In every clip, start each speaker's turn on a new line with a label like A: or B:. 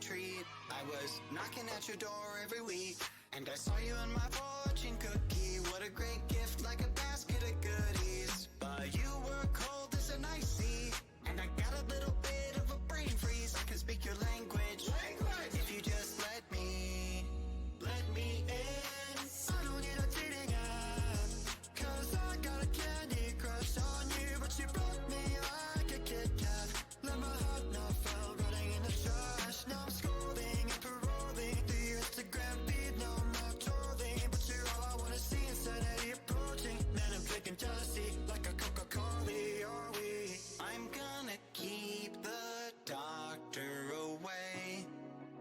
A: treat. I was knocking at your door every week, and I saw you on my fortune cookie. What a great gift, like a basket of goodies. But you were cold as an ice sea, and I got a little bit of a brain freeze. I can speak your language, if you just let me in. I don't need a dating app, 'cause I got a candy crush on you. But you broke me like a Kit Kat. Let my heart not fell, rotting in the trash. Now I'm scrolling and paroling through your Instagram feed. No, I'm not trolling, but you're all I wanna see instead of you approaching. Man, I'm drinking jealousy like a Coca-Cola, are we? I'm gonna keep the doctor away,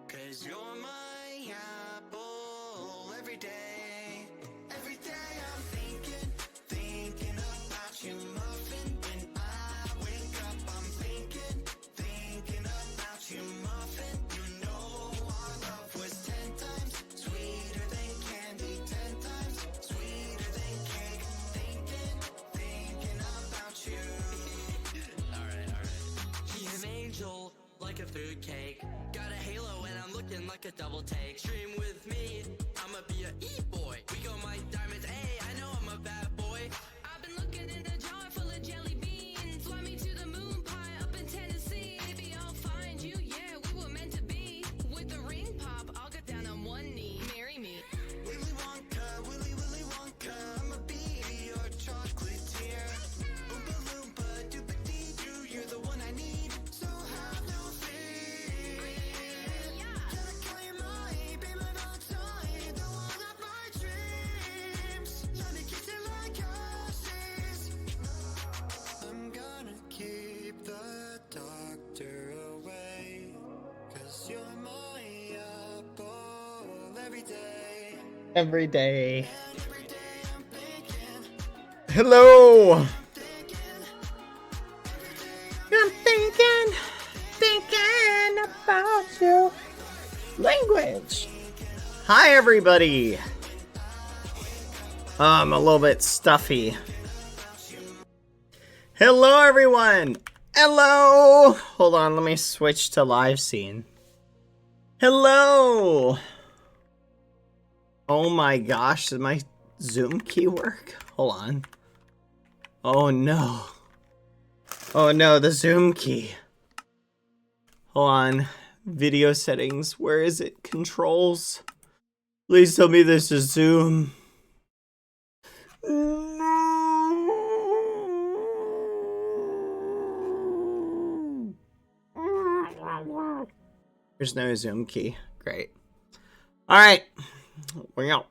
A: 'cause you're my apple every day. Every day I'm thinking about you, muffin. When I wake up, I'm thinking about you, muffin. You know our love was 10 times sweeter than candy, 10 times sweeter than cake. Thinking about you.
B: Alright. He's an angel, like a fruitcake. Got a halo and I'm looking like a double take. Stream with me, I'ma be a e-boy. We got my diamonds, hey, I know I'm a bad boy. I've been looking in a jar full of jelly beans. Fly me to the moon pie up in Tennessee. Maybe I'll find you, yeah, we were meant to be. With the ring pop, I'll get down on one knee. Marry me.
A: Willy Wonka, Willy Wonka, I'ma be your chocolatier. Oompa Loompa, Doopa-Dee-Doo, you're the one I need, so have no fear. Can I call you mine, be my Valentine, the one of my dreams? Let me kiss you like ashes. I'm gonna keep the doctor away, 'cause you're my apple every day.
C: Every day.
A: Every day I'm thinking,
C: Hello. I'm thinking about you. Language. Hi, everybody. I'm a little bit stuffy. Hello, everyone. Hello. Hold on, let me switch to live scene. Hello. Oh my gosh, did my Zoom key work? Hold on. Oh no. Oh no, the Zoom key. Hold on. Video settings. Where is it? Controls. Please tell me this is Zoom. There's no Zoom key. Great. Alright. Well,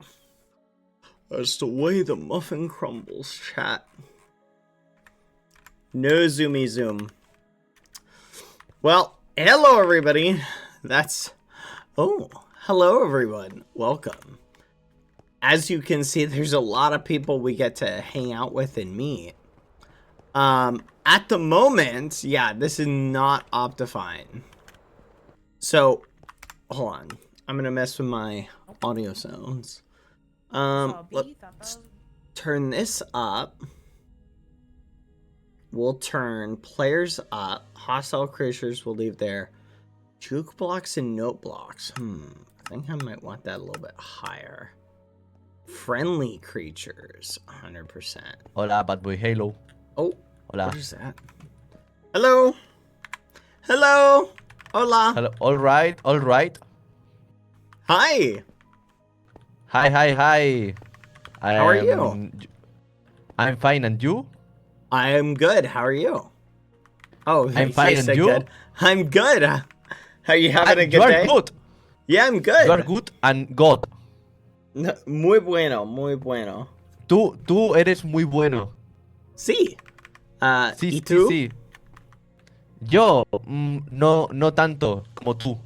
C: that's the way the muffin crumbles, chat. No zoomy zoom. Well, hello everybody. Oh, hello everyone. Welcome. As you can see, there's a lot of people we get to hang out with and meet. At the moment, yeah, this is not Optifine. So, hold on. I'm gonna mess with my audio sounds. Let's turn this up. We'll turn players up. Hostile creatures will leave their juke blocks and note blocks. I think I might want that a little bit higher. Friendly creatures, 100%.
D: Hola, BadBoyHalo.
C: Oh,
D: Hola.
C: what is that? Hello. Hello. Hola.
D: Hello. All right.
C: Hi.
D: Hi.
C: How are you?
D: I'm fine, and you?
C: I am good. How are you? Oh,
D: I'm fine, and you?
C: Good. I'm good. Are you having a good
D: you are
C: day?
D: good.
C: Yeah, I'm good.
D: You are good and God.
C: No, muy bueno, muy bueno.
D: Tú eres muy bueno.
C: Sí.
D: Sí,
C: ¿Y tú?
D: sí. Yo, no tanto como tú.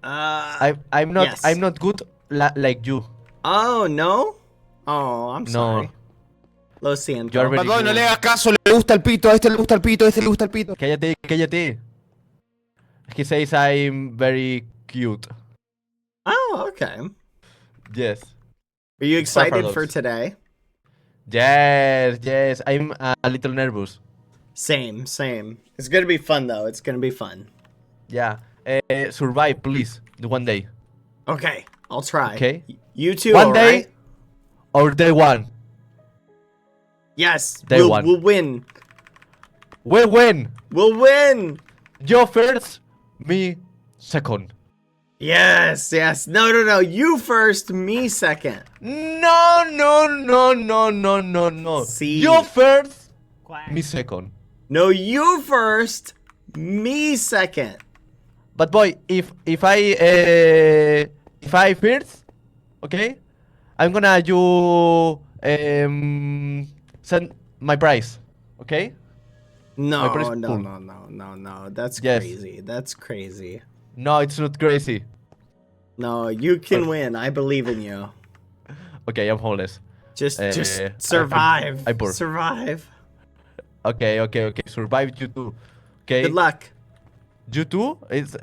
D: I'm not
C: yes.
D: I'm not good like you.
C: Oh, no? Oh, I'm
D: No.
C: sorry. Lo siento.
D: You are very
E: Perdón, no
D: good.
E: le hagas caso, le gusta el pito, a este le gusta el pito, a este le gusta el pito.
D: Cállate. He says I'm very cute.
C: Oh, okay.
D: Yes.
C: Are you excited
D: Paradox.
C: for today?
D: Yes. I'm a little nervous.
C: Same. It's gonna be fun, though. It's gonna be fun.
D: Yeah. survive, please, the one day.
C: Okay, I'll try.
D: Okay.
C: You too,
D: One
C: all
D: day
C: right?
D: or day one.
C: Yes,
D: Day one.
C: we'll win.
D: We win.
C: We'll win.
D: You first, me second.
C: Yes, yes. No, no, no. You first, me second.
D: No, no, no, no, no, no, no.
C: See.
D: You first, me second.
C: No, you first, me second.
D: But boy, if I first, okay, I'm gonna you send my price, okay?
C: No,
D: My price
C: no,
D: pool.
C: no, no, no, no. That's
D: Yes.
C: crazy. That's crazy.
D: No, it's not crazy.
C: No, you can win. I believe in you.
D: Okay, I'm homeless.
C: Just
D: I-
C: survive.
D: I'm poor.
C: Survive.
D: Okay, okay, okay. Survive you too. Okay.
C: Good luck.
D: You too? It's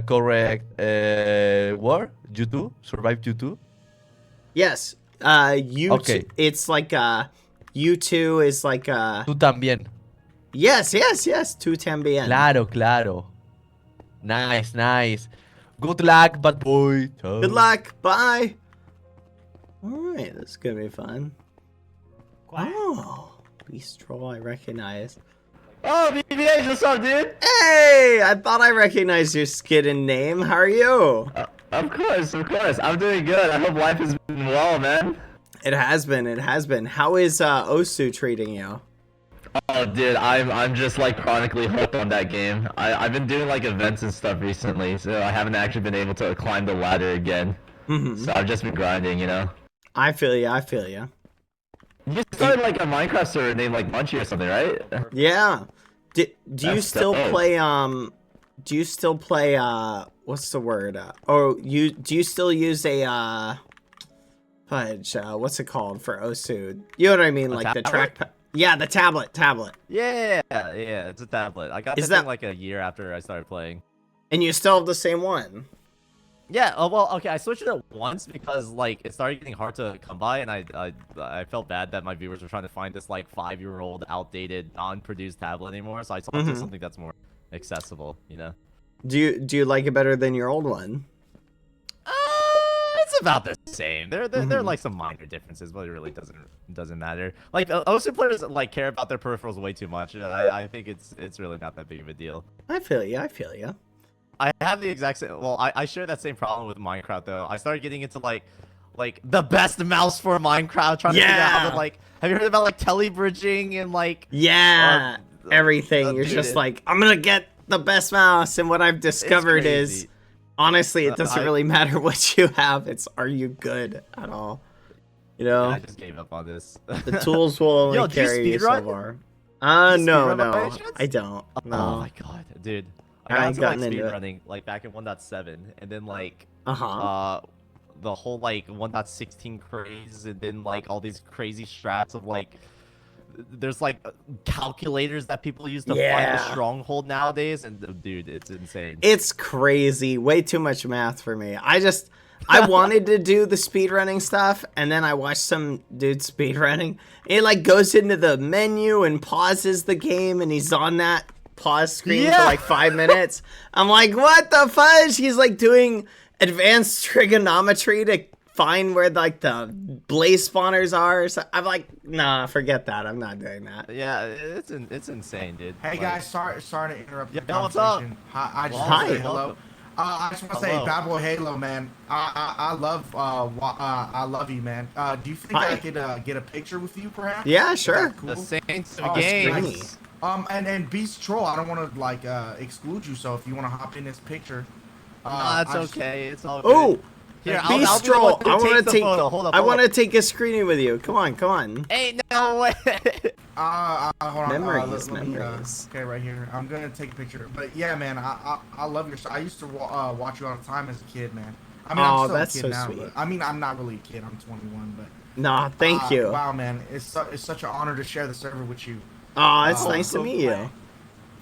D: correct word. You too? Survive you too?
C: Yes. You.
D: Okay.
C: It's like you two is like
D: Tú también.
C: Yes, yes, yes. Tú también.
D: Claro, claro. Nice, nice. Good luck, bad boy. Ciao.
C: Good luck. Bye. All right, this is gonna be fun. Oh, Beast Troll, I recognize.
F: Oh, BBH, what's up, dude?
C: Hey, I thought I recognized your skin and name. How are you?
F: Of course, of course. I'm doing good. I hope life has been well, man.
C: It has been. It has been. How is Osu treating you?
F: Oh, dude, I'm just like chronically hooked on that game. I've been doing like events and stuff recently, so I haven't actually been able to climb the ladder again. So I've just been grinding, you know.
C: I feel you. I feel you.
F: You started like a Minecraft server named like Munchie or something, right?
C: Yeah. Do you
F: That's
C: still
F: dope.
C: play do you still play what's the word? Do you still use a fudge, what's it called for Osu? You know what I mean, like the
F: tablet?
C: trackpad. Yeah, the tablet.
F: Yeah, it's a tablet. I got
C: Is
F: the thing
C: that-
F: like a year after I started playing.
C: And you still have the same one.
F: Yeah, well, okay, I switched it once because like it started getting hard to come by, and I felt bad that my viewers were trying to find this like 5-year-old outdated non-produced tablet anymore, so I swapped to something that's more accessible, you know.
C: Do you like it better than your old one?
F: It's about the same. There are like some minor differences, but it really doesn't matter. Like OSU players like care about their peripherals way too much. I think it's really not that big of a deal.
C: I feel you. I feel you.
F: I have the exact same. Well, I share that same problem with Minecraft though. I started getting into like the best mouse for Minecraft, trying to figure out how to like. Have you heard about like telebridging and like?
C: Yeah, everything. You're
F: dude,
C: just like, I'm gonna get the best mouse, and what I've discovered is,
F: crazy.
C: honestly, it doesn't
F: I-
C: really matter what you have. It's are you good at all? You know,
F: I just gave up on this.
C: the tools will only
F: Yo, do you
C: carry you so
F: speedrun?
C: far.
F: Do you
C: No,
F: speedrun by
C: no,
F: any chance?
C: I don't. No.
F: Oh my god, dude.
C: I
F: I got
C: ain't
F: into like
C: gotten into it.
F: speedrunning like back in 1.7, and then like
C: Uh-huh.
F: the whole like 1.16 craze, and then like all these crazy strats of like there's like calculators that people use to find
C: Yeah.
F: a stronghold nowadays, and dude, it's insane.
C: It's crazy. Way too much math for me. I wanted to do the speedrunning stuff, and then I watched some dude speedrunning. It like goes into the menu and pauses the game, and he's on that pause screen for
F: Yeah.
C: like 5 minutes. I'm like, what the fudge? He's like doing advanced trigonometry to find where like the blaze spawners are. So I'm like, nah, forget that. I'm not doing that.
F: Yeah, it's insane, dude.
G: Hey
F: Like,
G: guys, sorry to interrupt the
F: Yeah, what's up?
G: conversation. I just
F: Well,
G: want to
C: hi.
G: say hello. I just want to say,
F: Hello.
G: BadBoyHalo, man. I love you, man. Do you think
C: Hi.
G: I could get a picture with you, perhaps?
C: Yeah,
G: Is
C: sure.
G: that
F: The
G: cool?
F: Saints
G: Oh,
F: games.
G: And Beast Troll, I don't want to like exclude you, so if you want to hop in this picture,
F: No, that's
G: I just-
F: okay. It's all good.
C: Oh,
F: Here, I'll be the
C: Bistro.
F: one who
C: I want
F: takes
C: to
F: the
C: take.
F: photo. Hold up,
C: I
F: hold
C: want
F: up.
C: to take a screening with you. Come on, come on.
F: Ain't no way.
G: hold on.
C: Memories,
G: let me,
C: memories.
G: okay, right here. I'm gonna take a picture. But yeah, man, I love your. I used to watch you all the time as a kid, man. I mean,
C: Oh,
G: I'm still
C: that's
G: a
C: so
G: kid now.
C: sweet.
G: But, I mean, I'm not really a kid. I'm 21, but.
C: Nah, thank you.
G: Wow, man, it's such an honor to share the server with you.
C: Oh, it's
G: Oh,
C: nice to
F: so
C: meet you.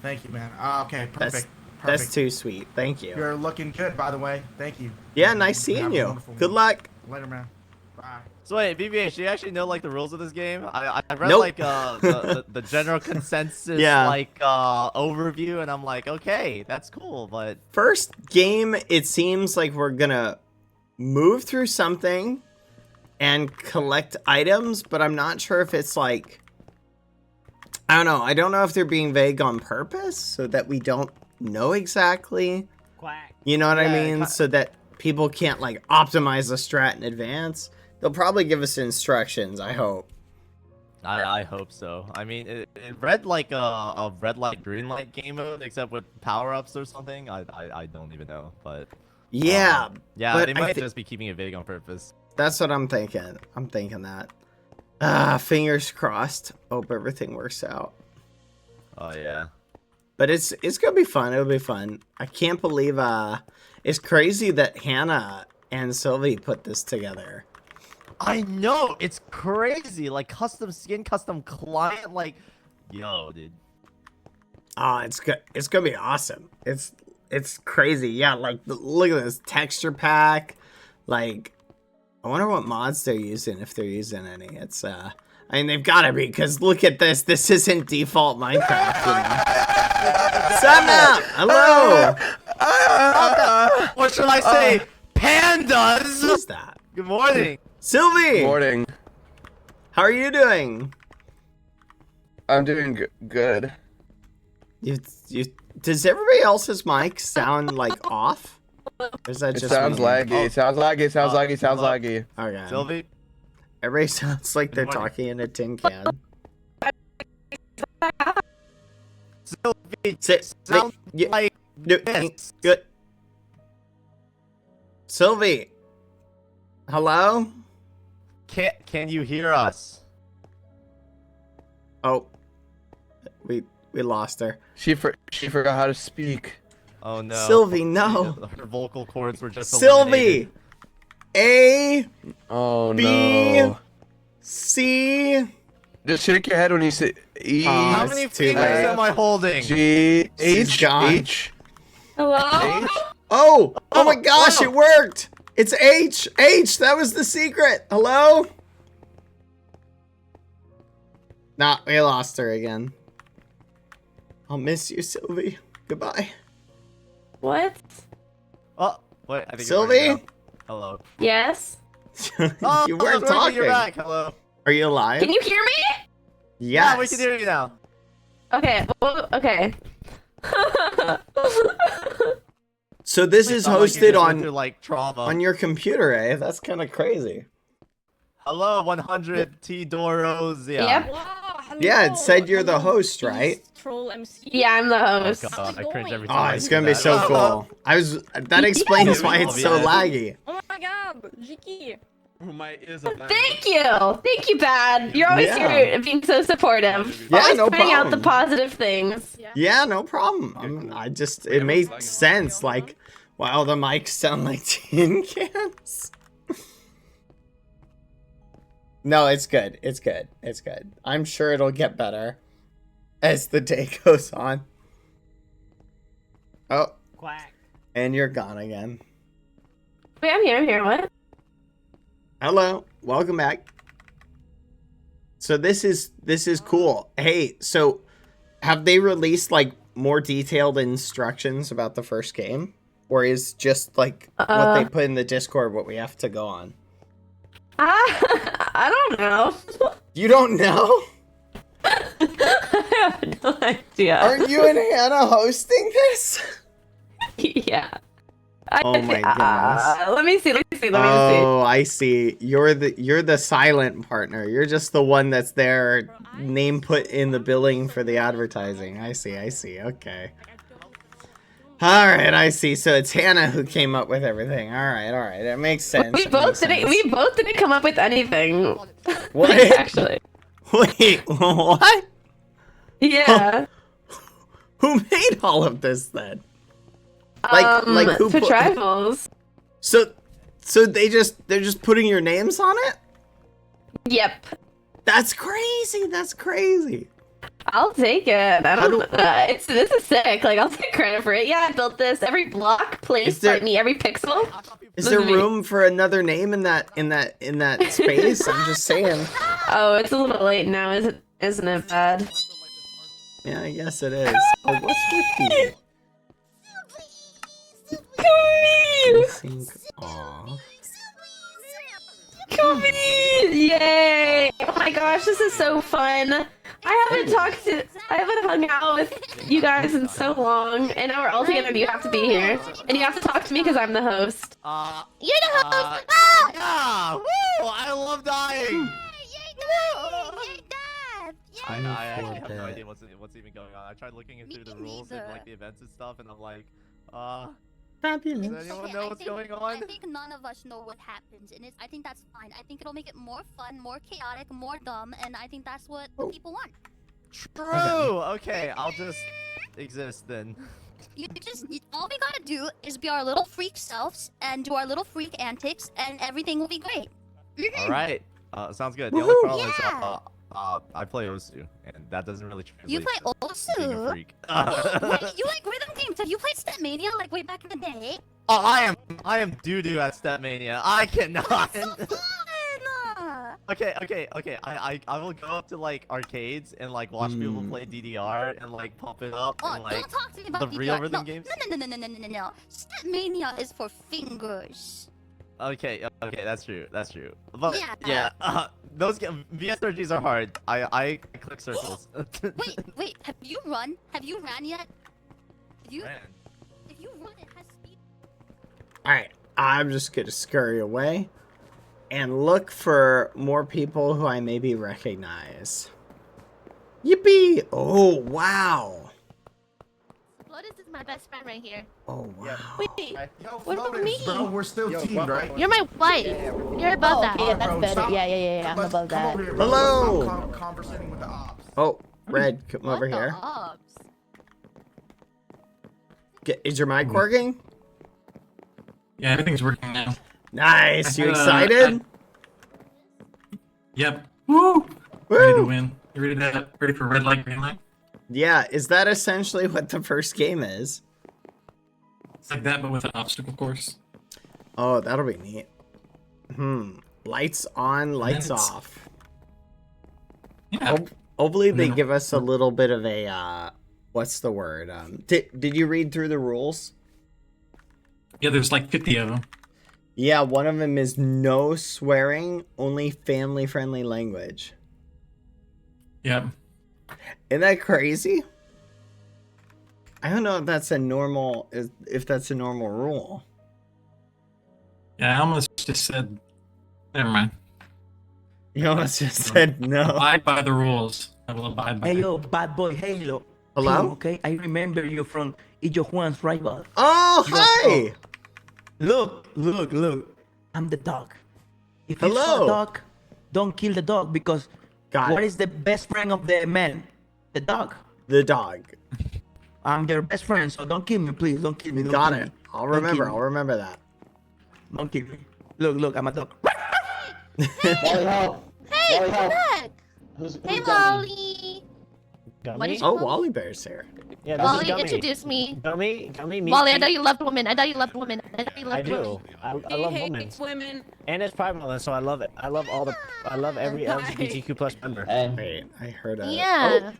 G: Thank you, man. Okay, perfect.
C: That's
G: perfect.
C: too sweet. Thank you.
G: You're looking good, by the way. Thank you.
C: Yeah, nice
G: Have
C: seeing
G: a
C: you.
G: wonderful
C: Good
G: one.
C: luck.
G: Later, man. Bye.
F: So wait, BBH, do you actually know like the rules of this game? I read
C: Nope.
F: like the general consensus
C: Yeah.
F: like overview, and I'm like, okay, that's cool, but
C: First game, it seems like we're gonna move through something and collect items, but I'm not sure if it's like, I don't know. I don't know if they're being vague on purpose so that we don't know exactly.
H: Quack.
C: You know what I
F: Yeah,
C: mean? So that people can't like optimize the strat in advance. They'll probably give us instructions, I hope.
F: I hope so. I mean, it read like a red light, green light game mode, except with power ups or something. I don't even know, but
C: Yeah.
F: yeah,
C: but
F: they
C: I
F: might
C: thi-
F: just be keeping it vague on purpose.
C: That's what I'm thinking. I'm thinking that. Fingers crossed. Hope everything works out.
F: Oh yeah.
C: But it's gonna be fun. It'll be fun. I can't believe it's crazy that Hannah and Sylvie put this together.
F: I know, it's crazy. Like custom skin, custom client, like, yo, dude.
C: Oh, it's gonna be awesome. It's crazy. Yeah, like look at this texture pack. Like, I wonder what mods they're using, if they're using any. It's I mean, they've gotta be, because look at this. This isn't default Minecraft, you know. Sup? Hello.
F: What should I say? Pandas.
C: Who's that?
F: Good morning.
C: Sylvie.
E: Morning.
C: How are you doing?
E: I'm doing good.
C: You does everybody else's mic sound like off? Or is that
E: It
C: just
E: sounds
C: me?
E: laggy. It sounds laggy. It sounds laggy. It sounds
F: hello.
E: laggy.
C: Okay.
F: Sylvie.
C: Everybody sounds like they're
F: morning.
C: talking in a tin can.
F: Sylvie.
C: Sit.
F: Sound like
C: Good.
F: this.
C: Good. Sylvie. Hello?
F: Can you hear us?
C: Oh. We lost her.
E: She forgot how to speak.
F: Oh no.
C: Sylvie, no.
F: Her vocal cords were just
C: Sylvie. A
E: Oh
C: B.
E: no.
C: C.
E: Just shake your head when you say E
F: How
C: It's
F: many
C: too
F: fingers
C: late.
F: am I holding?
E: G
C: She's
E: H
C: gone.
E: H
I: Hello?
E: H.
C: Oh my gosh,
F: wow.
C: it worked. It's H. H. That was the secret. Hello? Nah, we lost her again. I'll miss you, Sylvie. Goodbye.
I: What?
F: Oh, wait. I think
C: Sylvie?
F: It worked now. Hello.
I: Yes?
F: Oh,
C: You weren't
F: Sylvie,
C: talking.
F: You're back. Hello.
C: Are you alive?
I: Can you hear me?
C: Yes.
F: Yeah, we can hear you now.
I: Okay, well, okay.
C: So this is
F: Sound like you
C: hosted
F: just went through,
C: on
F: like trauma.
C: your computer, eh? That's kind of crazy.
F: Hello, 100 T Doros. Yeah.
I: Yep.
C: Yeah, it said you're the host, right?
H: Troll MC.
I: Yeah, I'm the
F: Oh
I: host.
F: god, I cringe every
C: Oh,
F: time. I
C: it's
F: see
C: gonna be
F: that.
C: so cool. That explains why it's so
F: Yeah.
C: laggy.
H: Oh my god, Jiki.
I: Thank you, Bad. You're always
C: Yeah.
I: here being so supportive.
C: Yeah,
I: always
C: no
I: pointing out the
C: problem.
I: positive things.
C: Yeah, no problem. It made sense. Like, wow, the mics sound like tin cans. No, it's good. It's good. It's good. I'm sure it'll get better as the day goes on. Oh,
H: Quack.
C: and you're gone again.
I: Wait, I'm here, what?
C: Hello, welcome back. So this is cool. Hey, so have they released like more detailed instructions about the first game, or is just like what they put in the Discord what we have to go on?
I: I don't know.
C: You don't know?
I: I have no idea.
C: Aren't you and Hannah hosting this?
I: Yeah.
C: Oh my goodness.
I: Let me see.
C: Oh, I see. You're the silent partner. You're just the one that's there, name put in the billing for the advertising. I see. Okay. All right, I see. So it's Hannah who came up with everything. All right. It makes sense.
I: We
C: It
I: both
C: makes
I: didn't.
C: sense.
I: We both didn't come up with anything.
C: What?
I: Actually.
C: Wait, what?
I: Yeah.
C: Who made all of this then? Like who
I: for
C: put-
I: tribals.
C: So they're just putting your names on it?
I: Yep.
C: That's crazy.
I: I'll take it. I don't. This is sick. Like, I'll take credit for it. Yeah, I built this. Every block placed by me, every pixel.
C: Is there room for another name in that space? I'm just saying.
I: Oh, it's a little late now, isn't it, Bad?
C: Yeah, I guess it is. Oh, what's with you? Sync off.
I: Yay! Oh my gosh, this is so fun. I haven't hung out with you guys in so long, and now we're all together and you have to be here. And you have to talk to me because I'm the host.
F: You're the host! Yeah! Woo! I love dying! I actually have no idea what's even going on. I tried looking through the rules and like the events and stuff, and I'm like,
C: fabulous.
F: Does anyone know what's going on?
J: I think none of us know what happens, and I think that's fine. I think it'll make it more fun, more chaotic, more dumb, and I think that's what people want.
F: True! Okay, I'll just exist then.
J: All we gotta do is be our little freak selves and do our little freak antics, and everything will be great.
F: Alright, sounds good. The only problem is, I play Osu, and that doesn't really translate.
J: You play
F: to being a
J: Osu?
F: freak.
J: Wait, you like rhythm games? Have you played Stepmania like way back in the day?
F: Oh, I am doo-doo at Stepmania. I cannot.
J: So fun!
F: Okay. I will go up to like arcades and like watch people play DDR and like pump it up
J: Oh,
F: and like
J: don't talk to me about
F: the
J: DDR.
F: real rhythm games.
J: No. Stepmania is for fingers.
F: Okay, that's true. But yeah, those VSRGs are hard. I click circles.
J: Wait, have you ran yet? If you run, it has speed.
C: Alright, I'm just gonna scurry away and look for more people who I maybe recognize. Yippee! Oh, wow.
K: Lotus is my best friend right here.
C: Oh, wow.
K: Wait, what about me?
G: Bro, we're still teamed, right?
K: You're my wife. You're above that. Yeah, that's better. Yeah, I'm above that.
G: Here,
C: Hello!
G: Stop conversating with the ops.
C: Oh, Red, come over here. Is your mic working?
L: Yeah, everything's working now.
C: Nice. You excited?
L: Yep. Woo! Ready to win. You ready for red light, green light?
C: Yeah. Is that essentially what the first game is?
L: It's like that, but with an obstacle course.
C: Oh, that'll be neat. Lights on, lights off.
L: Yeah.
C: Hopefully they give us a little bit of a what's the word? Did you read through the rules?
L: Yeah, there's like 50 of them.
C: Yeah, one of them is no swearing, only family-friendly language.
L: Yep.
C: Isn't that crazy? I don't know if that's a normal rule.
L: Yeah, I almost just said, never mind.
C: You almost just said no.
L: Abide by the rules. I will abide by
M: Hey, yo, BadBoyHalo.
C: Hello?
M: Okay, I remember you from Ijo Juan's rival.
C: Oh, hi!
M: Look. I'm the dog. If you saw a dog, don't kill the dog because what is the best friend of the man? The dog.
C: The dog.
M: I'm your best friend, so don't kill me, please. Don't kill me. Don't
C: Got
M: kill
C: it.
M: me.
C: I'll remember that.
M: Don't kill me. Look, I'm a dog.
J: Hey, come back! Hey, Wally!
C: Oh, Wally Bear's here.
K: Yeah, Wally, introduce me.
N: Gummy,
K: Wally, I know you loved women. I love women.
N: I do. I love women. And it's Pride Month, so I love it. I love every LGBTQ plus member.
C: Wait, I heard a...
K: Yeah.
C: Oh.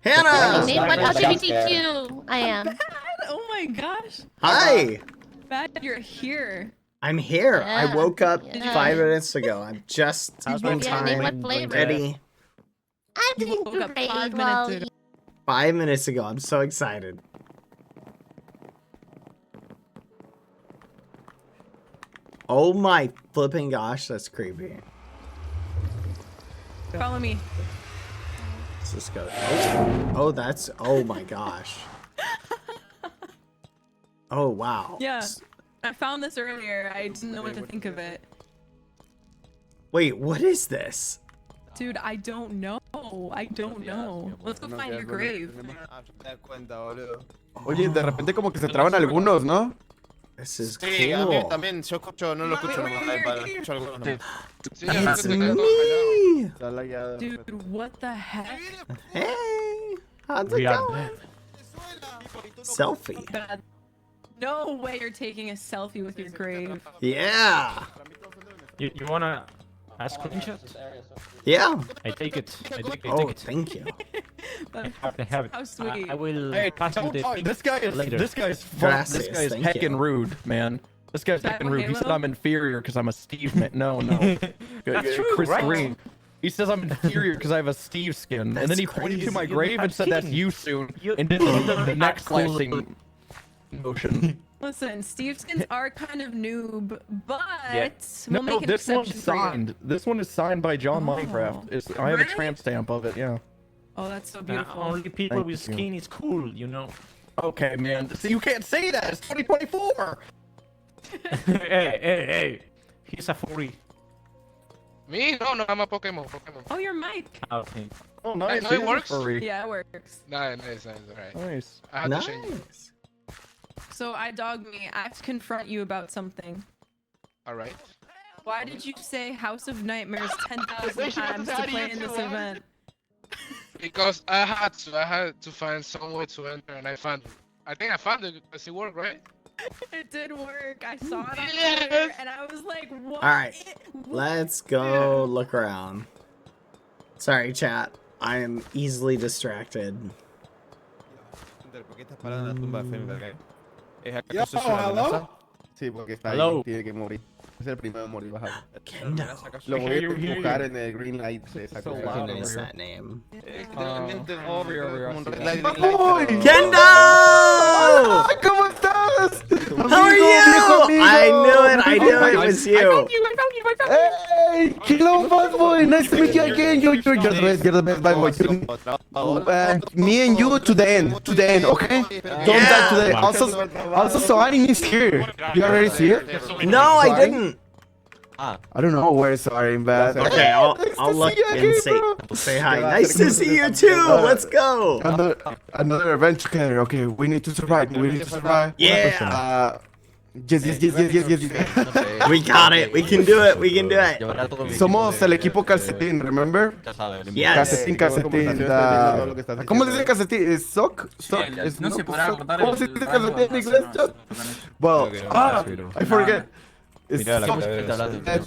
C: Hannah!
K: Name what LGBTQ I am.
H: Oh my gosh.
C: Hi!
H: Bad, you're here.
C: I'm here.
K: Yeah,
C: I woke up 5 minutes ago. I'm just in time, ready.
K: I'm doing great, Wally.
C: 5 minutes ago. I'm so excited. Oh my flipping gosh, that's creepy.
H: Follow me.
C: Let's just go. Oh, that's... Oh my gosh. Oh, wow.
H: Yeah. I found this earlier. I didn't know what to think of it.
C: Wait, what is this?
H: Dude, I don't know. Let's go find your grave.
E: Oye, de repente como que se traban algunos, ¿no?
C: This is cool.
O: Sí, a mí también. Yo escucho, no lo escucho nomás. Escucho algunos nomás.
C: It's me!
H: Dude, what the heck?
C: Hey! How's it
F: We are
C: going? Selfie.
H: Bad. No way you're taking a selfie with your grave.
C: Yeah.
L: You wanna ask screenshot?
C: Yeah.
L: I take it. I take
C: Oh,
L: it.
C: thank you.
L: I have it.
H: How sweet.
L: I will
E: Hey,
L: pass you the pic
E: this guy is
L: later.
E: this guy's
C: Gracias,
E: heckin'
C: thank you.
E: rude, man. This guy's heckin' rude. He said I'm inferior because I'm a Steve man. No.
L: That's true,
E: Chris
L: right?
E: Green. He says I'm inferior because I have a Steve skin, and then he pointed to my grave and said that's you soon, and did the neck slashing motion.
H: Listen, Steve skins are kind of noob, but
E: No,
H: we'll make an
E: this one's
H: exception for you.
E: signed. This one is signed by John Minecraft. I have a tramp stamp of it. Yeah.
H: Oh, that's so
L: Now,
H: beautiful.
L: only people
E: Thank
L: with
E: you.
L: skin is cool, you know.
E: Okay, man. See, you can't say that. It's 2024.
L: Hey. He's a furry.
O: Me? No, I'm a Pokemon.
H: Oh, your mic.
L: Okay.
E: Oh, nice.
O: No,
E: He
O: it
E: is a
O: works?
E: furry.
H: Yeah, it works.
O: Nice, alright.
E: Nice.
O: I had to change it.
C: Nice.
H: So, me, I have to confront you about something.
O: Alright.
H: Why did you say House of Nightmares 10,000 times to play in this event?
O: Because I had to find some way to enter, and I found it. I think I found it because it worked, right?
H: It did work. I saw it on
O: Yes!
H: Twitter, and I was like, what?
C: Alright. Let's go look around. Sorry, chat. I am easily distracted.
E: Yo, hello?
P: Sí, porque está
L: Hello.
P: ahí, tiene que morir. Es el primero en morir bajado.
C: Kendo.
P: Lo voy a
L: Here you-
P: buscar en el green light de esa
E: So
P: cosa.
E: loud.
C: Recognize that name.
P: ¡Kendo!
E: ¿Cómo estás?
C: How are you? I knew it was you.
P: Hey, hello, BadBoy. Nice to meet you again. You're the best BadBoy. Me and you to the end, okay? Don't die to the Also, Soarin is here. You already see it?
C: No, I didn't.
P: I don't know where Soarin, but
C: Okay, I'll look and say hi. Nice to see you too. Let's go.
P: Another adventure together. Okay, we need to survive.
C: Yeah.
P: Yes.
C: We got it. We can do it.
P: Somos el equipo calcetín, remember?
C: Yes.
P: Calcetín. ¿Cómo se dice calcetín? ¿Es sock?
Q: No se podrá cortar
P: ¿Cómo se dice calcetín en inglés? Well, I forget. It's sock.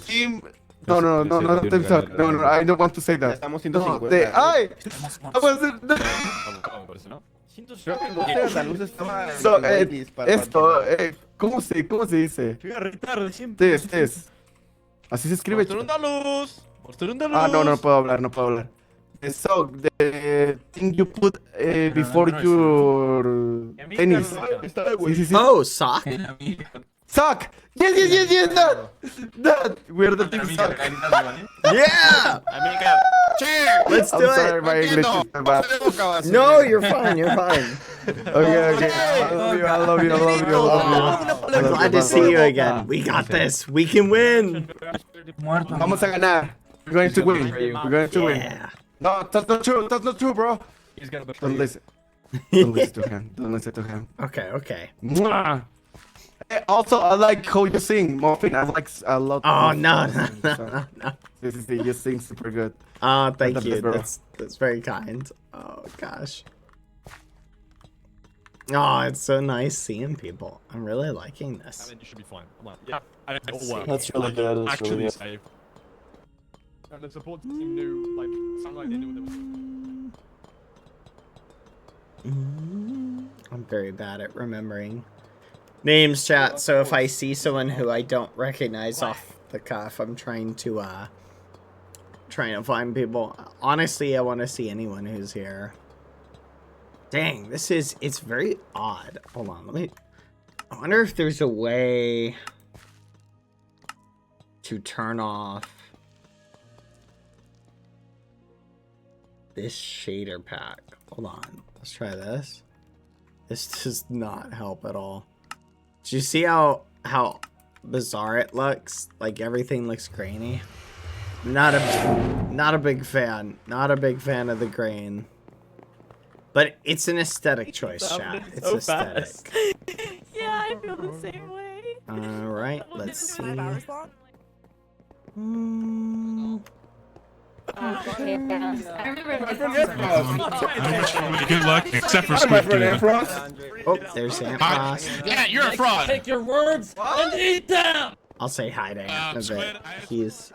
P: Team. No, team sock. No, I don't want to say that.
E: Estamos
P: No,
E: 150.
P: ¡ay! So, esto, ¿cómo se dice? Así se escribe. No puedo hablar. The sock, the thing you put before your tennis. Sí.
C: Oh, sock.
P: Sock! Yes, that! We're the team sock.
C: Yeah! Let's do
P: I'm sorry,
C: it.
P: my English is bad.
C: No, you're fine.
P: Okay. I love you.
C: I'm glad to see you again. We got this. We can win.
P: Vamos a ganar. We're going to win.
C: Yeah.
P: No, that's not true, bro. Don't listen. Don't listen to him.
C: Okay.
P: Mwah. Also, I like how you sing, Muffin. I love.
C: Oh, no.
P: You sing super good.
C: Thank you.
P: Bro.
C: That's very kind. Oh gosh. Oh, it's so nice seeing people. I'm really liking this.
L: You should be fine. Yeah.
P: That's really good. That's really good.
L: Safe. And the support team knew, sounded like they knew what they were doing.
C: I'm very bad at remembering names, chat. So if I see someone who I don't recognize off the cuff, I'm trying to find people. Honestly, I want to see anyone who's here. Dang, it's very odd. Hold on, I wonder if there's a way to turn off this shader pack. Hold on, let's try this. This does not help at all. Do you see how bizarre it looks? Like everything looks grainy. Not a big fan. Not a big fan of the grain. But it's an aesthetic choice, chat. It's
H: so
C: aesthetic.
H: Yeah, I feel the same way.
C: Alright, let's see.
I: Okay, I remember.
L: I wish everybody good luck, except for
P: My
L: Squid
P: friend
L: Dude.
P: Ampros.
C: Oh, there's Aunt Frost.
B: Yeah, you're a fraud.
N: Take your words and eat them.
C: I'll say hi to Aunt in a bit. He's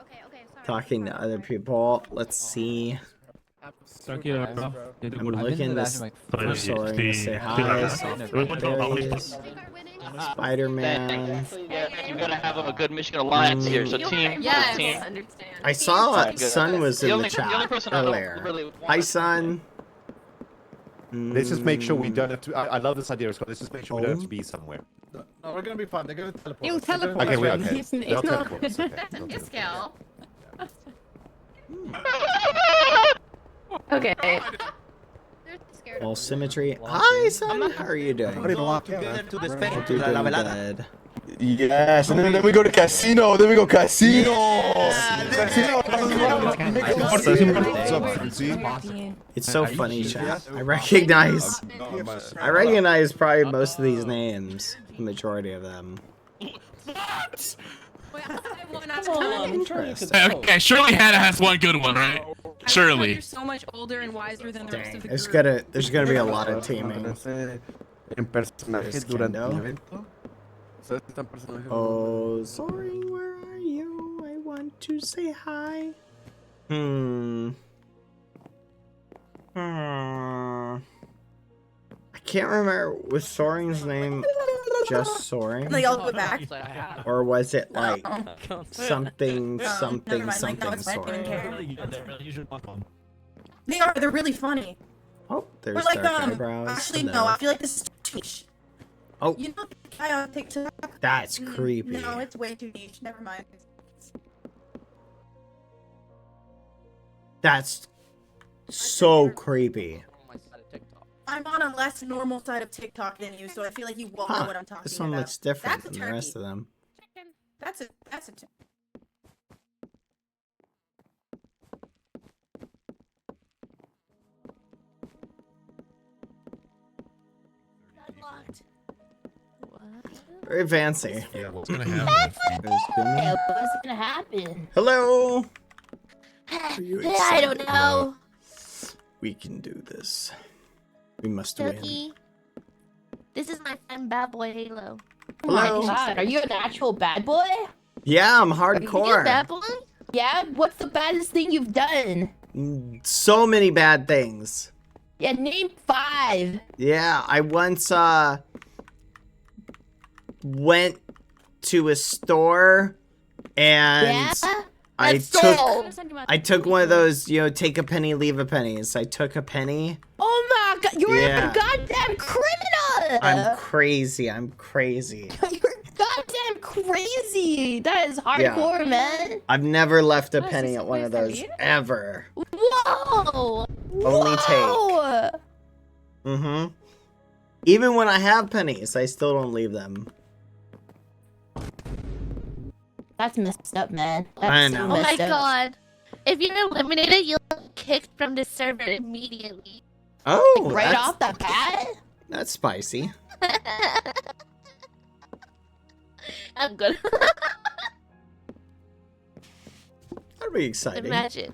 C: talking to other people. Let's see. I'm looking this for Soaring to say hi. Spider-Man.
R: You gotta have a good Michigan alliance here. So team.
I: Yes.
R: Team.
C: I saw
R: Good.
C: Sun was in the
R: only
C: chat
R: person I
C: earlier.
R: really want
C: Hi, Sun.
S: Let's just make sure we don't have to. I love this idea, Scott. Let's just make sure we don't have to be somewhere.
P: No, we're gonna be fine. They're gonna teleport.
H: You
P: us. They're gonna
H: teleport.
S: Okay, we
P: teleport
S: okay.
P: us.
S: They'll teleport us, okay. They'll
I: Yes,
S: teleport
I: Gal. Okay.
C: All symmetry. Hi, Sun. How are you doing?
M: To the space.
C: Hope you're doing good.
P: Yes, and then we go to casino. Then we go casino.
C: It's so funny, chat. I recognize probably most of these names, the majority of them. Interesting.
L: Okay, surely Hannah has one good one, right? Surely.
H: You're so much older and wiser than the rest of the
C: There's
H: group.
C: gonna be a lot of teaming.
P: En personajes durante el evento.
C: Oh, sorry, where are you? I want to say hi. I can't remember. Was Soaring's name just Soaring?
T: They all go back.
C: Or was it like something
T: Never mind, like, no, it's fine,
C: Soaring?
T: They are. They're really funny.
C: Oh, there's
T: But like,
C: dark eyebrows.
T: actually,
C: Hello.
T: no. I feel like this is too niche.
C: Oh.
T: You know the guy on TikTok?
C: That's creepy.
T: No, it's way too niche. Never mind.
C: That's so creepy.
T: I'm on a less normal side of TikTok than you, so I feel like you won't know what I'm talking
C: This one
T: about.
C: looks different
T: That's a
C: than the rest of them.
T: That's a.
K: Unlocked.
C: Very fancy.
S: Yeah, what's gonna happen?
K: Yeah, what's gonna happen?
C: Hello. Are you
K: I don't
C: excited?
K: know.
C: We can do this. We must win.
K: Ducky. This is my friend BadBoyHalo.
C: Hello.
K: Oh my God, are you an actual bad boy?
C: Yeah, I'm
K: Are you a
C: hardcore.
K: bad boy? Yeah. What's the baddest thing you've done?
C: So many bad things.
K: Yeah, name 5.
C: Yeah, I once went to a store and I took one of those, take a penny, leave a penny. So I took a penny.
K: Oh my God, you're
C: Yeah.
K: a goddamn criminal!
C: I'm crazy. I'm crazy.
K: You're goddamn crazy. That is hardcore, man.
C: I've never left a penny at one of those ever.
K: Whoa!
C: Only
K: Whoa!
C: take. Mm-hmm. Even when I have pennies, I still don't leave them.
K: That's messed up, man.
C: I
K: That's
C: know.
K: so
C: Oh
K: messed
C: my
K: up.
J: God. If you're eliminated, you'll get kicked from the server immediately.
C: Oh,
K: Right
C: that's-
K: off the bat?
C: That's spicy.
J: I'm good.
C: That'd be exciting.
J: Imagine.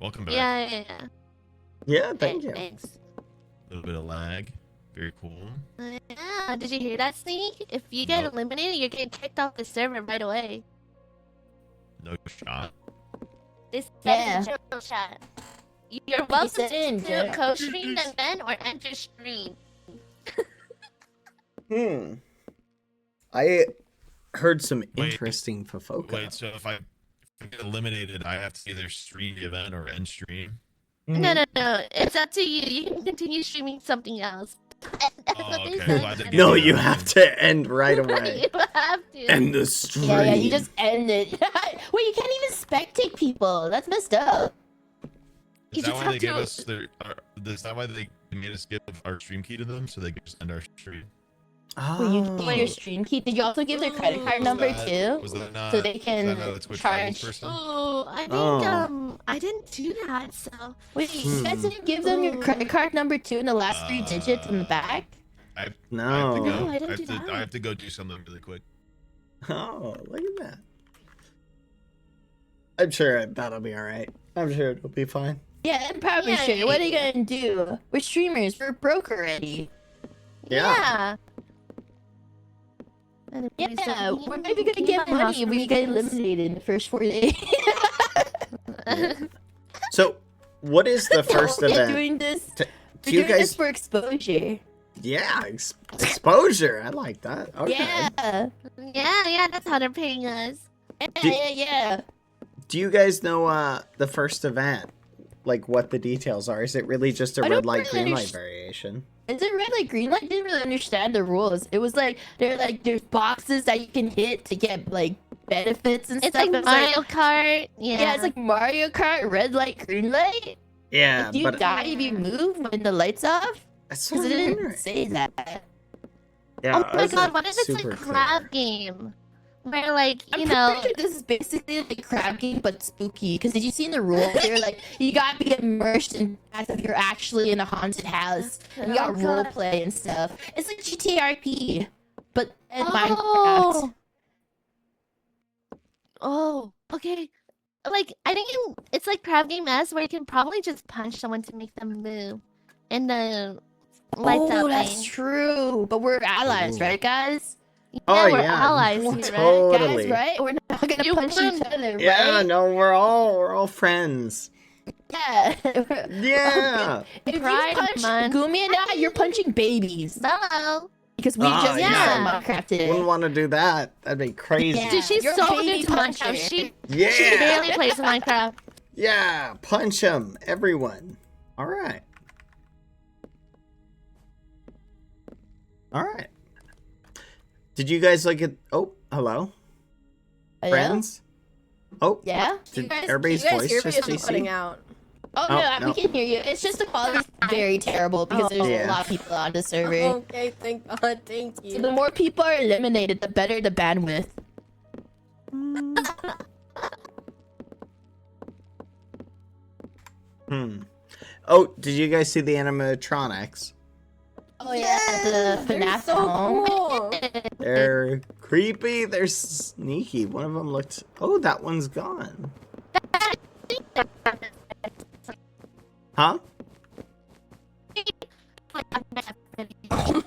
L: Welcome back.
J: Yeah.
C: Yeah, thank you.
J: Thanks.
L: A little bit of lag. Very cool.
J: Yeah, did you hear that, Sneak? If you get eliminated, you're getting kicked off the server right away.
L: No shot.
J: This
K: Yeah.
J: is a triple shot. You're welcome
K: said in,
J: to
K: Jack.
J: co-stream the event or enter stream.
C: I heard some interesting Fofoka.
L: Wait, so if I get eliminated, I have to either stream the event or end stream?
J: No. It's up to you. You can continue streaming something else.
C: No, you have to end right away.
J: You have to.
C: End the stream.
K: Yeah, you just end it. Wait, you can't even spectate people. That's messed up.
L: Is that why they gave us their? Is that why they made us give our stream key to them so they can just end our stream?
K: Wait, you gave your stream key. Did you also give their credit card number too?
L: Was that not?
K: So they can
L: was that not a Twitch
K: charge.
L: person?
J: Oh, I think
K: Oh.
J: I didn't do that. So
K: Wait, you guys didn't give them your credit card number too and the last 3 digits on the back?
L: I have to
C: No.
L: go.
K: No, I
L: I
K: didn't
L: have
K: do
L: to.
K: that.
L: I have to go do something really quick.
C: Oh, look at that. I'm sure that'll be alright. I'm sure it'll be fine.
K: Yeah, I'm probably sure. What are you gonna do? We're streamers. We're broke already.
C: Yeah.
K: Yeah, we're maybe gonna get money if we get eliminated in the first 4 days.
C: So, what is the first
K: We're
C: event?
K: doing this.
C: Do
K: We're
C: you
K: doing this
C: guys?
K: for exposure.
C: Yeah, exposure. I like that. Okay.
K: Yeah.
I: Yeah, that's how they're paying us.
K: Yeah.
C: Do you guys know the first event? Like what the details are? Is it really just a
K: I
C: red
K: don't
C: light,
K: really
C: green light
K: underst-
C: variation?
K: Is it red light, green light? I didn't really understand the rules. It was like there's boxes that you can hit to get like benefits and
I: It's
K: stuff.
I: like
K: It was
I: Mario Kart.
K: Yeah, it's like Mario Kart, red light, green light.
C: Yeah,
K: Do you
C: but
K: die if you move when the lights off?
C: That's
K: Because it didn't say that.
C: Yeah,
I: Oh my god, what if it's like crab game? Where like, you know,
K: Pretty sure this is basically like a crab game but spooky. Because did you see in the rules? They're like you gotta be immersed in as if you're actually in a haunted house. You got
I: Oh,
K: role
I: God.
K: play and stuff. It's like GTRP, but in
I: Oh.
K: Minecraft.
I: Oh, okay. Like I think it's like crab game S where you can probably just punch someone to make them move, and then lights out.
K: That's true. But we're allies, right, guys?
C: Oh,
I: we're
C: yeah.
I: allies, here,
C: Totally.
K: Guys, right? We're not gonna punch each other,
C: Yeah,
K: right?
C: no, we're all friends.
K: Yeah.
C: Yeah.
K: If you
I: Pride
K: punch
I: month.
K: Gumi and I, you're punching babies.
I: Hello.
K: Because we
C: Ah,
K: just
C: yeah.
K: Minecraft today.
C: Wouldn't want to do that. That'd be crazy.
K: Yeah.
I: Dude, she's
K: You're
I: so
K: a baby
I: new to Minecraft.
K: puncher.
I: She
C: Yeah.
I: barely plays Minecraft.
C: Yeah, punch them, everyone. All right. All right. Did you guys like it? Oh, hello.
K: Hello?
C: Friends? Oh,
K: Yeah?
C: did everybody's voice just be seen?
T: out.
K: Oh,
C: Oh,
K: no,
C: no.
K: we can hear you. It's just the quality is very terrible because there's
C: Yeah.
K: a lot of people on the server.
T: Okay, thank God, thank
K: So
T: you.
K: the more people are eliminated, the better the bandwidth.
C: Oh, did you guys see the animatronics?
K: Oh yeah, the FNAF
T: so
K: home.
T: cool.
C: They're creepy. They're sneaky. One of them looked. Oh, that one's gone. Huh?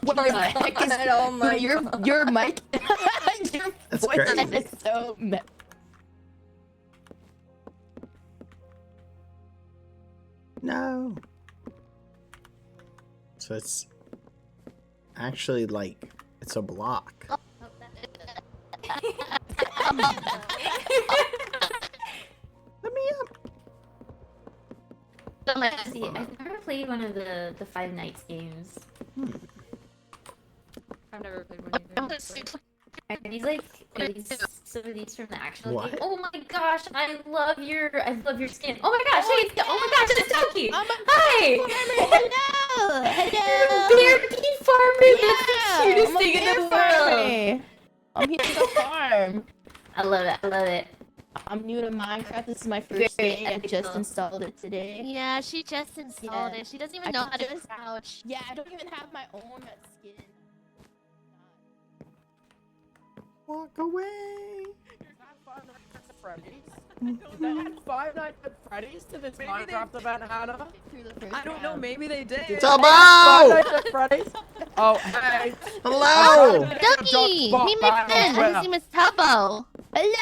K: What the heck is that?
T: Oh my
K: your
T: God.
K: your mic? Your
C: That's
K: voice
C: crazy.
K: is so.
C: No. So it's actually like it's a block. Let me up.
U: Let's see, I've never played one of the Five Nights games.
H: I've never played one either.
U: Are these like some of these from the actual
C: What?
U: game? Oh my gosh, I love your skin. Oh my gosh, hey, oh my gosh, it's Toki. Hi.
K: Hello.
U: Bear Tea Farmer. That's the cutest
K: I'm a
U: thing in the
K: bear
U: world.
K: farmer. I'm here to farm.
U: I love it. I love it.
K: I'm new to Minecraft. This is my first day. I just
U: ethical.
K: installed it today.
I: Yeah, she just installed it. She doesn't even know how to crouch.
K: Yeah, I don't even have my own skin.
C: Walk away.
E: They had Five Nights at Freddy's to this Minecraft event, Hannah.
H: I don't know. Maybe they did.
C: Tubbo!
E: Five Nights at Freddy's. Oh, hey.
C: Hello.
I: Ducky! Meet my friend. His name is Tubbo.
K: Hello.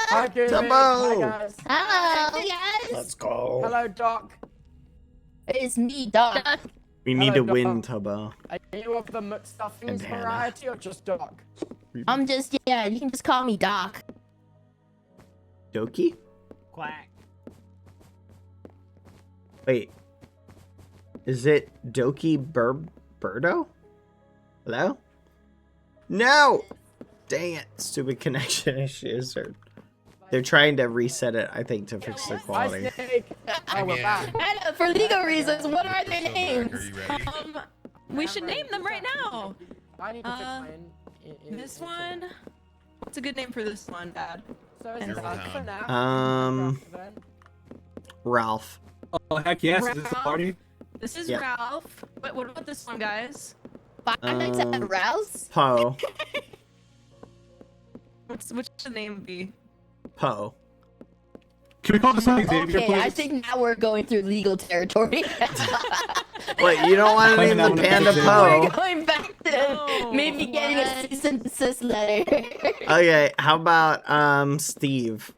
E: Hi, Gumi.
C: Tubbo.
E: Hi, guys.
I: Hello.
K: Yes.
C: Let's go.
E: Hello, Doc.
K: It's me, Doc.
C: We need
E: Hello,
C: to win,
E: Doc.
C: Tubbo.
E: Are you of the McStuffins
C: And Hannah.
E: variety or just Doc?
K: I'm just, yeah, you can just call me Doc.
C: Doki?
N: Quack.
C: Wait. Is it Doki Birdo? Hello? No! Dang it. Stupid connection issues. They're trying to reset it, I think, to fix the quality.
E: Hi, Snake. Oh, we're back.
K: And for legal reasons, what are their names?
H: We should name them right now.
E: I need to fix mine.
H: This one. What's a good name for this one, Dad?
E: So is it for now?
C: Ralph.
N: Oh, heck yes. Is this a party?
H: This is
C: Yeah.
H: Ralph. But what about this one, guys?
K: Five Nights at Ralph's?
C: Poe.
H: Which should the name be?
C: Poe.
A: Can we call this one Xavier,
K: Okay,
A: please?
K: I think now we're going through legal territory.
C: Wait, you don't want to name the Panda
K: We're
C: Poe?
K: going back to maybe getting a cease and desist letter.
C: Okay, how about Steve?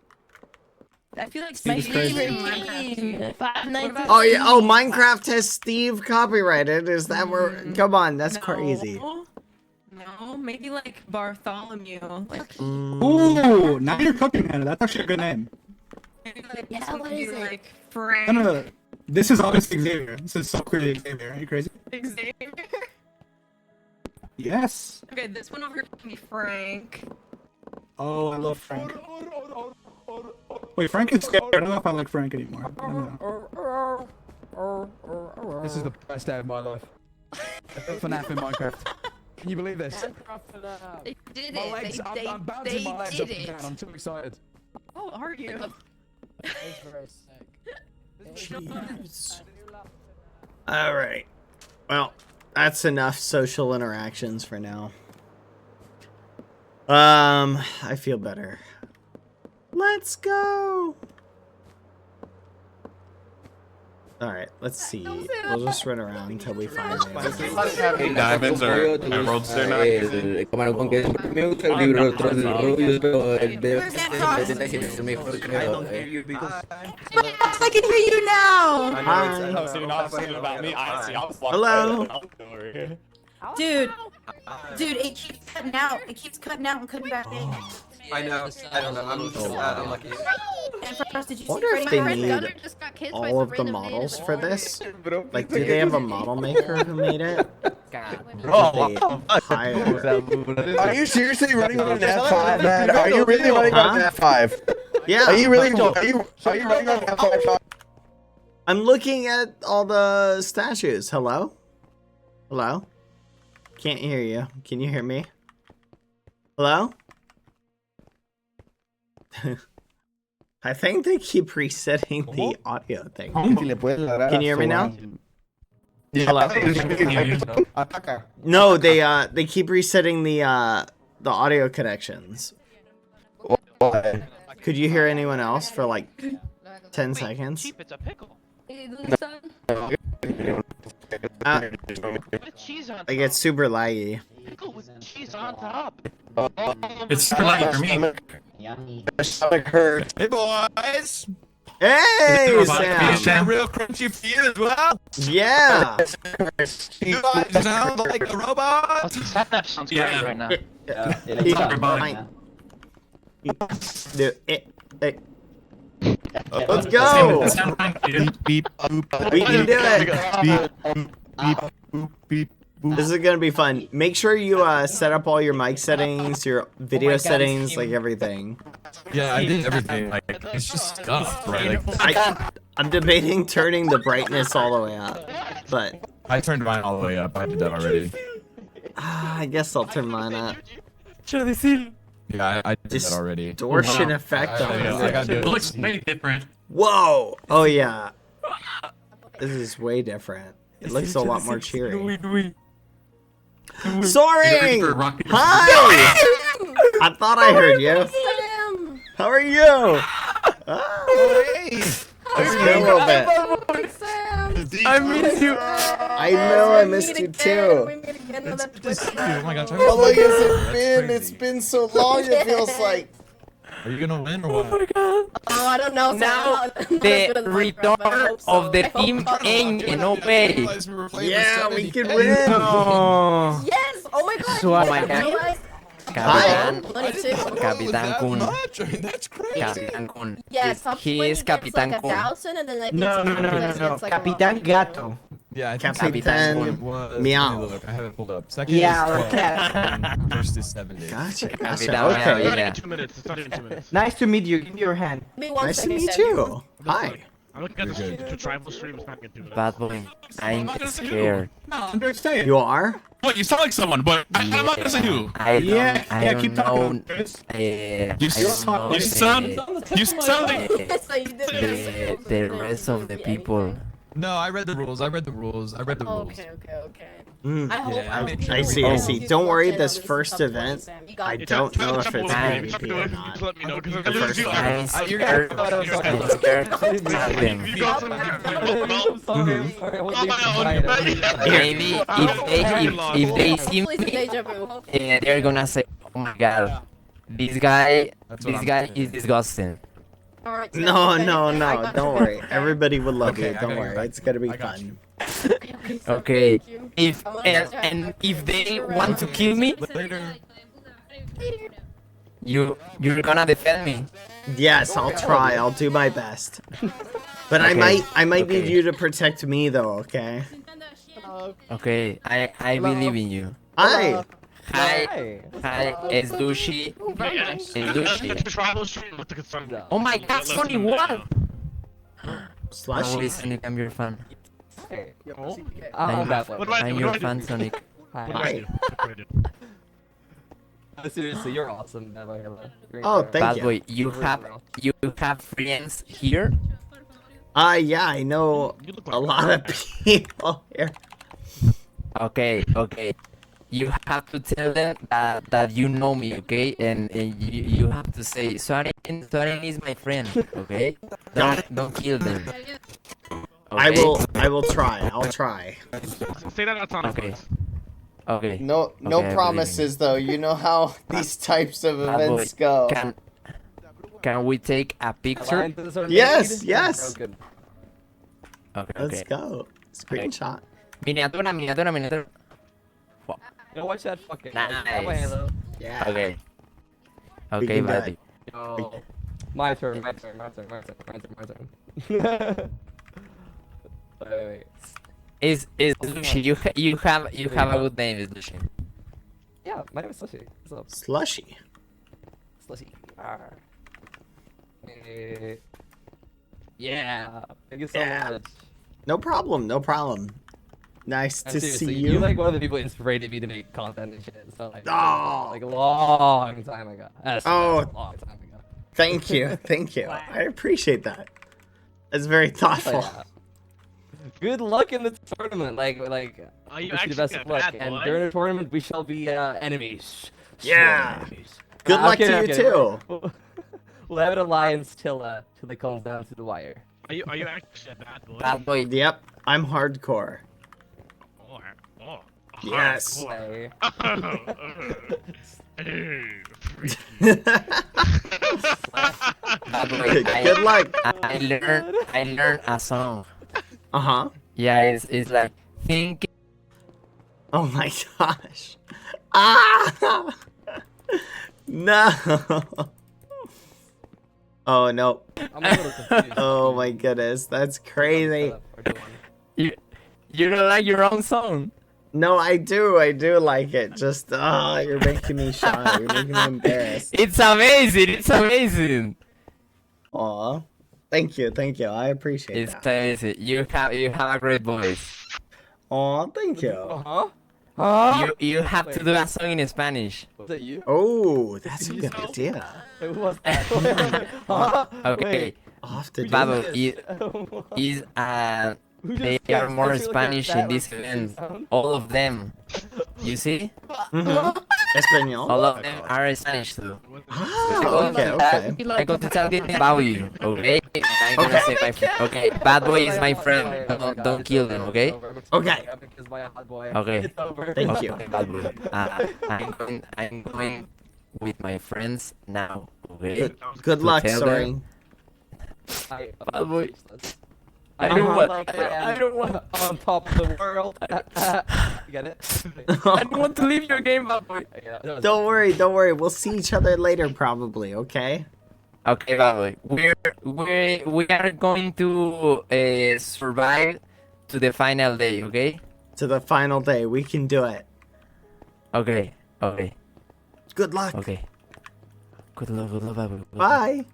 H: I feel like
K: My
H: Steve
K: favorite
H: is Minecraft.
K: team. 519.
C: Oh yeah. Oh, Minecraft has Steve copyrighted. Is that where? Come on, that's crazy.
H: No, maybe like Bartholomew. Like,
A: Ooh, now you're cooking, Hannah. That's actually a good name.
H: maybe like
K: Yeah,
H: this
K: what
H: would
K: is
H: be
K: it?
H: like Frank.
A: No. This is obviously Xavier. This is so clearly Xavier. Are you crazy?
H: Xavier.
A: Yes.
H: Okay, this one over here can be Frank.
A: Oh, I love Frank. Wait, Frank is scary. I don't know if I like Frank anymore. I don't know.
E: This is the best day of my life. FNAF in Minecraft. Can you believe this?
H: They did
E: My
H: it.
E: legs, I'm bouncing my legs up and down. I'm too excited.
H: Oh, are you?
C: All right. Well, that's enough social interactions for now. I feel better. Let's go. All right, let's see. We'll just run around until we find it.
L: Diamonds are emeralds. They're not.
T: I can hear you now.
C: Hello.
T: Dude, it keeps cutting out. It keeps cutting out and cutting back in.
V: I know. I don't know. I'm unlucky.
T: And first, did you
C: I wonder if
T: see
C: they
T: Freddie?
C: need all of the models for this. Like, do they have a model maker who made it?
P: Are you seriously running on an F5, man? Are you really running on an F5?
C: Yeah.
P: Are you really? Are you running on an F5?
C: I'm looking at all the statues. Hello? Hello? Can't hear you. Can you hear me? Hello? I think they keep resetting the audio thing. Can you hear me now? Hello? No, they keep resetting the audio connections. Could you hear anyone else for like 10 seconds?
R: Cheap, it's a pickle.
C: Like it's super laggy.
R: Pickle with cheese on top.
L: It's super laggy for me.
P: My stomach hurts.
L: Hey boys!
C: Hey, Sam!
L: Is that real crunchy for you as well?
C: Yeah!
L: You guys sound like a robot!
R: That sounds great right now.
C: Let's go! We can do it! This is gonna be fun. Make sure you set up all your mic settings, your video settings, like everything.
L: Yeah, I did everything. Like, it's just stuff, right? Like,
C: I'm debating turning the brightness all the way up, but
L: I turned mine all the way up. I did that already.
C: I guess I'll turn mine up.
L: Yeah, I did that already.
C: Distortion effect on
L: I gotta do
C: it.
L: it. looks way different.
C: Whoa! Oh yeah. This is way different. It looks a lot more cheery. Soaring! Hi! I thought I heard you. How are you? It's been a little bit.
P: I miss you.
C: I know I missed you too.
L: Oh my gosh.
C: How long has it been? It's been so long, it feels like.
L: Are you gonna win or what?
T: Oh, I don't know.
W: Now, the return of the team N, no way.
C: Yeah, we can win.
T: Yes! Oh my god!
W: So, oh my god. Capitán, Capitán Kun.
L: That's crazy.
W: Capitán Kun.
T: Yeah, some
W: He
T: point
W: is
T: it gets like
W: Capitán Kun.
T: 1,000 and then like
M: No.
T: it's like
M: Capitán Gato.
L: Yeah, I think
C: Capitán
L: was.
C: Meow.
L: Let me look. I have it pulled up. Second
M: Yeah,
L: is 12,
M: okay.
L: and first is 7 days.
C: Gotcha.
W: Capitán
C: Okay.
W: Meow, yeah.
O: 2 minutes. It's not even 2 minutes.
M: Nice to meet you. Give me your hand.
C: Nice to meet you. Hi.
O: I'm looking at the two tribal streams. Not in 2 minutes.
W: Bad boy, I'm scared.
A: No, I'm very excited.
C: You are?
L: What? You sound like someone, but I'm not gonna say who.
W: I don't,
A: Yeah,
W: I
A: yeah,
W: don't
A: keep
W: know.
A: talking. Chris.
L: You sound like
T: So you did
W: The rest of the people.
L: No, I read the rules. I read the rules.
T: Okay.
C: I see, I see. Don't worry, this first event, I don't know if it's going to be or not. The first
W: Maybe if they see me, they're gonna say, "Oh my god, this guy is disgusting."
C: No, don't worry. Everybody will love you. Don't worry, it's gonna be fun.
W: Okay. If and if they want to kill me, you're gonna defend me.
C: Yes, I'll try. I'll do my best. But
W: Okay,
C: I might need
W: okay.
C: you to protect me though, okay?
W: Okay, I believe in you.
C: Hi.
W: Hi, it's Dushi. Oh my god, Sonic, what?
C: Slushy.
W: Sonic, I'm your fan.
N: What do I
W: I'm
N: do?
W: your
N: What do I
W: fan,
N: do?
W: Sonic.
C: Hi.
N: Seriously, you're awesome, BadBoyHalo.
C: Oh, thank
W: Bad
C: you.
W: boy, you have friends here?
C: Yeah, I know a lot of people here.
W: Okay. You have to tell them that you know me, okay? And you have to say, Soren is my friend, okay? Don't kill them.
C: I
W: Okay?
C: will try. I'll try.
O: Say that outside.
W: Okay. Okay.
C: No
W: Okay, I believe
C: promises though. You know how these types of
W: Bad boy,
C: events go.
W: Can we take a picture?
C: Yes, yes.
W: Okay.
C: Let's go. Screenshot.
W: Miniatura.
N: Yo, watch that fucking.
W: Nice.
N: BadBoyHalo.
C: Yeah.
W: Okay,
C: We can do
W: buddy.
C: it.
N: Yo, my turn. Wait.
W: Is Lucy? You have a good name, is Lucy.
N: Yeah, my name is Slushy. What's up?
C: Slushy.
N: Slushy. Yeah. Thank you so much.
C: No problem. No problem. Nice to see
N: Seriously,
C: you.
N: you're like one of the people who inspired me to make content and shit. So like,
C: Oh.
N: like a long time ago. That's a long time ago.
C: Thank you. Thank you. I appreciate that. That's very thoughtful.
N: Yeah. Good luck in the tournament. Like,
O: Are you
N: wish
O: actually
N: the best
O: a
N: of luck.
O: bad
N: And
O: boy?
N: during the tournament, we shall be enemies.
C: Yeah.
N: Strong enemies.
C: Good
N: I'm
C: luck
N: kidding,
C: to
N: I'm
C: you
N: kidding.
C: too.
N: We'll have an alliance till it comes down to the wire.
O: Are you actually a bad boy?
W: Bad boy.
C: Yep. I'm hardcore.
O: Oh.
C: Yes.
N: Play.
W: Bad boy.
C: Good luck.
W: I learned a song.
C: Uh-huh.
W: Yeah, it's like think.
C: Oh my gosh. Ah! No. Oh no.
N: I'm a little confused.
C: Oh my goodness. That's crazy.
W: You don't like your own song?
C: No, I do like it. Just you're making me shy. You're making me embarrassed.
W: It's amazing.
C: Aw. Thank you. I appreciate
W: It's
C: that.
W: amazing. You have a great voice.
C: Aw, thank you.
N: Huh?
W: You have to do a song in Spanish.
N: Was that you?
C: Oh, that's a good idea.
N: Who was that? Huh?
W: Okay.
N: Wait.
C: I'll have to do
W: Babo,
C: that.
W: they are more Spanish in this event. All of them. You see?
C: Espanol?
W: All of them are Spanish too.
C: Ah, okay.
W: I'm going to tell you about you, okay? And I'm gonna say my friend. Okay, bad boy is my friend. Don't kill them, okay?
C: Okay.
W: Okay.
C: Thank you.
W: Okay, bad boy. I'm going with my friends now, okay?
C: Good
W: To
C: luck,
W: tell
C: sorry.
W: them- Bad boy.
N: I don't want on top of the world. Get it?
W: I don't want to leave your game, bad boy.
C: Don't worry. We'll see each other later, probably. Okay.
W: Okay, bad boy. We are going to survive to the final day, okay?
C: To the final day, we can do it.
W: Okay.
C: Good luck.
W: Okay. Good luck, bad boy.
C: Bye.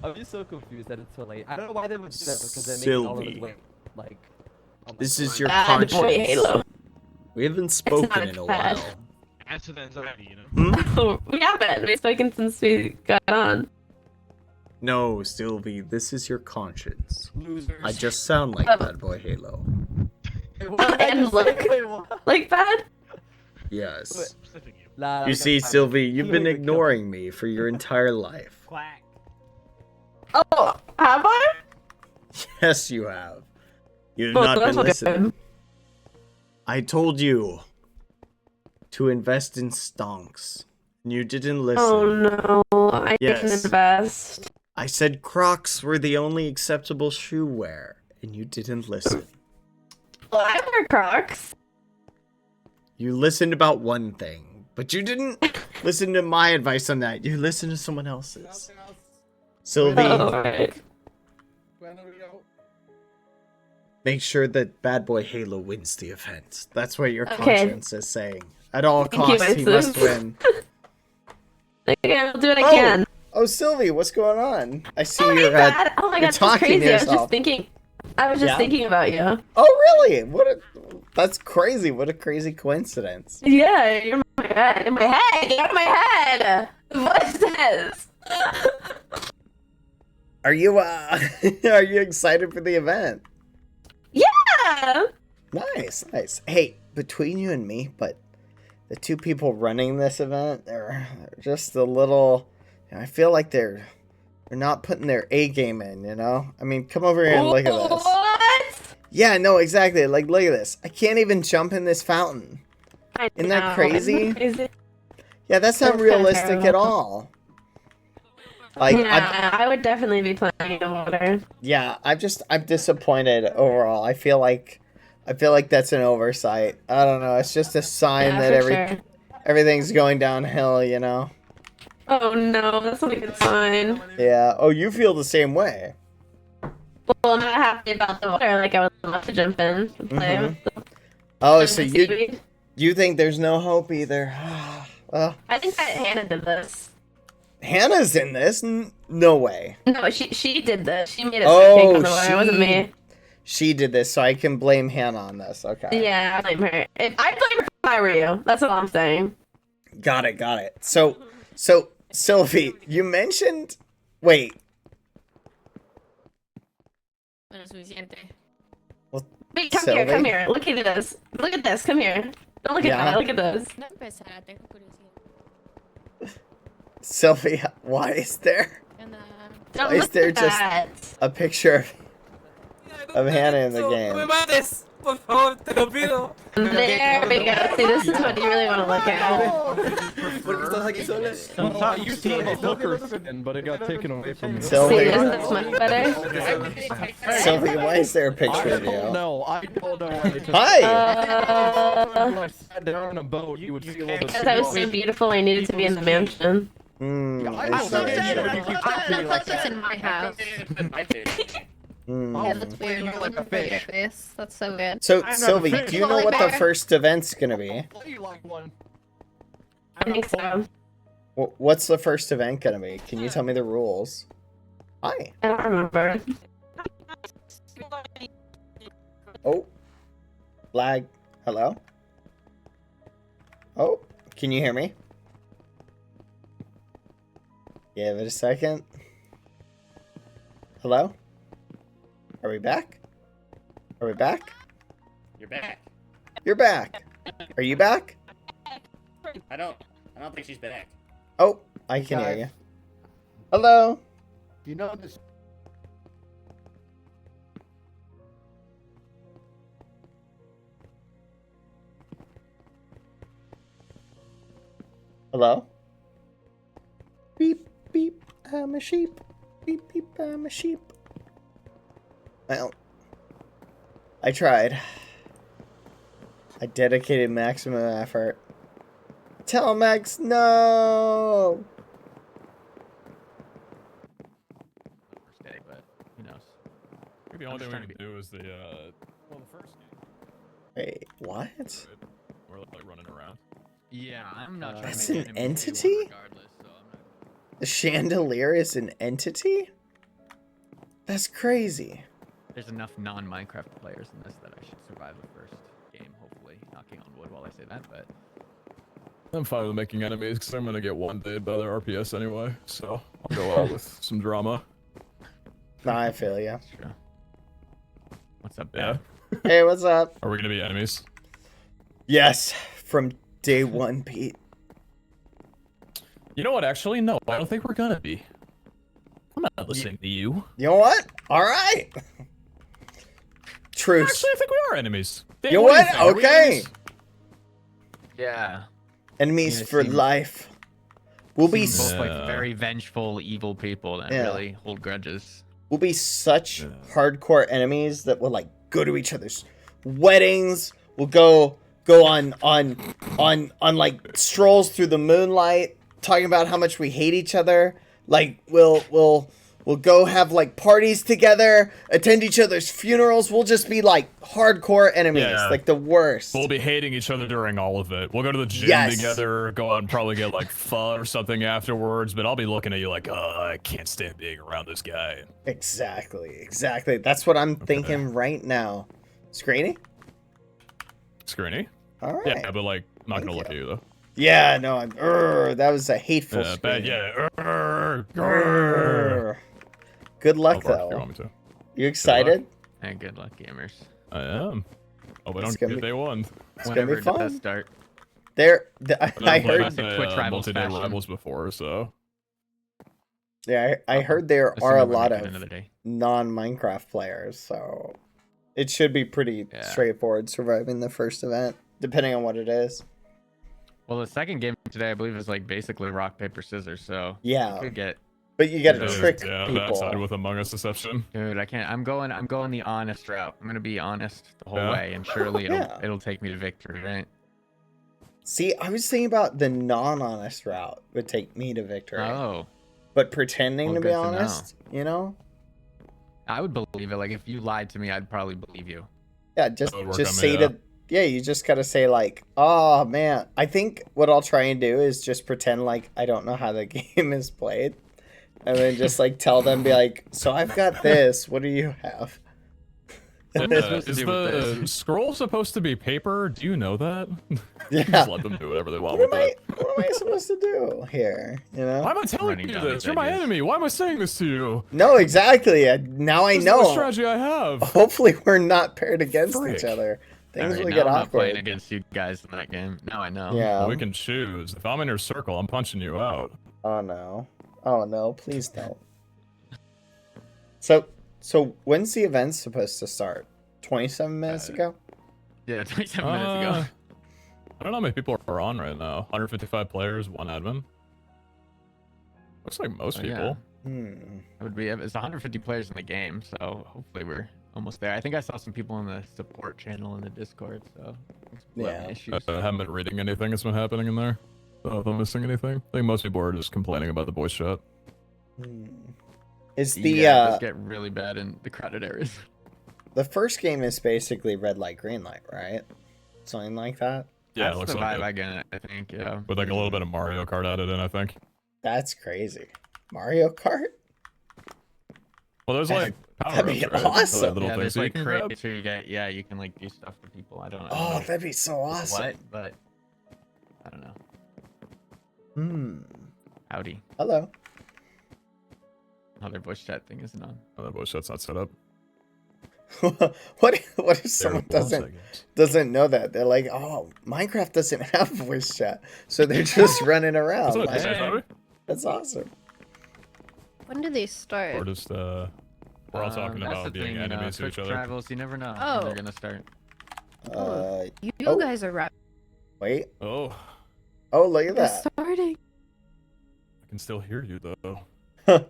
N: I'm just so confused that it's so late. I don't know why they would do that because they're making all of us wait. Like,
C: This is your
I: Bad boy
C: conscience.
I: Halo.
C: We haven't spoken in a while.
O: Answer the anxiety, you know?
I: Oh, we haven't. We've spoken since we got on.
C: No, Sylvie, this is your conscience.
N: Losers.
C: I just sound like BadBoyHalo.
I: And look like that?
C: Yes. You see, Sylvie, you've been ignoring me for your entire life.
N: Quack.
I: Oh, have I?
C: Yes, you have. You've
I: Well,
C: not been
I: that's okay.
C: listening. I told you to invest in stonks. And you didn't listen.
I: Oh no, I didn't invest.
C: I said Crocs were the only acceptable shoe wear, and you didn't listen.
I: Well, I wear Crocs.
C: You listened about one thing, but you didn't listen to my advice on that. You listened to someone else's. Sylvie,
I: Alright.
C: make sure that BadBoyHalo wins the event. That's what your
I: Okay.
C: conscience is saying. At all
I: Thank you,
C: costs, he
I: Moses.
C: must win.
I: Okay, I'll do it again.
C: Oh, Sylvie, what's going on? I see
I: Oh my
C: you're
I: god, oh my
C: you're
I: god, that's
C: talking
I: crazy.
C: to
I: I was just
C: yourself.
I: thinking. I was just
C: Yeah?
I: thinking about you.
C: Oh, really? That's crazy. What a crazy coincidence.
I: Yeah, you're in my head. In my head. You're in my head. What is this?
C: Are you are you excited for the event?
I: Yeah.
C: Nice. Hey, between you and me, but the two people running this event, they're just a little. I feel like they're not putting their A game in. You know? I mean, come over here and look at this.
I: What?
C: Yeah, no, exactly. Like, look at this. I can't even jump in this fountain. Isn't that crazy? Yeah, that's not
I: That's kinda
C: realistic at
I: terrible.
C: all. Like,
I: yeah, I would definitely be playing in the water.
C: Yeah, I'm disappointed overall. I feel like that's an oversight. I don't know. It's just a sign
I: Yeah,
C: that
I: for sure.
C: everything's going downhill, you know.
I: Oh no, that's not a good sign.
C: Yeah. Oh, you feel the same way.
I: Well, I'm not happy about the water. Like I would love to jump in and play with the
C: Oh,
I: and
C: so
I: the seaweed.
C: you think there's no hope either? Well,
I: I think that Hannah did this.
C: Hannah's in this. No way.
I: No, she did this. She made it
C: Oh,
I: cake on the water. It wasn't me.
C: She did this, so I can blame Hannah on this. Okay.
I: Yeah, I blame her. I'd blame her if I were you. That's all I'm saying.
C: Got it. So Sylvie, you mentioned. Wait. Well,
I: Wait, come
C: Sylvie?
I: here. Look at this. Look at this. Come here. Don't look at
C: Yeah?
I: that. Look at this.
C: Sylvie, why is there?
I: Don't
C: Why is
I: look
C: there
I: at
C: just
I: that.
C: a picture of Hannah in the game?
Q: Por favor, te lo pido.
I: There we go. See, this is what you really want to look at.
E: I thought you seen a hooker spin, but it got taken away from me.
C: Sylvie.
I: See, isn't this much better?
C: Sylvie, why is there a picture of you?
E: No, I don't know.
C: Hi!
E: When I sat down on a boat, you would feel all the
I: Because I was so beautiful, I needed to be in the mansion.
C: I see.
K: That's in my house. Yeah, that's weird. You look at your face. That's so good.
C: So, Sylvie, do you know what the first event's gonna be?
I: I think so.
C: What's the first event gonna be? Can you tell me the rules? Hi.
I: I don't remember.
C: Oh. Lag. Hello? Oh, can you hear me? Give it a second. Hello? Are we back? Are we back?
D: You're back.
C: You're back. Are you back?
D: I don't think she's back.
C: Oh, I can hear you. Hello?
S: Do you know this?
C: Hello? Beep, beep, I'm a sheep. Beep, beep, I'm a sheep. Well, I tried. I dedicated maximum effort. Tell Max no!
E: First day, but who knows?
L: Maybe the only thing we can do is the first game.
C: Wait, what?
L: We're like running around.
E: Yeah, I'm not.
C: That's an entity? The chandelier is an entity? That's crazy.
E: There's enough non-Minecraft players in this that I should survive the first game, hopefully. Knocking on wood while I say that, but...
L: I'm fine with making enemies because I'm gonna get one day by their RPS anyway, so I'll go out with some drama.
C: Nah, I feel ya.
E: What's up,
L: Yeah.
C: Hey, what's up?
L: Are we gonna be enemies?
C: Yes, from day one, Pete.
L: You know what? Actually, no. I don't think we're gonna be. I'm not listening to you.
C: You know what? All right. Truce.
L: Actually, I think we are enemies.
C: You know what?
L: do you think? Are we
C: Okay.
L: enemies?
B: Yeah.
C: Enemies
B: Yeah,
C: for
B: seem-
C: life. We'll be
B: Both like very vengeful, evil people that
C: Yeah.
B: really hold grudges.
C: We'll be such hardcore enemies that we'll like go to each other's weddings. We'll go on like strolls through the moonlight, talking about how much we hate each other. Like we'll go have like parties together, attend each other's funerals. We'll just be like hardcore enemies,
L: Yeah.
C: like the worst.
L: We'll be hating each other during all of it. We'll go to the gym
C: Yes.
L: together, go out and probably get like pho or something afterwards, but I'll be looking at you like, oh, I can't stand being around this guy.
C: Exactly. That's what I'm thinking right now. Screeny?
L: Screeny?
C: All right.
L: Yeah, but like, not gonna look at you though.
C: Yeah, no, that was a hateful
L: Yeah,
C: scream.
L: bad, yeah.
C: Good luck,
L: I'll bark if you
C: though.
L: want me to.
C: You excited?
B: And good luck, gamers.
L: I am. Oh, we
C: It's
L: don't
C: gonna
L: get
C: be-
L: day one.
C: It's gonna be
B: Whenever does
C: fun.
B: start?
C: I heard.
L: multi-day rivals before, so.
C: Yeah, I heard there
B: Assume
C: are a
B: I would
C: lot
B: make it
C: of
B: another day.
C: non-Minecraft players, so it should be pretty straightforward surviving the first event, depending on what it is.
B: Well, the second game today, I believe, is like basically rock paper scissors. So
C: Yeah.
B: you could get.
C: But you gotta
L: Yeah,
C: trick
L: yeah,
C: people.
L: that side with Among Us deception.
B: Dude, I can't. I'm going the honest route. I'm gonna be honest the whole
L: Yeah.
B: way, and surely
C: Yeah.
B: it'll take me to victory, right?
C: See, I was thinking about the non-honest route would take me to victory.
B: Oh.
C: But pretending
B: Well,
C: to be
B: good to know.
C: honest, you know?
B: I would believe it. Like if you lied to me, I'd probably believe you.
C: Yeah, just
L: That would work
C: just
L: on me,
C: say
L: yeah.
C: you just gotta say like, oh man. I think what I'll try and do is just pretend like I don't know how the game is played. And then just like tell them, be like, so I've got this, what do you have?
L: Is the scroll supposed to be paper? Do you know that?
C: Yeah.
L: Just let them do whatever they want
C: What
L: with
C: am
L: it.
C: What am I supposed to do here? You know?
L: Why am I telling you this? You're my enemy. Why am I saying this to you?
C: No, exactly. Now I
L: This is
C: know.
L: the strategy I have.
C: Hopefully we're not paired against
L: Frick.
C: each other. Things
B: Alright,
C: will
B: now
C: get
B: I'm not playing
C: awkward.
B: against you guys in that game. Now I know.
C: Yeah.
L: Well, we can choose. If I'm in your circle, I'm punching you out.
C: Oh no. Oh no, please don't. So when's the event supposed to start? 27 minutes ago?
B: Yeah, 27 minutes ago.
L: I don't know how many people are on right now. 155 players, one admin. Looks like most
B: Oh,
L: people.
B: yeah. It would be. It's 150 players in the game, so hopefully we're almost there. I think I saw some people in the support channel in the Discord, so
C: Yeah.
B: issues.
L: I haven't been reading anything that's been happening in there. So if I'm missing anything, I think most people are just complaining about the voice chat.
C: Is the
B: yeah, it does get really bad in the crowded areas.
C: the first game is basically red light, green light, right? Something like that?
L: Yeah,
B: That's
L: it looks
B: the
L: like
B: vibe
L: it.
B: I get. I think. Yeah.
L: With like a little bit of Mario Kart added in, I think.
C: That's crazy. Mario Kart?
L: Well, there's like
C: That'd be
L: power-ups, right?
C: awesome.
L: Like little
B: Yeah,
L: things
B: there's
L: that you
B: like
L: can grab.
B: crates where you get. Yeah, you can like do stuff for people. I don't know.
C: Oh, that'd be so awesome.
B: What? But I don't know.
C: Hmm.
B: Howdy.
C: Hello.
B: Oh, their voice chat thing isn't on.
L: Oh, that voice chat's not set up.
C: What if someone doesn't know that? They're like, oh, Minecraft doesn't have voice chat, so they're just running around.
L: That's what
C: like,
L: they say, Bobby.
C: that's awesome.
F: When do they start?
L: We're just we're all talking
B: That's
L: about
B: the
L: being
B: thing, you know,
L: enemies to
B: Twitch
L: each other.
B: rivals, you never know
F: Oh.
B: when they're gonna start.
F: You
C: oh.
F: guys are rap.
C: Wait.
L: Oh,
C: Oh, look at
F: It's
C: that.
F: starting.
L: I can still hear you though.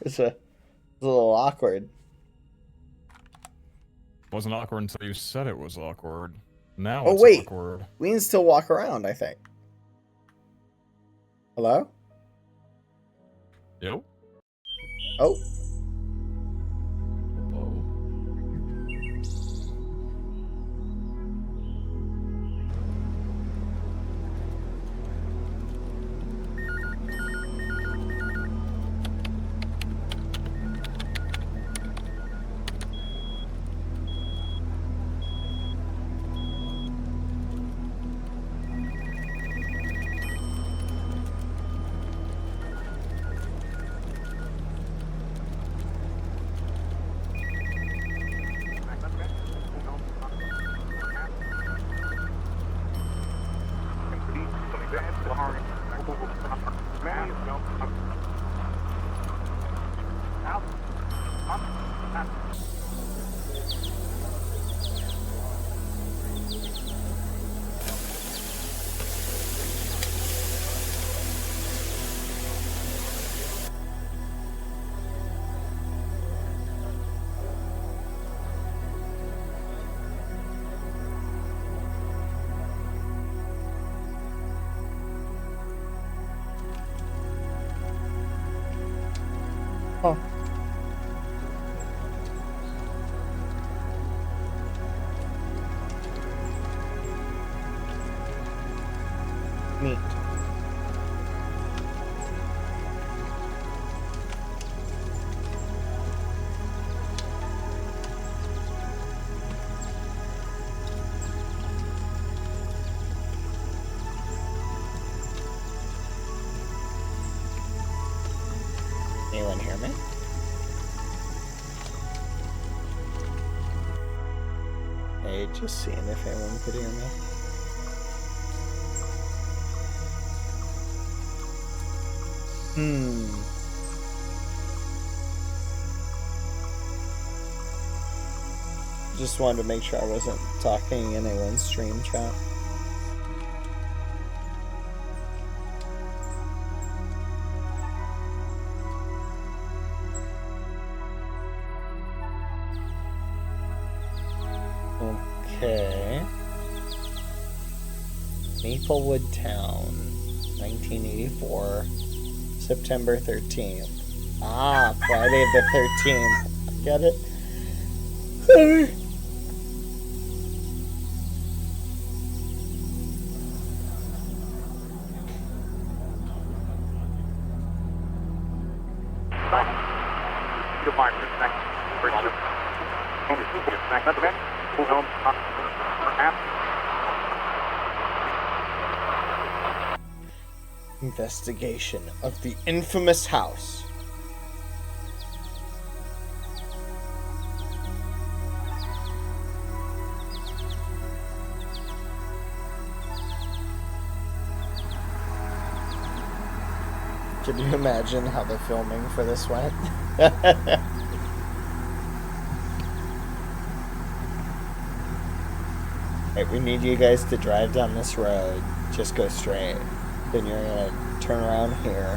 C: It's a little awkward.
L: Wasn't awkward until you said it was awkward. Now
C: Oh
L: it's
C: wait,
L: awkward.
C: we can still walk around. I think. Hello.
L: Yo.
C: Oh. Oh. Neat. Anyone hear me? Hey, just seeing if anyone could hear me. Just wanted to make sure I wasn't talking in anyone's stream chat. Okay. Maplewood Town, 1984, September 13th. Ah, Friday the 13th. Get it? Sorry. Investigation of the infamous house. Can you imagine how the filming for this went? Hey, we need you guys to drive down this road. Just go straight. Then you're gonna turn around here.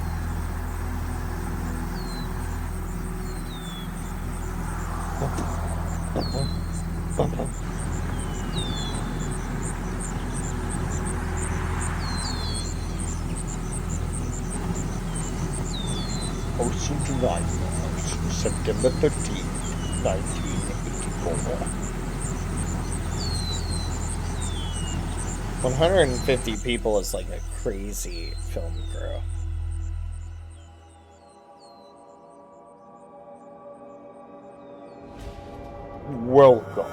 C: Ocean Drive, September 13th, 1984. 150 people is like a crazy film crew. Welcome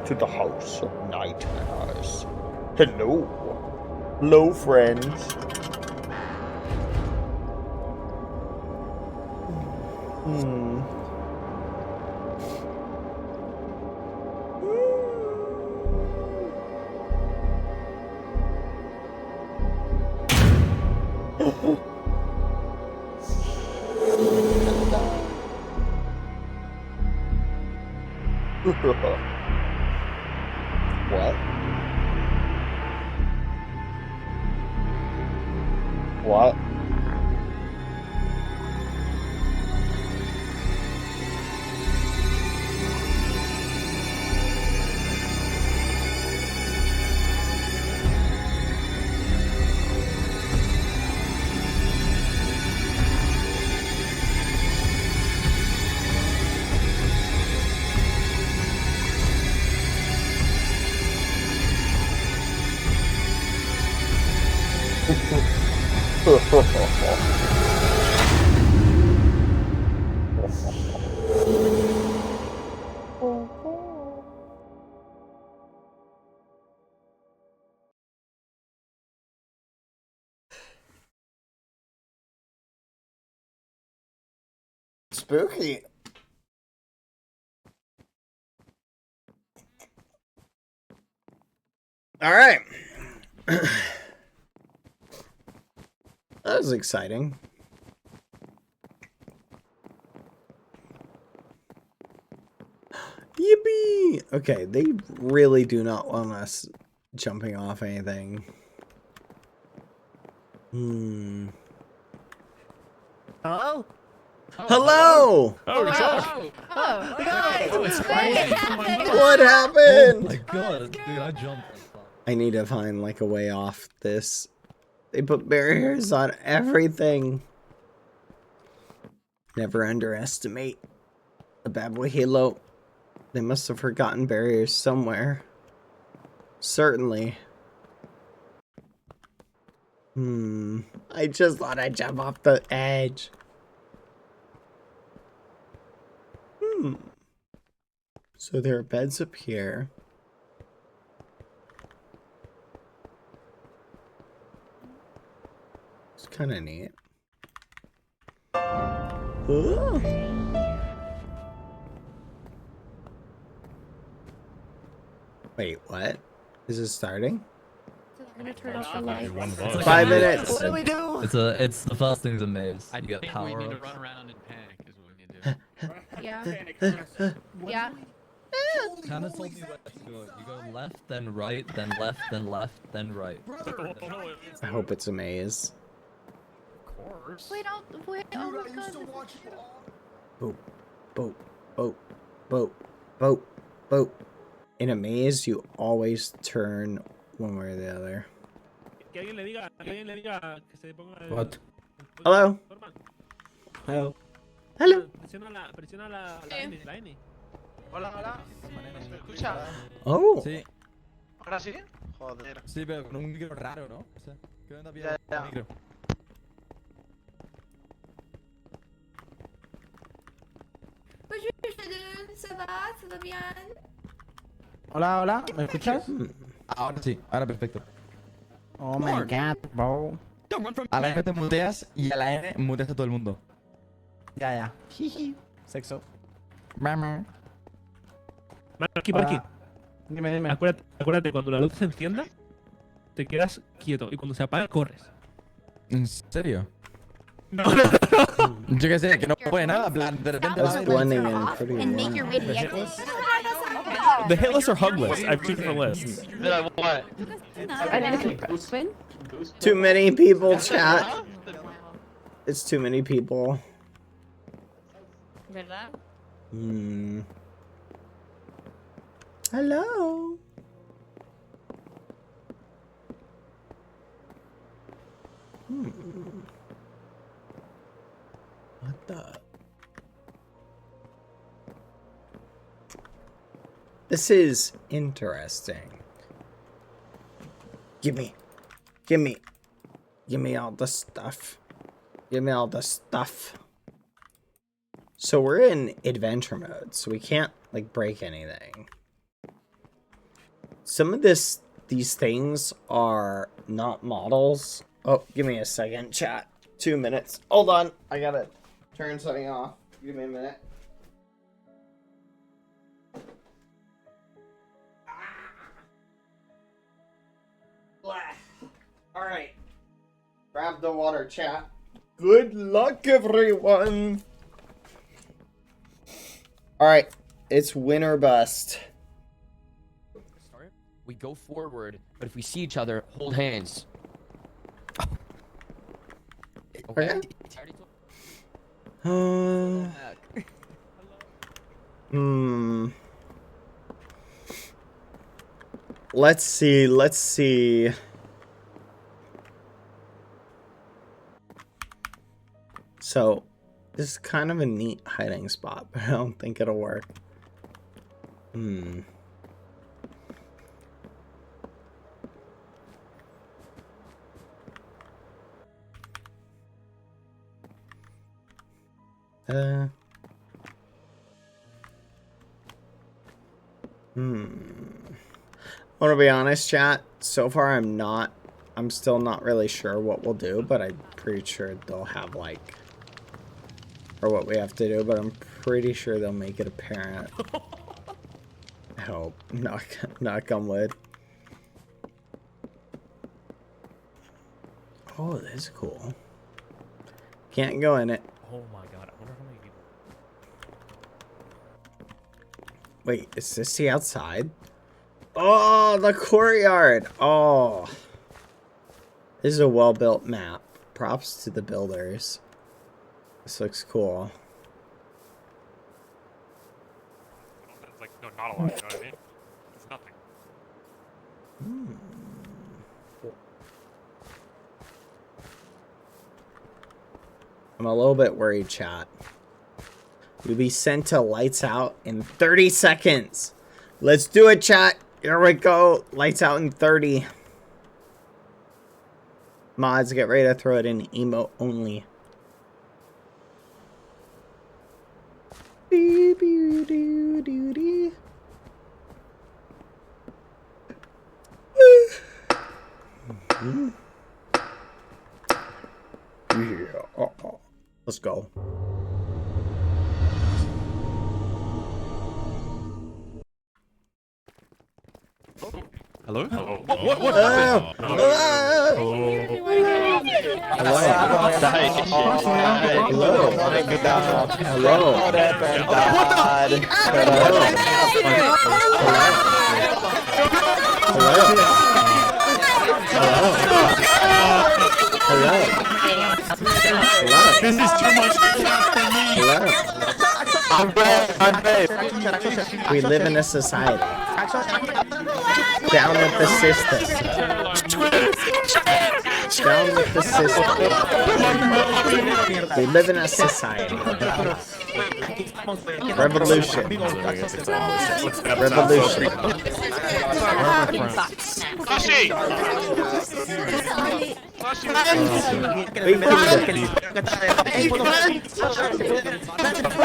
C: to the House of Nightmares. Hello. Hello, friends. What? What? Spooky. All right. That was exciting. Yippee! Okay, they really do not want us jumping off anything.
N: Hello?
C: Hello!
N: Oh,
C: What happened?
E: Oh my god, dude, I jumped.
C: I need to find like a way off this. They put barriers on everything. Never underestimate a bad boy Halo. They must have forgotten barriers somewhere. Certainly. I just thought I'd jump off the edge. So there are beds up here. It's kind of neat. Ooh. Wait, what? Is it starting?
F: I'm gonna turn off the light.
C: 5 minutes.
F: What do we do?
G: It's the first thing's a maze.
B: I
G: You get
B: think
G: power
B: we need to
G: ups.
B: run around and panic is what we need to do.
F: Yeah. Yeah.
G: Hannah told me where to go. You go left, then right, then left, then left, then right.
C: I hope it's a maze.
F: Wait, wait, oh my god.
C: Boat, boat, boat, boat, boat, boat. In a maze, you always turn one way or the other.
A: What?
C: Hello?
A: Hello?
C: Hello?
J: Hola, hola. ¿Me escucha?
C: Oh.
G: Sí.
J: ¿Ahora sí? Joder.
G: Sí, pero con un micro raro, ¿no? O sea, ¿qué onda bien
J: Ya, ya.
G: el micro?
I: Bonjour, ça va? ¿Ça va bien?
M: Hola, hola, ¿me escuchas?
E: Ahora sí, ahora perfecto.
M: Oh my god, bro.
E: A la F te muteas y a la N muteas a todo el mundo.
M: Ya, ya. Jiji. Sexo.
E: Mama.
U: Aquí, por aquí.
M: Dime, dime.
U: Acuérdate, cuando la luz se encienda, te quedas quieto. Y cuando se apaga, corres.
E: ¿En serio?
U: No.
E: Yo qué sé, que no puede nada, en plan, de repente va a
C: That's blending in pretty
K: And make
C: well.
K: your way to the exit.
U: The hit list or hug list? I have two different lists.
R: Then I what?
F: I need to win.
C: Too many people, chat. It's too many people.
F: ¿Verdad?
C: Hello? What the? This is interesting. Give me all the stuff. Give me all the stuff. So we're in adventure mode, so we can't like break anything. Some of these things are not models. Oh, give me a second, chat. 2 minutes. Hold on, I gotta turn something off. Give me a minute. All right. Grab the water, chat. Good luck, everyone. All right, it's win or bust.
X: We go forward, but if we see each other, hold hands.
C: Okay. Let's see. So, this is kind of a neat hiding spot, but I don't think it'll work. I want to be honest, chat. So far, I'm still not really sure what we'll do, but I'm pretty sure they'll have like, or what we have to do, but I'm pretty sure they'll make it apparent. I hope. Knock on wood. Oh, this is cool. Can't go in it.
U: Oh my god, I wonder how many people.
C: Wait, is this the outside? Oh, the courtyard. Oh. This is a well-built map. Props to the builders. This looks cool.
U: It's like, no, not a lot, you know what I mean? It's nothing.
C: I'm a little bit worried, chat. You'll be sent to lights out in 30 seconds. Let's do it, chat. Here we go. Lights out in 30. Mods, get ready to throw it in emote only. Yeah. Let's go.
L: Hello?
C: What?
L: This is too much for me.
C: I'm brave. We live in a society. Down with the system. Down with the system. We live in a society. Revolution. Revolution.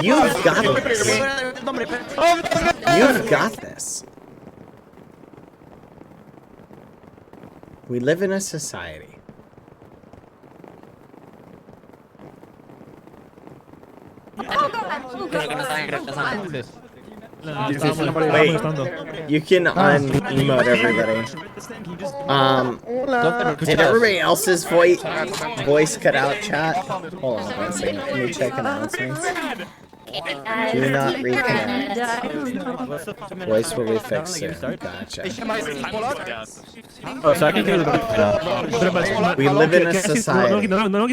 C: You've got this. You've got this. We live in a society. Wait, you can un-emote everybody. Did everybody else's voice cut out, chat? Hold on one second. Let me check announcements. Do not reconnect. Voice will be fixed soon. Gotcha.
U: O sea, que
C: We live in a society.
U: No lo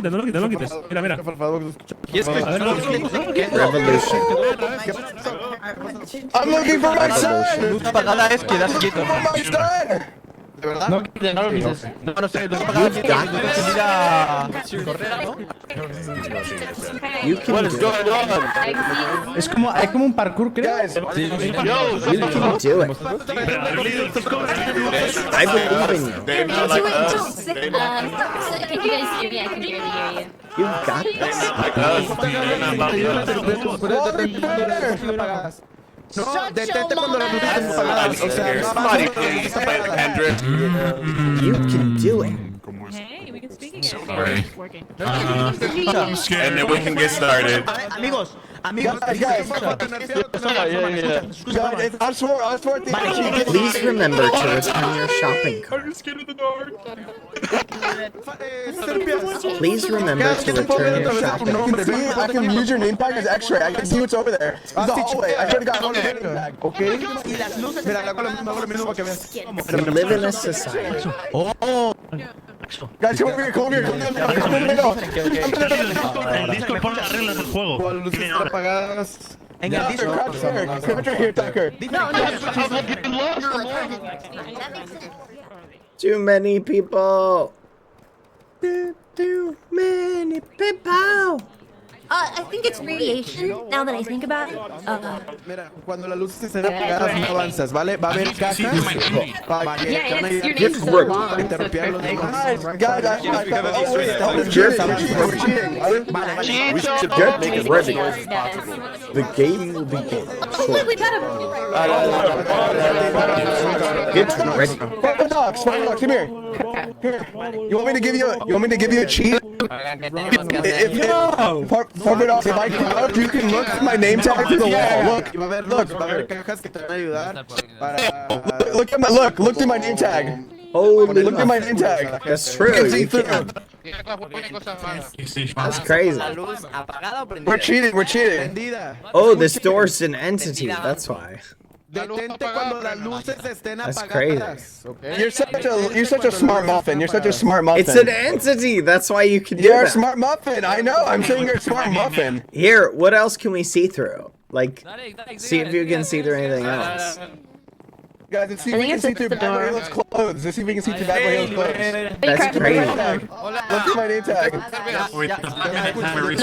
U: quites. Mira, mira.
C: Revolution.
H: I'm looking for my son.
E: Luz apagada es quedarse quieto.
H: ¿De verdad?
E: No lo quites. No sé, luz apagada es correr, ¿no?
C: You can do it.
M: Es como un parkour, creo.
C: You can do it. I believe in you.
K: Can you guys hear me? I can barely hear you.
C: You've got this.
H: No, detente cuando las luces estén apagadas. O sea,
C: you can do it.
F: Hey, we can speak again.
L: Sorry.
F: Working.
L: I'm scared. And then we can get started.
M: Amigos,
H: guys. I swear.
C: Please remember to return your shopping cart.
L: I'm scared of the dark.
C: Please remember to return your shopping cart.
H: I can use your name tag as X-ray. I can see what's over there. It's the hallway. I already got one name tag. Okay? Mira, hago lo mismo para que veas.
C: We live in a society.
H: Guys, come over here.
U: El disco pone las reglas del juego.
H: Luces apagadas.
M: en el Discord.
C: Too many people. Too many people.
K: I think it's radiation, now that I think about it.
H: Mira, cuando las luces estén apagadas no avanzas, ¿vale? Va a haber cajas para que
K: Yeah, and your name's so long.
H: interrumpir los demás.
C: Get ready. The game will begin.
K: We gotta.
C: Get ready.
H: Sparkle Dogs, come here. Here. You want me to give you a cheat? Sparkle Dogs, if I come up, you can look at my name tag to the wall. Look. Look through my name tag. Look at my name tag.
C: That's true. You can. That's crazy.
H: We're cheating.
C: Oh, this door's an entity. That's why. That's crazy.
H: You're such a smart muffin. It's
C: an entity. That's why you can do
H: You're
C: that.
H: a smart muffin. I know. I'm saying you're a smart muffin.
C: Here, what else can we see through? Like, see if you can see through anything else.
H: Guys, let's see if
I: I
H: we can
I: think
H: see
I: it's
H: through
I: the
H: Bad Boy
I: door.
H: Halo's clothes. Let's see if we can see through Bad Boy Halo's clothes.
C: That's crazy.
H: Let's see my name tag.
I: No,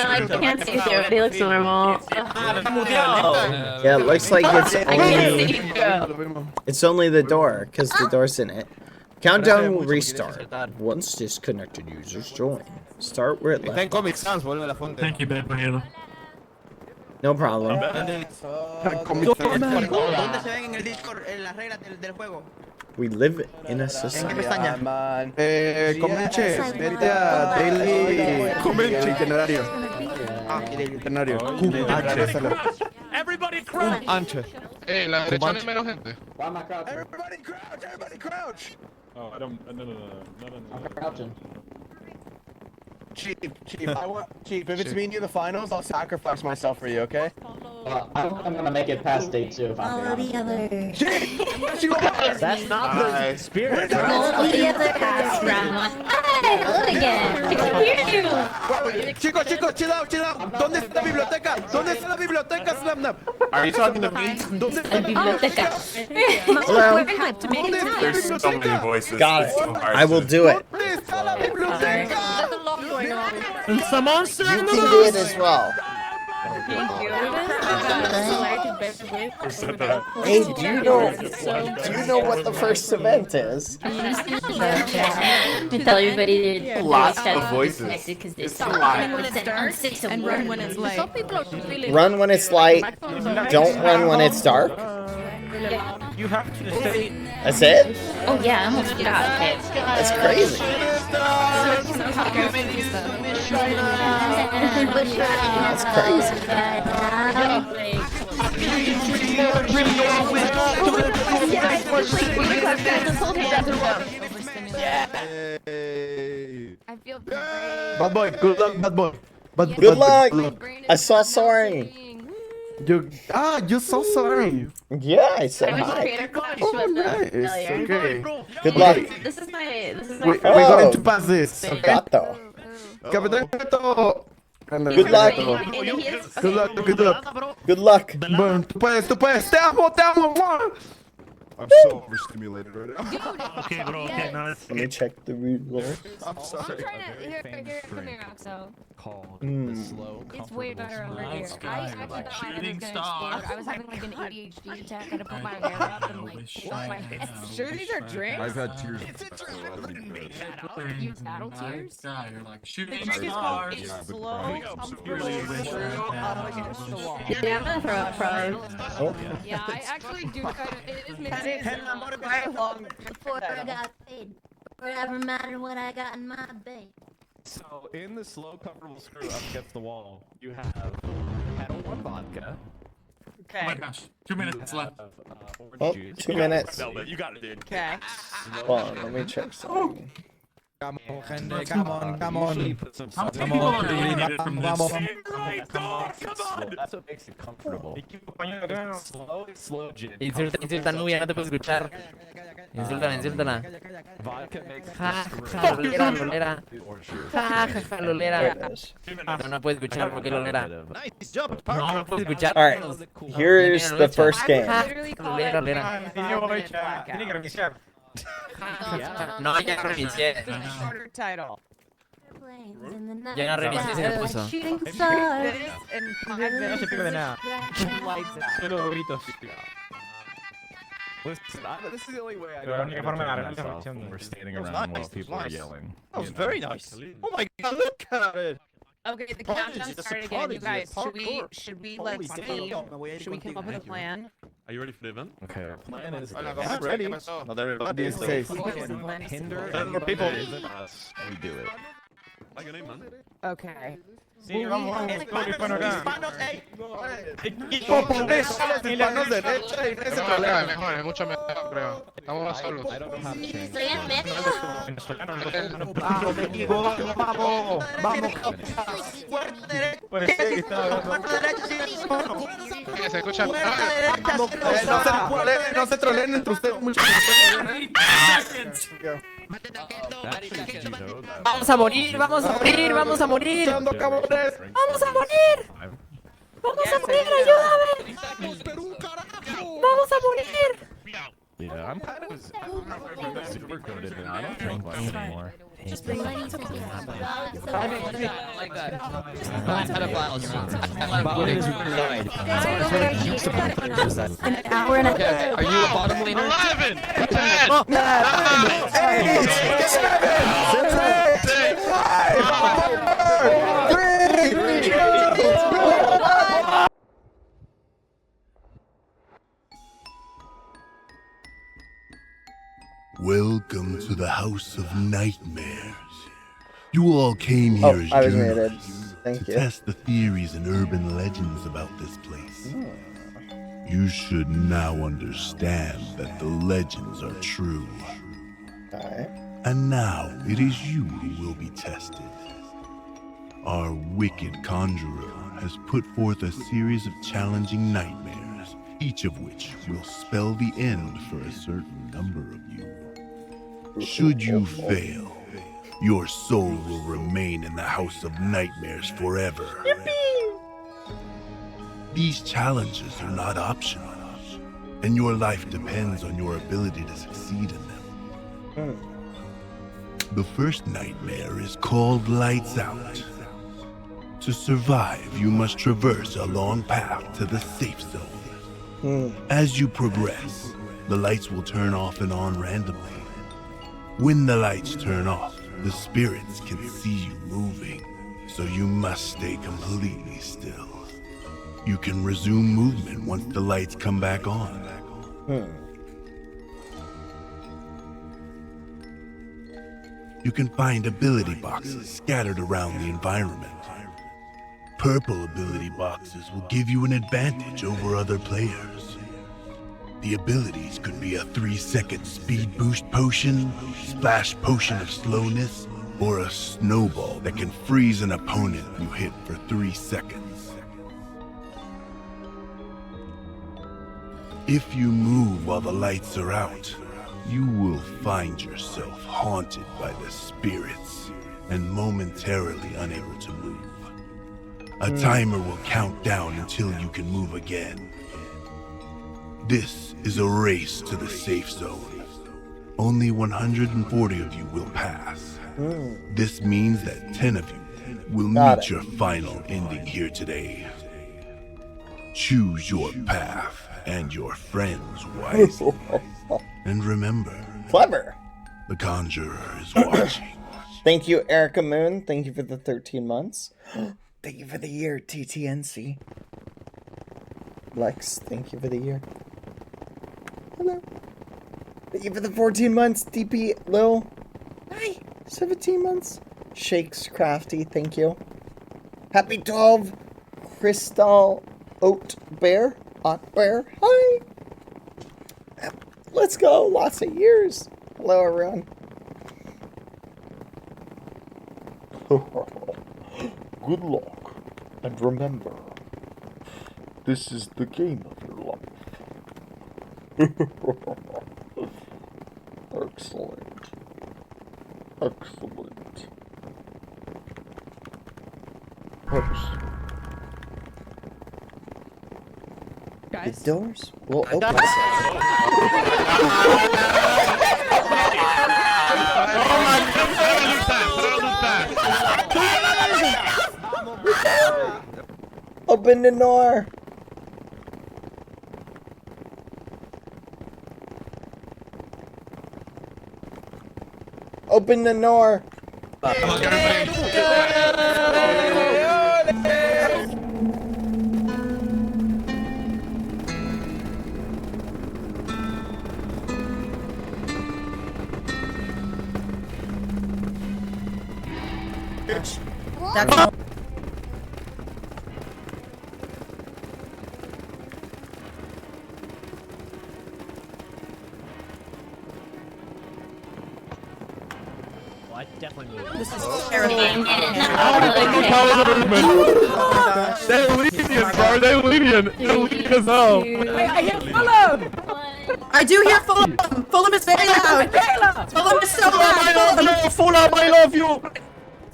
I: I can't see through it. He looks normal.
C: Yeah, it looks like it's
I: I can't see
C: only, it's only the door, because the door's in it. Countdown will restart. Once disconnected users join. Start where it left.
P: Está en Comic Sans, vuelve a la fuente.
A: Thank you, BadBoyHalo.
C: No problem.
M: ¿Dónde se ven en el Discord las reglas del juego?
C: We live in a
M: ¿En qué
C: society.
M: pestaña?
H: Comanche, vete a Daily Itinerario. Itinerario.
U: Everybody crouch.
E: Anche.
O: La derecha no hay menos gente.
H: Everybody crouch! Everybody crouch!
U: Oh, I don't. No.
N: I'm crouching.
H: Chief, if it's me and you in the finals, I'll sacrifice myself for you, okay?
N: I don't think I'm gonna make it past day 2 if I'm being honest. That's not the spirit.
I: Roll the other half round one. Hey, hello again. I can hear you.
H: Chicos, chill out. ¿Dónde está la biblioteca? ¿Dónde está la biblioteca, Snapnap?
S: Are you talking to me?
H: ¿Dónde está
I: La biblioteca.
C: Hello?
I: To make it time.
S: There's so many voices.
C: Got
S: It's so
C: it.
S: hard
C: I will
S: to-
C: do it.
I: There's a lot going on.
C: You can do it as well.
I: Thank you.
C: Hey, do you know what the first event is?
I: I tell everybody to
S: Lots
I: stay
S: of voices.
I: disconnected 'cause they
S: It's
I: suck.
S: a lot.
I: When it's dark and run when it's light. Some people are really
C: Run when it's light. Don't run when it's dark.
U: You have to stay.
C: That's it?
I: Oh yeah, I almost forgot. Okay.
C: That's crazy. That's crazy.
F: I feel
H: Bad boy, good luck, bad boy.
C: Good luck. I saw soaring.
H: You so sorry.
C: Yeah, I said
I: I was
C: hi.
I: creator coach.
H: Oh, nice. Okay.
C: Good luck.
I: This is my
H: We're going to pass this.
C: Gato.
H: Capitán Gato.
C: Good luck.
H: Good luck.
C: Good luck.
H: Bueno, tú puedes. Te amo.
S: I'm so overstimulated right now.
A: Okay, bro. Okay, now let's.
C: Let me check the ruler.
S: I'm sorry.
F: trying to here, come here, Oxo.
E: Called
C: Mm.
E: the slow,
F: It's way better over here.
A: Nice
F: I
A: guy,
F: actually
A: like
F: thought my head was
A: shooting
F: gonna
A: star.
F: explode. I was having like an ADHD attack. I had to put my hair up and like hold my head.
Q: Sure, these are drinks.
S: I've had tears.
F: You battle tears?
A: You're like shooting
Q: Drink is
A: stars.
Q: called
S: Yeah,
Q: slow,
S: but-
Q: comfortable, up against the wall.
I: Yeah, I'm gonna throw up probably.
C: Oh.
F: Yeah, I actually do kind of. It is mixed.
K: Before I got paid. Whatever matter what I got in my bank.
E: So in the slow, comfortable screw up against the wall, you have Pedal 1 vodka.
A: Oh my gosh. 2 minutes left.
E: Orange
C: Oh,
E: juice.
C: 2 minutes.
E: You got it, dude.
Q: Okay.
C: Hold on, let me check something.
M: Come on, gente, come on.
E: Put some
A: How
E: salt
A: many
E: in
A: people
E: it.
A: are eliminated from this?
E: That's what makes it comfortable. Slow gin.
N: Insulta, Nubia, no te puedo escuchar. Insúltala.
E: Vodka makes
N: Lolera. Lolera.
C: There it is.
N: No puedo escuchar porque Lolera.
M: Nice jump,
N: No puedo escuchar.
C: Alright, here's the first game.
N: Lolera. No, ya reinicié.
Q: Shorter title.
N: Ya no reinicié, se me puso.
K: Shooting
Q: It
K: stars.
Q: is in 5 minutes. Lights it.
E: Listen, this is the only way I know how to entertain myself when we're standing around while people are yelling.
M: That was very nice. Oh my god, look at it.
Q: Okay, the
M: Prodigy,
Q: countdown
M: that's a
Q: started again. You
M: prodigy,
Q: guys,
M: it's
Q: should we
M: Holy
Q: let's
M: shit.
Q: see? Should we come up with a plan?
S: Are you ready for the event?
E: Okay, our plan is
S: I'm
E: this.
S: ready. Not everybody is.
E: Hinder
S: Ten more people.
E: isn't us, we do it.
S: Like your name, man.
Q: Okay.
H: Hispanos, derecha y ese
O: Mejor acá, mejor, es mucho mejor, creo. Estamos más solos. Sí, se escucha.
H: No se troleen entre ustedes mucho.
N: Vamos a morir, vamos a morir, vamos a morir.
H: Echando cabrones.
N: Vamos a morir. Vamos a morir, ayúdame. Vamos a morir.
E: Yeah, I'm kind of super coded now. I don't drink much anymore.
K: Just bring money to
E: I like that.
K: an hour and a half.
E: Are you a bottom laner?
O: 11, 10, 9, 8, 7, 6, 5, 4, 3, 2, 1.
P: Welcome to the House of Nightmares. You all came here as
C: I was muted.
P: journalists
C: Thank
P: to
C: you.
P: test the theories and urban legends about this place. You should now understand that the legends are true. And now it is you who will be tested. Our wicked conjurer has put forth a series of challenging nightmares, each of which will spell the end for a certain number of you. Should you fail, your soul will remain in the House of Nightmares forever. These challenges are not optional, and your life depends on your ability to succeed in them. The first nightmare is called Lights Out. To survive, you must traverse a long path to the safe zone. As you progress, the lights will turn off and on randomly. When the lights turn off, the spirits can see you moving, so you must stay completely still. You can resume movement once the lights come back on. You can find ability boxes scattered around the environment. Purple ability boxes will give you an advantage over other players. The abilities could be a 3-second speed boost potion, splash potion of slowness, or a snowball that can freeze an opponent you hit for 3 seconds. If you move while the lights are out, you will find yourself haunted by the spirits and momentarily unable to move. A timer will count down until you can move again. This is a race to the safe zone. Only 140 of you will pass. This means that 10 of you will meet your final ending here today. Choose your path and your friends wisely. And remember,
C: Clever.
P: the Conjurer is watching.
C: Thank you, Erica Moon. Thank you for the 13 months. Thank you for the year, TTNC. Lex, thank you for the year. Hello. Thank you for the 14 months, DP Lil. Hi. 17 months. Shakes Crafty, thank you. Happy 12. Crystal Oat Bear. Hi. Let's go. Lots of years. Hello, everyone. Good luck. And remember, this is the game of your life. Excellent. Excellent.
F: Guys?
C: The doors will open. Open the door. Open the door.
F: That's
N: Definitely move.
F: This is
E: They're lenient, bro. They're lenient. They're lenient as hell.
F: I hear Fulham! I do hear Fulham! Fulham is very loud! Fulham is so loud!
E: Fulham, I love you!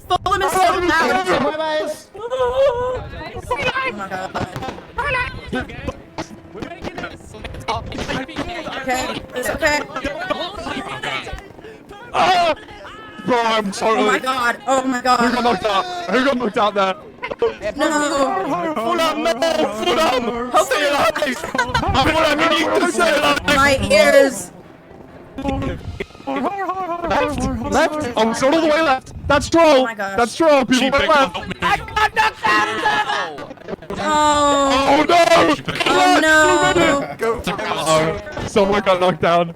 F: Fulham is so loud! okay. It's okay.
E: Ah! Bro, I'm sorry.
F: Oh my god. Oh my god.
E: Who got knocked out? Who got knocked out there?
F: No.
E: Fulham, no! Fulham! Stay alive! Fulham, you need to stay alive!
F: My ears.
E: Left! Oh, it's all the way left! That's troll!
F: Oh my gosh.
E: That's troll! People went left!
F: Oh.
E: Oh no!
F: Oh no.
E: Oh, someone got knocked down.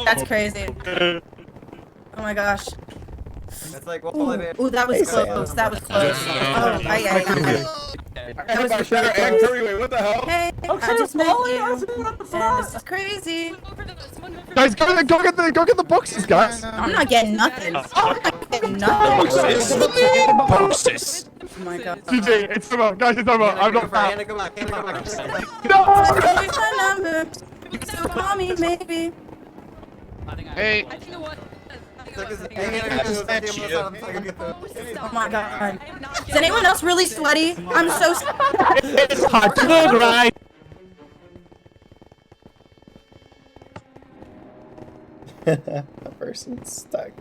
F: That's crazy. Oh my gosh.
Q: That's like,
F: Ooh, that was close. That was close. Oh, that was close.
E: What the hell?
F: Hey, I just met you. And this is crazy.
E: Guys, go get the boxes, guys!
F: I'm not getting nothing. I'm not getting nothing.
E: Boxes!
F: Oh my god.
E: GG, it's over. Guys, it's over. I'm not fat.
F: No! Here's my number. So call me, maybe.
O: Hey.
F: Oh my god. Is anyone else really sweaty? I'm so
E: It's hard to look, right?
C: A person's stuck.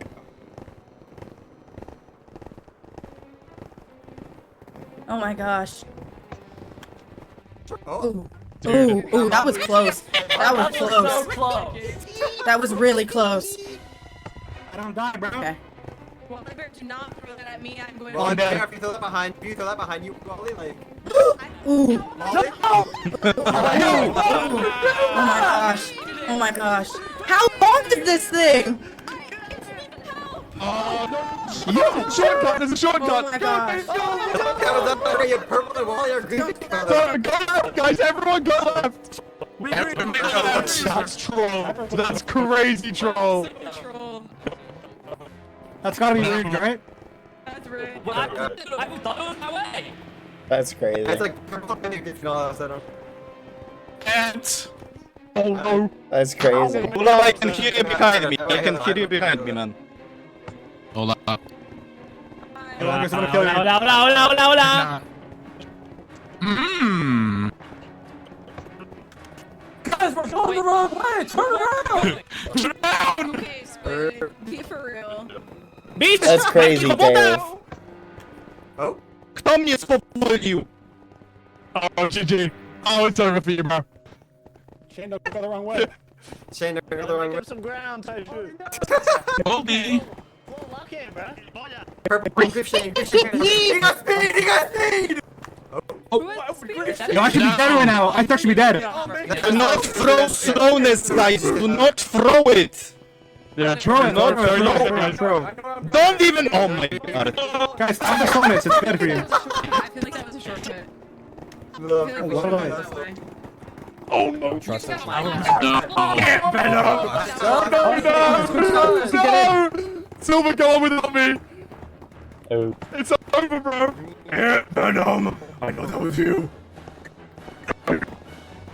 F: Oh my gosh. Ooh, that was close. That was close. That was really close.
A: I don't die, bro.
F: Okay.
D: Well, I better do not throw that at me. I'm going
Q: Well,
D: to.
Q: if you throw that behind, you probably like.
F: Ooh.
Q: Molly?
F: Oh my gosh. Oh my gosh. How long is this thing?
E: Oh no! Yeah, shortcut! There's a shortcut!
F: Oh my gosh.
Q: You're purple and Wally are green.
E: Go left, guys! Everyone go left! Everyone go left! That's troll! That's crazy troll!
A: That's gotta be rigged, right?
D: That's rude.
Q: Well,
D: I thought it was my way.
C: That's crazy.
Q: It's like purple and you get all of a
E: Ant! Oh no!
C: That's crazy.
E: Hold on, I can hear you behind me. I can hear you behind me, man.
B: Hold up.
A: Hola.
B: Mmm.
M: Guys, we're going the wrong way! Turn around!
D: Okay, Squid, be for real.
C: That's crazy, Dave.
Q: Oh?
E: Kto mnie spowolił? Oh, GG. Oh, it's over for you, bro.
A: Shane, don't go the wrong way.
Q: Shane, the wrong way.
M: Some ground type shit.
B: Obi.
Q: Purple, Shane. He got speed! He got speed!
A: Yo, I should be dead right now. I think I should be dead.
E: Do not throw slowness, guys. Do not throw it.
A: Yeah, throw it. Throw.
E: Don't even. Oh my god.
A: Guys, stop the slowness. It's bad for you.
D: I feel like that was a shortcut.
E: Oh no.
M: Trust us.
E: No! Silver, go on without me. Oh. It's over, bro. Venom. I know that was you.
Q: I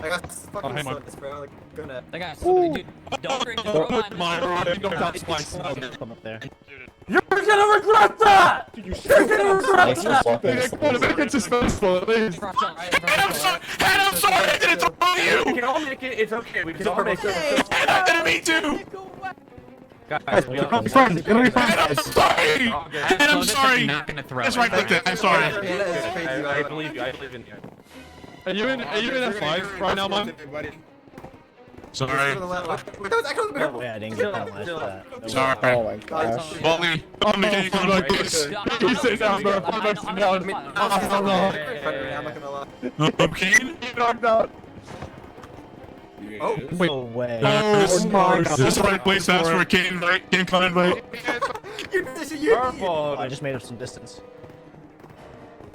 Q: got fucking slowness, bro. Like, gonna.
M: That guy's so dude. Don't drink the throw
E: Put my rod. Don't touch my smoke.
M: Come up there.
E: You're gonna regret that! You're gonna regret that! Make it suspenseful at least. And I'm sorry I didn't throw you!
M: We can all make it. It's okay. We can all make it.
E: And I'm gonna me too!
A: Guys, you're gonna be friends. You're gonna be friends,
E: And I'm
A: guys.
E: sorry! And I'm sorry! That's right, click it. I'm sorry.
M: I believe you. I believe in you.
E: Are you in F5 right now, man? Sorry.
Q: Yeah, I didn't get that much.
B: Sorry.
C: Oh my gosh.
B: Molly.
E: I'm making you come like this. You sit down, bro. I'm sitting down.
Q: I'm not gonna lie.
B: I'm Keen.
E: You knocked out.
Q: Oh,
E: Wait.
Q: no way.
E: Oh my god.
B: Is this the right place to ask for a Kane, right? Kane Con invite?
M: Purple. I just made up some distance.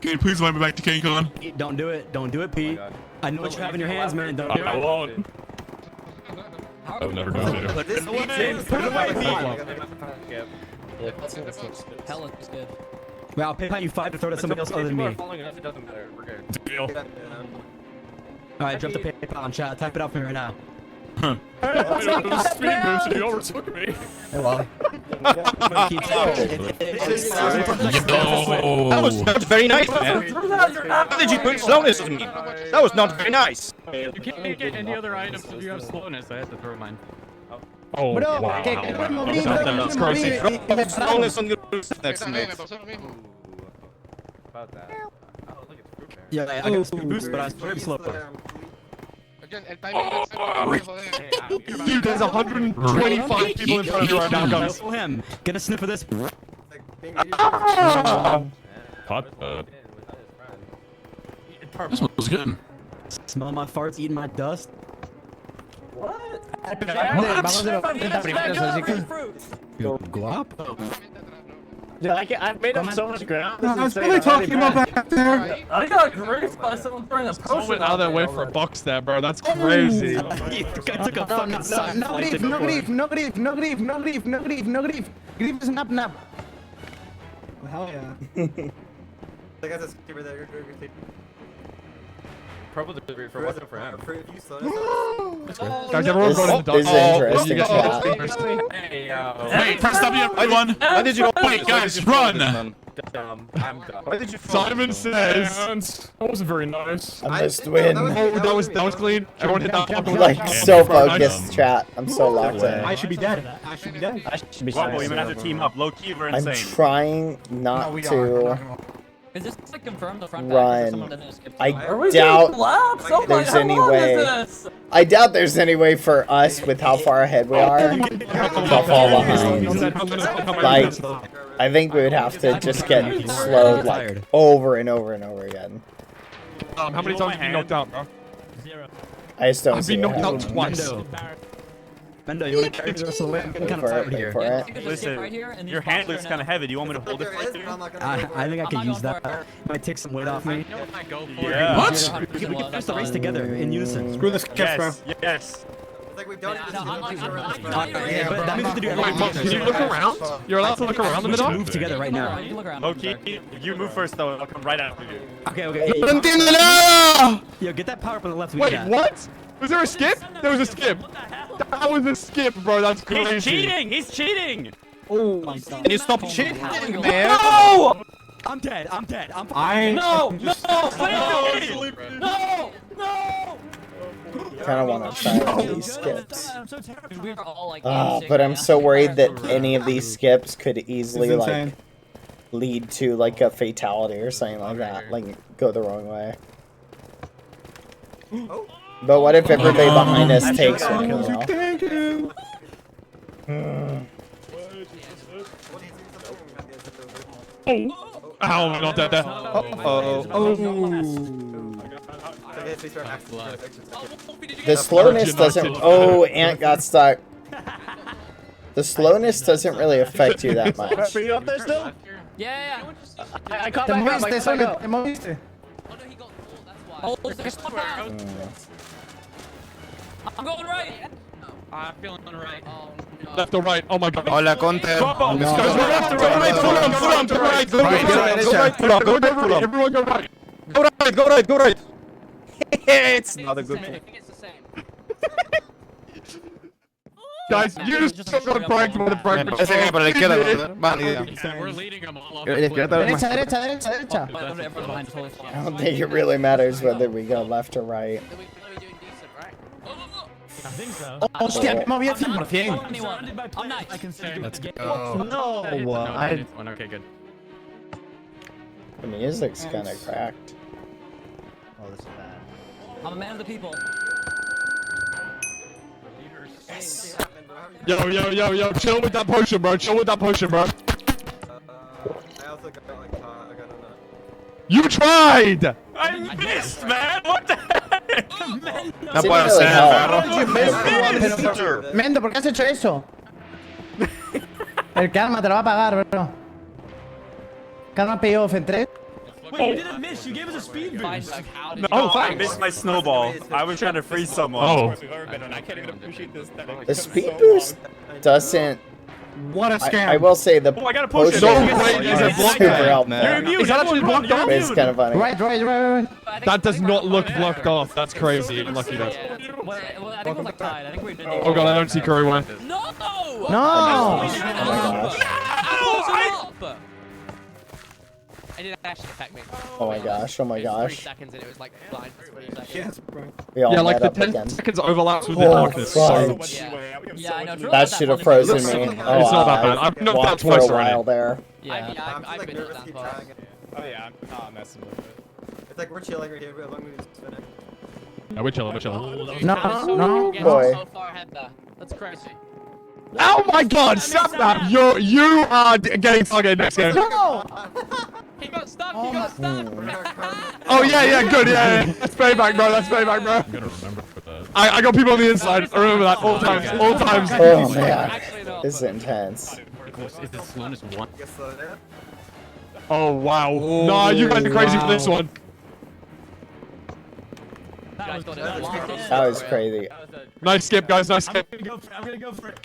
B: Can you please invite me back to Kane Con?
M: Don't do it. Don't do it, Pete. I know what you have in your hands, man. Don't do it.
E: I won't.
B: I've never done it.
M: Put it away, Pete.
G: Hell, it's good.
M: Well, I'll pay you 5 to throw to somebody else other than me.
G: It doesn't matter. We're good.
E: Deal.
M: Alright, drop the PayPal in chat. Type it out for me right now.
E: Hey, I know the speed boost and you overtook me.
M: Hey, Wally.
E: That was not very nice, man. How did you put slowness on me? That was not very nice.
B: You can't get any other items if you have slowness. I had to throw mine.
U: Oh,
M: Bro,
U: wow.
M: que puedes morir, bro,
U: That's
M: puedes
U: crazy.
M: morir y me
U: Slowness
M: trago.
U: on your next mate.
E: About that. Oh, look, it's fruit bear.
M: Yeah, I got speed boost, but I was very slow.
O: Again, el timing.
U: Dude, there's 125 people in front of you right now, guys.
M: Kill him. Get a sniff of this.
U: This smells good.
M: Smell my farts, eating my dust. Guapo.
N: Dude, I've made up so much ground.
A: No, I was really talking about back there.
U: I got grazed by someone throwing a potion. Someone out of their way for a box there, bro. That's crazy.
M: I took a fucking side. No grief, no grief, no grief, no grief, no grief, no grief, no grief. Grief is nap nap.
Q: Well, hell yeah. I got this keeper there. You're
E: Purple delivery for what's up for him.
U: Guys, everyone go to the
C: This is interesting chat.
U: Hey, press W, everyone.
E: Why did you go?
U: Wait, guys, run.
E: I'm dumb.
U: Why did you? Simon says. That wasn't very nice.
C: I missed win.
U: Oh, that was clean. Everyone hit that pop.
C: Like so focused, chat. I'm so locked in.
A: I should be dead. I should be dead.
N: I should be
U: Well, you might have to team up. Low key, we're
C: I'm
U: insane.
C: trying not to
D: Is this like confirmed the front
C: run. I doubt there's any way. I doubt there's any way for us with how far ahead we are to fall behind. Like, I think we would have to just get slowed like over and over and over again.
U: How many times have you knocked out, bro?
C: I just don't
U: I've
C: see
U: been
C: it
U: knocked out
C: happening.
U: twice.
M: Bendo, you want to carry the rest of the way? I'm getting kind of tired here.
D: Listen,
U: Your hand looks kind of heavy. Do you want me to hold it for you?
M: I think I can use that. Might take some weight off me.
U: Yeah.
M: What? We can finish the race together in unison.
A: Screw this kiss, bro.
U: Yes.
Q: It's like we've done it.
M: But that means we have to do everything
U: Can you look around? You're allowed to look around in the dark?
M: move together right now.
U: Okay, you move first though. I'll come right after you.
M: Okay. Yo, get that power up on the left.
U: Wait, what? Was there a skip? There was a skip. That was a skip, bro. That's crazy.
B: He's cheating! He's cheating!
A: Oh my god.
U: Can you stop cheating, man?
M: No! I'm dead. I'm
D: No!
C: Kind of want to try one of these skips.
D: I'm so terrified. We were all like,
C: But I'm so worried that any of these skips could easily
A: This is
C: like
A: insane.
C: lead to like a fatality or something like that, like go the wrong way. But what if everybody behind us takes one? You know?
A: Thank you.
U: Ow, not that.
C: The slowness doesn't. Oh, Ant got stuck. The slowness doesn't really affect you that much.
N: Are you up there still?
D: Yeah.
N: I caught
M: Te
N: my
M: moviste,
N: back.
M: solo, te moviste.
D: Oh, there's a down. I'm going right.
B: I'm feeling right.
D: Oh, no.
U: Left or right? Oh my god.
H: Hola, Conte.
U: Guys, go left, go right, go right, go right, go right, everyone go right.
H: Go right. It's not a good
D: I
H: thing.
D: think it's the same.
U: Guys, you just got pranked by the prank.
H: Ese que para la izquierda, brother. Vale,
B: We're leading them all off.
H: izquierda.
C: I don't think it really matters whether we go left or right.
D: I think so.
M: Hostia, me moví al 100%.
D: I'm nice. I can see.
H: Let's go.
M: No,
B: Okay, good.
C: The music's kind of cracked.
M: Oh, this is bad.
D: I'm a man of the people.
U: Yo, chill with that potion, bro.
Q: I also got like I got enough.
U: You tried!
B: I missed, man! What the heck?
H: No puedo ser, perro.
M: Mendo, ¿por qué has hecho eso? El karma te lo va a pagar, bro. Karma payoff en 3.
U: Wait, you didn't miss. You gave us a speed boost. I missed my snowball. I was trying to freeze someone. Oh. I can't even appreciate this.
C: The speed boost doesn't.
A: What a scam.
C: I will say the
U: I gotta push it.
C: potion
U: Is it
C: is
U: blocked?
C: super helpful.
U: You're immune. Is that actually blocked off?
C: It's kind of funny.
M: Right.
U: That does not look blocked off. That's crazy. Lucky that.
D: Well, I think we're like tied. I think we're doing
U: Oh god, I don't see Curry one.
D: No!
M: No!
X: It didn't actually affect me.
C: Oh my gosh, oh my
X: It was 3
C: gosh.
X: seconds and it was like blind for 3 seconds.
A: Yes, bro.
C: We all
E: Yeah, like
C: met
E: the
C: up
E: 10
C: again.
E: seconds overlaps with the
C: Oh,
E: darkness. So
C: fudge.
X: Yeah, I know. it's really
C: That
X: not
C: should have
X: fun to
C: frozen
X: do.
C: me.
E: It's not that bad.
C: I
E: I've knocked
C: walked
E: out
C: for
E: twice
C: a while
E: already.
C: there.
X: Yeah, I've been
Q: nervous
X: that
Q: keep
X: far.
Q: trying it.
U: Oh yeah, I'm not messing with it.
Q: It's like we're chilling right here, but as long as we just finish.
E: Yeah, we're chilling, we're chilling.
C: No, boy.
X: So far ahead there. That's crazy.
E: Oh my god, stop that! You are getting targeted next game.
X: No! He got stuck, he got stuck!
E: Oh yeah, good, yeah. That's payback, bro, that's payback, bro.
L: I'm gonna remember for that.
E: I got people on the inside, I remember that, all times, all times.
C: Oh man, this is intense.
B: Is this slowness 1?
E: Oh wow. Nah, you guys are crazy for this one.
C: That was crazy.
E: Nice skip, guys, nice skip.
Q: I'm gonna go for it.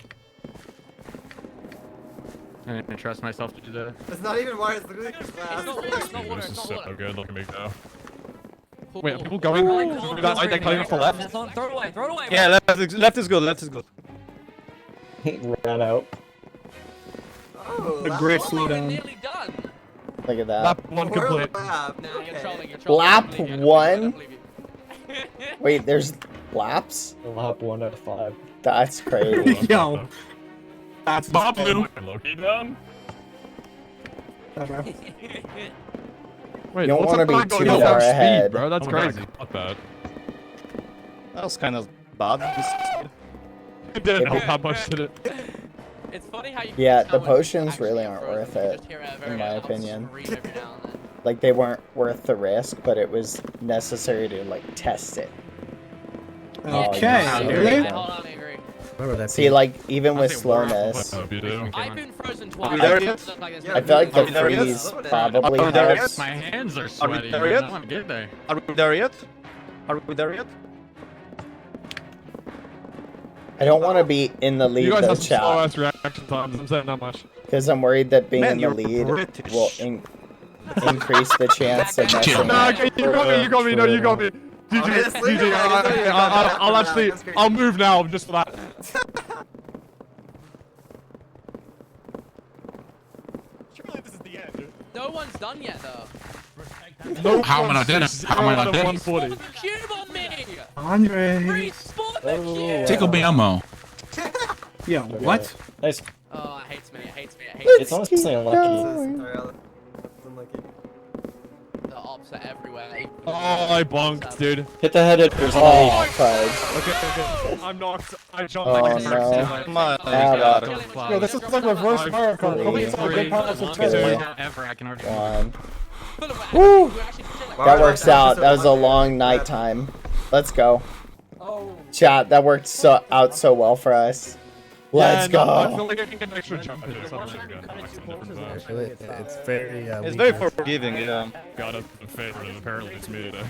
B: I didn't trust myself to do that.
Q: It's not even water, it's literally glass.
L: This is so good. Look at me go.
E: Wait, are people going? That like they're cutting off the left?
D: Throw it away, throw it away.
U: Yeah, left is good. Left is good.
N: Ran out.
A: A great slowdown.
X: Nearly done.
C: Look at that.
E: Lap 1 complete.
X: Nah, you're trolling, you're trolling.
C: Lap 1? Wait, there's laps?
N: Lap 1 out of 5.
C: That's crazy.
A: Yo. That's
E: Bob Lou.
L: Loki down.
E: Wait,
C: You don't
E: what's
C: wanna
E: up
C: be
E: with
C: too
E: going
C: far
E: off speed,
C: ahead.
E: bro? That's crazy.
L: Not bad.
U: That was kind of bad.
E: It didn't help how much, did it?
X: It's funny how you can
C: Yeah,
X: tell
C: the
X: when
C: potions
X: actually
C: really aren't
X: frozen.
C: worth
X: You
C: it,
X: just hear a
C: in
X: very
C: my
X: loud
C: opinion.
X: scream every now and then.
C: Like, they weren't worth the risk, but it was necessary to, like, test it.
A: Okay,
C: yeah,
A: really?
C: there we
X: Hold
C: go.
X: on, I agree.
C: See, like, even with slowness,
L: Hope you do.
X: I've been frozen
U: Are
X: twice.
U: we there
X: It
U: yet?
X: doesn't look like it's
C: I feel like the
U: Are we there yet?
C: freeze probably
U: Are we there yet?
C: helps.
B: My hands are
U: Are we
B: sweaty.
U: there
B: I
U: yet?
B: don't want to get there.
U: Are we there yet? Are we there yet?
C: I don't want to be in the lead
E: You guys
C: though,
E: have some slow
C: chat,
E: ass reaction times, I'm saying that much.
C: because I'm worried that being
U: Man,
C: in the
U: you're
C: lead
U: British.
C: will increase the chance of messing
E: Nah,
C: up.
E: okay, you got me, no, you got me.
Q: Honestly,
E: GG, I'll move now just for that. Surely this is the end.
X: No one's done yet, though.
E: No,
B: How am I not dead? How am I not dead?
E: 140.
X: Cube on me!
A: Andre.
X: Respawn the cube!
B: Tickle me ammo.
A: Yo, what?
N: Nice.
X: Oh, it hates me, it hates me, it hates
C: Let's
X: me.
N: It's honestly
C: keep
N: unlucky.
C: going.
Q: Unlucky.
X: The ops are everywhere.
E: Oh, I bonked, dude.
N: Hit the head hitters.
C: Oh, fudge.
E: Okay. I'm knocked. I jumped
C: Oh,
E: like a
C: no.
U: Come on.
C: Ow,
A: Yo, this is like reverse Mario Kart. Come
C: Three.
A: on, some good parts of
C: Two.
A: Tetris.
B: Ever, I can already.
C: One.
X: Woo!
C: That works out. That was a long night time. Let's go. Chat, that worked out so well for us. Let's
E: Yeah, no, I
C: go.
E: feel like I can get an extra jump in or something.
U: It's very forgiving, yeah.
L: Got a favorite, apparently it's me today.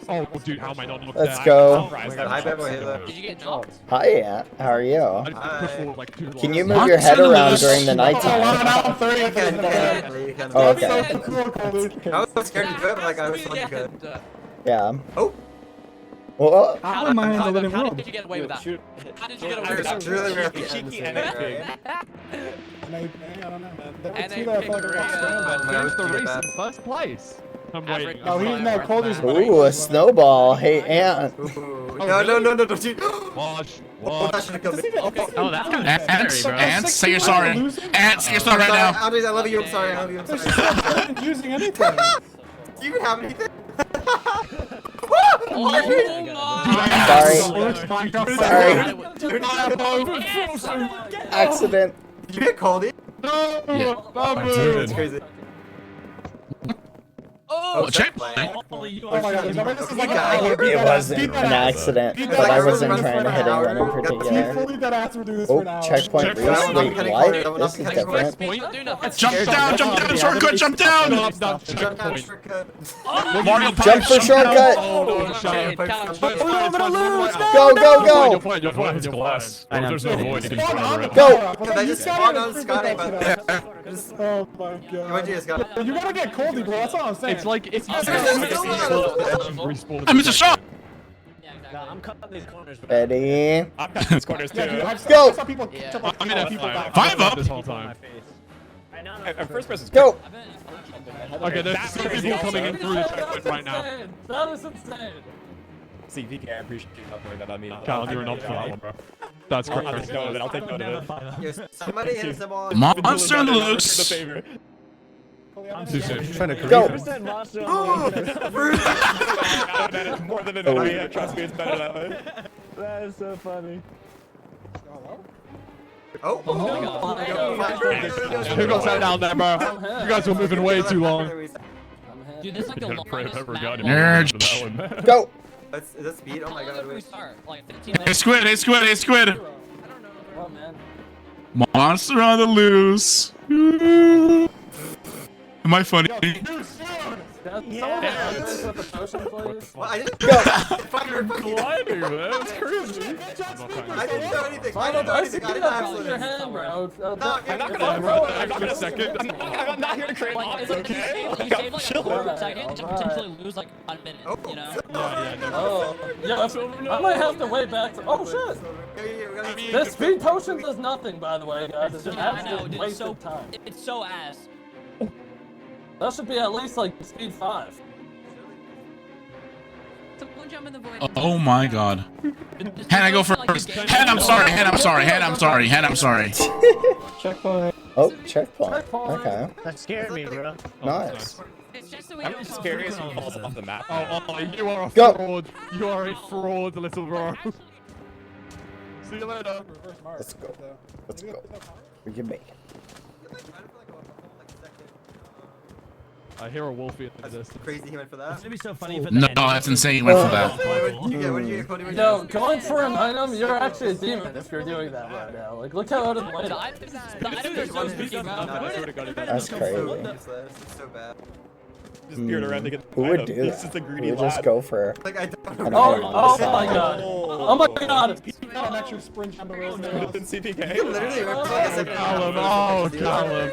E: Oh, dude, how am I not knocked
C: Let's
E: down?
C: go.
Q: Hi, BadBoyHalo.
X: Did you get knocked?
C: Hi, Aunt. How are you?
E: I just pushed forward like 2
C: Can you
E: blocks.
C: move your head around during the nighttime?
Q: Oh,
C: Oh, okay.
Q: I was scared to do it, but like I was told you could.
C: Yeah.
Q: Oh.
C: Well,
A: How am I in the living
X: How
A: room?
X: did you get away with that? How did you get away
Q: I
X: with that?
Q: was really at the end.
U: Cheeky
Q: so,
U: NFP.
Q: right?
A: I don't know, man. There were
X: And
A: two
X: they
A: that
X: picked
A: fucking got
X: Korea.
A: scrambled.
X: Where's
Q: the race in
E: first place? I'm waiting.
A: Oh, he's now Cody's
C: ooh, a snowball. Hey, Aunt.
Q: Ooh. No, don't you.
E: Watch.
Q: Oh, that should have killed me.
B: Oh, that's kind of
U: Ants,
B: scary, bro.
U: Ants, say you're sorry. Ants, say you're sorry right now.
Q: Andres, I love you. I'm sorry. I love you. I'm sorry.
A: I wasn't using anything.
Q: Do you even have anything?
C: Sorry. Accident.
Q: Did you get called in?
E: No!
B: Yeah.
Q: That's crazy.
X: Oh,
B: checkpoint.
A: Oh my god, this is like
C: It wasn't an accident, but I wasn't trying to hit anyone in particular.
A: Fully dead ass would do this
C: Oh,
A: for now.
C: checkpoint reached. Wait, what? This is different.
B: Jump down, shortcut, jump down!
U: Mario
C: Jump for shortcut! Go, go, go!
L: You're fine, it's glass. If there's no void, you can jump over it.
C: Go!
Q: They just spawned on Scotty, but
A: Oh my god. You gotta get Coldy, bro. That's all I'm saying.
E: It's like it's
B: I missed a shot!
N: I'm cutting these corners.
C: Ready?
U: I'm cutting these corners too.
C: Let's go.
U: I saw people jump on people back.
B: 5 up.
U: This whole time. And first person's
C: Go.
U: Okay, there's some people coming in through the checkpoint right now.
D: That is insane.
U: CPK, I appreciate you not putting that on me. Cal, you're not problem, bro. That's great. I'll take note of it. I'll take note of it.
Q: Somebody hit them all.
B: Monster on the loose.
U: I'm too soon.
H: Trying to
C: Go.
U: More than an OE, trust me, it's better that way.
N: That is so funny.
Q: Oh,
U: Who goes that down there, bro? You guys were moving way too long.
D: Dude, this is like the longest map.
U: Nerd.
C: Go.
Q: is that speed? Oh my
D: How long
Q: god.
D: did we
Q: Wait.
D: start? Like 15
B: Hey,
D: minutes?
B: squid, hey, squid, hey, squid.
D: Oh, man.
B: Monster on the loose. Am I funny?
Q: Well, I didn't
U: Climbing, man. That's crazy.
Q: I didn't do anything. I didn't do anything. I didn't
D: Your
Q: actually.
D: hand, bro.
U: I'm not gonna second. I'm not here to create
D: Like, it's like
U: okay?
D: you save like a quarter of a second to potentially lose like a minute, you know?
J: I might have to wait back to. Oh shit! This speed potion does nothing, by the way, guys. It's just
D: Yeah, I know,
J: absolute
D: dude.
J: waste
D: So,
J: of time.
D: it's so ass.
J: That should be at least like speed 5.
I: Someone jump in the void.
B: Oh my god. Hen, I go first. Hen, I'm sorry. Hen, I'm sorry. Hen, I'm sorry. Hen, I'm sorry.
C: Checkpoint. Oh, checkpoint. Okay.
N: That scared me, bro.
C: Nice.
I: It's just so we
U: I'm
I: don't
U: just curious who falls off the map. Oh, you are a
C: Go.
U: fraud. You are a fraud, little bro. See you later.
C: Let's go. Let's go. We can make it.
U: I hear a wolfie in the distance.
Q: Crazy he went for that.
D: It's gonna be so funny if
B: No, that's insane. You went for that.
Q: What did you get? Cody?
J: Yo, going for an item, you're actually a demon if you're doing that right now. Like, look how out of the way.
D: The items are so spooky, bro.
C: That's crazy.
Q: It's so bad.
U: Just geared around to get
C: Who would do
U: This
C: that?
U: is the
C: Who
U: greedy
C: would just
U: lad.
C: go for
Q: Like I don't
C: an
Q: know.
C: item on
J: Oh
C: the
J: my
C: side?
J: god. Oh my god.
U: An extra sprint on the road there. Than CPK.
Q: Literally, we're like a second.
U: Callum, Callum.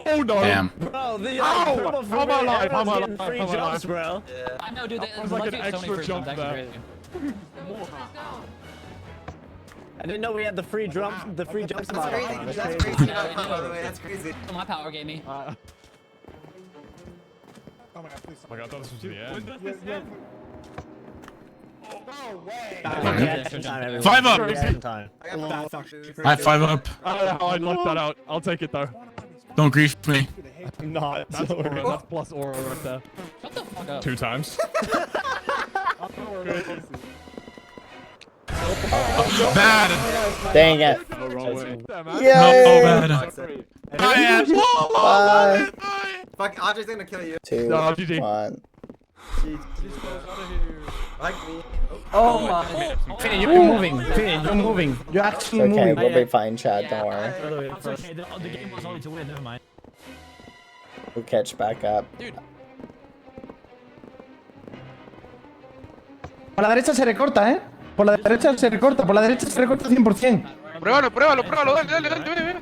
U: Oh no.
B: Damn.
N: Bro, the
U: Ow!
N: purple
U: How am I alive? How am I alive?
N: free
U: How am I
N: jumps,
U: alive?
N: bro.
Q: Yeah.
D: I know, dude.
U: That was like an extra jump
D: That's
U: there.
D: crazy.
N: I didn't know we had the free jumps. The free jumps.
Q: That's
N: model.
Q: crazy. That's crazy. By the way, that's crazy.
D: That's what my power gave me.
U: Oh my god, please. Oh my god, I thought this was the end.
B: Five up.
N: Time.
Q: I got that.
B: I have 5 up.
U: I don't know how I left that out. I'll take it though.
B: Don't grief me.
U: I'm not. That's aura. That's plus aura right there.
D: Shut the fuck up.
U: 2 times.
B: Bad.
C: Dang it.
U: No wrong way.
C: Yay.
B: No bad.
C: Bye.
Q: Fuck, Audrey's gonna kill you.
C: 2,
U: No, GG.
C: 1.
Q: Like me.
J: Oh my.
M: Finn, you're moving. Finn, you're moving. You're actually
C: Okay,
M: moving.
C: we'll be fine, Chad. Don't worry.
D: It's okay. The game was only to win. Never mind.
C: We'll catch back up.
M: Por la derecha se recorta, ¿eh? Por la derecha se recorta. Por la derecha se recorta 100%.
O: Pruébalo, dale, dale.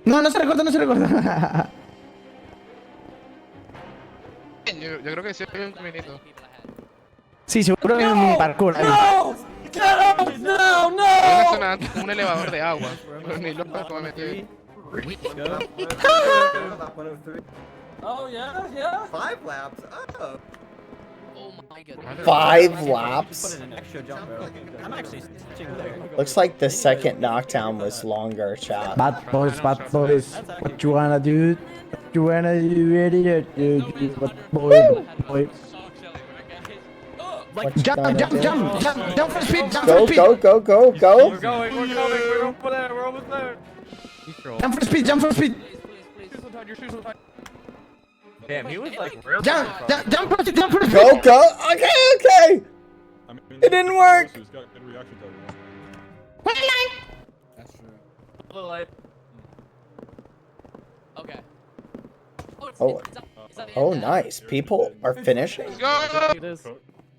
M: No, no se recorta, no se recorta.
O: Yo creo que sí hay un caminito.
M: Sí, seguro que hay un parkour ahí.
J: No! Get out! No,
O: Una
J: no!
O: zona como un elevador de agua. Ni loco que me metí.
J: Oh yeah, yeah.
Q: 5 laps. Oh.
D: Oh my god.
C: 5 laps.
D: An extra jump, bro. I'm actually stitching there.
C: Looks like the second knockdown was longer, chat.
M: Bad boys. What you wanna do? What you wanna do? Ready to do? What boy?
C: What you
M: Jump
C: gonna do?
M: Jump for speed, jump
C: Go,
M: for speed.
C: go, go, go, go.
U: We're going. We're almost there. We're almost there.
M: Jump for speed, jump for speed.
U: Your shoes on tight.
N: Damn, he was like real.
M: Jump for speed, jump for speed.
C: Go, go. Okay. It didn't work.
D: That's true. Okay.
C: Oh, oh, nice. People are finishing.
O: Go!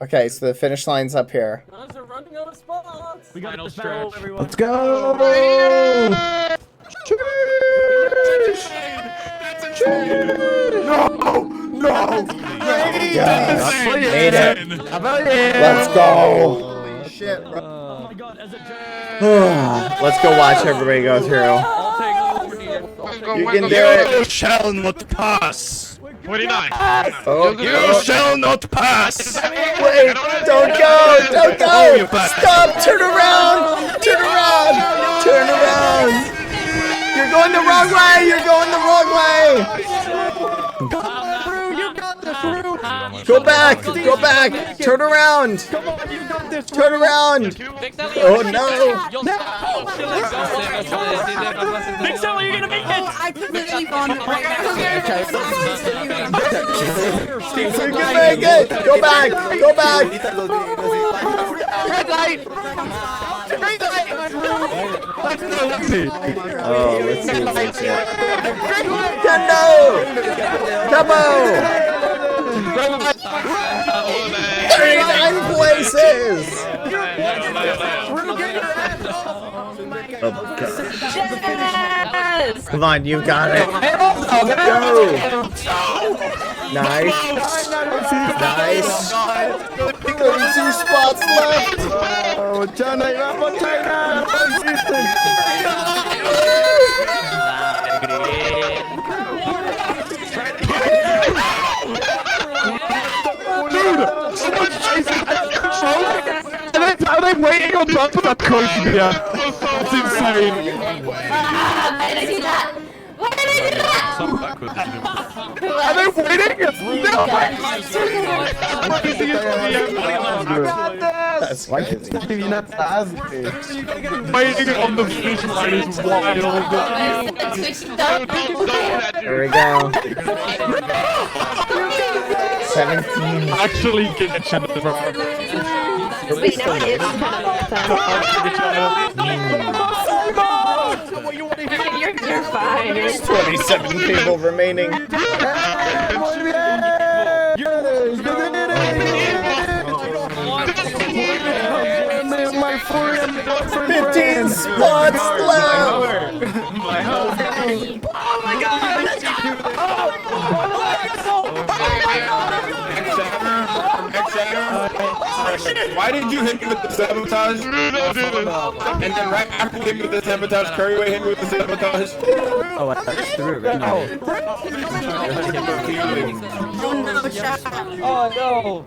C: Okay, so the finish line's up here.
J: Guys are running out of spots.
D: We got this battle, everyone.
M: Let's go.
C: No, no, yes. Made it. Let's go.
Q: Holy shit, bro.
G: Oh my god, as a
C: Let's go watch everybody go through. You can do it.
P: You shall not pass.
O: 29.
C: Oh,
P: You shall not pass.
C: Wait, don't go, don't go. Stop, turn around, turn around, turn around. You're going the wrong way, you're going the wrong way. Go back, turn around. Turn around. Oh no.
D: Mixo, you're gonna make it! I can believe on it right now.
C: You can make it. Go back, go back.
E: Red light! Green light!
C: Oh, let's see. Kendo! Cabo! 39 places! Oh god.
I: Yes!
C: Come on, you got it. Go! Nice. Nice. 32 spots left.
H: Oh, China, China!
E: Are they waiting on top of that coach again? That's insane.
I: Why did I do that? Why did I do that?
E: Are they waiting?
C: That's crazy.
E: Waiting on the finish line is wild.
C: There we go. 17.
E: Actually get a chance to
I: Wait, now it is You're fine. You're
C: 27 people remaining. 15 spots left.
D: Oh my god! Let's
H: Why did you hit me with the sabotage? And then right after you hit me with the sabotage, Curryway hit me with the sabotage.
M: Oh, that's through.
J: Oh no!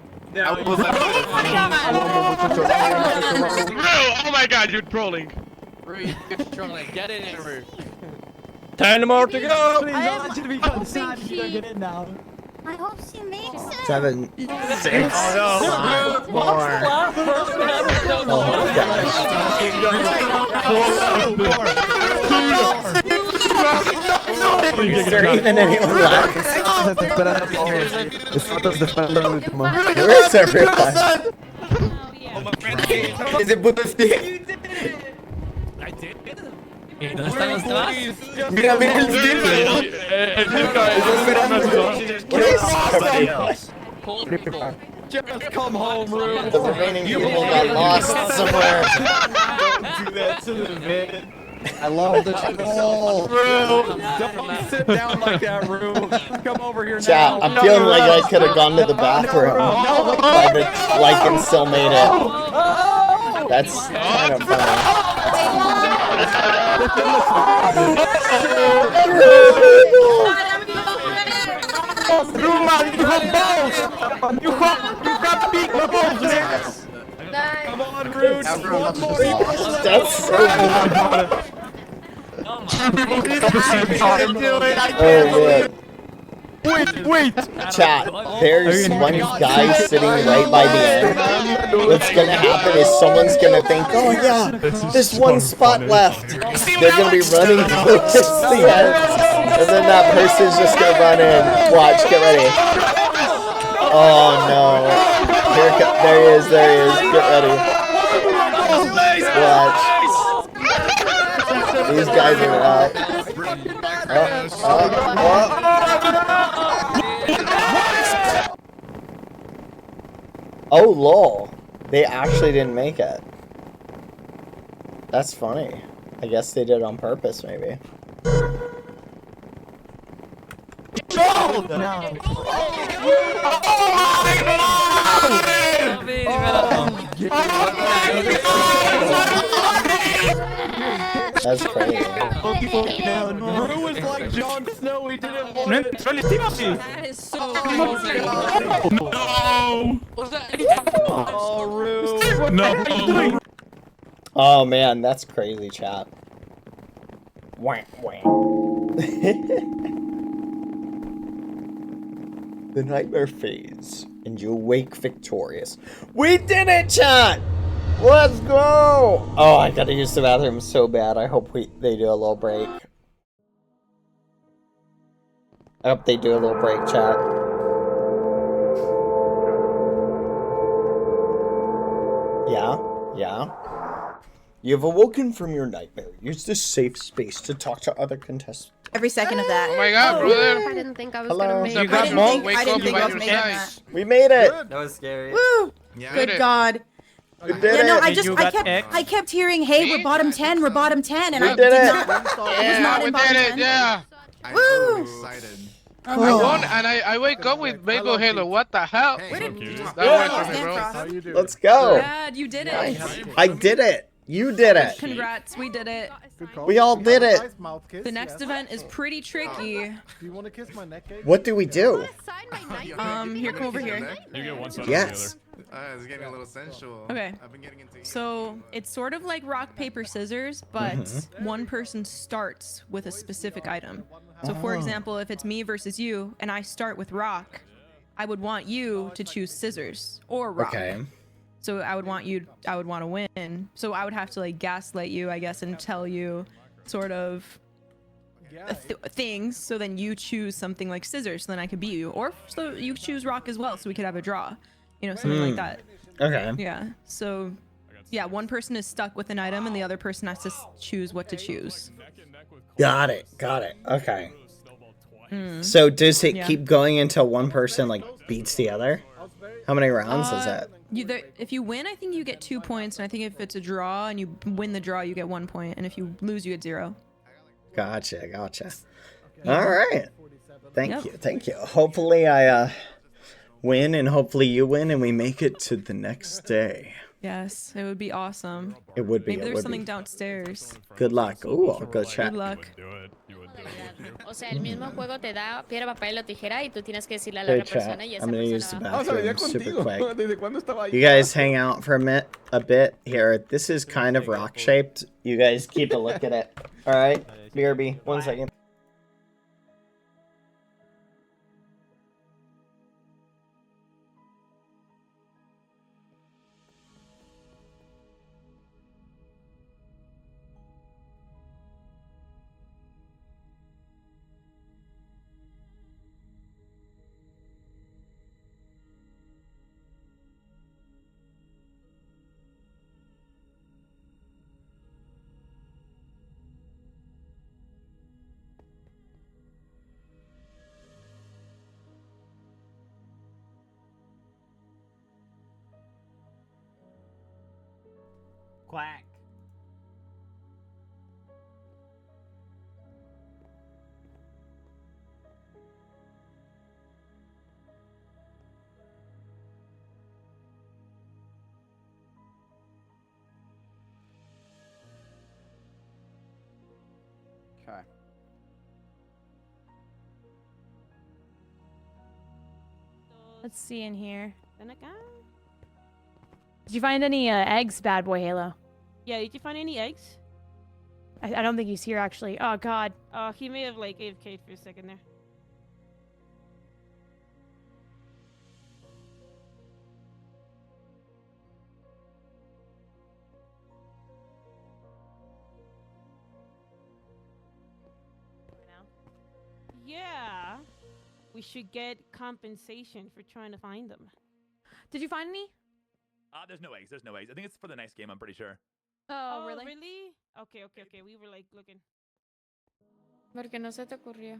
O: Oh my god, you're trolling.
X: Rue, you're trolling. Get in here, Rue.
J: 10 more to go!
D: Please, I want you to be concerned. You gotta get in now.
R: I hope she makes it.
C: 7, 6, 5, 4. Is there even anyone left? Where is everyone? Is it Buddha?
D: I did. ¿Dónde están los demás?
C: Mira, mira el
E: Just come home, Rue.
C: The remaining people got lost somewhere.
Q: Don't do that to the man.
E: I love the troll. Rue, don't sit down like that, Rue. Come over here now.
C: Chat, I'm feeling like I could have gone to the bathroom, but like and still made it. That's kind of funny.
E: You got big balls, man. Come on, Rude.
C: That's so good. Oh man.
E: Wait.
C: Chat, there's one guy sitting right by the end. What's gonna happen is someone's gonna think, oh yeah, there's one spot left. They're gonna be running towards the end. And then that person's just gonna run in. Watch, get ready. Oh no. There he is, get ready. Watch. These guys are out. Oh lol, they actually didn't make it. That's funny. I guess they did it on purpose, maybe.
E: Oh!
C: That's crazy.
E: Rue was like Jon Snow, he didn't want it.
D: That is so crazy.
U: No!
E: Oh, Rue.
U: No!
C: Oh man, that's crazy, chat. Wah, wah. The nightmare fades, and you awake victorious. We did it, chat! Let's go! Oh, I gotta use the bathroom so bad. I hope they do a little break. I hope they do a little break, chat. Yeah? You've awoken from your nightmare. Use this safe space to talk to other contestants.
F: Every second of that.
O: Oh my god, brother.
I: I didn't think I was
C: Hello.
I: gonna make
C: You
I: it.
C: got monk?
F: I didn't think I was making that.
C: We made it!
Q: That was scary.
F: Woo!
Q: Yeah.
F: Good God.
C: We did
F: Yeah, no,
C: it!
F: I kept hearing, hey, we're bottom 10, we're bottom 10, and
C: We
F: I
C: did it.
F: not, was not
O: we
F: in bottom
O: did
F: 10.
O: it, yeah.
F: Woo!
Q: Excited.
O: I won and I wake up with BadBoyHalo. What the hell?
Q: Where did
O: That works for me, bro.
Q: How you doing?
C: Let's go!
S: Dad, you did it.
C: I did it! You did it!
S: Congrats, we did it.
C: We all did it!
S: The next event is pretty tricky.
Q: Do you want to kiss my neck?
C: What do we do?
S: Here, come over here.
U: You get one side
C: Yes.
Q: It's getting a little sensual.
S: Okay.
Q: I've been getting into
S: So it's sort of like rock, paper, scissors, but one person starts with a specific item. So for example, if it's me versus you and I start with rock, I would want you to choose scissors or rock.
C: Okay.
S: So I would want to win. So I would have to like gaslight you, I guess, and tell you sort of things. So then you choose something like scissors, so then I could beat you. Or so you choose rock as well, so we could have a draw. You know, something like that.
C: Okay.
S: Yeah. So, yeah, one person is stuck with an item, and the other person has to choose what to choose.
C: Got it. Okay. So does it keep going until one person like beats the other? How many rounds is that?
S: If you win, I think you get 2 points, and I think if it's a draw and you win the draw, you get 1 point, and if you lose, you get 0.
C: Gotcha. All right. Thank you. Hopefully I win, and hopefully you win, and we make it to the next day.
S: Yes, it would be awesome.
C: It would be.
S: Maybe there's something downstairs.
C: Good luck. Ooh, I'll go check.
S: Good luck.
I: O sea, el mismo juego te da piedra, papel o tijera y tú tienes que decirle a la
C: Hey,
I: otra
C: chat.
I: persona y esa
C: I'm gonna use the
I: persona
C: bathroom super quick. You guys hang out for a bit here. This is kind of rock shaped. You guys keep a look at it. All right, BRB. 1 second.
N: Quack.
T: Okay.
V: Let's see in here. Did you find any eggs, BadBoyHalo?
W: Yeah, did you find any eggs?
V: I don't think he's here actually. Oh God.
W: He may have like AFK'd for a second there. Yeah, we should get compensation for trying to find them.
V: Did you find any?
Y: There's no eggs. There's no eggs. I think it's for the next game. I'm pretty sure.
V: Oh, really?
W: Really? Okay. We were like looking.
I: Porque no se te ocurrió.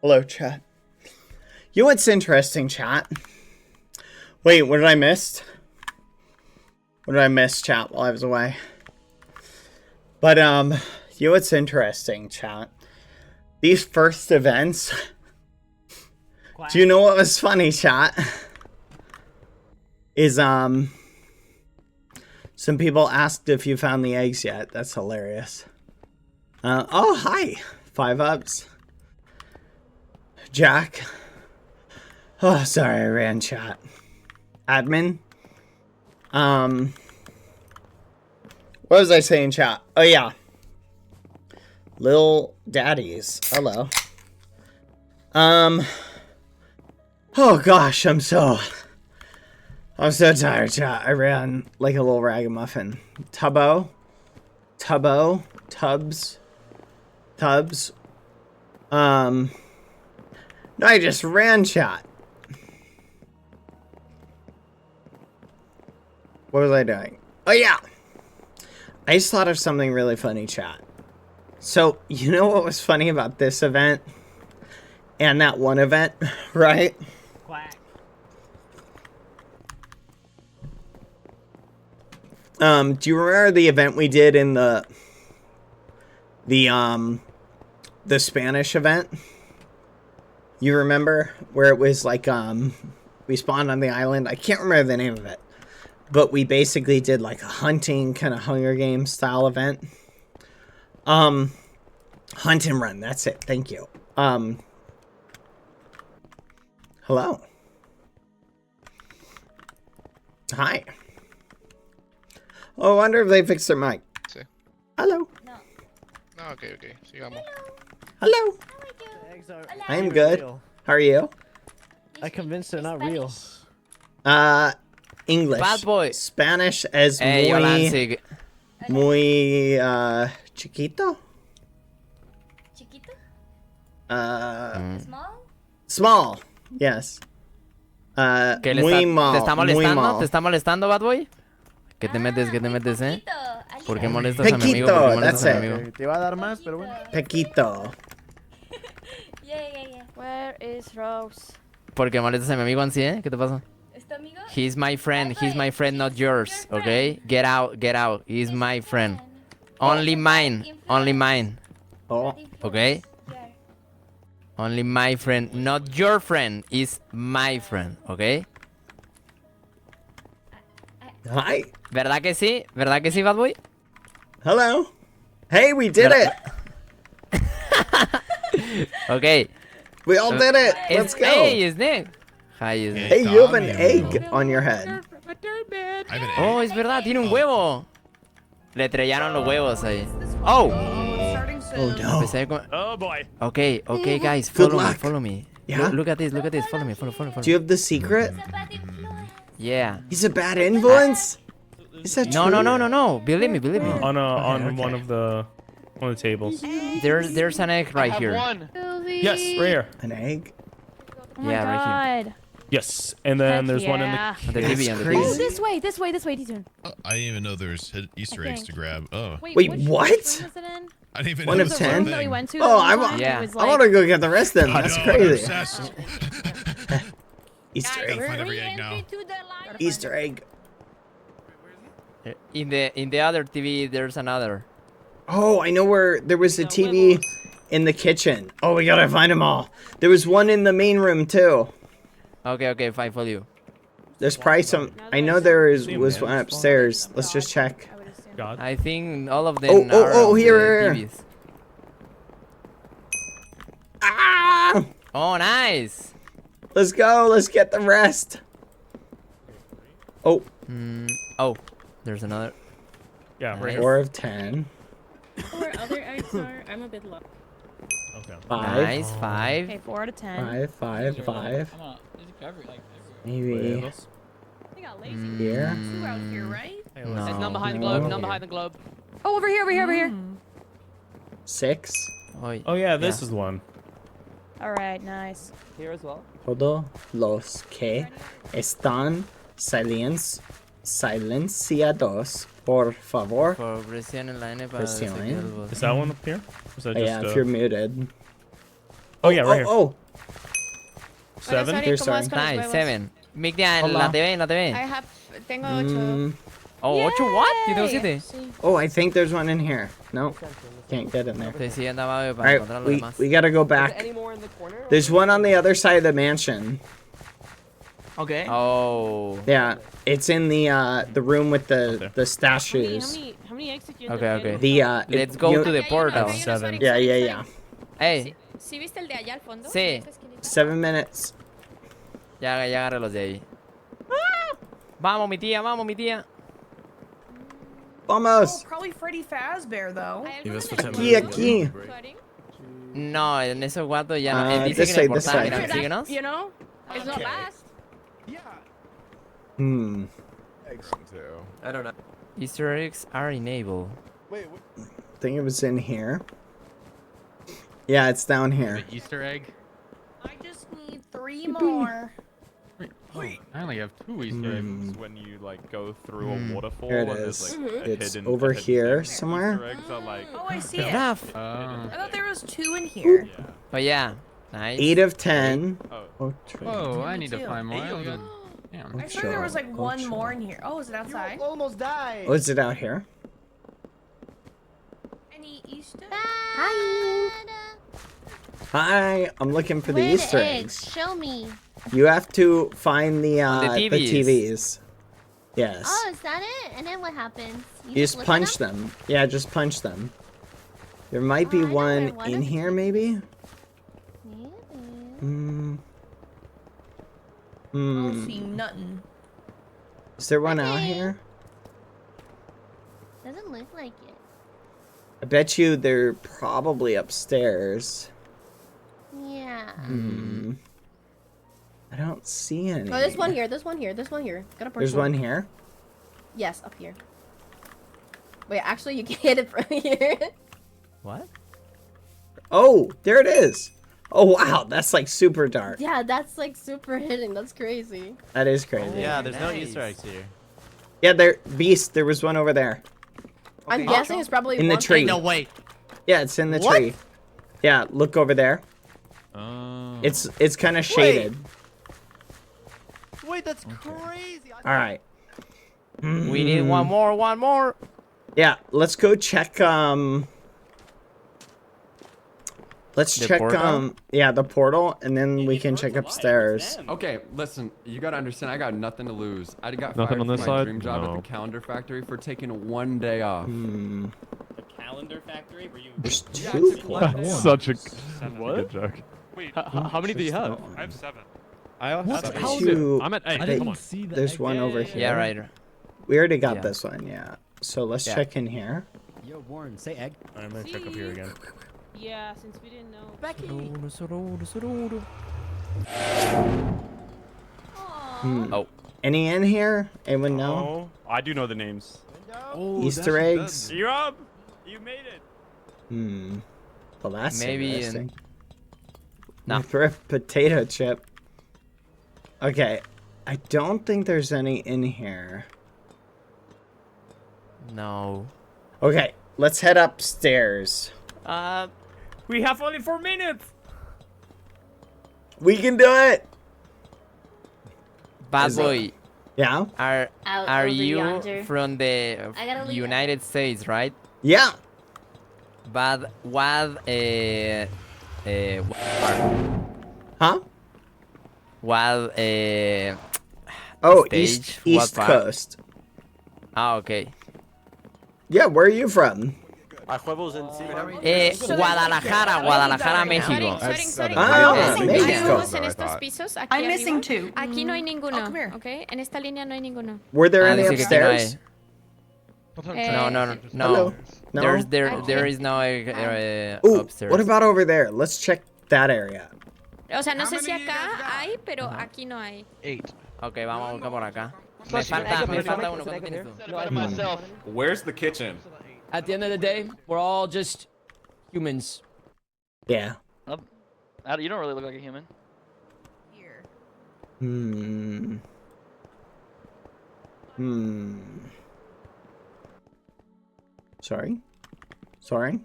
C: Hello, chat. You know what's interesting, chat? Wait, what did I miss? What did I miss, chat, while I was away? But, you know what's interesting, chat? These first events... Do you know what was funny, chat? Is, some people asked if you found the eggs yet. That's hilarious. Oh, hi. 5 ups. Jack. Oh, sorry, I ran chat. Admin. What was I saying, chat? Oh, yeah. Lil Daddies. Hello. Oh, gosh, I'm so tired, chat. I ran like a little ragamuffin. Tubs. No, I just ran, chat. What was I doing? Oh, yeah. I just thought of something really funny, chat. So, you know what was funny about this event? And that one event, right? Do you remember the event we did in the Spanish event? You remember where it was like we spawned on the island? I can't remember the name of it, but we basically did like a hunting kind of Hunger Games style event. Hunt and run. That's it. Thank you. Hello. Hi. Oh, I wonder if they fixed their mic.
O: Sí.
C: Hello.
O: No, okay, sigamos.
C: Hello. I'm good. How are you?
N: I convinced they're not real.
C: English.
X: Bad boy.
C: Spanish as
X: Hey,
C: muy chiquito.
R: Chiquito?
C: Small? Small. Yes.
X: ¿Qué le
C: muy
X: está,
C: mal.
X: ¿Te está
C: muy
X: molestando?
C: mal.
X: ¿Te está molestando, Bad Boy? ¿Qué te metes, eh? ¿Por qué molestas a mi amigo? ¿Por qué molestas a mi amigo?
H: Te iba a dar más, pero bueno.
C: Pequito.
R: Yeah.
V: Where is Rose?
X: ¿Por qué molestas a mi amigo así, ¿Qué te pasa?
R: ¿Es tu amigo?
X: He's my friend, not yours, okay? Get out. He's my friend. Only mine.
C: Oh.
X: Okay? Only my friend, not your friend, is my friend, okay?
C: Hi.
X: ¿Verdad que sí, Bad Boy?
C: Hello. Hey, we did it.
X: Okay.
C: We all did it. Let's go.
X: Hey, is Nick. Hi, is Nick.
C: Hey, you have an egg on your head.
X: Oh, es verdad, tiene un huevo. Le estrellaron los huevos ahí. Oh.
C: Oh no.
U: Oh boy.
X: Okay, guys, follow me.
C: Yeah?
X: Look at this, follow me.
C: Do you have the secret?
X: Yeah.
C: He's a bad influence? Is that
X: No,
C: true?
X: no. Believe me.
U: On
C: Okay.
U: one of the tables.
X: There's an egg right here.
U: Yes, right here.
C: An egg?
V: Oh my
X: Yeah, right here.
V: God.
U: Yes, and then there's one in
V: yeah.
X: On the
C: That's
X: TV, on the
C: crazy.
V: Oh,
X: TV.
V: this way, T-Tune.
A: I didn't even know there was Easter eggs to grab. Oh.
C: Wait,
V: which
C: what?
V: room was it in?
A: I didn't even
C: One
A: know
C: of
A: it was a
C: 10?
V: That we
A: thing.
V: went to
C: Oh,
V: the
C: I
V: one
C: want.
V: time,
X: Yeah.
V: it was
C: I
V: like,
C: want to go get the rest of them.
A: I
C: That's
A: know, I'm
C: crazy.
A: obsessed.
C: Easter
A: Gotta
C: egg.
A: find every egg now.
C: Easter egg.
X: In the other TV, there's another.
C: Oh, I know where there was a TV in the kitchen. Oh, we gotta find them all. There was one in the main room too.
X: Okay, fine, follow you.
C: There's probably some. I know there was one upstairs. Let's just check.
X: I think all of them are
C: Oh,
X: on the
C: here.
X: TVs.
C: Ah!
X: Oh, nice.
C: Let's go. Let's get the rest. Oh.
X: Oh, there's another.
U: Yeah,
X: Nice.
U: right here.
C: 4 of 10.
W: Where other eggs are, I'm a bit low.
U: Okay.
C: 5.
X: Nice, 5.
V: Okay, 4 out of 10.
C: 5.
D: Come on.
C: Maybe
V: They got lazy.
C: here.
V: 2 out here, right?
X: No.
D: There's none behind the globe. None behind the globe.
V: Oh, over here.
C: 6.
X: Oh
U: yeah, this is the one.
V: All right, nice.
D: Here as well.
C: Todos los que están silenciados, por favor.
X: Presionen la N para
C: Presionen.
X: desactivar el botón.
U: Is that one up here? Or is that
C: Oh,
U: just,
C: yeah, if you're muted.
U: Oh yeah, right here.
C: Oh.
S: Seven?
C: You're sorry.
X: Nice, 7. Migdia, en
C: Hola.
X: la TV, en la TV.
V: I have. Tengo 8.
X: Oh, 8 what? Yo tengo 7.
C: Oh, I think there's one in here. No, can't get in there.
X: Estoy siguiendo abajo para
C: Alright,
X: encontrar lo demás.
C: we gotta go back.
J: Any more in the corner?
C: There's one on the other side of the mansion.
M: Okay.
X: Oh.
C: Yeah, it's in the room with the statues.
W: How many eggs did you
X: Okay, okay.
C: The
X: Let's go to the portal.
A: 7.
C: Yeah.
X: Hey.
V: ¿Sí viste el de allá al fondo?
X: Sí.
C: 7 minutes.
X: Ya agarré los de ahí. Vamos, mi tía, vamos, mi tía.
C: Vamos.
F: Probably Freddy Fazbear, though.
C: Aquí.
X: No, en esos cuartos ya no. Dice
C: This
X: que en el
C: side, this
X: portal,
C: side.
X: mira, síguenos.
V: You know? It's not last.
C: Hmm.
Q: I don't know.
X: Easter eggs are enabled.
C: I think it was in here. Yeah, it's down here.
B: Easter egg?
F: I just need 3 more.
B: Wait, I only have 2 Easter eggs.
U: When you like go through a waterfall,
C: Here it
U: and
C: is.
U: there's like a
C: It's
U: hidden,
C: over
U: a hidden
C: here
U: thing.
C: somewhere.
U: Easter eggs are like.
F: Oh, I see it.
X: Enough.
F: I thought there was 2 in here.
X: Oh yeah, nice.
C: 8 of 10.
B: Whoa, I need to find more.
F: I swear there was like 1 more in here. Oh, is it outside?
M: Almost died.
C: Oh, is it out here?
F: Any Easter?
R: Hi.
C: Hi, I'm looking for the
R: Where
C: Easter
R: the
C: eggs.
R: Show me.
C: You have to find the
X: TVs.
C: TVs. Yes.
R: Oh, is that it? And then what happens?
C: You just
R: look at
C: punch
R: them?
C: them. Yeah, just punch them. There might be one in here, maybe? Hmm.
F: I don't see nothing.
C: Is there one out
R: Okay.
C: here?
R: Doesn't look like it.
C: I bet you they're probably upstairs.
R: Yeah.
C: Hmm. I don't see any.
G: Oh, there's one here. There's one here. There's one here. Got a person.
C: There's one here?
G: Yes, up here. Wait, actually, you can hit it from here.
X: What?
C: Oh, there it is. Oh, wow. That's like super dark.
G: Yeah, that's like super hidden. That's crazy.
C: That is crazy.
N: Yeah, there's no Easter eggs here.
C: Yeah, Beast, there was one over there.
G: I'm guessing it's probably
C: In the
G: one
C: tree.
G: thing-
X: No way.
C: Yeah, it's in the
G: What?
C: tree. Yeah, look over there. It's kind of shaded.
N: Wait, that's crazy.
C: All right.
X: We need one more.
C: Yeah, let's go check let's
X: The
C: check
X: portal?
C: yeah, the portal, and then we can check upstairs.
K: Okay, listen, you gotta understand, I got nothing to lose. I got
U: Nothing
K: fired
U: on
K: from
U: this
K: my
U: side?
K: dream job at
U: No.
K: the calendar factory for taking 1 day off.
C: Hmm.
L: The calendar factory? Were you?
C: There's
K: Yeah,
C: two.
K: it's like-
U: Such a
B: What?
U: good joke.
B: Wait,
U: How many do you have?
B: I have 7.
U: I also
C: What?
U: have
C: How is
U: two.
C: it?
U: I'm at 8.
C: They-
U: Come on.
C: There's one over here.
X: Yeah, right.
C: We already got
X: Yeah.
C: this one, yeah. So let's
X: Yeah.
C: check in here.
N: Yo, Warren, say egg.
U: I'm gonna check up here again.
W: Yeah, since we didn't know.
C: Oh. Any in here? Anyone know?
U: Oh, I do know the names.
C: Easter eggs?
U: You're up. You made it.
C: Hmm. Well, that's
X: Maybe in-
C: interesting.
X: No.
C: For a potato chip. Okay. I don't think there's any in here.
X: No.
C: Okay, let's head upstairs.
U: We have only 4 minutes.
C: We can do it.
X: Bad
C: Is it-
X: boy.
C: Yeah?
X: Are
R: Out over
X: you
R: yonder.
X: from the
R: I gotta leave.
X: United States, right?
C: Yeah.
X: But what
C: Huh?
X: what
C: Oh,
X: stage?
C: East
X: What part?
C: Coast.
X: Ah, okay.
C: Yeah, where are you from?
X: Guadalajara, México.
C: Ah,
V: Missing
C: Mexico.
V: two en estos pisos. Aquí
F: I'm missing
V: arriba.
F: 2.
V: Aquí no hay ninguno.
F: come here.
V: ¿Ok? En esta línea no hay ninguno.
C: Were there any
X: dice que aquí no
C: upstairs?
X: No, no, no.
C: Hello? No?
X: There is no
C: Ooh,
X: upstairs.
C: what about over there? Let's check that area.
V: O sea, no sé si acá hay, pero aquí no hay.
A: 8.
X: Okay, vamos a buscar por acá. Me falta uno. ¿Cuánto tienes tú?
L: Where's the kitchen?
J: At the end of the day, we're all just humans.
C: Yeah.
L: You don't really look like a human.
C: Hmm. Sorry? Sorry?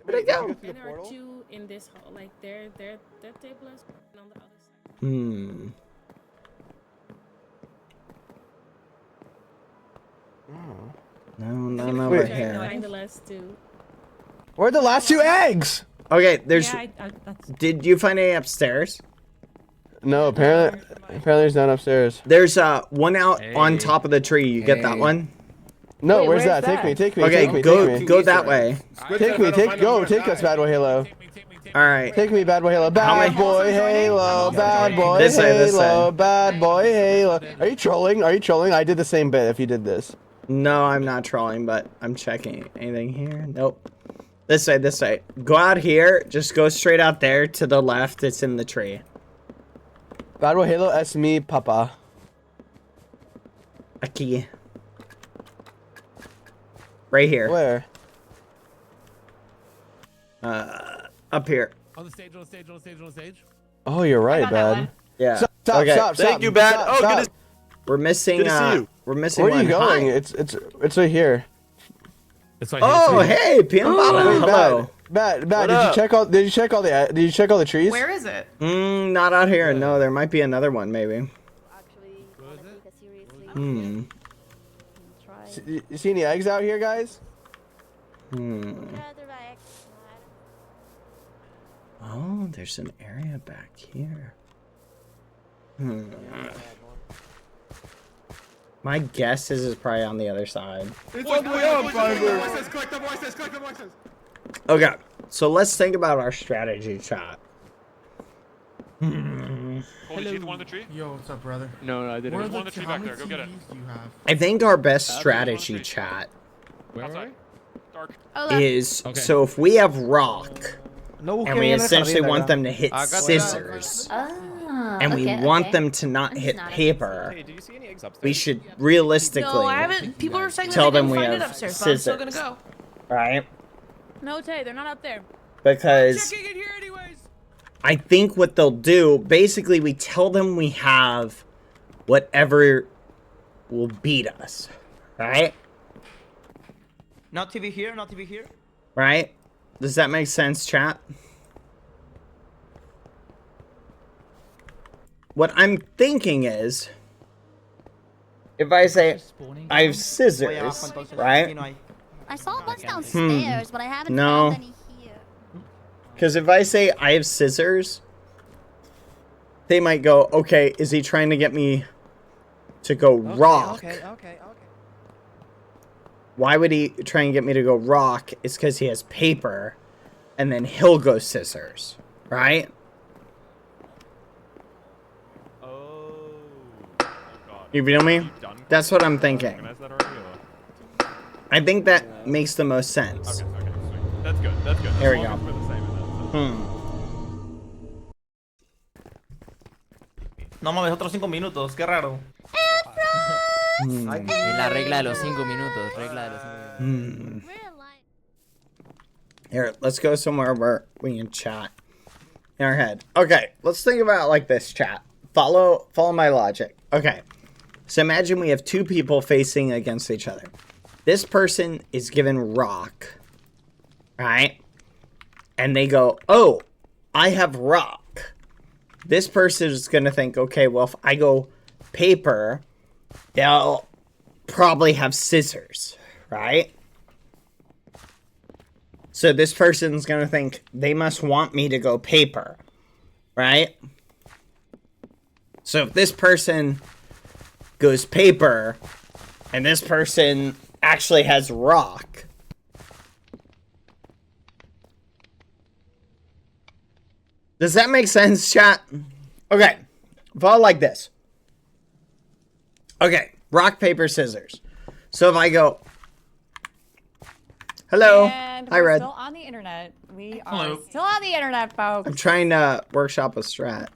C: Where'd it go?
W: And there are 2 in this hall. Like their table is on the other side.
C: Hmm. No, none over here.
W: Find the last two.
H: Where're the last 2 eggs?
C: Okay, there's.
W: Yeah,
C: Did you find any upstairs?
H: No, apparently there's none upstairs.
C: There's one out on top of the tree. You get that one?
H: No, where's that? Take me.
C: Okay,
H: take me.
C: go that way.
H: Take us, Bad Boy Halo.
C: All right.
H: Take me, Bad Boy Halo. Bad Boy Halo. Bad Boy
C: This way.
H: Halo. Bad Boy Halo. Are you trolling? I did the same bit if you did this.
C: No, I'm not trolling, but I'm checking. Anything here? Nope. This way. Go out here. Just go straight out there to the left. It's in the tree.
H: Bad Boy Halo, es mi papa.
C: Aquí. Right here.
H: Where?
C: Up here.
U: On the stage, on the stage, on the stage, on the stage.
H: Oh, you're right, Bad.
C: Yeah.
H: Stop.
C: Thank you, Bad. Oh, good. We're missing.
H: Good to see you.
C: We're missing
H: Where are
C: one.
H: you going?
C: Hi.
H: It's right here.
U: It's right
C: Oh,
U: here.
C: hey, Piambala. Hello.
H: Bad. Did you check all the trees?
F: Where is it?
C: Not out here. No, there might be another one, maybe. Hmm.
H: You see any eggs out here, guys?
C: Oh, there's an area back here. My guess is it's probably on the other side.
H: It's all the way up,
Q: Collect the voices.
C: Okay, so let's think about our strategy, chat.
U: Did you the one on the tree?
B: Yo, what's up, brother?
K: No, I didn't.
U: There's one on the tree back there. Go get it.
C: I think our best strategy, chat,
U: Outside. Dark.
C: is so if we have rock, and we essentially want them to hit scissors, and we want them to not hit paper, we should realistically
F: No, I haven't. People are saying
C: tell
F: that they
C: them
F: can
C: we
F: find it
C: have
F: upstairs, but I'm still
C: scissors,
F: gonna go.
C: right?
W: No, Tay, they're not up there.
C: Because I think what they'll do, basically we tell them we have whatever will beat us, right?
M: Not TV here, not TV here.
C: Right? Does that make sense, chat? What I'm thinking is, if I say I have scissors, right?
R: I saw a bunch downstairs, but I haven't
C: No.
R: found any here.
C: Because if I say I have scissors, they might go, okay, is he trying to get me to go rock?
Q: Okay.
C: Why would he try and get me to go rock? It's because he has paper, and then he'll go scissors, right? You feel me? That's what I'm thinking. I think that makes the most sense.
U: Okay, sweet. That's good. That's good.
C: There we
U: As
C: go.
U: long as we're the same in that,
M: No mames, otros 5 minutos, qué raro.
X: Es la regla de los 5 minutos. Regla de los 5 minutos.
C: Here, let's go somewhere where we can chat in our head. Okay, let's think about it like this, chat. Follow my logic. Okay, so imagine we have two people facing against each other. This person is given rock, right? And they go, oh, I have rock. This person is going to think, okay, well, if I go paper, they'll probably have scissors, right? So this person's going to think they must want me to go paper, right? So if this person goes paper and this person actually has rock, does that make sense, chat? Okay, follow like this. Okay, rock, paper, scissors. So if I go, hello,
E: And
C: hi,
E: we're
C: Red.
E: still on the internet. We are still on the internet, folks.
C: I'm trying to workshop a strat.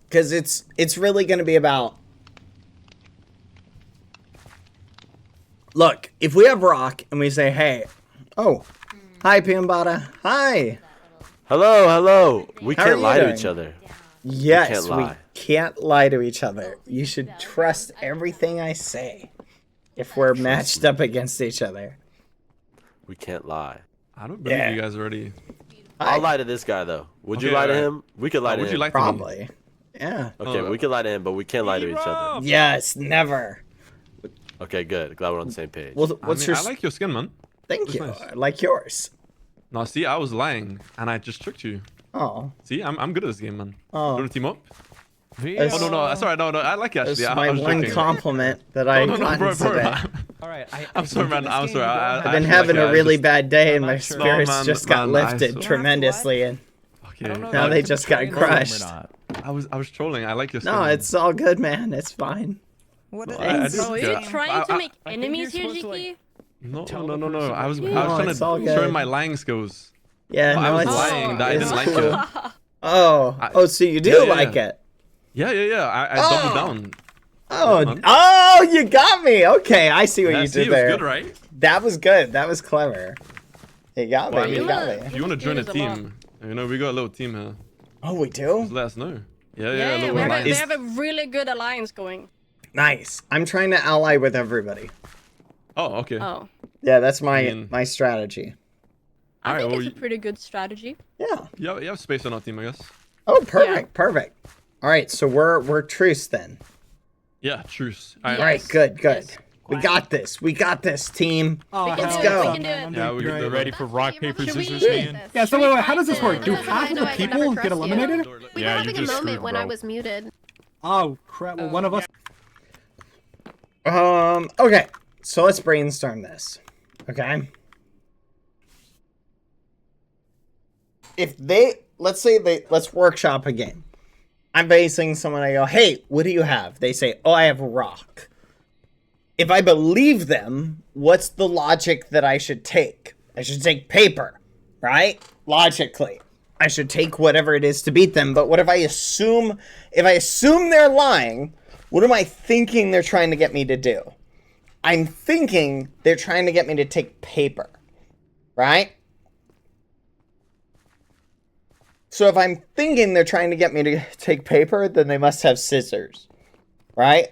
C: Because it's really going to be about... Look, if we have rock and we say, hey, oh, hi, Piambata, hi.
I: Hello. We
C: How are
I: can't
C: you
I: lie to
C: doing?
I: each other.
C: Yes,
I: we can't lie.
C: can't lie to each other. You should trust everything I say if we're matched up against each other.
I: We can't lie.
U: I don't believe you guys already.
I: I'll lie to this guy though. Would you lie to him? We could lie to him.
U: Would you like
C: Probably. Yeah.
I: Okay, we can lie to him, but we can't lie to each other.
C: Yes, never.
I: Okay, good. Glad we're on the same page.
C: Well, what's your?
U: I like your skin, man.
C: Thank you.
U: Nice.
C: I like yours.
U: No, see, I was lying, and I just tricked you.
C: Oh.
U: See, I'm good at this game, man.
C: Oh.
U: You want to team up?
C: That's-
U: Oh no, sorry, no, I like you actually.
C: That's
U: I
C: my
U: was
C: one
U: joking.
C: compliment that I've gotten
U: bro,
C: today.
U: All right, I'm sorry, man. I'm sorry.
C: I've been having a really bad day, and my spirits just got lifted tremendously, and now they just got crushed.
U: I was trolling. I like your skin.
C: No, it's all good, man. It's fine.
W: What
U: are
W: you trying to make enemies here, Jiki?
U: No. I was
C: No,
U: trying
C: it's
U: to
C: all
U: show
C: good.
U: my lying skills.
C: Yeah,
U: I
C: no,
U: was
C: it's
U: lying that I
C: it's
U: didn't like
C: cool.
U: it.
C: Oh, so you do like it?
U: Yeah. I doubled down.
C: Oh, you got me. Okay, I see what you
U: see,
C: did
U: it was
C: there.
U: good, right?
C: That was good. That was clever. You got
U: Well,
C: me.
U: I mean,
C: You got
U: if
C: me.
U: you want to join a team, you know, we got a little team here.
C: Oh, we do?
U: Just let us know. Yeah,
W: Yeah,
U: little
W: we
U: alliance.
W: have a really good alliance going.
C: Nice. I'm trying to ally with everybody.
U: Oh, okay.
W: Oh.
C: Yeah, that's my strategy.
W: I
U: Alright,
W: think
U: well,
W: it's a pretty good strategy.
C: Yeah.
U: You have space on our team, I guess.
C: Oh, perfect, perfect. All right, so we're truce then.
U: Yeah, truce.
C: All right, good. We got this. We got this, team. Let's go.
U: Yeah, we're ready for rock, paper, scissors, man.
Q: Yeah, so wait, how does this work? Do half of the people get eliminated?
G: We were having a moment when I was muted.
Q: Oh, crap. Well, one of us.
C: Okay. So let's brainstorm this. Okay. If let's workshop a game. I'm facing someone, I go, hey, what do you have? They say, oh, I have rock. If I believe them, what's the logic that I should take? I should take paper, right? Logically. I should take whatever it is to beat them, but what if I assume they're lying, what am I thinking they're trying to get me to do? I'm thinking they're trying to get me to take paper, right? So if I'm thinking they're trying to get me to take paper, then they must have scissors, right?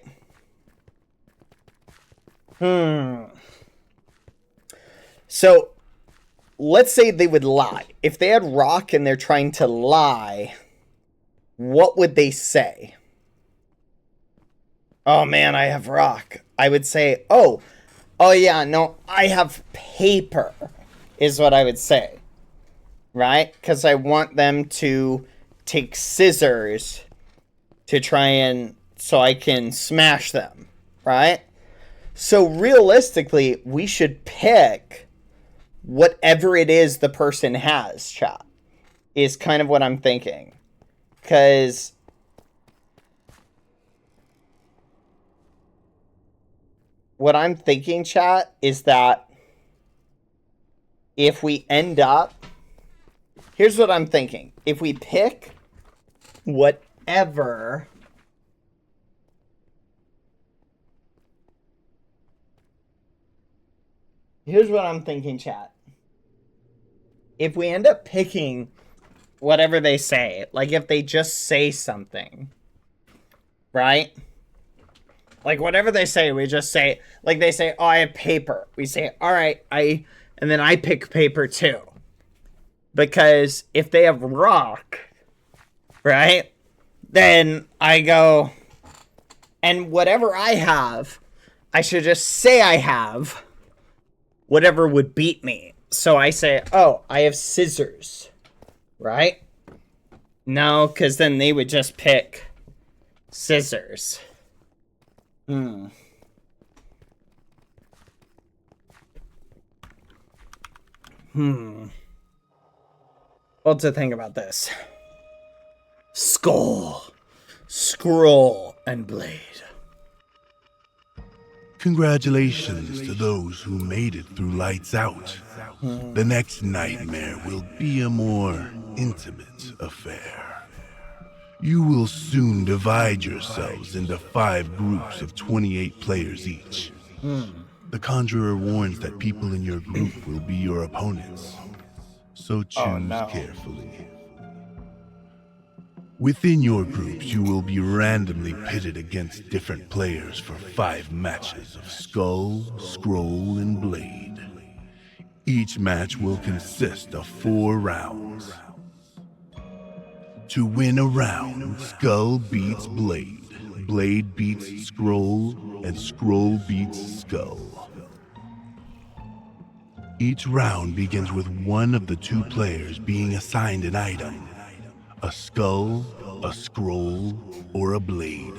C: So let's say they would lie. If they had rock and they're trying to lie, what would they say? Oh man, I have rock. I would say, oh yeah, no, I have paper, is what I would say. Right? Because I want them to take scissors to try and, so I can smash them. Right? So realistically, we should pick whatever it is the person has, chat. Is kind of what I'm thinking. Because what I'm thinking, chat, is that if we end up, here's what I'm thinking. If we pick whatever, here's what I'm thinking, chat. If we end up picking whatever they say, like if they just say something, right? Like whatever they say, we just say, like they say, oh, I have paper. We say, all right, and then I pick paper too. Because if they have rock, right, then I go, and whatever I have, I should just say I have whatever would beat me. So I say, oh, I have scissors, right? No, because then they would just pick scissors. What to think about this? Skull, scroll, and blade.
D: Congratulations to those who made it through Lights Out. The next nightmare will be a more intimate affair. You will soon divide yourselves into 5 groups of 28 players each. The Conjurer warns that people in your group will be your opponents, so choose carefully. Within your groups, you will be randomly pitted against different players for 5 matches of Skull, Scroll, and Blade. Each match will consist of 4 rounds. To win a round, Skull beats Blade, Blade beats Scroll, and Scroll beats Skull. Each round begins with one of the 2 players being assigned an item: a skull, a scroll, or a blade.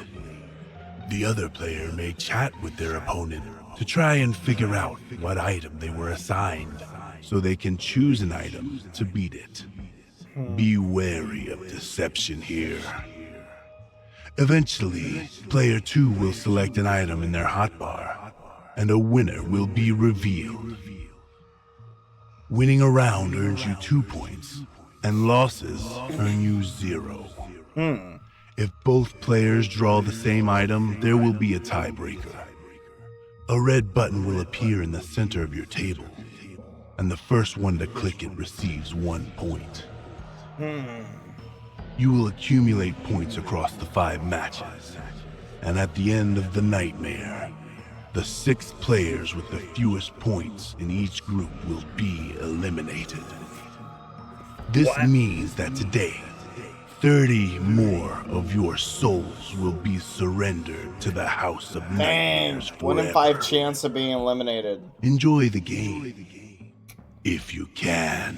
D: The other player may chat with their opponent to try and figure out what item they were assigned, so they can choose an item to beat it. Be wary of deception here. Eventually, player 2 will select an item in their hotbar, and a winner will be revealed. Winning a round earns you 2 points, and losses earn you 0. If both players draw the same item, there will be a tiebreaker. A red button will appear in the center of your table, and the first one to click it receives 1 point. You will accumulate points across the 5 matches, and at the end of the nightmare, the 6 players with the fewest points in each group will be eliminated. This means that today, 30 more of your souls will be surrendered to the House of Nightmares forever.
C: 1 in 5 chance of being eliminated.
D: Enjoy the game, if you can.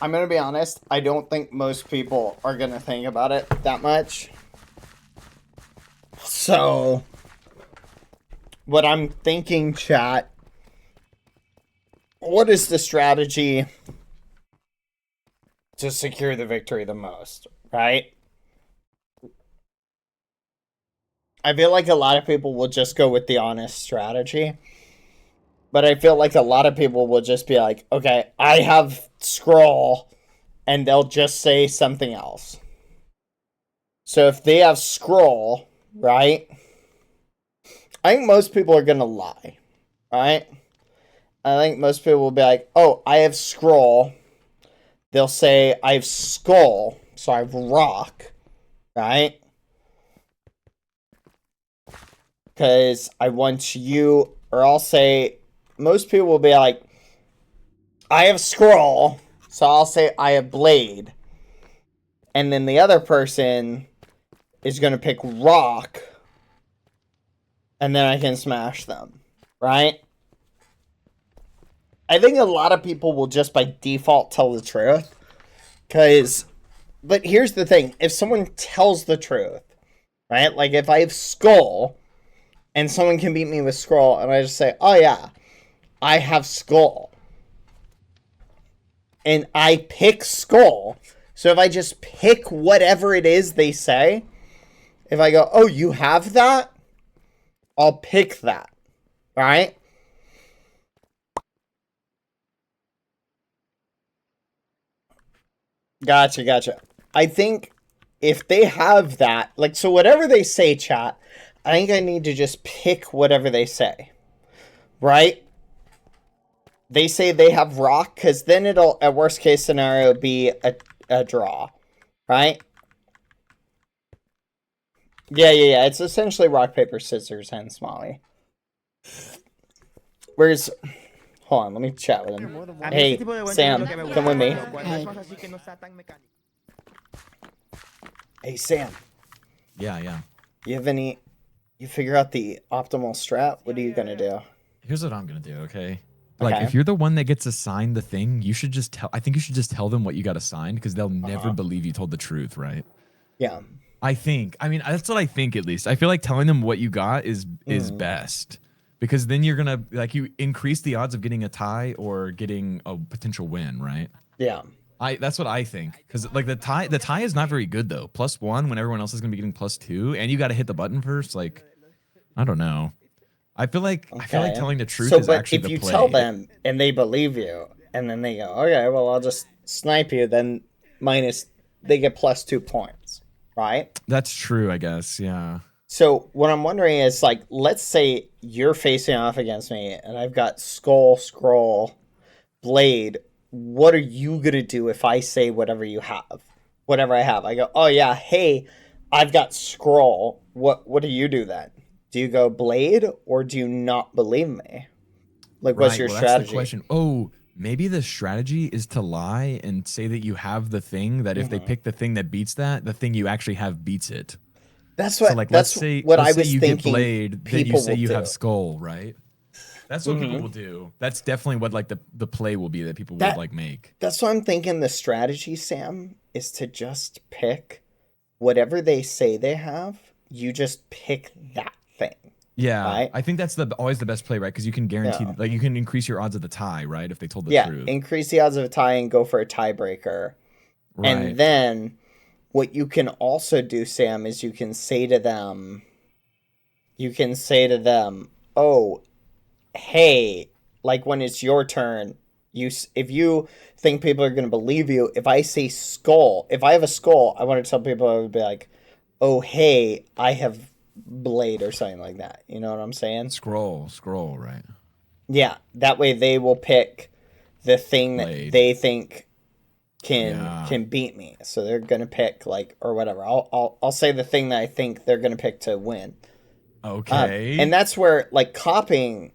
C: I'm gonna be honest, I don't think most people are gonna think about it that much. So, what I'm thinking, chat, what is the strategy to secure the victory the most, right? I feel like a lot of people will just go with the honest strategy. But I feel like a lot of people will just be like, okay, I have scroll, and they'll just say something else. So if they have scroll, right? I think most people are going to lie, right? I think most people will be like, oh, I have scroll. They'll say, I have skull, so I have rock, right? Because I want you, or I'll say, most people will be like, I have scroll, so I'll say I have blade. And then the other person is going to pick rock, and then I can smash them, right? I think a lot of people will just by default tell the truth. But here's the thing. If someone tells the truth, right? Like if I have skull, and someone can beat me with scroll, and I just say, oh yeah, I have skull. And I pick skull. So if I just pick whatever it is they say, if I go, oh, you have that? I'll pick that. Right? Gotcha. I think if they have that, like, so whatever they say, chat, I think I need to just pick whatever they say. Right? They say they have rock, because then it'll, at worst case scenario, be a draw. Right? Yeah. It's essentially rock, paper, scissors, and Smalley. Where's... Hold on, let me chat with him. Hey, Sam, come with me. Hey, Sam.
O: Yeah.
C: You figure out the optimal strat? What are you going to do?
O: Here's what I'm going to do, okay? Like, if you're the one that gets assigned the thing, you should just I think you should just tell them what you got assigned, because they'll never believe you told the truth, right?
C: Yeah.
O: I mean, that's what I think, at least. I feel like telling them what you got is best. Because then you're gonna you increase the odds of getting a tie or getting a potential win, right?
C: Yeah.
O: That's what I think. Because like the tie is not very good though. +1 when everyone else is gonna be getting +2, and you got to hit the button first. Like, I don't know. I feel like telling the truth is actually the play.
C: If you tell them and they believe you, and then they go, okay, well I'll just snipe you, then they get +2 points, right?
O: That's true, I guess. Yeah.
C: So what I'm wondering is, like, let's say you're facing off against me and I've got skull, scroll, blade. What are you going to do if I say whatever you have? Whatever I have. I go, oh yeah, hey, I've got scroll. What do you do then? Do you go Blade or do you not believe me? Like, what's your strategy?
O: That's the question. Oh, maybe the strategy is to lie and say that you have the thing, that if they pick the thing that beats that, the thing you actually have beats it.
C: That's what.
O: So like,
C: that's
O: let's say
C: what I
O: let's say
C: was
O: you
C: thinking.
O: get Blade, then you say you have Skull, right? That's what people
C: Mhm.
O: will do. That's definitely what like the play will be that people will like make.
C: That's what I'm thinking. The strategy, Sam, is to just pick whatever they say they have. You just pick that thing.
O: Yeah,
C: right?
O: I think that's always the best play, right? Because you can guarantee,
C: Yeah.
O: like, you can increase your odds of the tie, right? If they told the
C: Yeah,
O: truth.
C: increase the odds of a tie and go for a tiebreaker.
O: Right.
C: And then what you can also do, Sam, is you can say to them, oh, hey, like when it's your turn, if you think people are going to believe you, if I say skull, if I have a skull, I want to tell people, I would be like, oh, hey, I have Blade or something like that. You know what I'm saying?
O: Scroll, right?
C: Yeah, that way they will pick the thing
O: Blade.
C: that they think can beat me. So they're gonna pick like or whatever. I'll say the thing that I think they're gonna pick to win.
O: Okay.
C: And that's where like copying,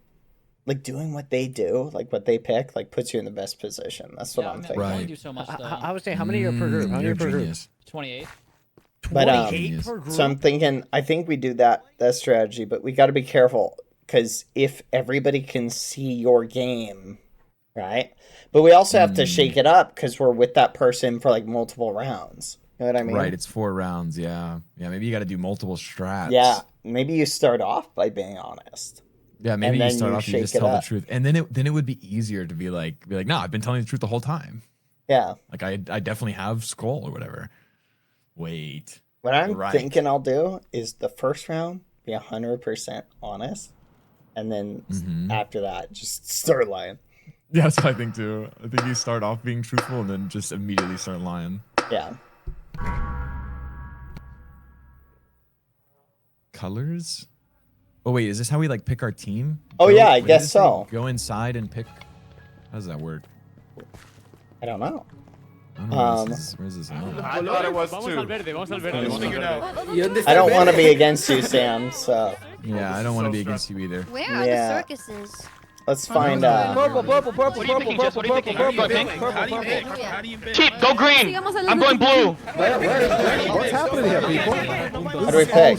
C: like doing what they do, like what they pick, like puts you in the best position. That's what I'm thinking.
L: Only do so much, though.
N: I would say, how many are per group? How many are per group?
L: 28.
C: But
N: 28 per group?
C: so I'm thinking, I think we do that strategy, but we got to be careful because if everybody can see your game, right? But we also have to shake it up because we're with that person for like multiple rounds. You know what I mean?
O: Right, it's 4 rounds. Yeah, maybe you got to do multiple strats.
C: Yeah, maybe you start off by being honest.
O: Yeah, maybe you start off and you just tell the
C: up.
O: truth, and then it would be easier to be like, no, I've been telling the truth the whole time.
C: Yeah,
O: like I definitely have Skull or whatever. Wait.
C: What I'm thinking I'll do is the first round be 100% honest, and then after that just start lying.
O: Yeah, that's what I think too. I think you start off being truthful and then just immediately start lying.
C: Yeah.
O: Colors? Oh wait, is this how we like pick our team?
C: Oh yeah, I guess so.
O: Go inside and pick. How does that work?
C: I don't know.
O: I don't know. Where's this?
U: I thought it was too.
C: I don't want to be against you, Sam. So.
O: Yeah, I don't want to be against you either.
R: Where are the circuses?
C: Let's find
U: Purple. What are you thinking, Jess? What are you thinking? How do you pick? Keep, go green. I'm going blue.
H: What's happening here, people?
C: How do we pick?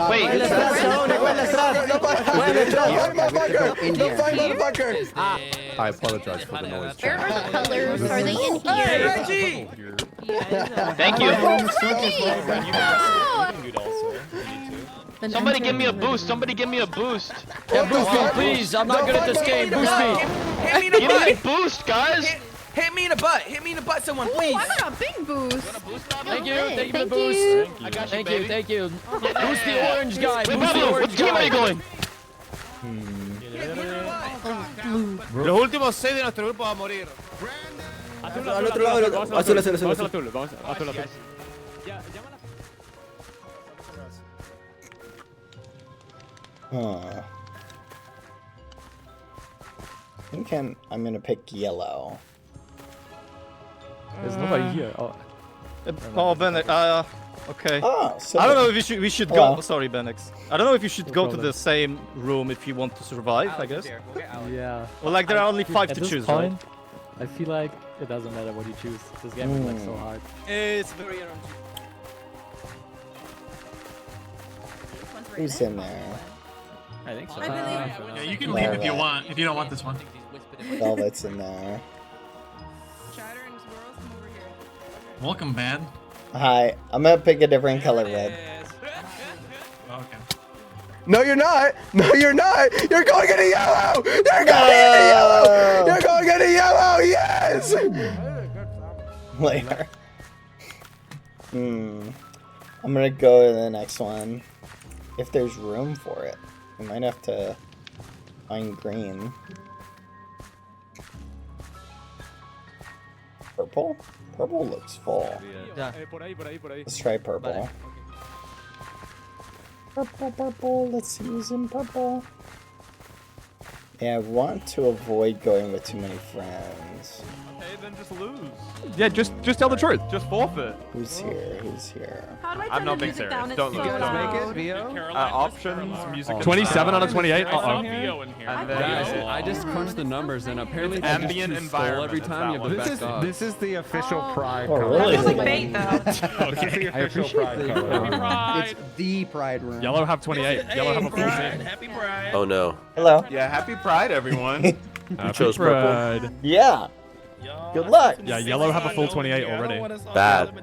U: Wait.
K: I apologize for the noise.
R: Where are the colors? Are they in here?
U: Reggie! Thank you. Somebody give me a boost. Somebody give me a boost.
J: Yeah, boost me, please. I'm not good at this game. Boost me.
U: Hit me in the butt. Boost, guys.
J: Hit me in the butt. Hit me in the butt, someone, please.
G: I got a big boost.
J: Thank you. Thank you for the boost.
U: I got you,
J: Thank
U: baby.
J: you. Thank you. Boost the orange guy.
U: Wait,
J: Boost the
U: Pablo, what
J: orange
U: team are you
J: guy.
U: going?
Q: Los últimos 6 de nuestro grupo va a morir.
J: Al otro lado. Azul. Azul.
C: I'm gonna pick yellow.
J: There's nobody here.
U: Oh, Benex. Okay.
C: So
U: I don't know if we should go. Sorry, Benex. I don't know if you should go to the same room if you want to survive. I guess.
J: Yeah.
U: Well, like there are only 5
J: At
U: to
J: this
U: choose,
J: point,
U: right?
J: I feel like it doesn't matter what you choose. This game is like so hard.
U: It's very RNG.
C: Who's in there?
J: I think so.
U: Yeah, you can leave if you want. If you don't want this one.
C: Velvet's in there.
U: Welcome, Bad.
C: Hi, I'm gonna pick a different color red.
U: Okay.
H: No, you're not. No, you're not. You're going into yellow. You're going into yellow. You're going into yellow. Yes.
C: Later. I'm gonna go to the next one. If there's room for it. We might have to find green. Purple? Purple looks full. Let's try purple. Purple. Let's see who's in purple. Yeah, I want to avoid going with too many friends.
U: Okay, then just lose. Yeah, just tell the truth. Just forfeit.
C: Who's here? Who's here?
W: How do I turn
U: I'm not
W: the
U: being
W: music
U: serious.
W: down? It's
U: Don't
W: so
U: lose.
W: loud.
U: Make it options, music.
K: 27
U: out of 28.
K: Guys,
U: And
K: I just crunched the numbers, and apparently
U: It's
K: if you
U: ambient
K: just stole every
U: environment,
K: time you have the
U: it's
K: best
U: that one.
K: dog.
P: This is the official Pride
C: Oh,
P: color.
C: really?
P: That
C: Like
P: bait,
W: though.
P: Okay.
U: I appreciate
P: Pride
U: it.
P: color.
U: Happy Pride.
P: It's the Pride room.
U: Yellow have 28. Yellow have a full team.
L: Happy Pride.
I: Oh no.
C: Hello.
U: Yeah, happy Pride, everyone.
I: You chose purple.
C: Yeah. Good luck.
U: Yeah, yellow have a full 28 already.
I: Bad.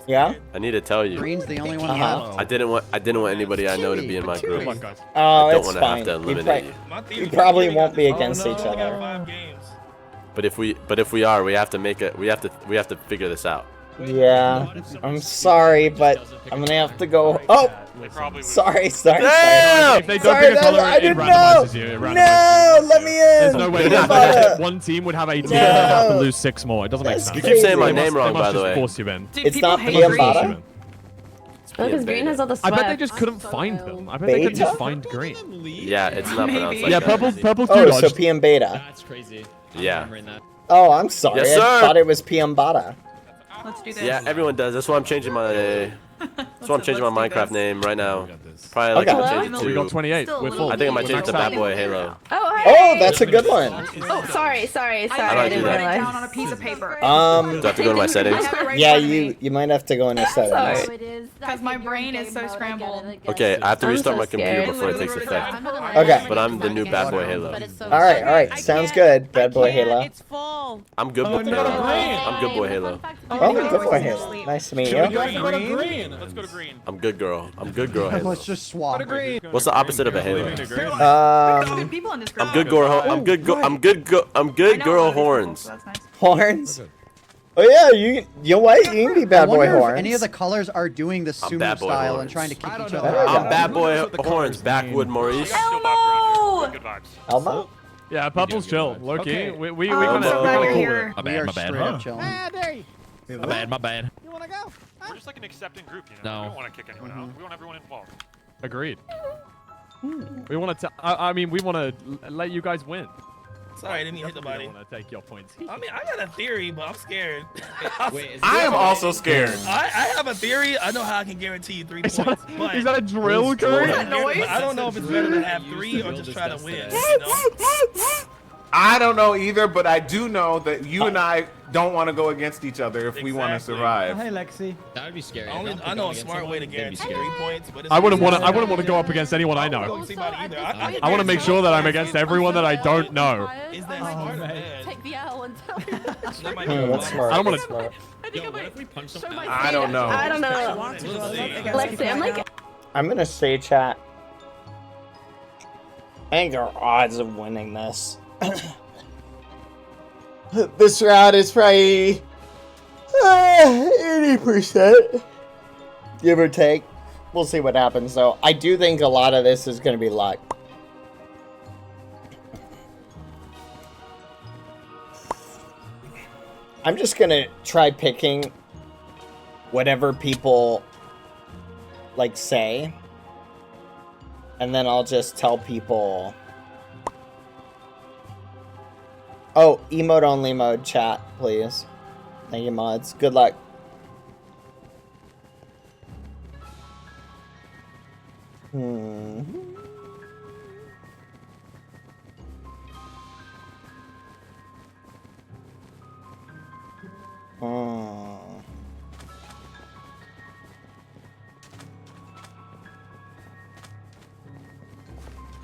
C: Yeah?
I: I need to tell you.
P: Green's the only one
C: Uh-huh.
P: left.
I: I didn't want anybody I know to be in my group.
C: Oh,
I: I don't
C: it's
I: want to
C: fine.
I: have to eliminate you.
C: We probably won't be against each other.
I: But if we are, we have to figure this out.
C: Yeah. I'm sorry, but I'm gonna have to go. Oh! Sorry.
I: Damn!
U: If they don't
C: Sorry,
U: pick a color,
C: I
U: it
C: didn't know.
U: randomizes you. It randomizes
C: No, let me in.
U: There's no way
C: Bada.
U: one team would have 18
C: No.
U: and have to lose 6 more. It doesn't make
C: That's
U: sense.
I: You keep saying my
C: crazy.
I: name wrong,
U: They must
I: by the
U: just
I: way.
U: force you in.
C: It's not
U: They
C: PM
U: must force you
C: Bada?
U: in.
G: Because green has all the
U: I
G: sweat.
U: bet they just couldn't find them. I bet they could
C: Beta?
U: just find green.
I: Yeah, it's not pronounced like
U: Yeah,
I: that.
U: purple's
C: Oh,
U: too
C: so
U: dodged.
C: PM Beta.
L: That's crazy.
I: Yeah.
C: Oh, I'm sorry.
I: Yes,
C: I
I: sir.
C: thought it was PM Bada.
E: Let's do this.
I: Yeah, everyone does. That's why I'm changing my. That's why I'm changing my Minecraft name right now. Probably like
C: Okay.
I: to change it
U: We got
I: to.
U: 28. We're full.
I: I think I might change it to
U: Maxed out.
I: BadBoyHalo.
G: Oh,
C: Oh,
G: hey.
C: that's a good one.
G: Oh, sorry.
I: How do I
G: I
I: do
G: didn't
I: that?
G: realize.
E: Down on a piece of paper.
I: Do I have to go to my settings?
C: Yeah, you might have to go into settings.
E: Because my brain is so scrambled.
I: Okay, I have to
G: I'm
I: restart
G: so
I: my computer
G: scared.
I: before it takes effect.
C: Okay.
I: But I'm the new BadBoyHalo.
C: All right. Sounds good. Bad boy Halo.
W: It's full.
I: I'm good with I'm good boy Halo.
C: Oh, good boy Halo. Nice to meet you.
L: Let's go to green.
I: I'm good girl. I'm good girl Halo.
P: Let's just swap.
I: What's the opposite of a Halo?
E: Good people in this group.
I: I'm good girl. I'm good girl horns.
C: Horns. Oh yeah, you know what? You can be
P: I
C: bad boy
P: wonder if
C: horns.
P: any of the colors are doing the
I: I'm
P: sumo
I: bad boy
P: style
I: horns.
P: and trying to kick each
C: There
P: other
C: we
P: out.
C: go.
I: I'm bad boy horns. Backwood Maurice.
E: Elmo!
C: Elmo?
U: Yeah, purple's chill. Low key.
P: Okay.
U: We
E: Oh, I'm
U: kinda
E: so glad
U: cool
E: you're
U: with
E: here.
U: it.
P: We are
O: my bad.
P: straight up chilling.
O: My bad.
U: You wanna go? We're just like an accepting group, you know.
O: No.
U: We don't want to kick anyone out. We want everyone involved. Agreed. We want to. I mean, we want to let you guys win.
L: Sorry, I didn't mean to hit the body.
U: I want to take your points.
L: I mean, I got a theory, but I'm scared.
U: I am also scared.
L: I have a theory. I know how I can guarantee you 3 points. But
U: Is that a drill, Curry?
L: I don't know if it's better to have 3 or just try to win. You know?
S: I don't know either, but I do know that you and I don't want to go against each other if we want to survive.
P: Hey, Lexi.
L: That would be scary. I know a smart way to guarantee 3 points, but it's
U: I wouldn't want to go up against anyone I know. I want to make sure that I'm against everyone that I don't know.
L: Is that smart?
G: Take the L and tell
C: What's smart?
U: I don't want
C: What's
U: to.
C: smart?
S: I don't know.
G: I don't know.
L: We'll see.
G: Lexi, I'm like,
C: I'm gonna say chat. I think our odds of winning this. This round is probably 80%, give or take. We'll see what happens though. I do think a lot of this is gonna be luck. I'm just gonna try picking whatever people like say, and then I'll just tell people. Oh, emote only mode chat, please. Thank you, mods. Good luck.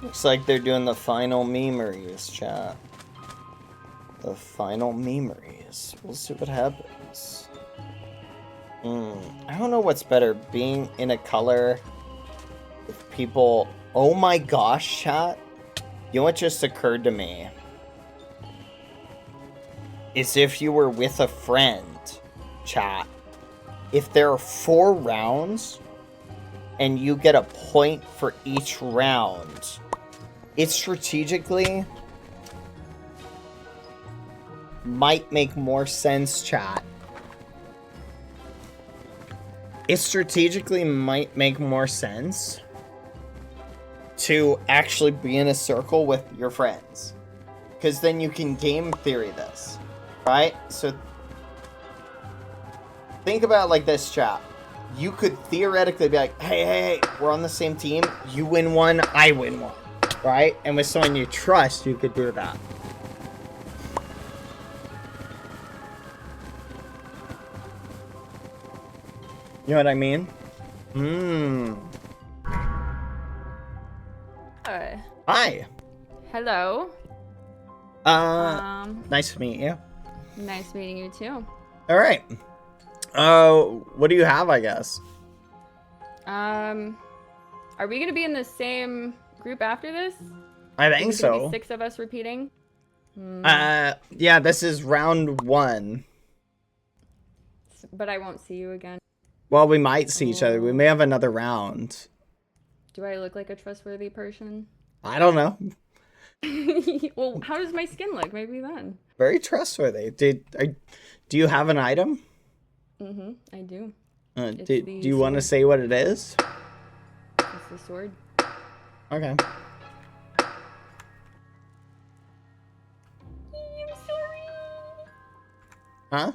C: Looks like they're doing the final memories, chat. The final memories. We'll see what happens. I don't know what's better, being in a color with people. Oh my gosh, chat. You know what just occurred to me? Is if you were with a friend, chat. If there are 4 rounds and you get a point for each round, it strategically might make more sense, chat. It strategically might make more sense to actually be in a circle with your friends. Because then you can game theory this, right? So think about it like this, chat. You could theoretically be like, hey, we're on the same team. You win one, I win one, right? And with someone you trust, you could do that. You know what I mean? Hi.
E: Hello.
C: Nice to meet you.
E: Nice meeting you too.
C: All right. What do you have, I guess?
E: Are we gonna be in the same group after this?
C: I think
E: Is it gonna
C: so.
E: be 6 of us repeating?
C: Yeah, this is round 1.
E: But I won't see you again.
C: Well, we might see each other. We may have another round.
E: Do I look like a trustworthy person?
C: I don't know.
E: Well, how does my skin look? Maybe then.
C: Very trustworthy. Do you have an item?
E: I do.
C: Do you want to say what it is?
E: It's the sword.
C: Okay.
E: I'm sorry.
C: Huh?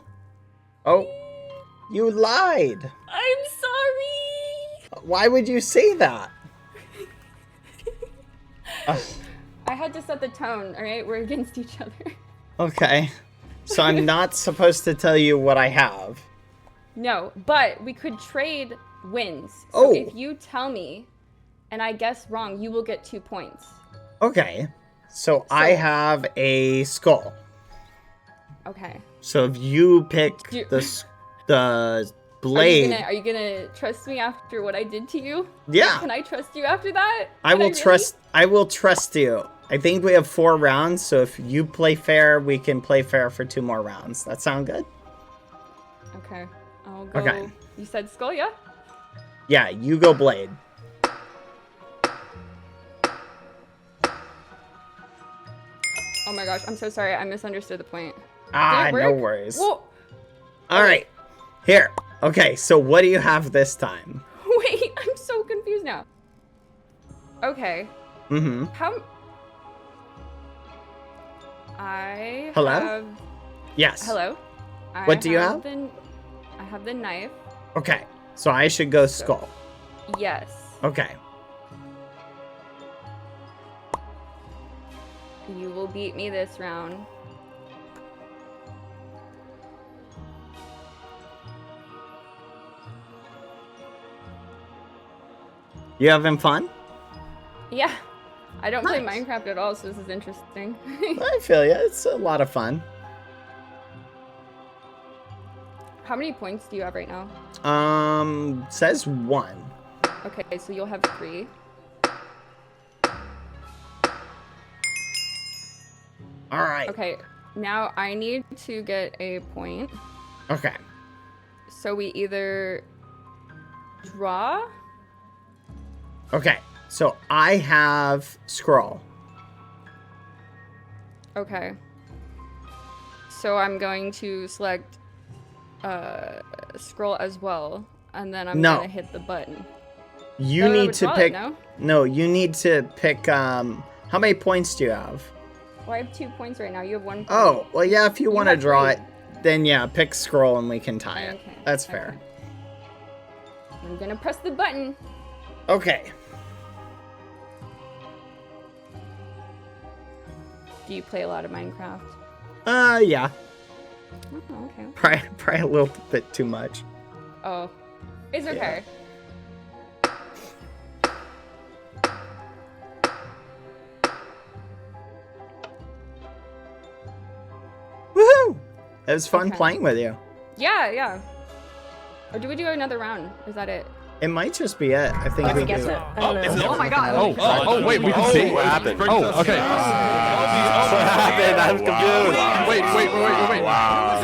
C: Oh, you lied.
E: I'm sorry.
C: Why would you say that?
E: I had to set the tone, alright? We're against each other.
C: Okay. So I'm not supposed to tell you what I have.
E: No, but we could trade wins. So if you tell me and I guess wrong, you will get 2 points.
C: Okay. So I have a skull.
E: Okay.
C: So if you pick the blade...
E: Are you gonna trust me after what I did to you?
C: Yeah.
E: Can I trust you after that?
C: I will trust you. I think we have 4 rounds, so if you play fair, we can play fair for 2 more rounds. That sound good?
E: Okay. I'll go.
C: Okay.
E: You said skull, yeah?
C: Yeah, you go blade.
E: Oh my gosh, I'm so sorry. I misunderstood the point.
C: Ah, no worries. Alright. Here. Okay, so what do you have this time?
E: Wait, I'm so confused now. Okay. How...
C: Hello? Yes.
E: Hello?
C: What do you have?
E: I have the knife.
C: Okay, so I should go skull.
E: Yes.
C: Okay.
E: You will beat me this round.
C: You having fun?
E: Yeah. I don't play Minecraft at all, so this is interesting.
C: I feel you. It's a lot of fun.
E: How many points do you have right now?
C: Says 1.
E: Okay, so you'll have 3.
C: All right.
E: Okay, now I need to get a point.
C: Okay.
E: So we either draw.
C: Okay, so I have scroll.
E: Okay. So I'm going to select scroll as well, and then I'm gonna hit the button.
C: You need to pick. No, you need to pick. How many points do you have?
E: Well, I have 2 points right now. You have 1 point.
C: Oh, well, yeah. If you want to draw
E: 3.
C: it, then yeah, pick scroll and we can tie it.
E: Okay.
C: That's fair.
E: I'm gonna press the button.
C: Okay.
E: Do you play a lot of Minecraft?
C: Yeah.
E: Oh, okay.
C: Probably a little bit too much.
E: Oh, it's okay.
C: Woohoo! It was fun playing with you.
E: Yeah, yeah. Or do we do another round? Is that it?
C: It might just be it. I think we do.
E: Oh my god.
K: Oh, wait, we can see.
I: What happened?
K: Oh, okay.
I: What happened? I'm confused.
K: Wait.
I: Wow.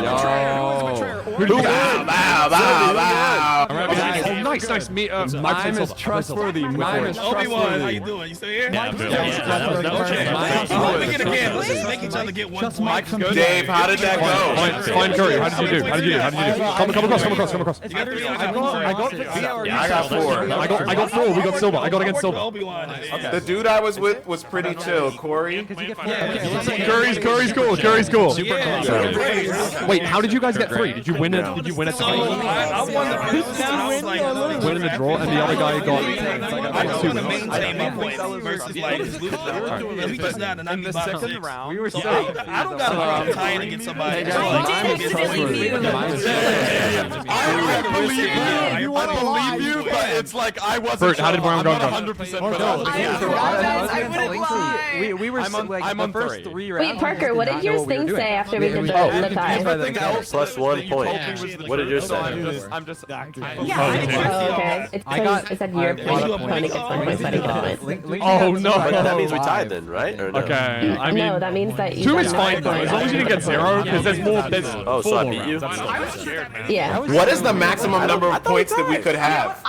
K: Yo.
I: Bow.
K: I'm right behind you. Nice, nice. Mime is trustworthy. Mime is trustworthy.
L: Obi-Wan, how you doing? You still here?
U: Yeah, that was
L: Make it again. Let's just make each other get 1 point.
S: Dave, how did that go?
K: Fine Curry, how did you do? How did you do? Come across.
L: You got 3
K: I
S: got 4.
K: I got 4. We got silver. I got against silver.
L: Obi-Wan.
S: The dude I was with was pretty chill. Corey.
K: Curry's cool. Wait, how did you guys get 3? Did you win it? Did you win it?
L: I won the first one. I was like,
K: win in the draw, and the other guy got.
L: I just want to maintain my points versus like just lose. If we just not, and I'm in the second round.
K: We were
L: so I don't got a problem tying to get somebody.
K: I
S: believe you, but it's like I wasn't.
K: Bert, how did Brown go?
S: 100%.
N: We were
S: I'm on
N: first 3 rounds.
E: Wait, Parker, what did yours thing say after we did the tie?
I: Plus 1 point. What did yours say?
S: I'm just.
E: Okay. It said your opponent gets 1 point, but I get a point.
K: Oh no!
I: But that means we tied then, right? Or no?
K: Okay. I mean,
E: no, that means that you
K: 2
E: got
K: is fine though. As long as you didn't get 0, because there's more.
I: Oh, so I beat you?
E: Yeah.
S: What is the maximum number of points that we could have?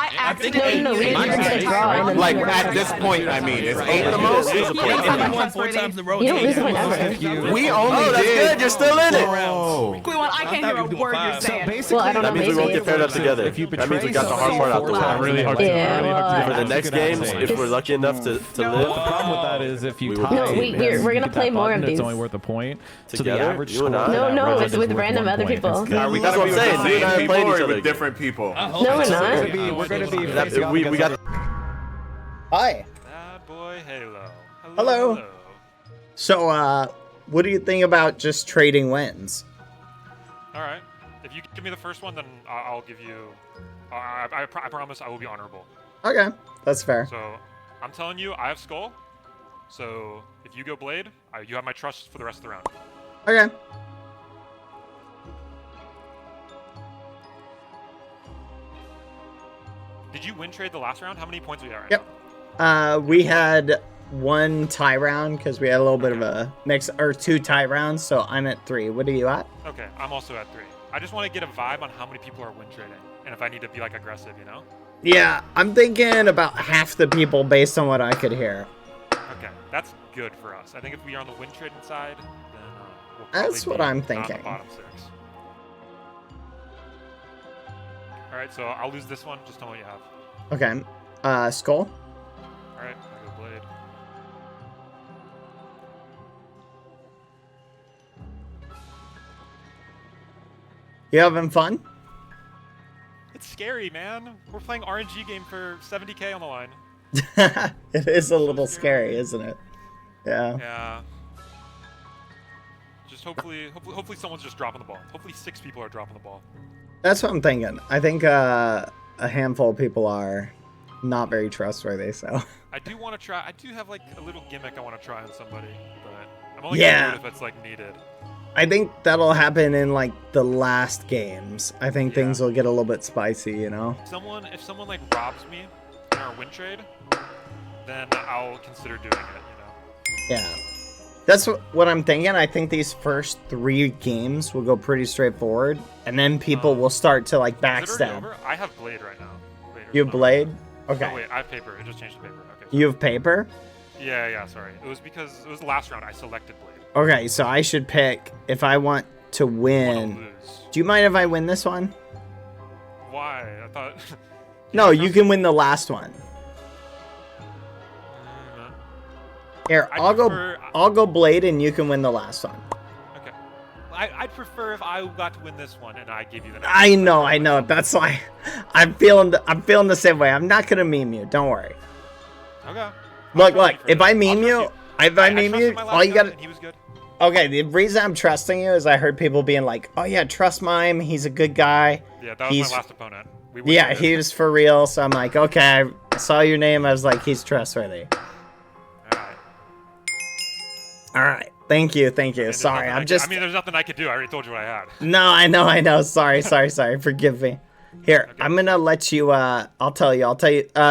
E: No, we didn't get a draw. And then
S: Like at this point, I mean, is 8 the most?
L: You won 4 times in a row.
E: You don't lose a point ever.
S: We only
I: Oh, that's
S: did.
I: good. You're still in it.
Q: Obi-Wan, I can't hear a word you're saying.
E: Well, I don't know,
I: That means we won't
E: maybe.
I: get paired up together. That means we got the hard part out the way.
K: I really hooked
E: Yeah, well,
I: For the next games, if we're lucky enough to live,
N: The problem with that is if you tie,
E: No, we're gonna play more of
N: it's
E: these.
N: only worth a point. So the
I: together,
N: average
I: you and
N: score
I: I.
N: of that
E: No,
N: round
E: it's
N: is
E: with
N: worth
E: random
N: 1
E: other
N: point.
E: people.
S: Are we
I: That's
S: gonna
I: what
S: be
I: I'm
S: with the
I: saying. You and I
S: same
I: played
S: people
I: each
S: or
I: other
S: with different people?
E: No, we're not.
N: We're gonna be
I: That-
N: facing off
I: we
N: against
I: got.
C: Hi.
U: BadBoyHalo.
C: Hello. So, what do you think about just trading wins?
U: All right. If you give me the first one, then I'll give you. I promise I will be honorable.
C: Okay, that's fair.
U: So, I'm telling you, I have Skull. So, if you go Blade, you have my trust for the rest of the round.
C: Okay.
U: Did you win trade the last round? How many points are we at right
C: Yep. We had 1 tie round because we had a little bit of a mix, or 2 tie rounds. So I'm at 3. What are you at?
U: now? Okay, I'm also at 3. I just want to get a vibe on how many people are win trading, and if I need to be like aggressive, you know?
C: Yeah, I'm thinking about half the people based on what I could hear.
U: Okay, that's good for us. I think if we are on the win trading side, then we'll
C: That's
U: probably
C: what
U: be
C: I'm
U: not in the
C: thinking.
U: bottom 6. All right, so I'll lose this one. Just tell me what you have.
C: Okay. Skull.
U: All right, I go Blade.
C: You having fun?
U: It's scary, man. We're playing RNG game for 70k on the line.
C: It is a little scary, isn't it? Yeah.
U: Yeah. Just hopefully someone's just dropping the ball. Hopefully 6 people are dropping the ball.
C: That's what I'm thinking. I think a handful of people are not very trustworthy, so.
U: I do want to try. I do have like a little gimmick I want to try on somebody, but I'm only
C: Yeah.
U: gonna do it if it's like needed.
C: I think that'll happen in like the last games. I think things will get a little bit spicy, you know?
U: If someone like robs me in our win trade, then I'll consider doing it. You know.
C: Yeah. That's what I'm thinking. I think these first 3 games will go pretty straightforward, and then people will start to like
U: Is it already
C: backstab.
U: over? I have Blade right now.
C: You have Blade? Okay.
U: Oh wait, I have paper. It just changed to paper. Okay.
C: You have paper?
U: Yeah, sorry. It was because it was the last round. I selected Blade.
C: Okay, so I should pick if I want to win. Do you mind if I win this one?
U: Why? I thought.
C: No, you can win the last one. Here, I'll go Blade and you can win the last one.
U: Okay. I'd prefer if I got to win this one and I give you the next.
C: I know. That's why I'm feeling the same way. I'm not gonna meme you. Don't worry.
U: Okay.
C: Look. If I meme you, all you gotta.
U: He was good.
C: Okay, the reason I'm trusting you is I heard people being like, "Oh yeah, trust Mime. He's a good guy."
U: Yeah, that was my last opponent.
C: Yeah, he was for real. So I'm like, okay, I saw your name. I was like, he's trustworthy. All right. Thank you. Sorry,
U: I mean, there's nothing I could do. I already told you what I had.
C: No, I know. Sorry. Forgive me. Here, okay. I'm gonna let you. I'll tell you.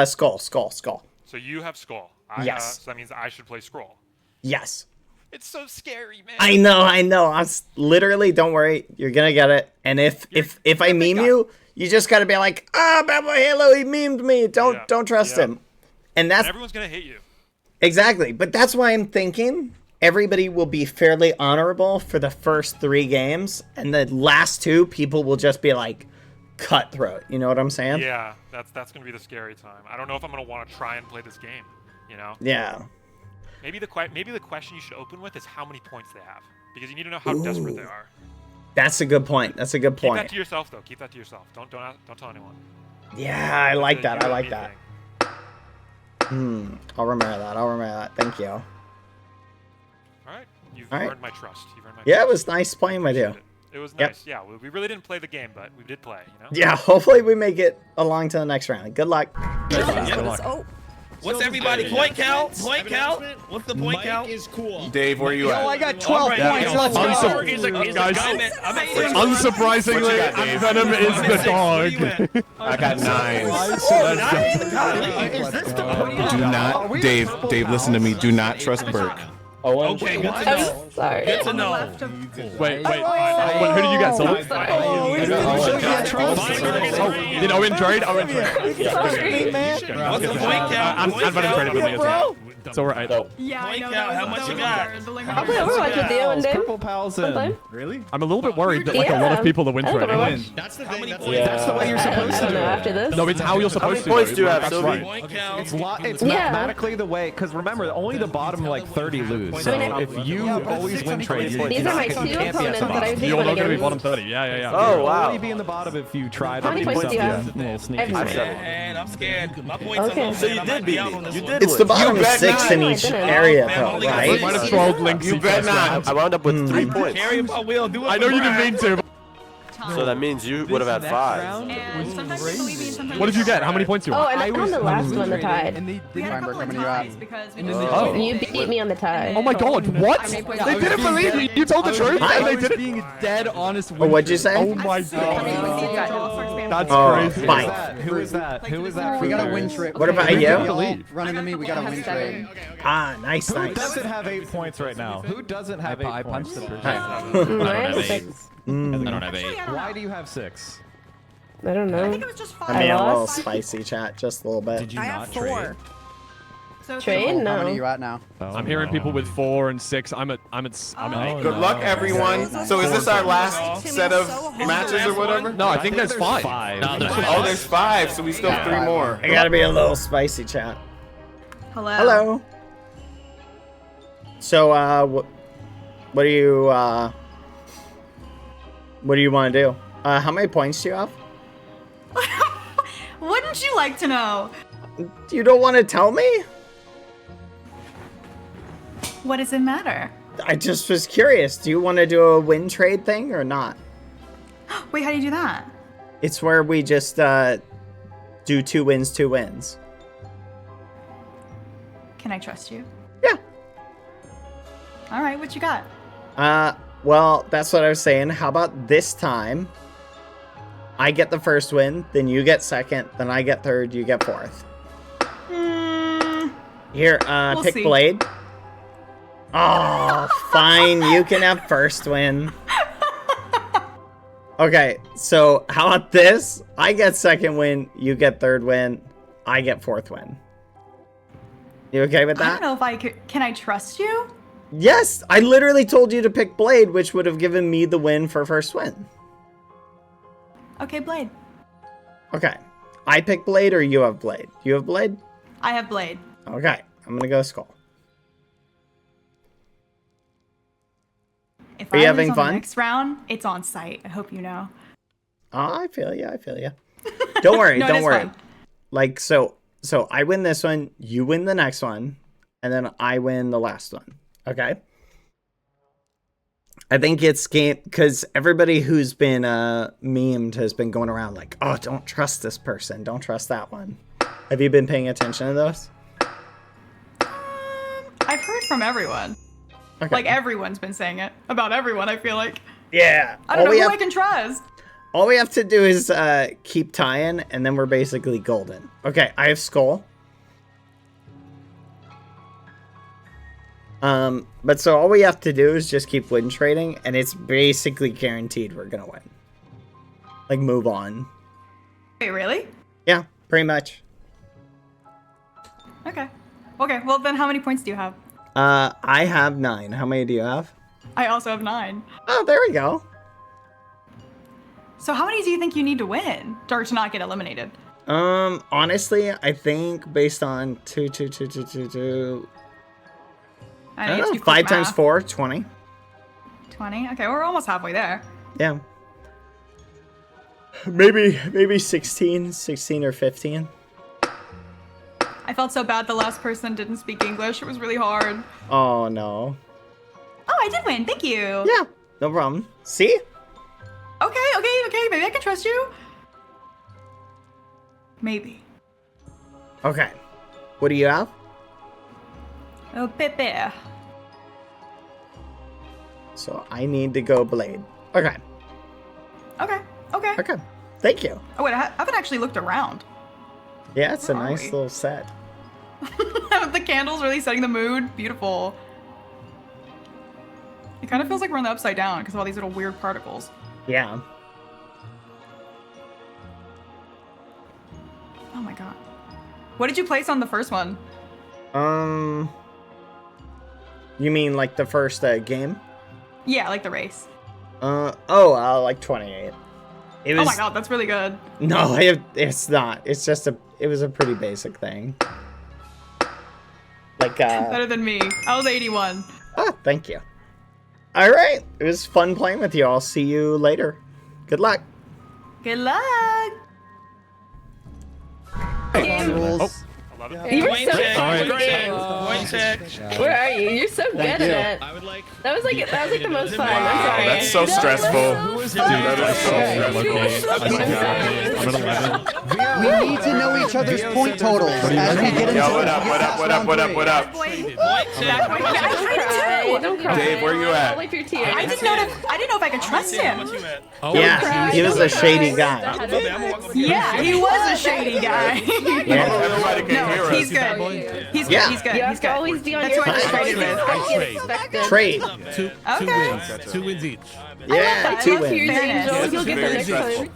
C: Skull.
U: So you have Skull.
C: Yes.
U: So that means I should play Scroll.
C: Yes.
A: It's so scary, man.
C: I know. Literally, don't worry, you're gonna get it. And if I meme you, you just gotta be like, BadBoyHalo, he memed me. Don't trust him. And
A: everyone's gonna hate you.
C: Exactly. But that's why I'm thinking everybody will be fairly honorable for the first 3 games, and the last 2 people will just be like cutthroat. You know what I'm saying?
A: Yeah, that's gonna be the scary time. I don't know if I'm gonna want to try and play this game. You know?
C: Yeah.
A: Maybe the question you should open with is how many points they have, because you need to know how desperate they are.
C: That's a good point.
A: Keep that to yourself, though. Keep that to yourself. Don't tell anyone.
C: Yeah, I like that. I like that. I'll remember that. Thank you.
A: All right. You've earned my trust.
C: Yeah, it was nice playing with you.
A: It was nice. Yeah, we really didn't play the game, but we did play. You know.
C: Yeah. Hopefully, we make it along to the next round. Good luck.
L: What's everybody point count? Point count? What's the point count?
Q: Is cool.
S: Dave, where you at?
P: I got 12 points.
N: Unsurprisingly, Venom is the dog.
S: I got 9.
P: Is this the
S: Do not, Dave, listen to me. Do not trust Burke.
L: Okay, good to know.
E: Sorry.
L: Good to know.
N: Wait. Who did you get, Solo? Did Owen trade? Owen trade.
E: Sorry.
L: What's the point count?
N: And Venom traded with me as well. It's alright.
W: Yeah,
L: Point count. How much you got?
E: I'll play Overwatch with you one day.
N: Purple pals
E: Sometime.
N: Really? I'm a little bit worried that like a lot of people are win trading.
L: That's the thing.
N: That's the way you're supposed to do it.
E: After this.
N: No, it's how you're supposed to do it.
I: How many points do you have,
N: That's
I: Sylvie?
N: right.
J: It's mathematically the way, because remember, only the bottom like 30 lose. So if you always win trades,
E: These are my 2 opponents that I was
N: you're not going to be
E: against.
N: bottom 30. Yeah.
I: Oh, wow.
J: only be in the bottom if you try to
E: How many
J: do
E: points do you
J: something
E: have?
J: little sneaky.
A: Man,
L: I'm scared. My points
E: Okay.
L: are low.
I: So you did beat me. You did
C: It's
I: win.
C: the bottom
S: You bet
C: 6 in
S: not.
C: each area, though, right?
N: Minus 12 links.
S: You bet not.
I: I wound up with 3 points.
L: Carry if I will. Do it.
N: I know you didn't mean to.
I: So that means you would have had 5.
W: And sometimes they believe me and sometimes
N: What did you get? How many points do you
E: Oh,
N: want?
E: and I found the last one, the tide.
W: we had a couple of ties because we just
N: Oh.
E: You beat me on the tie.
N: Oh my god, what? They didn't believe me. You told the truth and they didn't.
J: Being dead honest.
C: Oh, what'd you say?
N: Oh my god. That's crazy.
C: Fine.
J: Who is that? Who is that?
P: We got a win trade.
C: What about you?
P: Run into me. We got a win trade.
C: Ah, nice.
J: Who doesn't have 8 points right now? Who doesn't have 8 points?
E: I have 6.
K: I don't have 8.
J: Why do you have 6?
E: I don't know.
W: I think it was just 5.
C: I mean, a little
E: lost.
C: spicy chat, just a little bit.
J: Did you
W: I
J: not
W: have
J: trade?
W: 4. So
E: Train?
P: How many are
E: No.
P: you at now?
N: I'm hearing people with 4 and 6. I'm at 8.
S: Good luck, everyone. So is this our last set of matches or whatever?
N: No, I think there's 5.
S: Oh, there's 5, so we still have 3 more.
C: I gotta be a little spicy chat.
W: Hello.
C: Hello. So, what do you want to do? How many points do you have?
W: Wouldn't you like to know?
C: You don't want to tell me?
W: What does it matter?
C: I just was curious. Do you want to do a win trade thing or not?
W: Wait, how do you do that?
C: It's where we just do 2 wins, 2 wins.
W: Can I trust you?
C: Yeah.
W: All right, what you got?
C: Well, that's what I was saying. How about this time? I get the first win, then you get second, then I get third, you get fourth. Here,
W: We'll
C: pick
W: see.
C: Blade. Oh, fine. You can have first win. Okay, so how about this? I get second win, you get third win, I get fourth win. You okay with
W: I
C: that?
W: don't know if I could. Can I trust you?
C: Yes, I literally told you to pick Blade, which would have given me the win for first win.
W: Okay, Blade.
C: Okay. I pick Blade or you have Blade? You have Blade?
W: I have Blade.
C: Okay. I'm gonna go Skull.
W: If
C: Are you
W: I
C: having
W: lose on
C: fun?
W: the next round, it's on site. I hope you know.
C: Oh, I feel you. Don't worry,
W: No, it
C: don't
W: is
C: worry.
W: fun.
C: Like, so I win this one, you win the next one, and then I win the last one. Okay? I think it's game because everybody who's been memed has been going around like, oh, don't trust this person, don't trust that one. Have you been paying attention to those?
W: I've heard from everyone.
C: Okay.
W: Like everyone's been saying it about everyone. I feel like.
C: Yeah.
W: I don't know who I can trust.
C: All we have to do is keep tying, and then we're basically golden. Okay, I have Skull. But so all we have to do is just keep win trading, and it's basically guaranteed we're gonna win. Like, move on.
B: Wait, really?
C: Yeah, pretty much.
B: Okay. Okay, well then how many points do you have?
C: I have 9. How many do you have?
B: I also have 9.
C: Oh, there we go.
B: So how many do you think you need to win or to not get eliminated?
C: Honestly, I think based on 2, 2, 2, 2, 2, 2. I don't know, 5 times 4, 20.
B: 20? Okay, we're almost halfway there.
C: Yeah. Maybe 16 or 15.
B: I felt so bad the last person didn't speak English. It was really hard.
C: Oh, no.
B: Oh, I did win. Thank you.
C: Yeah, no problem. See?
B: Okay. Maybe I can trust you. Maybe.
C: Okay. What do you have?
B: Oh, Pepe.
C: So I need to go Blade. Okay.
B: Okay.
C: Thank you.
B: Oh, wait, I haven't actually looked around.
C: Yeah, it's a
B: Where are
C: nice
B: we?
C: little set.
B: The candles really setting the mood. Beautiful. It kind of feels like we're on the upside down because of all these little weird particles.
C: Yeah.
B: Oh my god. What did you place on the first one?
C: You mean like the first game?
B: Yeah, like the race.
C: Like 28. It was,
B: oh my god, that's really good.
C: No, it's not. It's just it was a pretty basic thing. Like,
B: Better than me. I was 81.
C: Oh, thank you. All right. It was fun playing with you. I'll see you later. Good luck.
B: Good luck.
E: You were so good at Where are you? You're so good at it. That was like the most fun. I'm sorry.
S: That's so stressful. Dude, that is so stressful.
F: We need to know each other's point totals as we get into
S: what up?
E: Don't cry.
S: Dave, where you at?
E: Wipe your tears.
B: I didn't know if I could trust him.
C: Yeah, he was a shady guy.
B: Yeah, he was a shady guy.
C: Yeah.
S: Everybody can hear us.
B: He's good. He's good. He's good.
E: You have
B: He's
E: to
B: good.
E: always be on
B: That's
E: your
B: who I just
E: toes.
B: traded with.
C: Trade.
O: Two
B: Okay.
O: wins. 2 wins each.
C: Yeah, 2 wins.
B: Fairness.
E: You'll get the next
S: Very
E: time.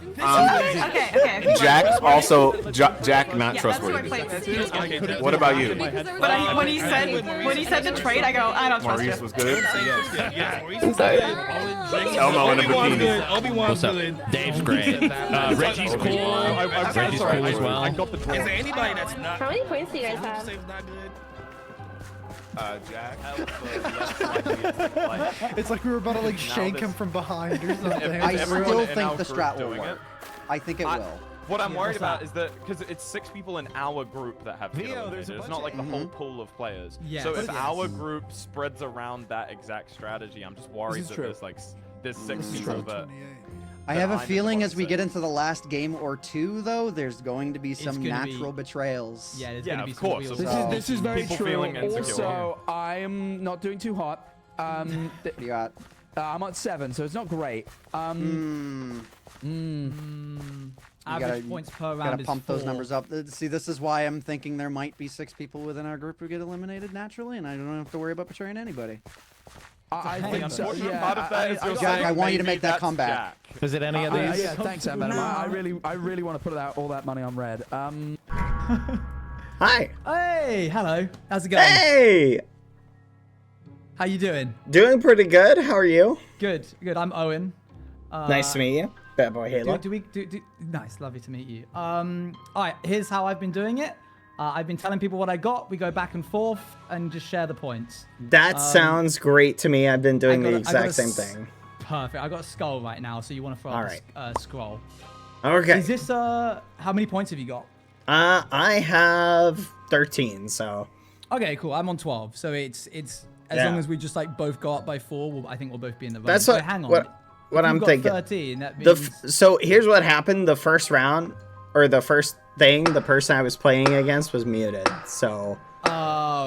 B: Okay.
S: Jack also, Jack not
B: Yeah, that's who I
S: trustworthy.
B: played with.
S: What about you?
B: But when he said to trade, I go, I don't trust
S: Maurice
B: you.
S: was good.
E: I'm sorry.
S: Elmo in the bikini.
L: Obi-Wan's
O: What's up?
L: good.
O: Dave's great. Reggie's cool. Reggie's cool as well.
L: Is there anybody that's not?
E: How many points do you guys have?
L: Save's not good.
S: Jack.
F: It's like we were about to like shank him from behind or something. I
K: everyone
F: still
K: in
F: think
K: our
F: the
K: group
F: strat will
K: doing
F: work. I think it will.
U: What I'm worried about is that because it's 6 people in our group that have to get
L: Theo,
U: eliminated.
L: there's a
U: It's not like the whole pool of players.
L: Yes.
U: So if
L: Yes.
U: our group spreads around that exact strategy, I'm just worried that there's 6 people that.
F: I have a
U: I'm
F: feeling
U: the
F: as we get into the last game or two, though, there's going to be some
T: gonna
F: natural betrayals.
T: Yeah, there's
U: Yeah,
T: gonna be
U: of
T: some
U: course.
T: wheels.
U: So
T: This is very
U: people
T: true.
U: feeling insecure.
T: Also, I'm not doing too hot.
F: You got.
T: I'm at 7, so it's not great.
M: Average points per round
F: Gotta
M: is
F: pump
M: 4.
F: those numbers up. See, this is why I'm thinking there might be 6 people within our group who get eliminated naturally, and I don't have to worry about betraying anybody.
T: I
U: The
T: think so.
U: unfortunate
T: Yeah,
U: part of that is you're
F: Jack,
U: saying
F: I want you to
U: maybe
F: make that
U: that's
F: comeback.
U: Jack.
O: Is it any of these?
T: Yeah, thanks, Sam. I really want to put all that money on red.
C: Hi.
M: Hey, hello. How's it going?
C: Hey.
M: How you doing?
C: Doing pretty good. How are you?
M: Good. I'm Owen.
C: Nice to meet you. BadBoyHalo.
M: Nice, lovely to meet you. All right, here's how I've been doing it. I've been telling people what I got. We go back and forth and just share the points.
C: That sounds great to me. I've been doing the exact same thing.
M: Perfect. I got a skull right now, so you want to throw up a scroll.
C: Okay.
M: Is this how many points have you got?
C: I have 13, so.
M: Okay, cool. I'm on 12, so it's as long as we just like both go up by 4, I think we'll both be in the running.
C: That's what.
M: Hang on.
C: What I'm thinking.
M: 13, that means...
C: So here's what happened. The first round, or the first thing, the person I was playing against was muted. So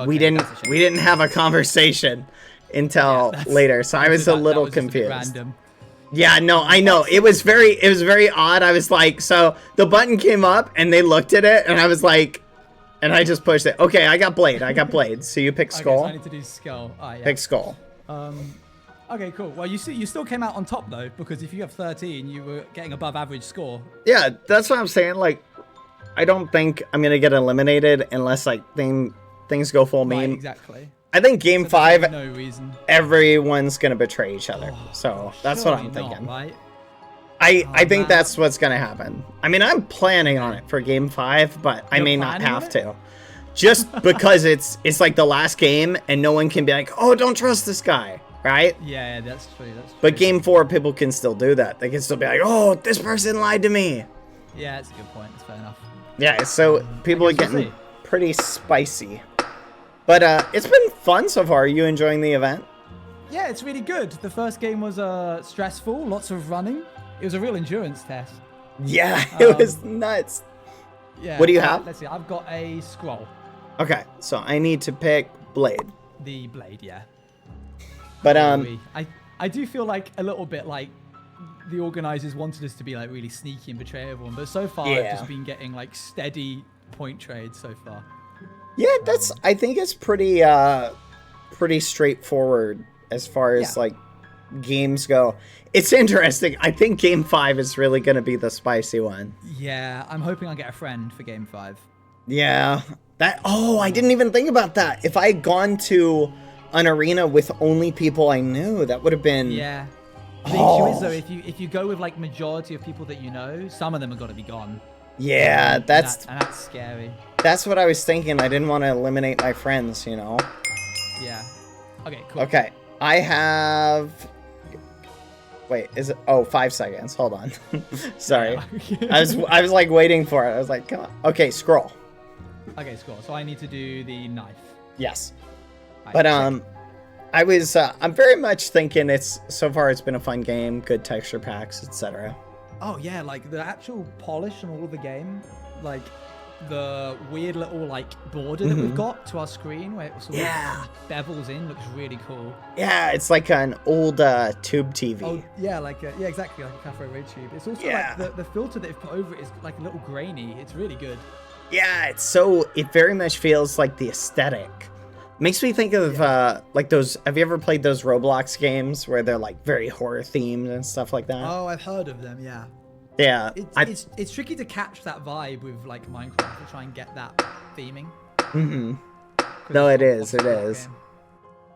C: we didn't have a conversation until later. So I was a little confused.
M: Random.
C: Yeah, no, I know. It was very odd. I was like, so the button came up and they looked at it and I was like, And I just pushed it. Okay, I got Blade. So you pick Skull.
D: Okay, so I need to do Skull. Yeah.
C: Pick Skull.
D: Okay, cool. Well, you still came out on top though, because if you have 13, you were getting above average score.
C: Yeah, that's what I'm saying. Like, I don't think I'm gonna get eliminated unless like things go full meme.
D: Right, exactly.
C: I think game 5,
D: no reason.
C: everyone's gonna betray each other. So that's what I'm thinking.
D: Right?
C: I think that's what's gonna happen. I mean, I'm planning on it for game 5, but I may not have to. Just because it's like the last game and no one can be like, oh, don't trust this guy, right?
D: Yeah, that's true.
C: But game 4, people can still do that. They can still be like, oh, this person lied to me.
D: Yeah, that's a good point. That's fair enough.
C: Yeah, so people are getting pretty spicy. But it's been fun so far. Are you enjoying the event?
D: Yeah, it's really good. The first game was stressful, lots of running. It was a real endurance test.
C: Yeah, it was nuts.
D: Yeah.
C: What do you have?
D: Let's see. I've got a scroll.
C: Okay, so I need to pick Blade.
D: The Blade, yeah.
C: But
D: I do feel like a little bit like the organizers wanted us to be like really sneaky and betray everyone, but so far I've just been getting like steady point trades so far.
C: Yeah, I think it's pretty straightforward as far as like games go. It's interesting. I think game 5 is really going to be the spicy one.
D: Yeah, I'm hoping I'll get a friend for game 5.
C: Yeah. I didn't even think about that. If I had gone to an arena with only people I knew, that would have been...
D: Yeah. The issue is, though, if you go with, like, majority of people that you know, some of them are going to be gone.
C: Yeah, that's
D: scary.
C: That's what I was thinking. I didn't want to eliminate my friends, you know?
D: Yeah. Okay, cool.
C: Okay. I have... Wait, is it... Oh, 5 seconds. Hold on. Sorry. I was like waiting for it. I was like, come on. Okay, scroll.
D: Okay, scroll. So I need to do the knife.
C: Yes. But I'm very much thinking so far it's been a fun game, good texture packs, etc.
D: Oh yeah, like the actual polish on all of the game, like the weird little like border that we've got to our screen where it sort of bevels in looks really cool.
C: Yeah, it's like an old tube TV.
D: Oh yeah, exactly, like a cafe ray tube. It's also like the filter that they've put over it is like a little grainy. It's really good.
C: Yeah, it very much feels like the aesthetic. Makes me think of like those. Have you ever played those Roblox games where they're like very horror themed and stuff like that?
D: Oh, I've heard of them. Yeah.
C: Yeah.
D: It's tricky to catch that vibe with like Minecraft to try and get that theming.
C: Mm-hmm. No, it is. It is.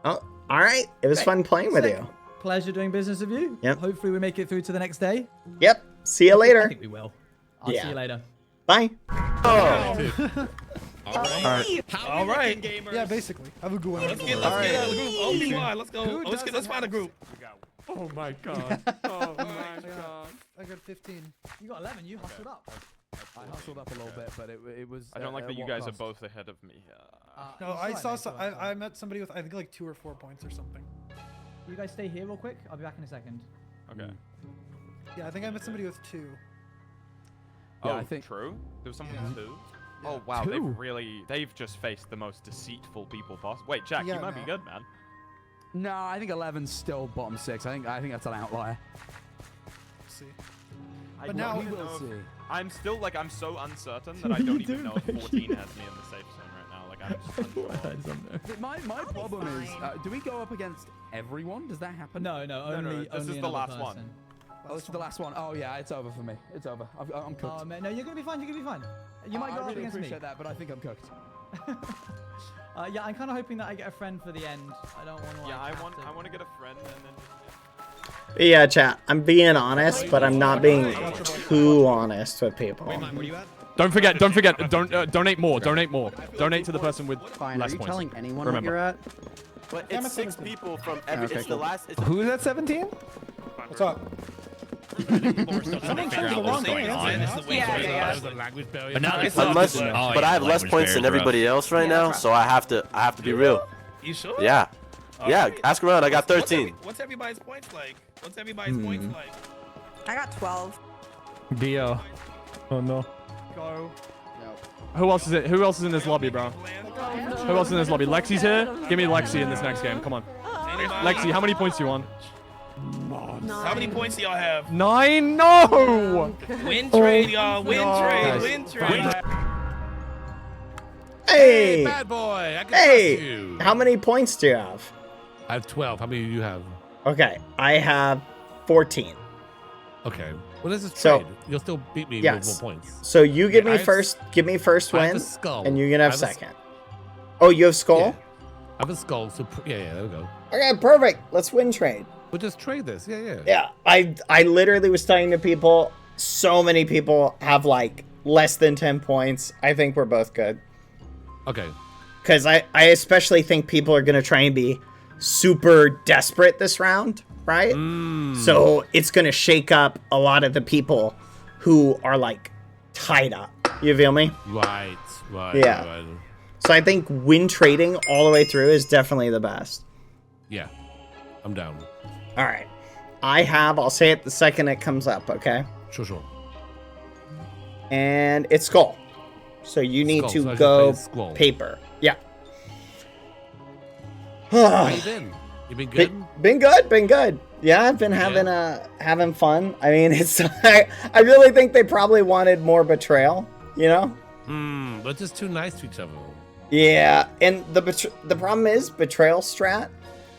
C: Oh, all right. It was fun playing with you.
D: Pleasure doing business with you.
C: Yep.
D: Hopefully we make it through to the next day.
C: Yep. See you later.
D: I think we will. I'll see you later.
C: Bye.
L: Oh.
N: All right.
T: Yeah, basically. Have a good one.
N: Let's get out of the group. OPY, let's go. Let's find a group.
K: Oh my god. Oh my god.
T: I got 15.
D: You got 11. You hustled up.
T: I hustled up a little bit, but it was.
K: I don't like that you guys are both ahead of me.
T: No, I saw. I met somebody with I think like 2 or 4 points or something.
D: You guys stay here real quick. I'll be back in a second.
K: Okay.
T: Yeah, I think I met somebody with 2.
K: Yeah, I think true. There was someone with 2.
T: Yeah.
K: Oh wow,
T: 2?
K: they've just faced the most deceitful people possible. Wait, Jack, you might be good, man.
F: No, I think 11's still bottom 6. I think that's an outlier.
T: See.
K: But now we will see. I'm still like I'm so uncertain that I don't even know if 14 has me in the safe zone right now. Like I'm just unsure.
F: My problem is, do we go up against everyone? Does that happen?
D: No, only
K: this is the last one.
F: Oh, this is the last one. Oh yeah, it's over for me. It's over. I'm cooked.
D: Oh man, no, you're gonna be fine. You're gonna be fine. You might go up against me.
F: I appreciate that, but I think I'm cooked.
D: Yeah, I'm kind of hoping that I get a friend for the end. I don't want to.
K: Yeah, I want to get a friend and then.
C: Yeah, chat. I'm being honest, but I'm not being too honest with people.
K: Don't forget. Donate more. Donate more. Donate to the person with less points.
F: Are you telling anyone
K: Remember.
F: what you're at?
I: But it's 6 people from every.
F: Okay,
I: it's the
F: cool.
I: last. It's
T: Who's at 17? What's up?
I: But I have less points than everybody else right now, so I have to be real.
N: You sure?
I: Yeah. Yeah, ask around. I got 13.
N: What's everybody's points like? What's everybody's points like?
B: I got 12.
K: Dio. Oh no.
T: Go.
K: Who else is in this lobby, bro? Who else is in this lobby? Lexi's here. Give me Lexi in this next game. Come on. Lexi, how many points do you want?
N: How many points do y'all have?
K: 9. No.
N: Win trade, y'all. Win trade. Win trade.
C: Hey,
H: bad boy. I can
C: hey,
H: trust you.
C: how many points do you have?
H: I have 12. How many do you have?
C: Okay, I have 14.
H: Okay. Well, this is
C: So-
H: trade. You'll still beat me
C: Yes.
H: with more points.
C: So you give
H: Yeah,
C: me
H: I have
C: first. Give me first
H: I have
C: win,
H: a skull.
C: and you can have
H: I have a s-
C: second. Oh, you have skull.
H: Yeah. I have a skull. So yeah, there we go.
C: Okay, perfect. Let's win trade.
H: We'll just trade this. Yeah.
C: Yeah, I literally was talking to people. So many people have like less than 10 points. I think we're both good.
H: Okay.
C: Because I especially think people are gonna try and be super desperate this round, right? So it's gonna shake up a lot of the people who are like tied up. You feel me?
H: Right.
C: Yeah.
H: Right.
C: So I think win trading all the way through is definitely the best.
H: Yeah. I'm down.
C: All right. I'll say it the second it comes up, okay?
H: Sure.
C: And it's skull. So you need
H: Skull, so I
C: to
H: should
C: go
H: play skull.
C: paper. Yeah.
H: How you been? You been good?
C: Been good. Yeah, I've been having fun. I mean, it's I really think they probably wanted more betrayal, you know?
H: But just too nice to each other.
C: Yeah, and the problem is betrayal strat,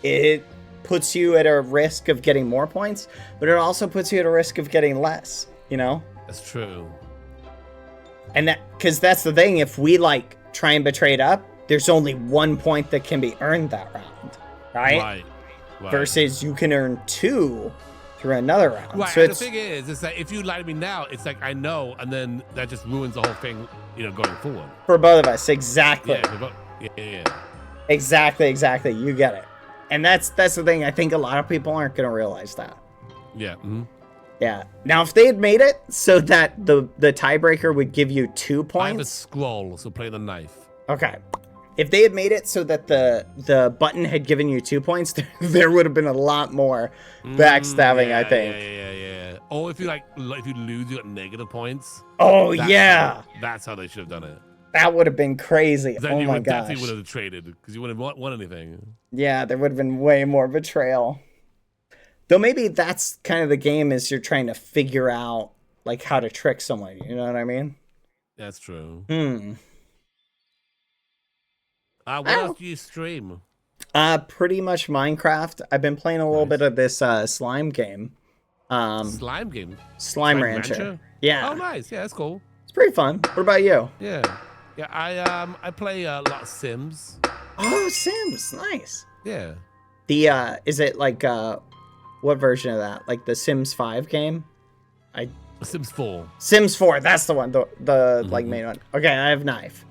C: it puts you at a risk of getting more points, but it also puts you at a risk of getting less, you know?
H: That's true.
C: And because that's the thing, if we like try and betray it up, there's only 1 point that can be earned that round, right? Versus you can earn 2 through another round.
H: Right.
C: So
H: And
C: it's
H: the thing is that if you lie to me now, it's like I know, and then that just ruins the whole thing, going forward.
C: for both of us, exactly.
H: Yeah.
C: Exactly. You get it. And that's the thing. I think a lot of people aren't gonna realize that.
H: Yeah. Mm-hmm.
C: Yeah. Now, if they had made it so that the tiebreaker would give you 2
H: I have a
C: points.
H: scroll, so play the knife.
C: Okay. If they had made it so that the button had given you 2 points, there would have been a lot more backstabbing, I think.
H: Yeah. Or if you lose, you got negative points.
C: Oh, yeah.
H: That's how they should have done it.
C: That would have been crazy.
H: Then
C: Oh
H: you
C: my
H: would
C: gosh.
H: definitely would have traded because you wouldn't won anything.
C: Yeah, there would have been way more betrayal. Though maybe that's kind of the game, is you're trying to figure out like how to trick someone. You know what I mean?
H: That's true.
C: What
H: else do you stream?
C: Pretty much Minecraft. I've been playing a little bit of this slime game.
H: Slime game?
C: Slime Rancher. Yeah.
H: Oh, nice. Yeah, that's cool.
C: It's pretty fun. What about you?
H: Yeah. I play a lot of Sims.
C: Oh, Sims. Nice.
H: Yeah.
C: The is it like what version of that? Like the Sims 5 game?
H: Sims 4.
C: Sims 4. That's the one. The like main one. Okay, I have knife.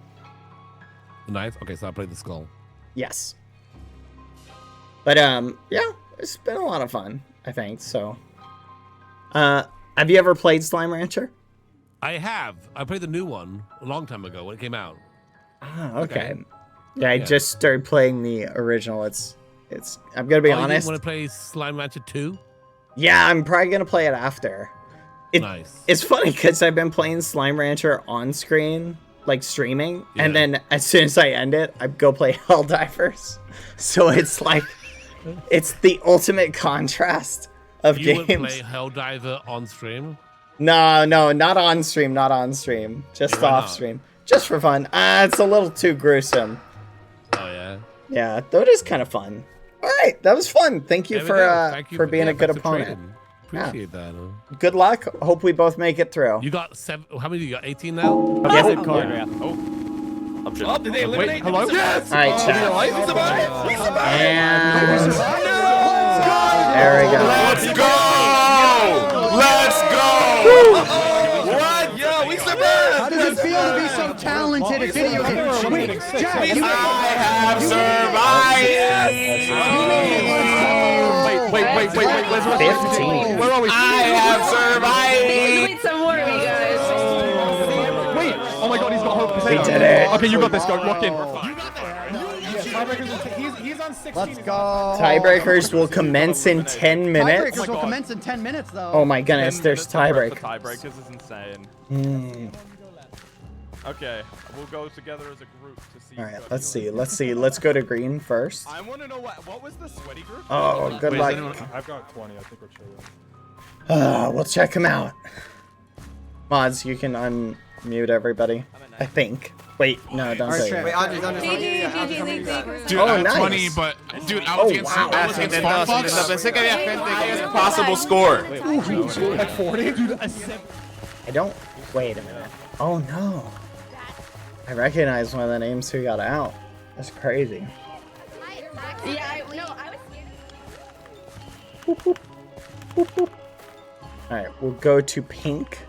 H: The knife? Okay, so I played the skull.
C: Yes. But yeah, it's been a lot of fun, I think. So have you ever played Slime Rancher?
H: I have. I played the new one a long time ago when it came out.
C: Ah, okay. Yeah, I just started playing the original. It's I'm gonna be
H: You
C: honest.
H: want to play Slime Rancher 2?
C: Yeah, I'm probably gonna play it after.
H: Nice.
C: It's funny because I've been playing Slime Rancher on screen, like streaming, and then as soon as I end it, I go play Helldivers. So it's like, it's the ultimate contrast of
H: You
C: games.
H: would play Helldiver on stream?
C: No, not on stream, just
H: Why
C: off
H: not?
C: stream, just for fun. It's a little too gruesome.
H: Oh yeah.
C: Yeah, though it is kind of fun. All right, that was fun. Thank you
H: There we
C: for
H: go. Thank you
C: for being a good
H: thanks for
C: opponent.
H: trading. Appreciate that.
C: Good luck. Hope we both make it through.
H: You got 7. How many? You got 18 now?
C: Yes.
H: Oh,
C: Yeah.
H: Oh,
L: did they eliminate?
H: hello?
L: Yes!
C: All right,
L: Oh,
C: chat.
L: we survived! We survived!
C: And there we go.
S: Let's go! Let's go!
L: What? Yo, we survived!
F: How does it feel to be so talented at video games? Wait, Jack, you
S: I have survived!
L: Wait, let's
C: 15.
L: Where are we?
S: I have survived!
E: Wait some more, you guys.
L: Wait! Oh my god, he's got hope.
C: We did it.
L: Okay, you got this, go. Lock in.
Q: He's on 16.
F: Let's go.
C: Tiebreakers will commence in 10 minutes.
F: Tiebreakers will commence in 10 minutes, though.
C: Oh my goodness, there's tiebreakers.
K: Tiebreakers is insane. Okay, we'll go together as a group to see.
C: All right, let's see. Let's go to green first.
K: I want to know what was the sweaty group?
C: Oh, good luck.
Q: I've got 20. I think we're chilling.
C: We'll check them out. Mods, you can mute everybody. I think. Wait, no, don't say it.
Q: Wait, Andres,
S: Dude,
C: Oh,
S: I'm
C: nice.
S: 20, but dude, I was against
C: wow.
S: I was against Firefox. Highest possible score.
L: Like 40?
C: I don't. Wait a minute. Oh no. I recognize one of the names who got out. That's crazy.
E: Yeah, no, I was.
C: Alright, we'll go to pink.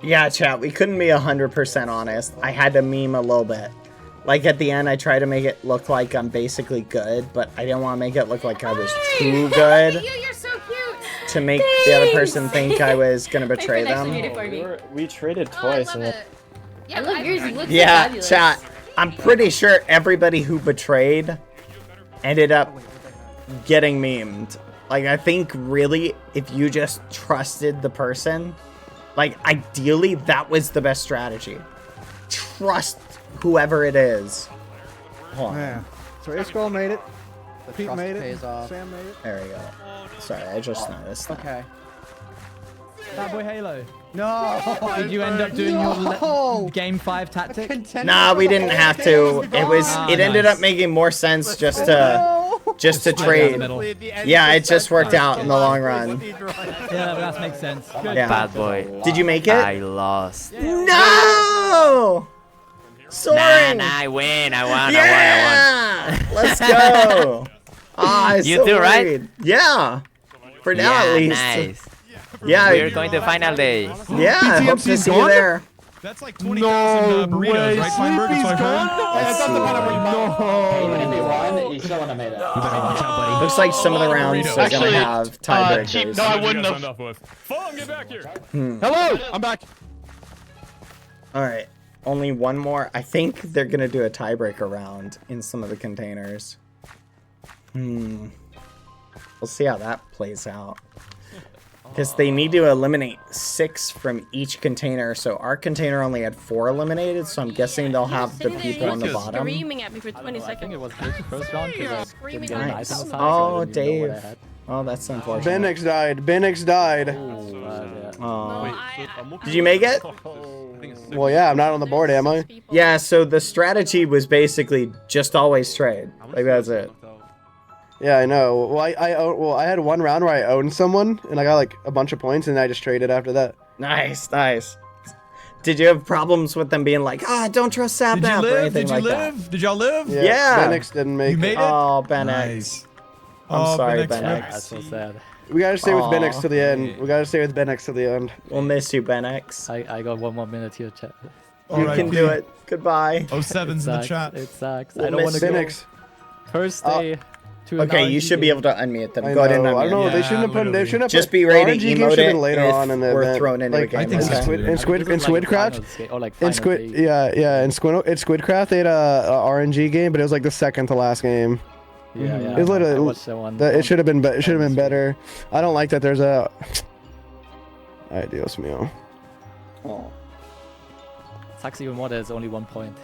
C: Yeah, chat, we couldn't be 100% honest. I had to meme a little bit. Like, at the end, I tried to make it look like I'm basically good, but I didn't want to make it look like I was too good.
E: You're so cute.
C: To make the other person think I was going to betray them.
J: We traded twice. And
E: I love yours. You look
C: Yeah,
E: so fabulous.
C: chat, I'm pretty sure everybody who betrayed ended up getting memed. Like, I think really, if you just trusted the person, like, ideally, that was the best strategy. Trust whoever it is. Hold on.
F: Yeah.
Q: So A-Scroll made it. Pete
F: trust
Q: made it.
F: pays off.
Q: Sam made it.
C: There we go. Sorry, I just noticed that.
F: Okay.
D: BadBoyHalo.
F: No.
D: Did you end up doing your game 5 tactic?
C: Nah, we didn't have to. It ended up making more sense just to trade. Yeah, it just worked out in the long run.
D: Yeah, that makes sense. Good.
C: Yeah.
G: Bad boy.
C: Did you make it?
G: I lost.
C: No! Soren!
G: Nah, I win. I won.
C: Yeah! Let's go. Ah, I was
G: You
C: so
G: too, right?
C: worried. Yeah. For now, at least.
G: Nice.
C: Yeah.
G: We're going to final day.
C: Yeah, I hope to see you there.
O: That's like 20,000 burritos, right? Feinberg, that's what I heard.
C: Looks like some of the rounds are going to have tiebreakers.
U: No, I wouldn't have.
J: Get back here.
U: Hello, I'm back.
C: Alright, only one more. I think they're going to do a tiebreaker round in some of the containers. We'll see how that plays out. Because they need to eliminate 6 from each container, so our container only had 4 eliminated, so I'm guessing they'll have the people on the bottom.
W: Screaming at me for 20 seconds. I think it was
J: the first round.
W: Screaming
C: Nice. Oh, Dave. Oh, that's unfortunate.
Q: Benix died. Benix died.
C: Oh. Did you make it?
Q: Well, yeah, I'm not on the board, am I?
C: Yeah, so the strategy was basically just always trade. Like, that's it.
Q: Yeah, I know. Well, I had one round where I owned someone, and I got like a bunch of points, and I just traded after that.
C: Nice, nice. Did you have problems with them being like, don't trust Sapnap or anything like that?
O: Did y'all live?
C: Yeah.
Q: Benix didn't make
O: You made
Q: it.
O: it?
C: Oh, Benix.
O: Nice.
C: I'm sorry,
O: Benix.
C: Benix.
J: That's so sad.
Q: We gotta stay with
C: Aw.
Q: Benix to the end. We gotta stay with Benix to the end.
C: We'll miss you, Benix.
J: I got 1 more minute here, chat.
C: You can do it. Goodbye.
O: 07's in the chat.
J: It sucks.
C: We'll
J: I don't want
C: miss
J: to go.
Q: Benix.
J: First day. To an
C: Okay, you
J: RNG
C: should be
J: game.
C: able to unmute them.
Q: I
C: Go ahead and
Q: know. I
C: unmute
Q: don't know.
C: them.
Q: They shouldn't have put. They shouldn't have
C: Just
Q: put.
C: be ready to
Q: RNG game
C: emote
Q: should have
C: it
Q: been later
C: if
Q: on in the
C: we're
Q: event.
C: thrown into
Q: like,
C: a game.
Q: in
C: Okay.
Q: Squid, in Squid,
J: This
Q: in
J: is like
Q: Squidcraft.
J: finals game, or like
Q: In
J: final
Q: Squid,
J: day.
Q: yeah. In Squidcraft, they had a RNG game, but it was like the second to last game.
J: Yeah, yeah.
Q: It was literally.
J: I watched that one.
Q: It should have been. It should have been better. I don't like that. There's a. Ay, Dios mío.
C: Oh.
J: Sucks even more. There's only 1 point.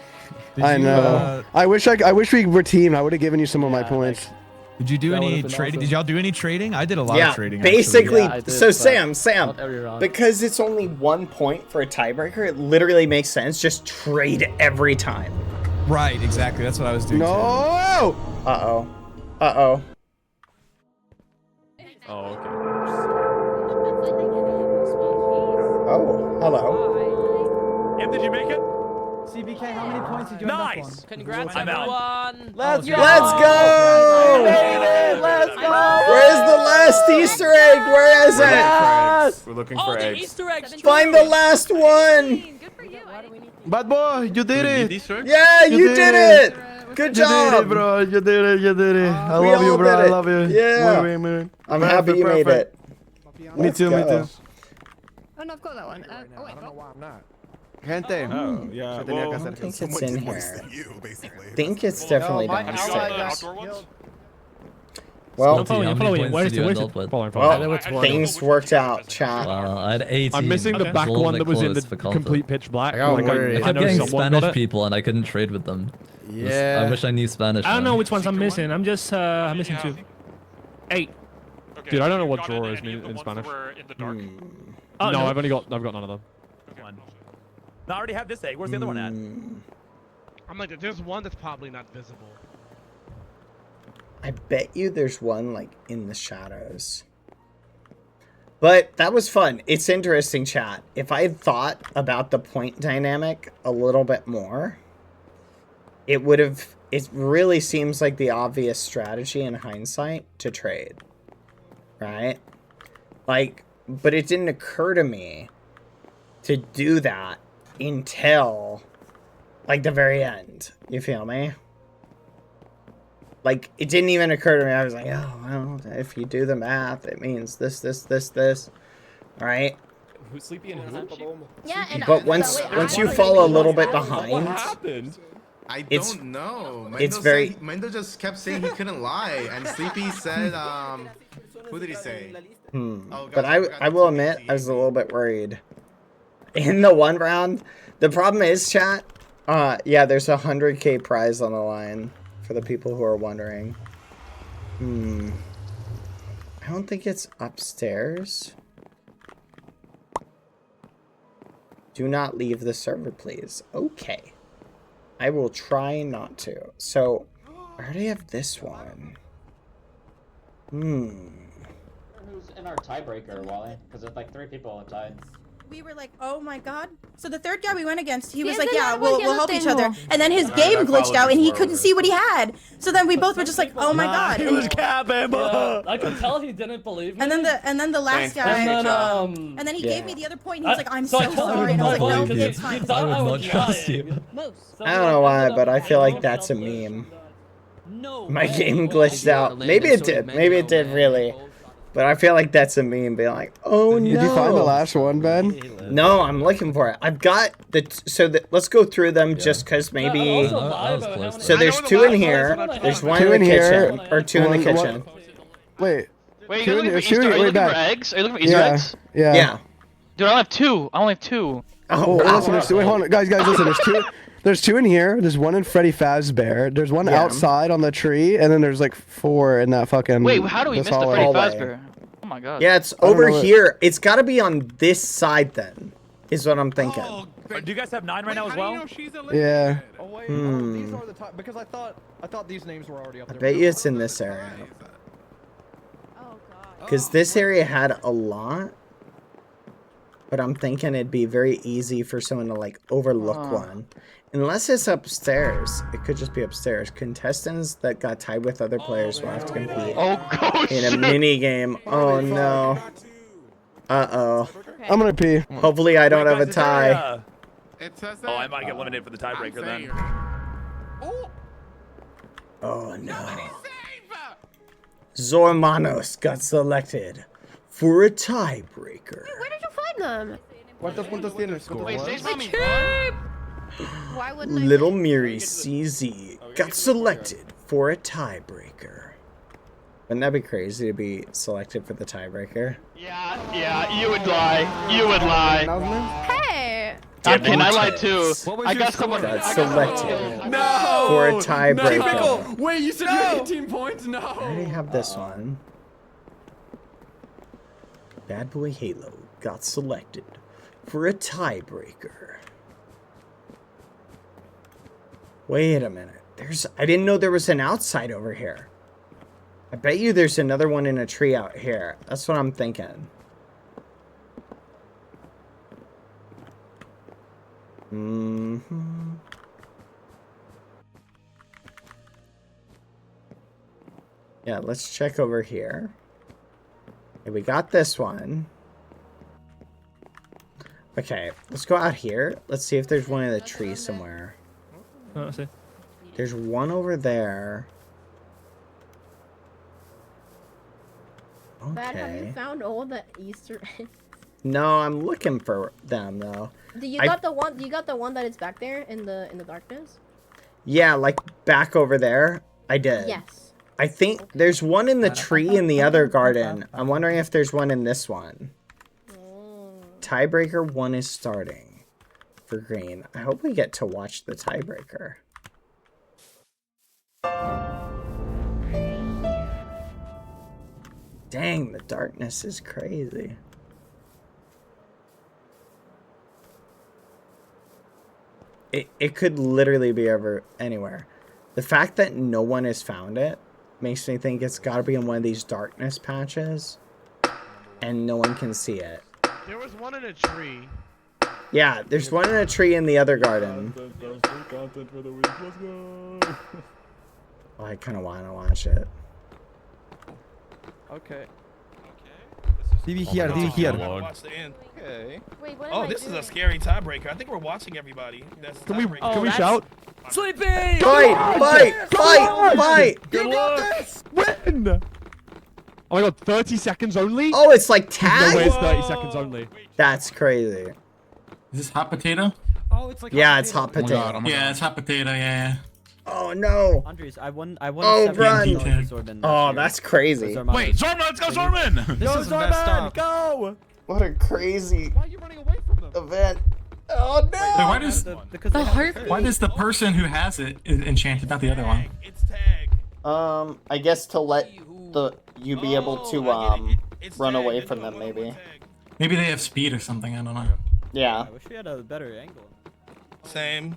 Q: I know. I wish we were teamed. I would have given you some of my points.
O: Did you do
J: That
O: any
J: would've been
O: trading?
J: awesome.
O: Did y'all do any trading? I did a lot
C: Yeah,
O: of trading.
C: basically.
J: Yeah, I did,
C: So
J: but
C: Sam,
J: not every round.
C: because it's only 1 point for a tiebreaker, it literally makes sense. Just trade every time.
O: Actually. Right, exactly. That's what I was doing.
Q: No.
C: Uh-oh. Uh-oh.
U: Oh, okay.
C: Oh, hello.
U: Em, did you make it?
D: CBK, how many points did you end up on?
W: Congrats,
U: I'm out.
W: everyone.
D: Let's go!
C: Let's go!
D: Let's go!
C: Where's the last Easter egg? Where is it?
S: We're looking
W: Oh,
S: for
W: the
S: eggs.
W: Easter eggs.
C: Find the last one!
Q: Bad boy, you did it.
C: Yeah, you did it! Good
Q: You did
C: job!
Q: it, bro. You did it. You did it. I
C: We
Q: love you,
C: all
Q: bro.
C: did
Q: I
C: it.
Q: love you.
C: Yeah.
Q: Muy bien, man.
C: I'm happy you made it.
Q: Me too. Me too.
E: Oh no, I've got that one. Oh wait,
Q: Gente.
S: Oh, yeah.
Q: Se tenía que
C: I
Q: hacer.
C: don't think it's in here. I think it's definitely downstairs. Well,
J: I'm following. Where's the
C: well, things worked out, chat.
R: I had 18.
U: I'm missing the back one that was in the complete pitch black.
R: I kept getting
U: someone got
R: Spanish
U: it.
R: people and I couldn't trade with them.
Q: Yeah.
R: I wish I knew Spanish.
U: I don't know
R: man.
U: which ones I'm missing. I'm just I'm missing 2. 8.
A: Okay,
U: Dude, I don't know
A: you
U: what
A: got
U: drawer
A: in
U: is
A: any of the
U: in
A: ones
U: Spanish.
A: that were in the dark?
U: No, I've got none of them. I already have this egg. Where's the other one at?
L: I'm like, there's one that's probably not visible.
C: I bet you there's one like in the shadows. But that was fun. It's interesting, chat. If I had thought about the point dynamic a little bit more, it would have... It really seems like the obvious strategy in hindsight to trade. Right? Like, but it didn't occur to me to do that until, like, the very end. You feel me? Like, it didn't even occur to me. I was like, oh, well, if you do the math, it means this. All right?
U: Who's Sleepy and who?
M: Yeah, and
C: But once you fall a little bit behind,
U: What happened?
S: I
C: It's-
S: don't know.
C: it's very-
S: Mendo just kept saying he couldn't lie, and Sleepy said, who did he say? Oh,
C: but
S: guys,
C: I will admit, I was a little bit worried. In the one round, the problem is, chat, yeah, there's a 100K prize on the line for the people who are wondering. I don't think it's upstairs. Do not leave the server, please. Okay. I will try not to. So, I already have this one.
P: Who's in our tiebreaker, Wally? Because there's like 3 people are tied.
M: we were like, oh my god. So the third guy we went against, he was
P: Sí,
M: like,
P: es
M: yeah,
P: verdad,
M: we'll
P: porque no
M: help each other.
P: tengo.
M: And then his game glitched out and he couldn't see what he had. So then we both were just like, oh my god.
U: He
M: And,
U: was capping.
J: Yeah, I could tell he didn't believe me.
M: and then the last guy, and then he gave me the other point and he was like, I'm so
J: I told
M: sorry.
J: him
M: And I was
J: my
M: like, no,
J: point,
M: it's fine.
J: he thought I was lying.
C: I don't know why, but I feel like that's a meme. My game glitched out. Maybe it did. Maybe it did really. But I feel like that's a meme being like, oh no.
Q: Did you find the last one, Ben?
C: No, I'm looking for it. I've got the let's go through them just because maybe. So there's 2 in here. There's 1 in the kitchen, or 2 in the kitchen.
Q: Wait.
V: Wait, you looking for Easter? Are you looking for eggs? Are you looking for Easter eggs?
Q: Yeah.
C: Yeah.
V: Dude, I only have 2. I only have 2.
Q: Oh, listen, wait, hold on, guys, listen. There's 2. There's 2 in here. There's 1 in Freddy Fazbear. There's 1 outside on the tree, and then there's like 4 in that fucking.
V: Wait, how do we miss the Freddy Fazbear? Oh my god.
C: Yeah, it's over here. It's got to be on this side then, is what I'm thinking.
U: Do you guys have 9 right now as well?
Q: Yeah.
D: Oh wait,
C: Hmm.
D: these are the top because I thought these names were already up
C: I
D: there.
C: bet you it's in this area. Because this area had a lot. But I'm thinking it'd be very easy for someone to like overlook one. Unless it's upstairs. It could just be upstairs. Contestants that got tied with other players will have to compete in a mini game. Oh no. Uh-oh.
Q: I'm gonna pee.
C: Hopefully I don't have a tie.
U: Oh, I might get eliminated for the tiebreaker then.
C: Oh no. Zormanos got selected for a tiebreaker.
M: Where did you find them?
Q: ¿Cuántos puntos tienes?
V: Wait, say something.
M: Why wouldn't I?
C: Little Miri CZ got selected for a tiebreaker. Wouldn't that be crazy to be selected for the tiebreaker?
V: Yeah, you would lie. You would lie.
M: Hey!
V: I lied too. I got someone.
C: Got selected
J: No!
C: for a tiebreaker.
J: Typical. Wait, you said you had 18 points? No.
C: I already have this one. BadBoyHalo got selected for a tiebreaker. Wait a minute. I didn't know there was an outside over here. I bet you there's another one in a tree out here. That's what I'm thinking. Yeah, let's check over here. Okay, we got this one. Okay, let's go out here. Let's see if there's one in the tree somewhere.
U: Oh, I see.
C: There's one over there.
M: Bad, have you
C: Okay.
M: found all the Easter eggs?
C: No, I'm looking for them though.
M: You got the one that is back there in the darkness?
C: Yeah, like back over there. I did.
M: Yes.
C: I think there's one in the tree in the other garden. I'm wondering if there's one in this one. Tiebreaker 1 is starting for green. I hope we get to watch the tiebreaker. Dang, the darkness is crazy. It could literally be anywhere. The fact that no one has found it makes me think it's got to be in one of these darkness patches, and no one can see it.
V: There was one in a tree.
C: Yeah, there's one in a tree in the other garden.
V: Content for the week. Let's go.
C: Oh, I kind of want to watch it.
F: Okay.
L: DV here, DV here.
V: Okay.
E: Wait, what
L: Oh, this is a scary tiebreaker. I think we're watching everybody. That's
J: Can we shout?
D: Sleepy!
C: Fight!
J: Good luck! Win! Oh my god, 30 seconds only?
C: Oh, it's like tag?
J: No way it's 30 seconds only.
C: That's crazy.
B: Is this hot potato?
D: Oh, it's like
C: yeah, it's hot potato.
B: Yeah, it's hot potato. Yeah.
C: Oh no.
I: Andres, I won.
C: Oh, run. Oh, that's crazy.
B: Wait, Zorman, let's go, Zorman!
I: This is messed up.
D: Go!
C: What a crazy event. Oh no!
B: Wait, why does the person who has it is enchanted, not the other one?
C: I guess to let you be able to run away from them, maybe.
B: Maybe they have speed or something. I don't know.
C: Yeah.
I: I wish we had a better angle.
L: Same.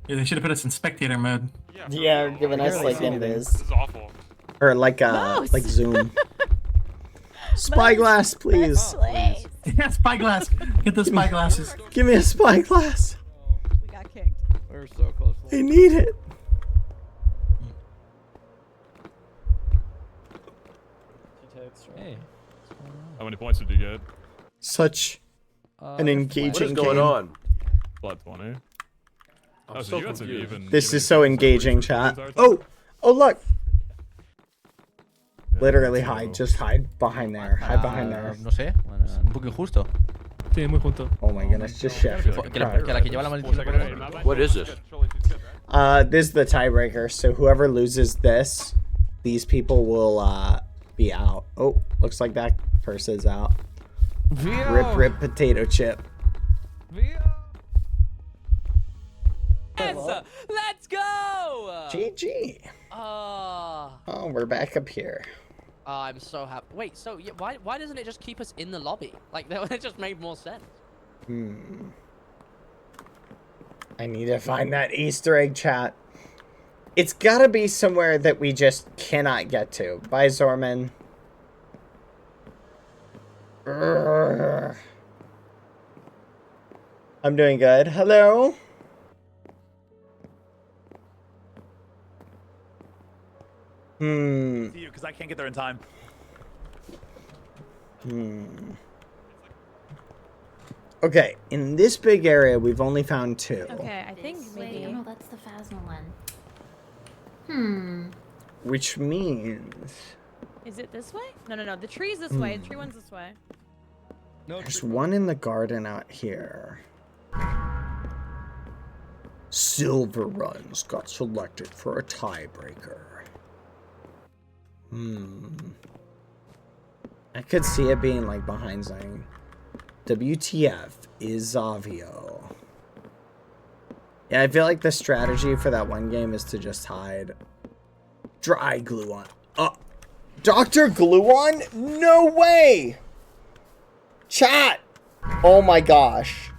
B: Yeah, they should have put us in spectator mode.
C: Yeah, giving us like invis.
A: This is awful.
C: Or like Zoom. Spyglass, please.
B: Yeah, spyglass. Get the spyglasses.
C: Give me a spyglass.
W: We got kicked.
F: We're so close.
C: I need it.
I: Hey.
U: How many points did you get?
C: Such an engaging
T: What is going
C: game.
T: on?
U: Flat 20.
T: I'm so confused.
C: This is so engaging, chat. Oh look. Literally just hide behind there. Hide behind there.
I: No sé, un poco injusto.
J: Sí, muy junto.
C: Oh my goodness, just chef.
I: Que la que lleva la maldición.
T: What is this?
C: This is the tiebreaker. So whoever loses this, these people will be out. Oh, looks like that person's out. Rip potato chip.
I: Let's go!
C: GG. Oh, we're back up here.
I: I'm so happy. Wait, so why doesn't it just keep us in the lobby? Like, that would just made more sense.
C: I need to find that Easter egg, chat. It's gotta be somewhere that we just cannot get to. Bye, Zorman. Urgh. I'm doing good. Hello?
X: See you, because I can't get there in time.
C: Okay, in this big area, we've only found 2.
W: Okay, I think maybe.
Y: No, that's the Phasma one.
C: Which means...
W: Is it this way? No. The tree's this way. The tree one's this way.
C: There's one in the garden out here. Silver Runs got selected for a tiebreaker. I could see it being like behind something. WTF is Zavio. Yeah, I feel like the strategy for that one game is to just hide. Dry Gluon. Dr. Gluon? No way! Chat! Oh my gosh.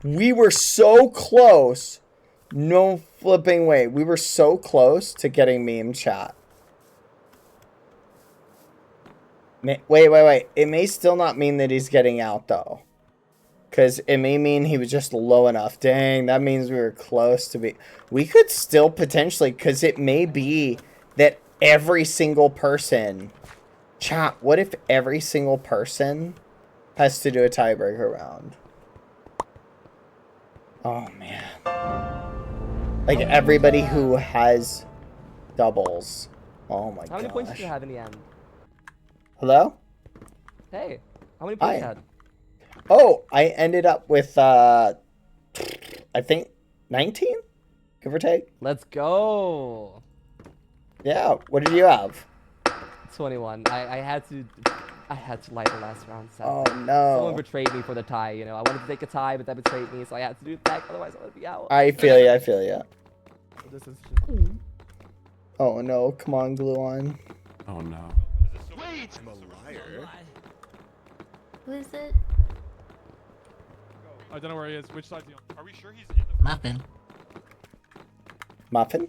C: We were so close. No flipping way. We were so close to getting meme chat. Wait. It may still not mean that he's getting out, though. Because it may mean he was just low enough. Dang, that means we were close to be... We could still potentially... Because it may be that every single person... Chat, what if every single person has to do a tiebreaker round? Oh, man. Like, everybody who has doubles. Oh, my gosh.
Z: How many points did you have in the end?
C: Hello?
Z: Hey, how many points you had?
C: Oh, I ended up with, I think 19? Give or take.
Z: Let's go.
C: Yeah, what did you have?
Z: 21. I had to light the last round.
C: Oh, no.
Z: Someone betrayed me for the tie, you know. I wanted to take a tie, but that betrayed me, so I had to do it back, otherwise I would be out.
C: I feel you. Oh, no. Come on, Gluon.
T: Oh, no.
W: Wait!
T: I'm a liar.
Y: Who is it?
J: I don't know where he is. Which side's he on?
A: Are we sure he's in the
B: Muffin.
C: Muffin?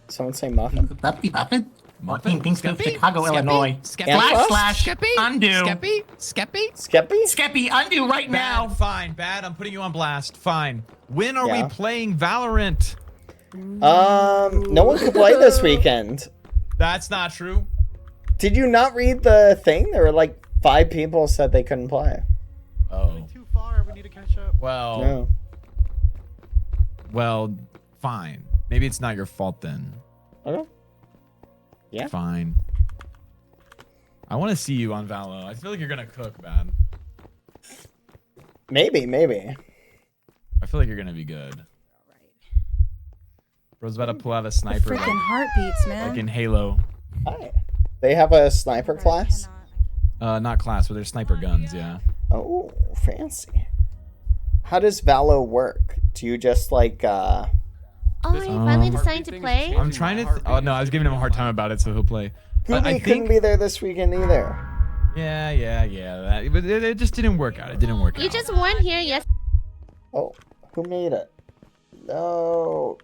C: Someone say muffin?
B: Muffin? Muffin? Muffin things to
G: Skeppy?
B: Chicago,
G: Skeppy?
B: Illinois.
G: Skeppy?
B: Slash
G: Skeppy?
B: undo.
G: Skeppy? Skeppy?
C: Skeppy?
B: Skeppy, undo right now.
G: Fine, Bad. I'm putting you on blast. Fine. When are
C: Yeah.
G: we playing Valorant?
C: No one could play this weekend.
G: That's not true.
C: Did you not read the thing? There were like 5 people said they couldn't play.
G: Oh.
L: Too far. We need to catch up.
G: Well.
C: No.
G: Well, fine. Maybe it's not your fault then.
C: Okay. Yeah.
G: Fine. I want to see you on Valo. I feel like you're gonna cook, man.
C: Maybe.
G: I feel like you're gonna be good. Bro's about to pull out a sniper.
M: Freaking heartbeats, man.
G: Like in Halo.
C: Hi. They have a sniper class?
G: Not class, but they're sniper guns, yeah.
C: Oh, fancy. How does Valo work? Do you just like
H: Oh, you finally decided to play?
G: I'm trying to. Oh no, I was giving him a hard time about it, so he'll play. But I
C: Gooby couldn't
G: think.
C: be there this weekend either.
G: Yeah. But it just didn't work out. It didn't work
H: You
G: out.
H: just weren't here yes.
C: Oh, who made it? No.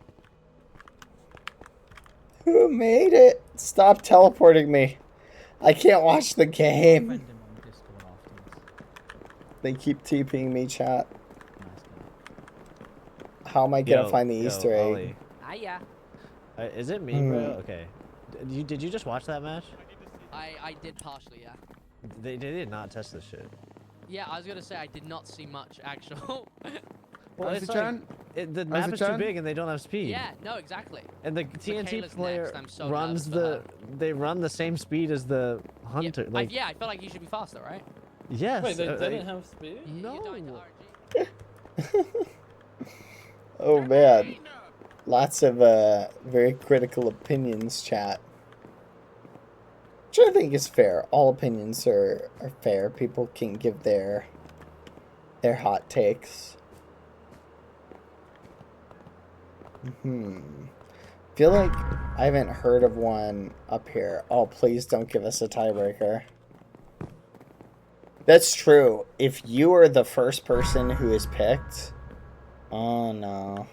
C: Who made it? Stop teleporting me. I can't watch the game. They keep TPing me, chat. How am I gonna find the Easter egg?
K: Hiya. Is it me, bro? Okay. Did you just watch that match?
I: I did partially, yeah.
K: They did not test this shit.
I: Yeah, I was gonna say I did not see much actual.
K: Well,
Q: Is
K: it's
Q: it
K: like,
Q: Chan?
K: the
Q: Is
K: map
Q: it
K: is too
Q: Chan?
K: big and they don't have speed.
I: Yeah, no, exactly.
K: And the
I: Michaela's
K: TNT player
I: next, I'm so
K: runs
I: nervous for
K: they run the same speed as the hunter.
I: Yeah,
K: Like
I: I feel like you should be faster, right?
K: yes.
J: Wait, they didn't have speed?
K: No.
C: Oh man. Lots of very critical opinions, chat. Which I think is fair. All opinions are fair. People can give their hot takes. Feel like I haven't heard of one up here. Oh, please don't give us a tiebreaker. That's true. If you are the first person who is picked... Oh, no.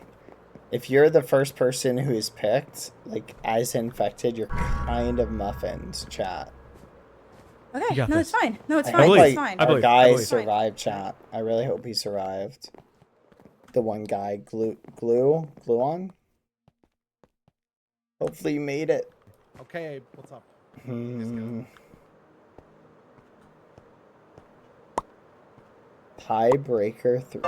C: If you're the first person who is picked, like, as infected, you're kind of muffins, chat.
M: Okay, no, it's fine. No, it's
C: I
M: fine.
C: hope,
M: It's
C: like,
M: fine.
C: our guy survived, chat. I really hope he survived. The one guy, glue on? Hopefully you made it.
L: Okay, what's up?
C: Tiebreaker 3.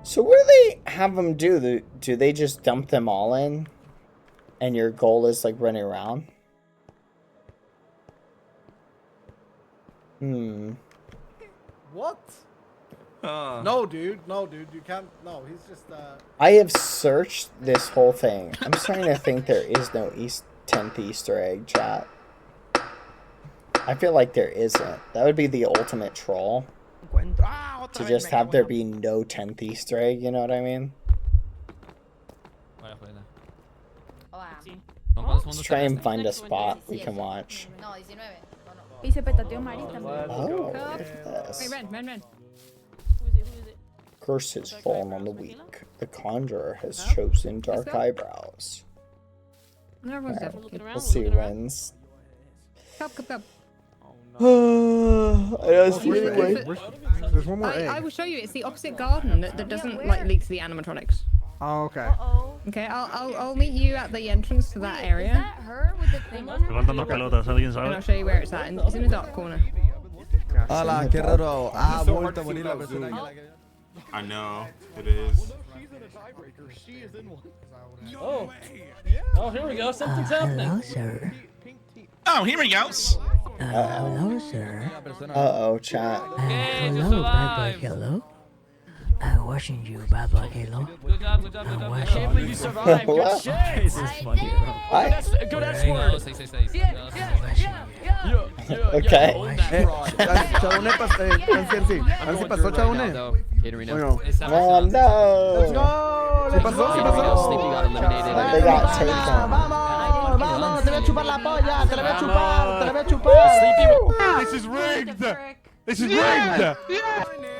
C: So what do they have them do? Do they just dump them all in? And your goal is like running around?
L: What? No, dude. No, dude. You can't. No, he's just.
C: I have searched this whole thing. I'm starting to think there is no 10th Easter egg, chat. I feel like there isn't. That would be the ultimate troll. To just have there be no 10th Easter egg, you know what I mean? Let's try and find a spot we can watch.
M: Hice petateo Mari también.
C: Oh, look at this.
M: Wait, ven.
C: Curse has fallen on the weak. The conjurer has chosen dark eyebrows.
M: Everyone's
C: Alright,
M: dead.
C: let's see who wins.
M: Cup.
Q: There's one more egg.
N: I will show you. It's the opposite garden that doesn't like leak to the animatronics.
Q: Oh, okay.
N: Okay, I'll meet you at the entrance to that area.
W: Is that her with the thing on her?
J: Levantando pelotas, ¿alguien
N: And
J: sabe?
N: I'll show you where it's at. It's in the dark corner.
Q: Hola, qué raro. Ah, vuelta a venir la persona que
S: I know it is.
J: Oh. Oh, here we go. Something's happening.
O: Hello, sir.
T: Oh, here we go.
O: Hello, sir.
C: Uh-oh, chat.
O: Hello, BadBoyHalo. I'm watching you, BadBoyHalo.
I: Good job.
O: I'm
I: I
O: watching
I: can't believe you survived. Good
C: Hello?
I: shit.
O: This is funny, bro.
I: Good escort.
C: Okay.
Q: Chaune, ¿qué pasó, Chaune?
C: Oh no!
Q: ¿Qué pasó?
C: They got taken.
Q: Vamos, te voy a chupar la polla, te la voy a chupar, te la voy a chupar.
S: This is rigged. This is rigged.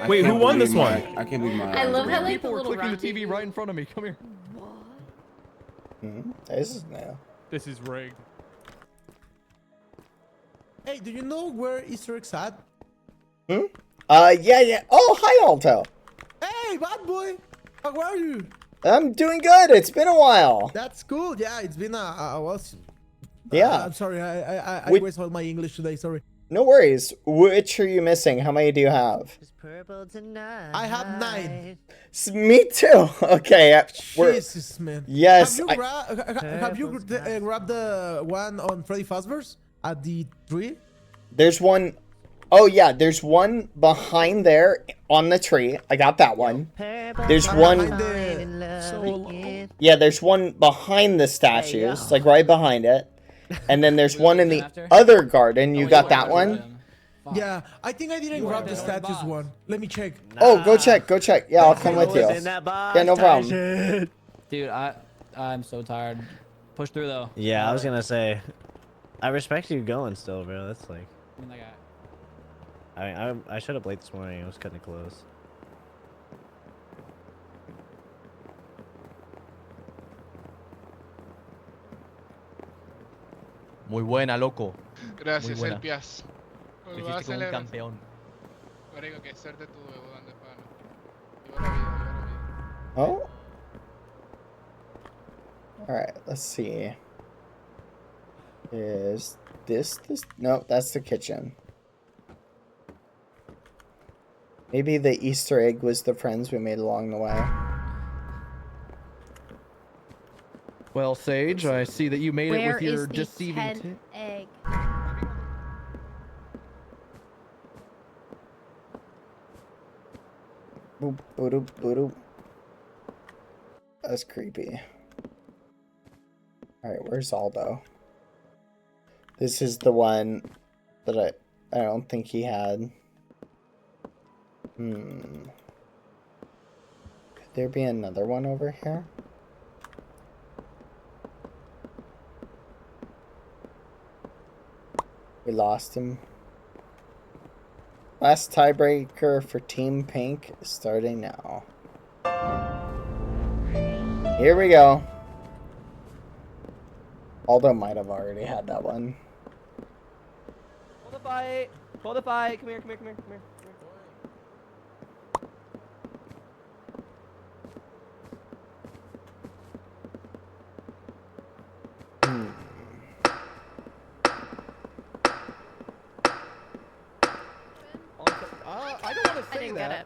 U: Wait, who won this one?
L: I can't believe my.
H: I love how like
J: People
H: the
J: were
H: little
J: clicking the
H: round
J: TV right in front of me. Come here.
C: This is new.
U: This is rigged.
L: Hey, do you know where Easter eggs at?
C: Yeah. Oh, hi, Alto.
L: Hey, bad boy. How are you?
C: I'm doing good. It's been a while.
L: That's cool. Yeah, it's been a while.
C: Yeah.
L: I'm sorry. I
C: We-
L: wasted all my English today. Sorry.
C: No worries. Which are you missing? How many do you have?
L: I have 9.
C: Me too. Okay.
L: Jesus, man.
C: Yes.
L: Have you grabbed the one on Freddy Fazbear's at the tree?
C: There's one. Oh yeah, there's one behind there on the tree. I got that one. There's one. Yeah, there's one behind the statues, like right behind it. And then there's one in the other garden. You got that one?
L: Yeah, I think I didn't grab the statues one. Let me check.
C: Oh, go check. Go check. Yeah, I'll come with you. Yeah, no problem.
I: Dude, I'm so tired. Push through though.
K: Yeah, I was gonna say, I respect you going still, bro. That's like. I showed up late this morning. It was kind of close.
D: Muy buena, loco.
E: Gracias,
D: Muy buena.
E: Elpias.
D: Lo hiciste como un campeón.
E: Marico, qué suerte tuve, weón, de pana. Viva la vida, viva la vida.
C: Oh. All right. Let's see. Is this? No, that's the kitchen. Maybe the Easter egg was the friends we made along the way.
J: Well, Sage, I see that you made
H: Where
J: it with your
H: is the
J: deceiving
H: 10th egg?
C: Boop, boop, boop. That's creepy. All right, where's Aldo? This is the one that I don't think he had. Could there be another one over here? We lost him. Last tiebreaker for Team Pink starting now. Here we go. Aldo might have already had that one.
Z: Hold the fight. Hold the fight. Come here, come here, come here, come here.
J: I don't want to say that.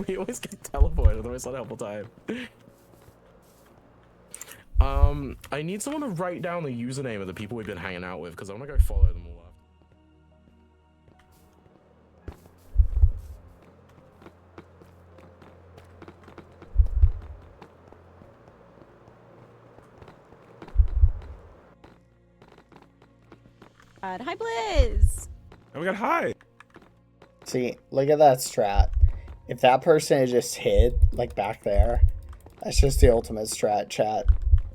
P: We always get teleported, otherwise not a helpful time. I need someone to write down the username of the people we've been hanging out with, because I want to go follow them all up.
W: Hi, Blizz.
U: Oh, we got high.
C: See, look at that strat. If that person had just hid, like back there, that's just the ultimate strat, chat.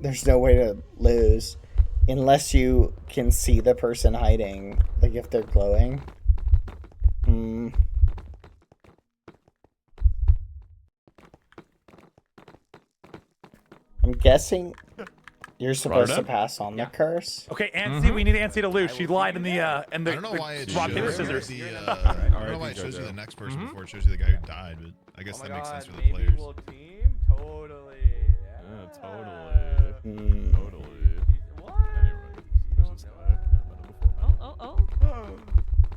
C: There's no way to lose unless you can see the person hiding, like if they're glowing. I'm guessing you're supposed to pass on the curse.
X: Okay, Antsy, we need Antsy to lose. She lied in the
R: I don't know why it
X: rock, paper,
R: shows
X: scissors.
R: you the, I don't know why it shows you the next person before it shows you the guy who died, but I guess that makes sense for the players.
Z: Team? Totally.
U: Yeah, totally. Totally.
W: Oh.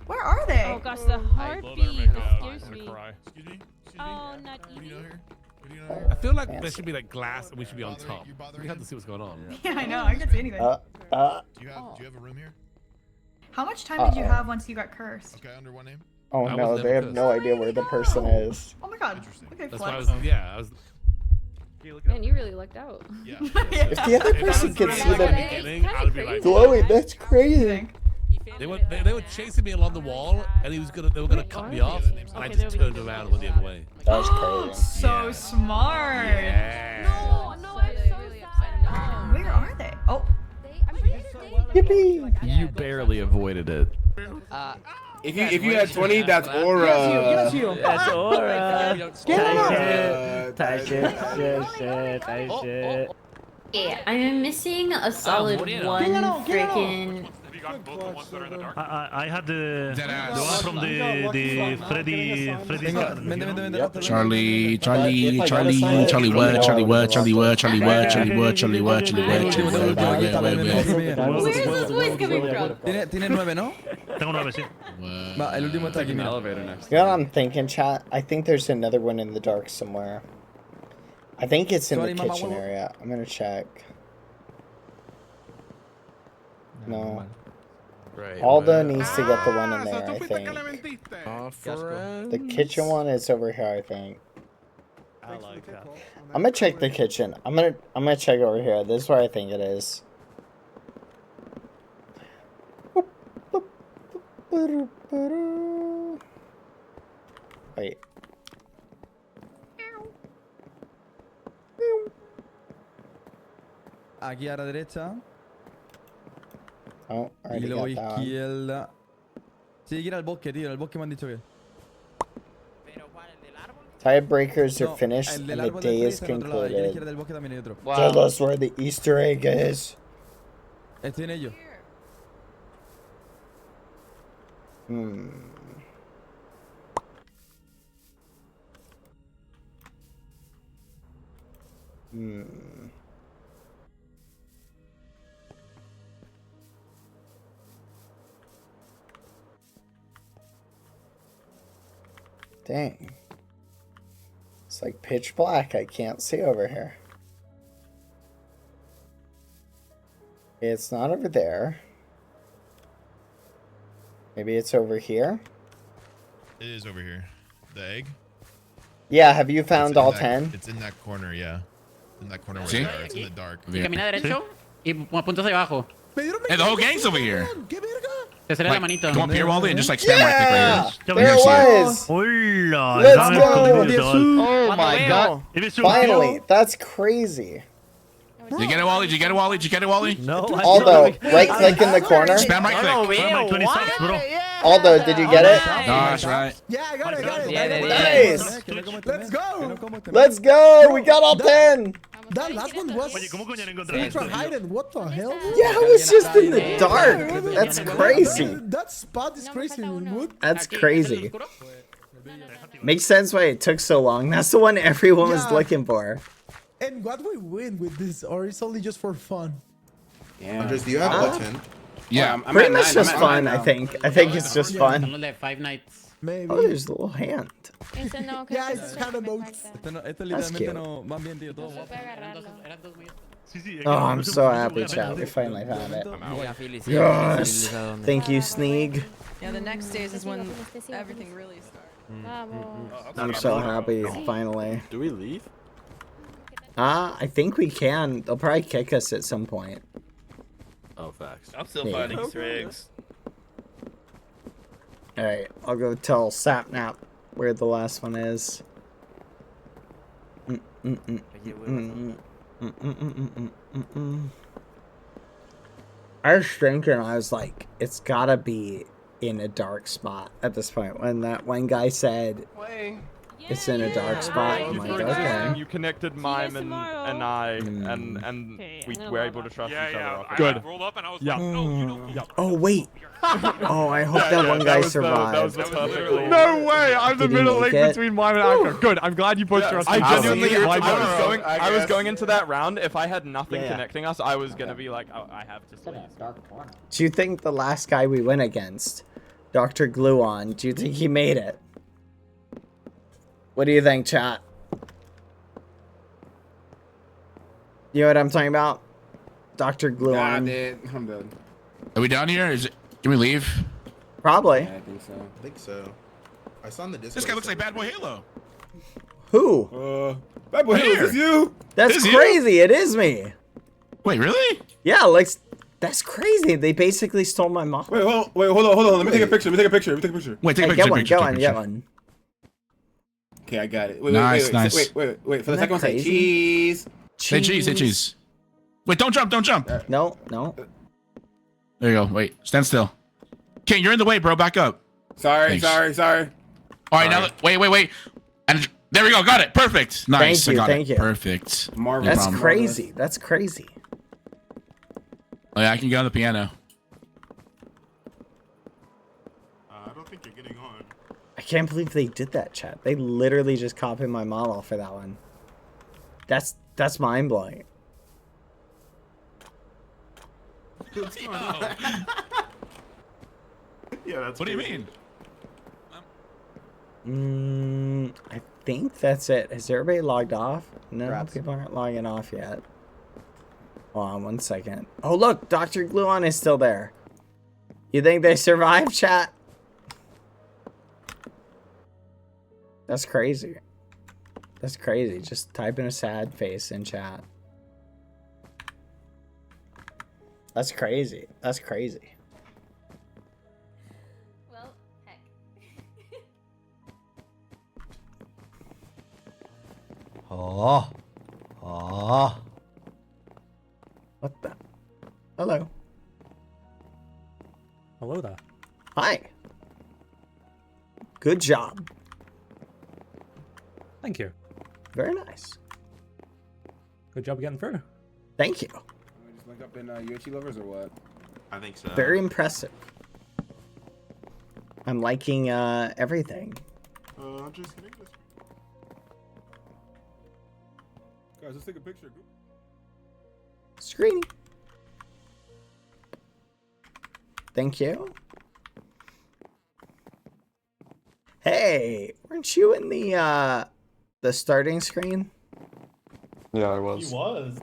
M: Where are they?
W: Oh gosh, the heartbeat scares me.
R: Excuse me?
W: Oh, not eating.
P: I feel like there should be like glass and we should be on top. We have to see what's going on.
M: Yeah, I know. I can't see anything.
R: Do you have a room here?
M: How much time did you have once you got cursed?
R: Okay, under what name?
C: Oh
P: I
C: no,
P: was
C: they
P: never
C: have
P: cursed.
C: no idea where the person is.
M: Oh my god. Okay,
P: That's why I
M: flex.
P: was, yeah, I was.
N: Man, you really lucked out.
R: Yeah.
C: If the other person can see them
P: I would be like,
C: glowing, that's crazy.
P: They were chasing me along the wall, and they were gonna cut me off, and I just turned around and went the other way.
C: That was crazy.
M: So smart.
P: Yeah.
N: No, I'm so sad.
M: Where are they? Oh.
C: Yippee!
P: You barely avoided it.
S: If you had 20, that's aura.
K: That's aura. Tight shit.
H: Yeah, I'm missing a solid one freaking.
A: I had the one from the Freddy.
T: Charlie, what?
H: Where's this voice coming from?
A: Tiene 9, ¿no? Tengo 9, sí.
U: Va, el último está aquí, mira.
C: You know what I'm thinking, chat? I think there's another one in the dark somewhere. I think it's in the kitchen area. I'm gonna check. No. Alda needs to get the one in there, I think. The kitchen one is over here, I think.
K: I like that.
C: I'm gonna check the kitchen. I'm gonna check over here. This is where I think it is. Wait.
U: Aquí a la derecha.
C: Oh,
U: y luego izquierda. Sí, hay que ir al bosque, tío. Al bosque me han dicho que.
C: Tiebreakers are finished and the day is concluded. Tell us where the Easter egg is.
U: Estoy en ello.
C: Dang. It's like pitch black. I can't see over here. It's not over there. Maybe it's over here?
R: It is over here. The egg?
C: Yeah, have you found all 10?
R: It's in that corner, yeah. In that corner where
T: See?
R: they are. It's in the dark.
I: Camina derecho y puntos hacia abajo.
T: Hey, the whole gang's over here.
I: Te la manito.
T: Come up here, Wally, and just like spam right click right here.
C: There it was!
A: Hola,
C: Let's go!
A: Oh
C: my god. Finally, that's crazy.
T: Did you get it, Wally? Did you get it, Wally? Did you get it, Wally?
A: No.
C: Aldo, right click in the corner.
T: Spam right click.
C: Aldo, did you get it?
T: No, that's right.
J: Yeah, I got it.
C: Nice!
J: Let's go.
C: Let's go! We got all 10!
J: That last one was ultra hidden. What the hell?
C: Yeah, it was just in the dark. That's crazy.
J: That spot is crazy.
C: That's crazy. Makes sense why it took so long. That's the one everyone was looking for.
J: And what we win with this, or it's only just for fun?
S: Yeah. Andres, do you have a 10?
T: Yeah,
C: I'm pretty much just fun, I think. I think it's just fun.
I: 5 nights.
J: Maybe.
C: Oh, there's a little hand.
J: Yeah, it's kind of both.
C: That's cute.
U: No van bien, tío. Todo
C: Oh, I'm so happy, chat. We finally found it. Yes! Thank you, Sneeg.
B: Yeah, the next days is when everything really starts.
C: I'm so happy, finally.
U: Do we leave?
C: I think we can. They'll probably kick us at some point.
U: Oh, facts.
T: I'm still finding Easter eggs.
C: Alright, I'll go tell Sapnap where the last one is. I was thinking, I was like, it's gotta be in a dark spot at this point. When that one guy said it's in a dark spot, I'm like, okay.
U: You connected Mime and I, and we were able to trust each other.
L: Good. I rolled up and I was like, no, you don't.
C: Oh, wait. Oh, I hope that one guy survived.
U: No way! I'm the middle link between Mime and Anchor. Good. I'm glad you both trust. I was going into that round. If I had nothing connecting us, I was gonna be like, oh, I have to sleep.
C: Do you think the last guy we went against, Dr. Gluon, do you think he made it? What do you think, chat? You know what I'm talking about? Dr. Gluon.
S: Nah, dude. I'm done.
T: Are we down here? Can we leave?
C: Probably.
S: Yeah, I think so. I saw in the Discord.
T: This guy looks like BadBoyHalo.
C: Who?
S: BadBoyHalo, is this you?
C: That's crazy. It is me.
T: Wait, really?
C: Yeah, like, that's crazy. They basically stole my mom.
S: Wait, hold on. Let me take a picture.
T: Wait, take a picture.
C: Get one.
S: Okay, I got it.
T: Nice.
S: Wait. For the second one, say cheese.
T: Say cheese. Wait, don't jump.
C: No.
T: There you go. Wait, stand still. King, you're in the way, bro. Back up.
S: Sorry.
T: All right, now wait. And there we go. Got it. Perfect. Nice.
C: Thank you.
T: Perfect.
C: That's crazy. That's crazy.
T: Oh, yeah, I can get on the piano.
R: I don't think you're getting on.
C: I can't believe they did that, chat. They literally just copied my model for that one. That's mind blowing.
R: What's going on? Yeah, that's.
T: What do you
C: mean? I think that's it. Has everybody logged off? No,
K: Perhaps.
C: people aren't logging off yet. Hold on 1 second. Oh, look, Dr. Gluon is still there. You think they survived, chat? That's crazy. That's crazy. Just type in a sad face in chat. That's crazy. That's crazy.
H: Well, heck.
K: Oh.
C: What the? Hello.
J: Hello there.
C: Hi. Good job.
J: Thank you.
C: Very nice.
J: Good job getting through.
C: Thank you.
S: We just link up in Yoshi Lovers or what?
R: I think so.
C: Very impressive. I'm liking everything.
R: I'm just hitting this.
S: Guys, let's take a picture.
C: Screening. Thank you. Hey, weren't you in the starting screen?
U: Yeah, I was.
F: He was.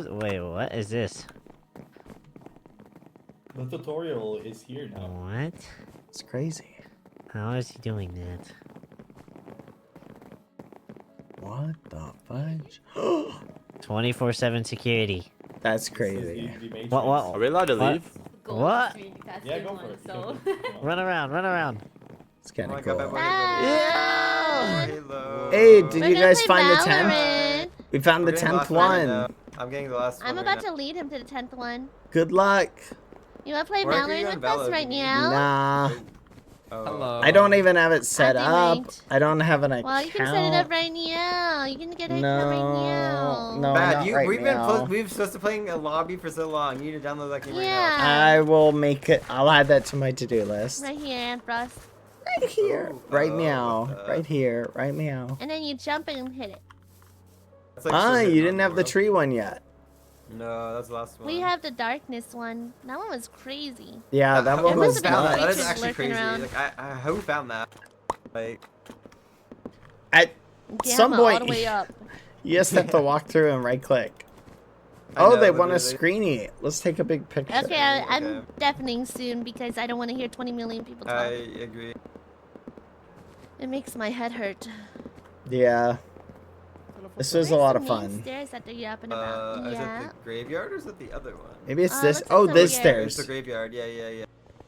K: Wait, what is this?
F: The tutorial is here now.
K: What?
C: It's crazy.
K: How is he doing that?
C: What the fudge?
K: 24/7 security.
C: That's crazy.
K: What?
U: Are we allowed to leave?
K: What?
F: Yeah, go for it.
H: So.
K: Run around.
C: It's kind of
S: Oh
C: cool.
S: Halo.
C: Hey, did
W: We're
C: you
W: gonna
C: guys
W: play
C: find the 10th?
W: Valorant.
C: We found the 10th one.
S: I'm getting the last one.
W: I'm about to lead him to the 10th one.
C: Good luck.
W: You wanna play
S: Where are you
W: Valorant
S: on
W: with us
S: Valorant?
W: right now?
C: Nah.
S: Hello.
C: I don't even have it set
W: Acting
C: up.
W: ranked.
C: I don't have an account.
W: Well, you can set it up right now. You can get it right now.
C: No,
S: Bad,
C: not right
S: we've
C: now.
S: been supposed to playing a lobby for so long. You need to download that game right now.
W: Yeah.
C: I will make it. I'll add that to my to-do list.
W: Right here, Aunt Frost.
C: Right here. Right meow. Right here. Right meow.
W: And then you jump and hit it.
S: That's like
C: Ah,
S: so
C: you
S: good
C: didn't have the tree one yet.
S: No, that's the last one.
W: We have the darkness one. That one was crazy.
C: Yeah, that one
S: who
C: was
S: found that? That
C: nuts.
S: is actually
W: Lurking
S: crazy.
W: around.
S: Like, who found that? Like,
C: At some
W: Gamma all
C: point,
W: the way up.
C: you just have to walk through and right click.
S: I
C: Oh,
S: know,
C: they want to
S: literally.
C: screen it. Let's take a big picture.
W: Okay, I'm deafening soon because I don't want to hear 20 million people talk.
S: I agree.
W: It makes my head hurt.
C: Yeah. This was a lot of fun.
W: Stairs that they're up and about.
S: Is
W: Yeah.
S: it the graveyard or is it the other one?
C: Maybe it's
W: Oh,
C: this.
W: looks
C: Oh,
W: like
C: this
W: it's over
C: stairs.
S: It's the graveyard, yeah.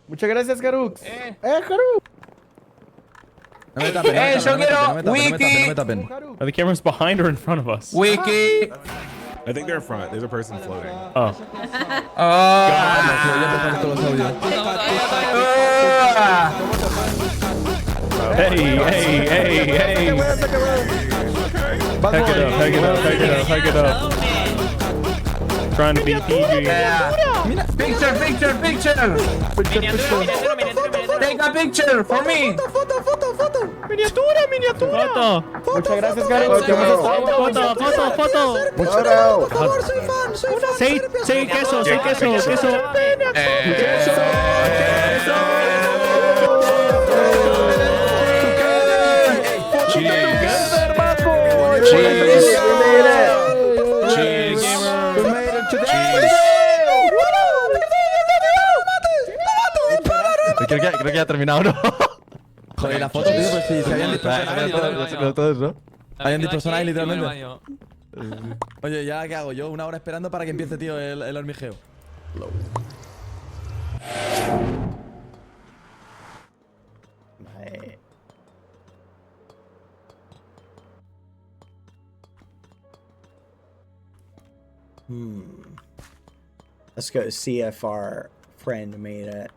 U: Muchas gracias, Garux.
C: Garux.
U: Yo quiero Wiki.
J: Are the cameras behind or in front of us?
U: Wiki.
L: I think they're in front. There's a person floating.
J: Oh. Hey. Heck it up. Trying to be PG.
U: Picture. Take a picture for me.
J: Foto.
U: Muchas gracias, Garux.
J: Foto. Say queso. Creo que ya ha terminado, ¿no?
U: Joder, la foto, tío, pues sí, se habían dispersonado, ¿no? Habían dispersonado ahí, literalmente. Oye, ¿ya qué hago? Yo 1 hora esperando para que empiece, tío, el hormigueo.
C: Right. Let's go see if our friend made it.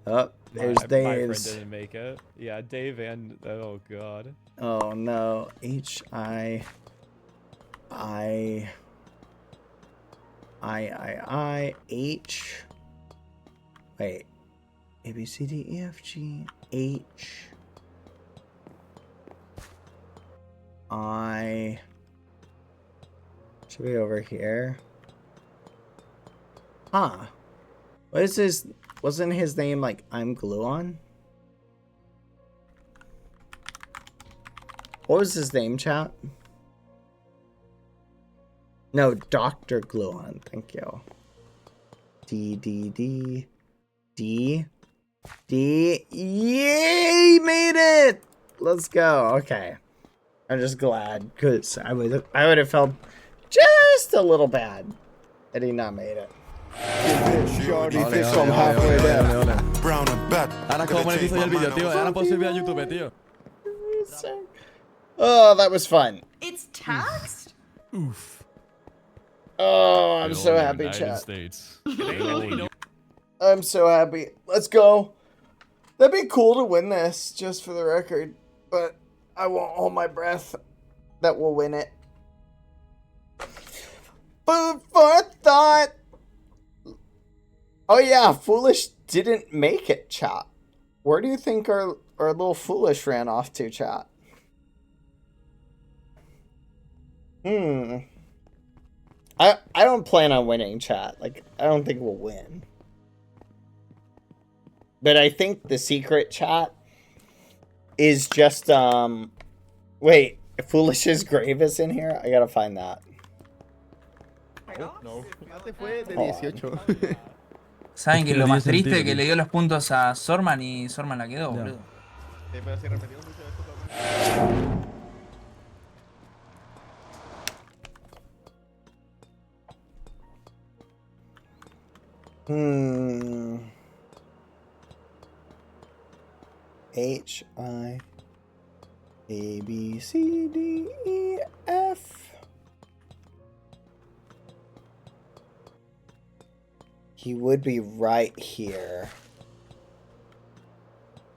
C: Oh, there's
J: my friend
C: Dave's.
J: didn't make it. Yeah, Dave and oh god.
C: Oh no, I. H. Wait, A B C D E F G H. I. Should be over here. Huh. What is his? Wasn't his name like I'm Gluon? What was his name, chat? No, Dr. Gluon. Thank you. D. Yay! Made it! Let's go. Okay. I'm just glad because I would have felt just a little bad had he not made it.
J: Ahora cómo monetizo yo el video, tío. Ahora puedo subir a YouTube, tío.
C: Oh, that was fun.
M: It's taxed?
J: Oof.
C: Oh, I'm so happy, chat. I'm so happy. Let's go. That'd be cool to win this, just for the record. But I won't hold my breath that we'll win it. Food for thought. Oh yeah, Foolish didn't make it, chat. Where do you think our little Foolish ran off to, chat? I don't plan on winning, chat. Like, I don't think we'll win. But I think the secret, chat, is just, wait, Foolish's grave is in here? I gotta find that.
J: No.
D: ¿Saben que lo más triste que le dio los puntos a Sorman y Sorman la quedó, boludo?
C: H I A B C D E F. He would be right here.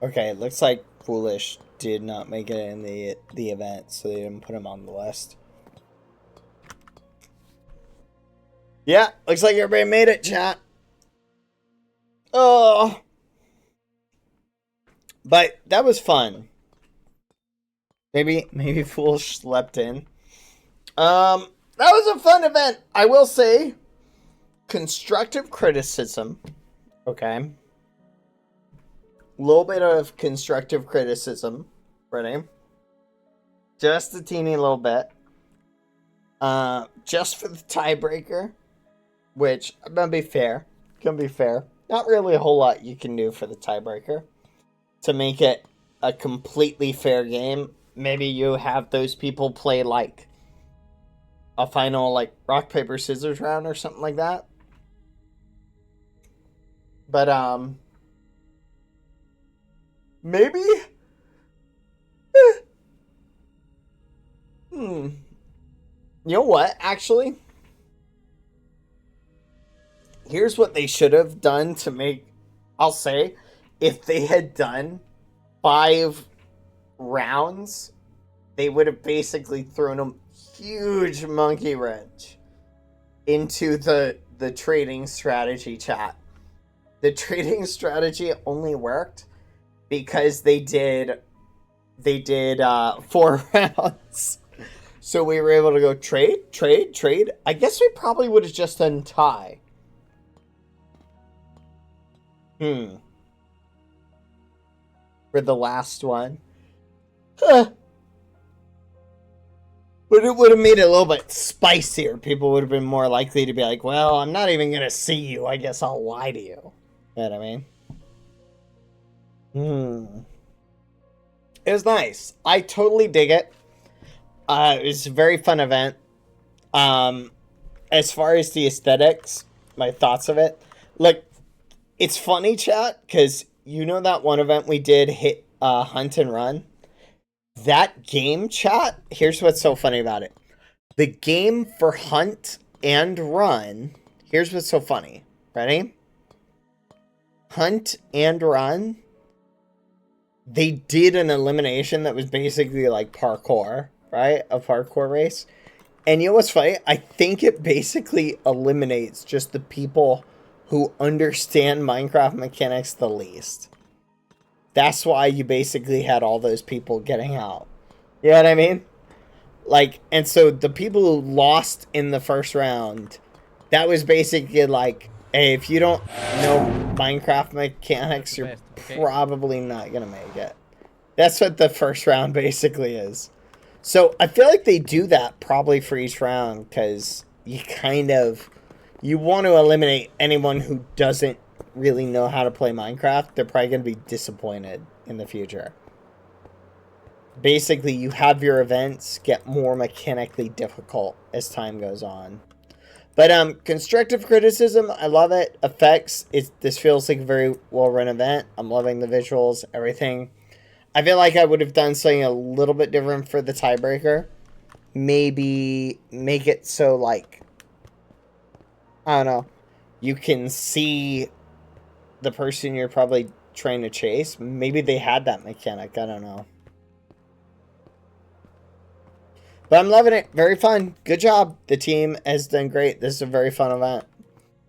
C: Okay, it looks like Foolish did not make it in the event, so they didn't put him on the list. Yeah, looks like everybody made it, chat. Oh. But that was fun. Maybe Foolish slept in. That was a fun event. I will say, constructive criticism. Okay. A little bit of constructive criticism. Ready? Just a teeny little bit. Just for the tiebreaker. Which, I'm gonna be fair. Gonna be fair. Not really a whole lot you can do for the tiebreaker to make it a completely fair game. Maybe you have those people play like a final like rock paper scissors round or something like that. But maybe you know what, actually, here's what they should have done to make, I'll say, if they had done 5 rounds, they would have basically thrown a huge monkey wrench into the trading strategy, chat. The trading strategy only worked because they did 4 rounds. So we were able to go trade. I guess we probably would have just done tie. For the last one. But it would have made it a little bit spicier. People would have been more likely to be like, well, I'm not even going to see you. I guess I'll lie to you. You know what I mean? It was nice. I totally dig it. It was a very fun event. As far as the aesthetics, my thoughts of it. Look, it's funny, chat, because you know that one event we did, hit Hunt and Run? That game, chat, here's what's so funny about it. The game for Hunt and Run, here's what's so funny. Ready? Hunt and Run, they did an elimination that was basically like parkour, right? A parkour race. And you know what's funny? I think it basically eliminates just the people who understand Minecraft mechanics the least. That's why you basically had all those people getting out. You know what I mean? Like, and so the people who lost in the first round, that was basically like, hey, if you don't know Minecraft mechanics, you're probably not going to make it. That's what the first round basically is. So I feel like they do that probably for each round because you you want to eliminate anyone who doesn't really know how to play Minecraft. They're probably going to be disappointed in the future. Basically, you have your events get more mechanically difficult as time goes on. But constructive criticism, I love it. Effects, this feels like a very well-run event. I'm loving the visuals, everything. I feel like I would have done something a little bit different for the tiebreaker. Maybe make it so, like, I don't know, you can see the person you're probably trying to chase. Maybe they had that mechanic. I don't know. But I'm loving it. Very fun. Good job. The team has done great. This is a very fun event.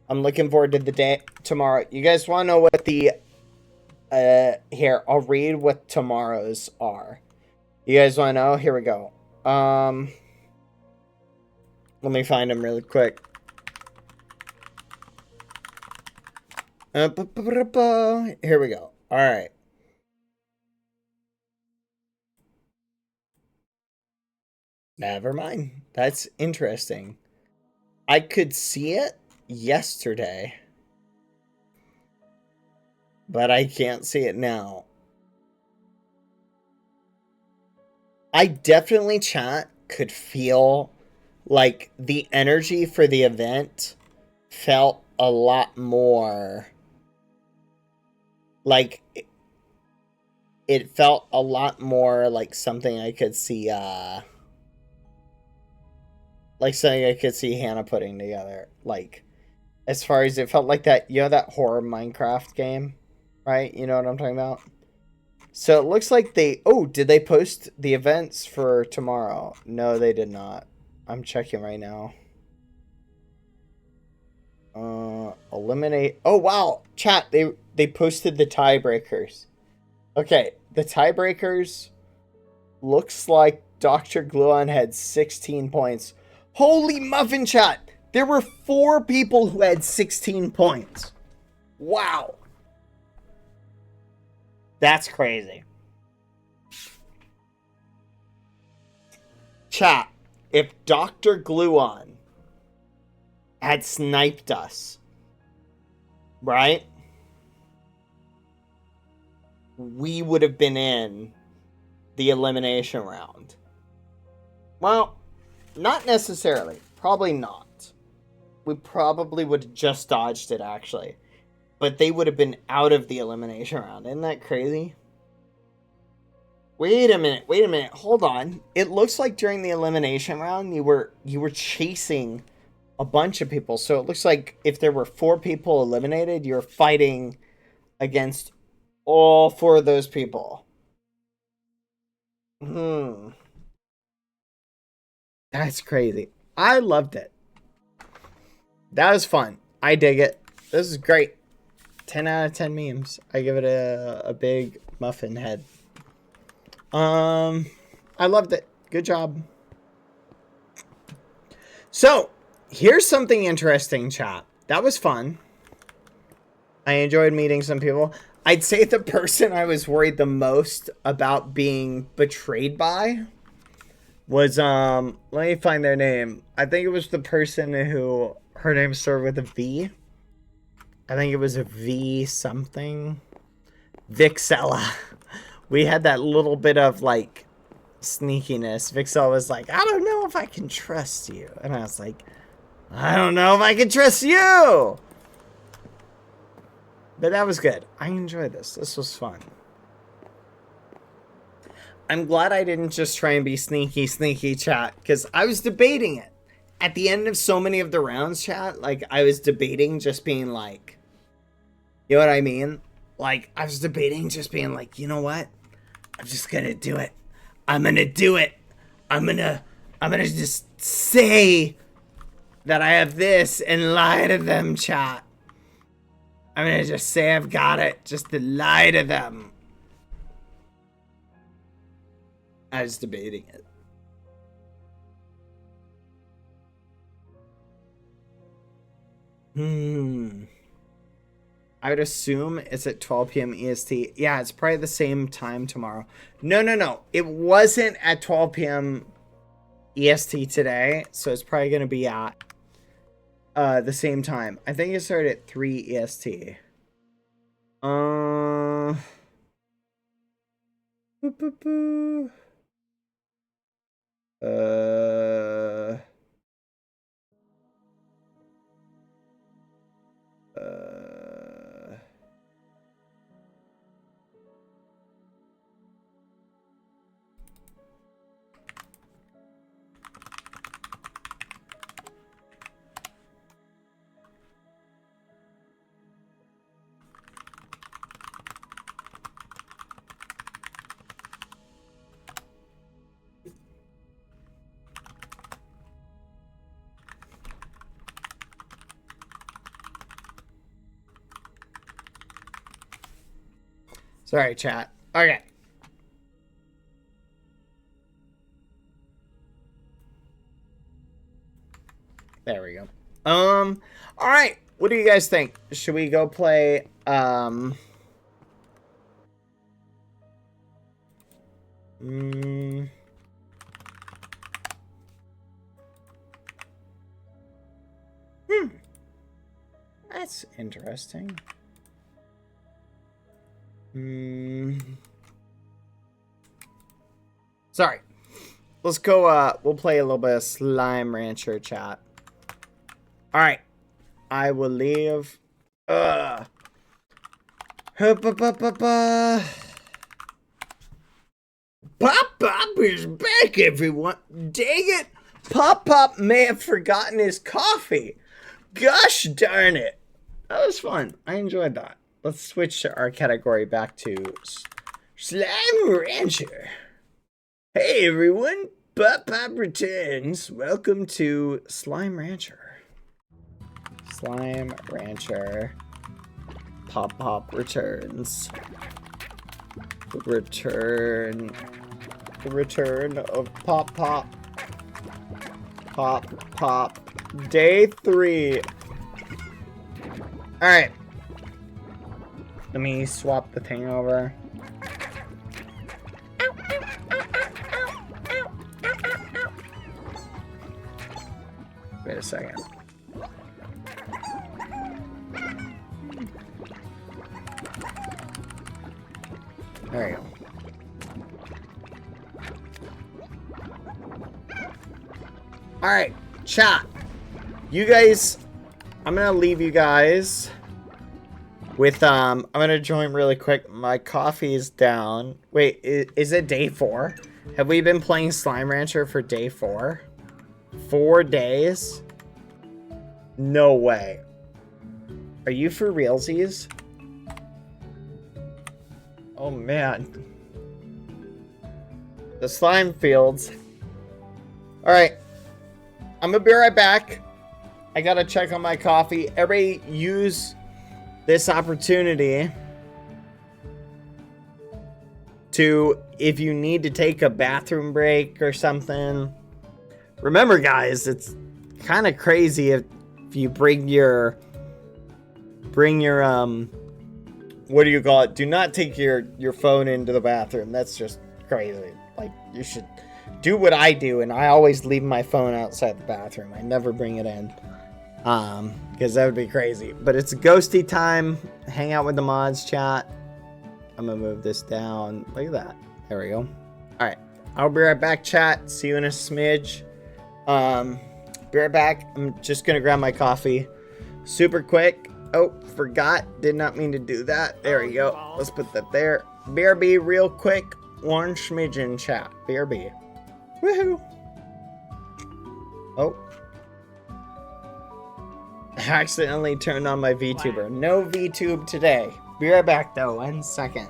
C: I'm looking forward to the day tomorrow. You guys want to know what the... here, I'll read what tomorrow's are. You guys want to know? Here we go. Let me find them really quick. Here we go. All right. Never mind. That's interesting. I could see it yesterday, but I can't see it now. I definitely, chat, could feel like the energy for the event felt a lot more like it felt a lot more like something I could see like something I could see Hannah putting together. Like, as far as it felt like that, you know, that horror Minecraft game, right? You know what I'm talking about? So it looks like they... Oh, did they post the events for tomorrow? No, they did not. I'm checking right now. Eliminate... Oh, wow. Chat, they posted the tiebreakers. Okay, the tiebreakers looks like Dr. Gluon had 16 points. Holy muffin, chat! There were 4 people who had 16 points. Wow. That's crazy. Chat, if Dr. Gluon had sniped us, right? We would have been in the elimination round. Well, not necessarily. Probably not. We probably would have just dodged it, actually. But they would have been out of the elimination round. Isn't that crazy? Wait a minute. Hold on. It looks like during the elimination round, you were chasing a bunch of people. So it looks like if there were 4 people eliminated, you're fighting against all 4 of those people. That's crazy. I loved it. That was fun. I dig it. This is great. 10 out of 10 memes. I give it a big muffin head. I loved it. Good job. So, here's something interesting, chat. That was fun. I enjoyed meeting some people. I'd say the person I was worried the most about being betrayed by was, let me find their name. I think it was the person who, her name started with a V. I think it was a V something. Vixella. We had that little bit of, like, sneakiness. Vixella was like, I don't know if I can trust you. And I was like, I don't know if I can trust you. But that was good. I enjoyed this. This was fun. I'm glad I didn't just try and be sneaky, chat, because I was debating it. At the end of so many of the rounds, chat, like, I was debating just being like, You know what I mean? Like, I was debating just being like, you know what? I'm just gonna do it. I'm gonna do it. I'm gonna just say that I have this and lie to them, chat. I'm gonna just say I've got it, just to lie to them. I was debating it. I would assume it's at 12 p.m. EST. Yeah, it's probably the same time tomorrow. No. It wasn't at 12 p.m. EST today, so it's probably going to be at the same time. I think it started at 3 EST. Sorry, chat. Okay. There we go. All right. What do you guys think? Should we go play, That's interesting. Sorry. Let's go, we'll play a little bit of Slime Rancher, chat. Alright. I will leave. Pop is back, everyone. Dang it. Pop may have forgotten his coffee. Gosh darn it. That was fun. I enjoyed that. Let's switch our category back to Slime Rancher. Hey everyone, Pop returns. Welcome to Slime Rancher. Slime Rancher. Pop returns. The return of Pop. Day 3. Alright. Let me swap the thing over. Wait a second. There you go. Alright, chat. You guys, I'm gonna leave you guys with, I'm gonna join really quick. My coffee is down. Wait, is it day 4? Have we been playing Slime Rancher for day 4? 4 days? No way. Are you for realsies? Oh man. The slime fields. Alright. I'm gonna be right back. I gotta check on my coffee. Everybody use this opportunity to, if you need to take a bathroom break or something. Remember guys, it's kind of crazy if you bring your what do you call it? Do not take your phone into the bathroom. That's just crazy. Like, you should do what I do, and I always leave my phone outside the bathroom. I never bring it in. Because that would be crazy. But it's ghosty time. Hang out with the mods, chat. I'm gonna move this down. Look at that. There we go. Alright. I'll be right back, chat. See you in a smidge. Be right back. I'm just gonna grab my coffee. Super quick. Oh, forgot. Did not mean to do that. There we go. Let's put that there. BRB real quick. One smidgen, chat. BRB. Woohoo. Oh. accidentally turned on my VTuber. No VTube today. Be right back though, 1 second.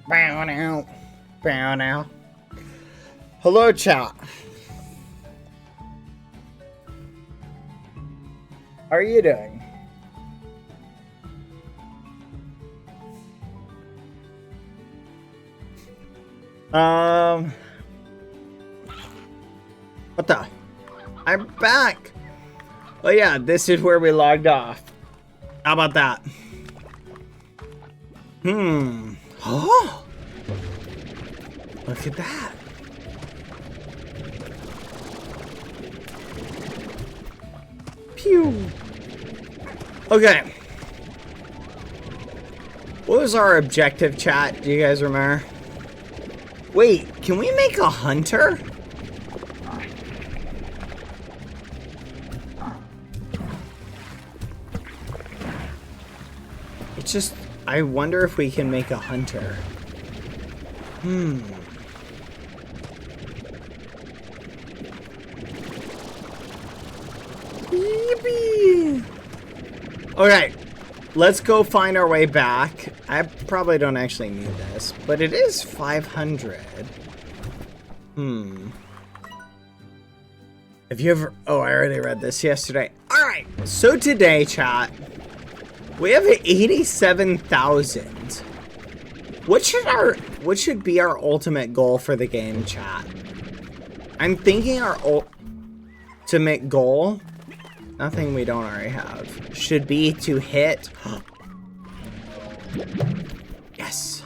C: Bow now. Bow now. Hello, chat. How are you doing? What the? I'm back. Oh yeah, this is where we logged off. How about that? Oh, look at that. Phew. Okay. What was our objective, chat? Do you guys remember? Wait, can we make a hunter? It's just, I wonder if we can make a hunter. Yippee! Okay, let's go find our way back. I probably don't actually need this, but it is 500. Have you ever... Oh, I already read this yesterday. Alright, so today, chat, we have 87,000. What should be our ultimate goal for the game, chat? I'm thinking our ultimate goal, nothing we don't already have, should be to hit... Yes.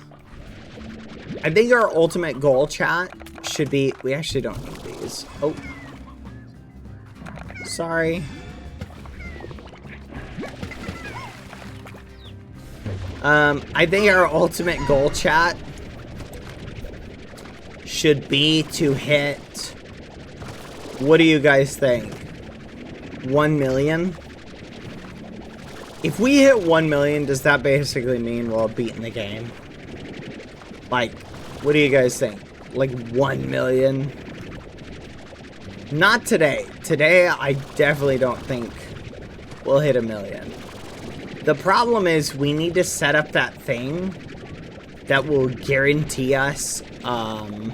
C: I think our ultimate goal, chat, should be... We actually don't need these. Oh. Sorry. I think our ultimate goal, chat, should be to hit... What do you guys think? 1 million? If we hit 1 million, does that basically mean we'll have beaten the game? Like, what do you guys think? Like 1 million? Not today. Today, I definitely don't think we'll hit 1 million. The problem is we need to set up that thing that will guarantee us, I'm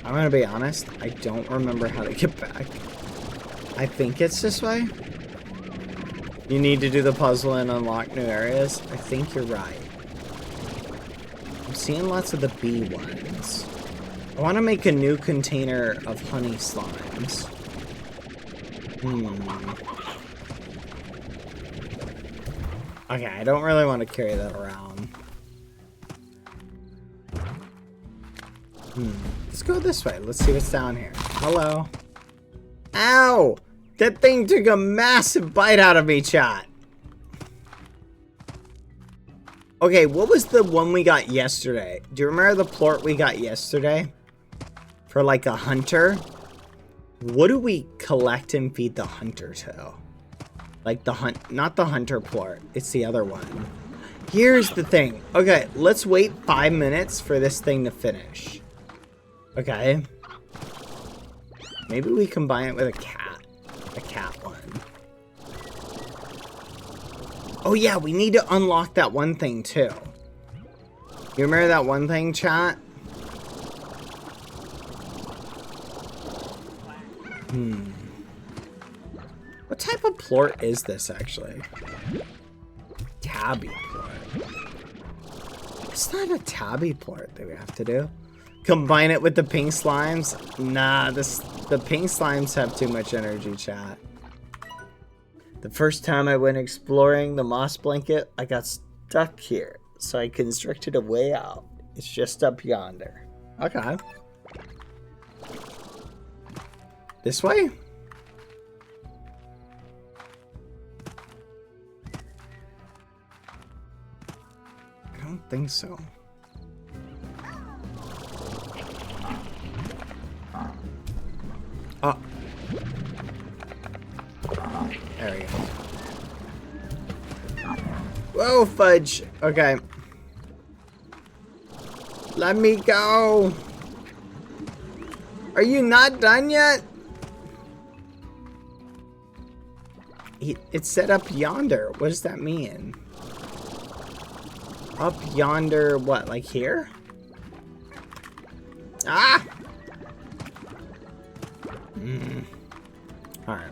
C: gonna be honest, I don't remember how to get back. I think it's this way. You need to do the puzzle and unlock new areas. I think you're right. I'm seeing lots of the bee ones. I want to make a new container of honey slimes. Okay, I don't really want to carry that around. Let's go this way. Let's see what's down here. Hello. Ow! That thing took a massive bite out of me, chat. Okay, what was the one we got yesterday? Do you remember the plort we got yesterday? For like a hunter? What do we collect and feed the hunter to? Like the hunt, not the hunter plort. It's the other one. Here's the thing. Okay, let's wait 5 minutes for this thing to finish. Okay. Maybe we combine it with a cat. A cat one. Oh yeah, we need to unlock that one thing too. You remember that one thing, chat? What type of plort is this actually? Tabby plort. It's not a tabby plort that we have to do. Combine it with the pink slimes? Nah, the pink slimes have too much energy, chat. The first time I went exploring the moss blanket, I got stuck here. So I constructed a way out. It's just up yonder. Okay. This way? I don't think so. Oh. There we go. Whoa, fudge. Okay. Let me go. Are you not done yet? It's set up yonder. What does that mean? Up yonder, what, like here? Ah! Alright.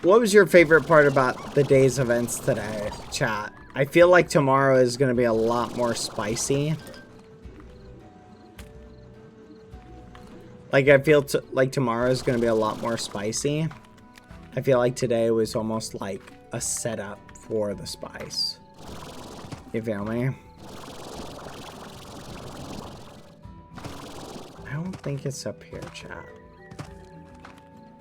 C: What was your favorite part about the day's events today, chat? I feel like tomorrow is going to be a lot more spicy. Like, I feel like tomorrow is going to be a lot more spicy. I feel like today was almost like a setup for the spice. You feel me? don't think it's up here, chat.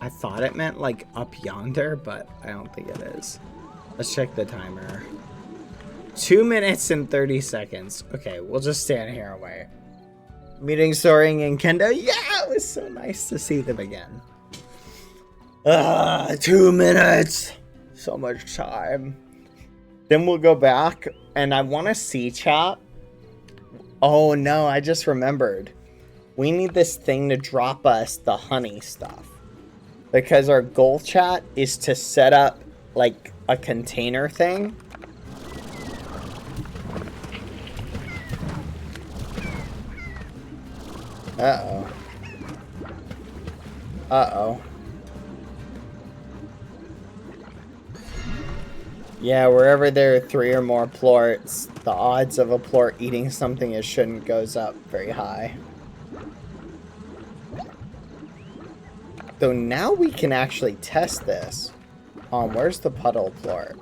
C: I thought it meant like up yonder, but I don't think it is. Let's check the timer. 2 minutes and 30 seconds. Okay, we'll just stand here and wait. Meeting Soaring and Kendo. Yeah, it was so nice to see them again. 2 minutes. So much time. Then we'll go back, and I want to see chat. Oh no, I just remembered. We need this thing to drop us the honey stuff. Because our goal, chat, is to set up like a container thing. Uh-oh. Uh-oh. Yeah, wherever there are 3 or more plorts, the odds of a plort eating something it shouldn't goes up very high. So now we can actually test this. Where's the puddle plort?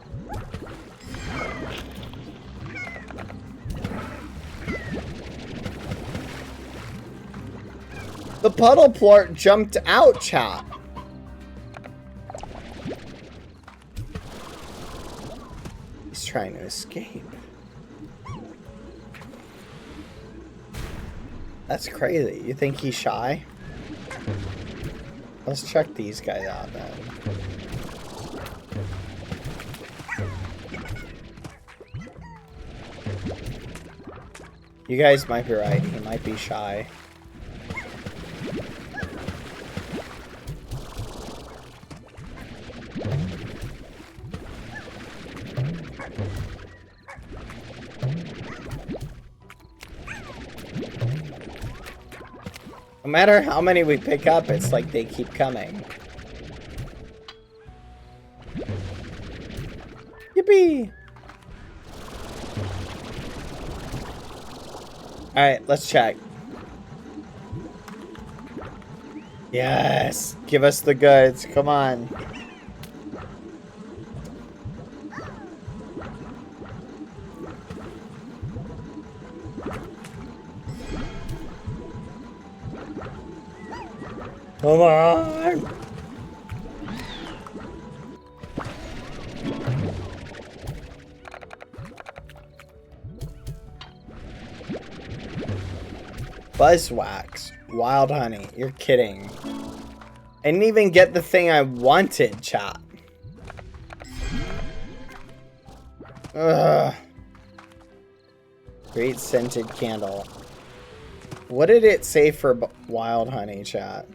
C: The puddle plort jumped out, chat. He's trying to escape. That's crazy. You think he's shy? Let's check these guys out then. You guys might be right. He might be shy. No matter how many we pick up, it's like they keep coming. Yippee! Alright, let's check. Yes! Give us the goods, come on. Come on! Buzzwax. Wild honey. You're kidding. I didn't even get the thing I wanted, chat. Ugh. Great scented candle. What did it say for wild honey, chat?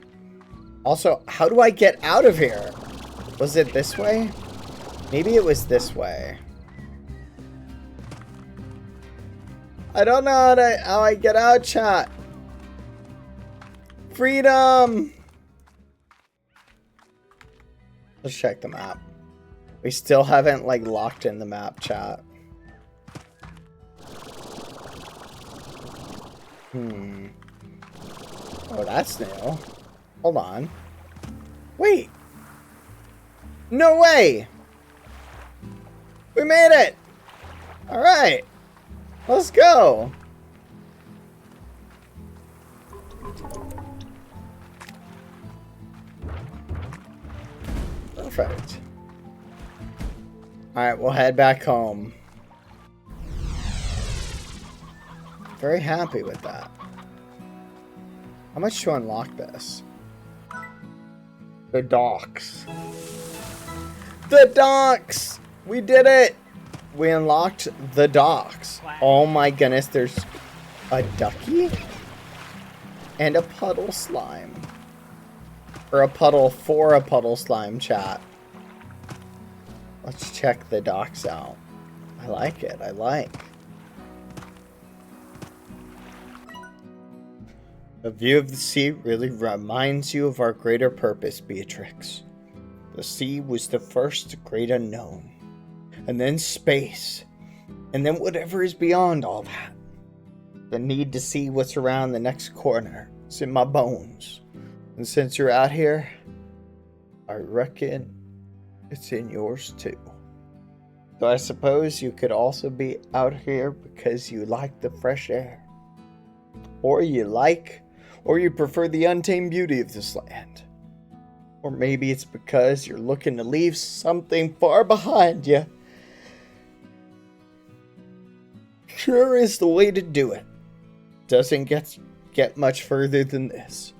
C: Also, how do I get out of here? Was it this way? Maybe it was this way. I don't know how I get out, chat. Freedom! Let's check the map. We still haven't, like, locked in the map, chat. Oh, that's new. Hold on. Wait. No way! We made it! Alright. Let's go. Perfect. Alright, we'll head back home. Very happy with that. How much to unlock this? The docks. The docks! We did it! We unlocked the docks. Oh my goodness, there's a ducky? And a puddle slime. Or a puddle for a puddle slime, chat. Let's check the docks out. I like it, I like. A view of the sea really reminds you of our greater purpose, Beatrix. The sea was the first great unknown. And then space. And then whatever is beyond all that. The need to see what's around the next corner is in my bones. And since you're out here, I reckon it's in yours too. So I suppose you could also be out here because you like the fresh air. Or you like Or you prefer the untamed beauty of this land. Or maybe it's because you're looking to leave something far behind you. Sure is the way to do it. Doesn't get much further than this.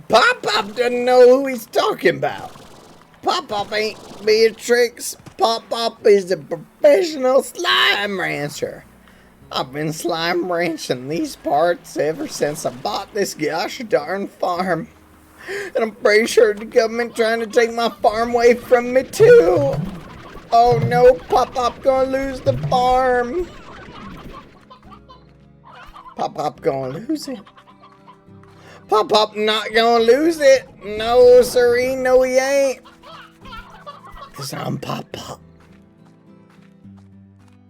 C: Pop-Pop doesn't know who he's talking about. Pop-Pop ain't Beatrix. Pop-Pop is a professional slime rancher. I've been slime ranching these parts ever since I bought this gosh darn farm. And I'm pretty sure the government trying to take my farm away from me too. Oh no, Pop-Pop gonna lose the farm. Pop-Pop gonna lose it. Pop-Pop not gonna lose it. No, siree, no he ain't. Cause I'm Pop-Pop.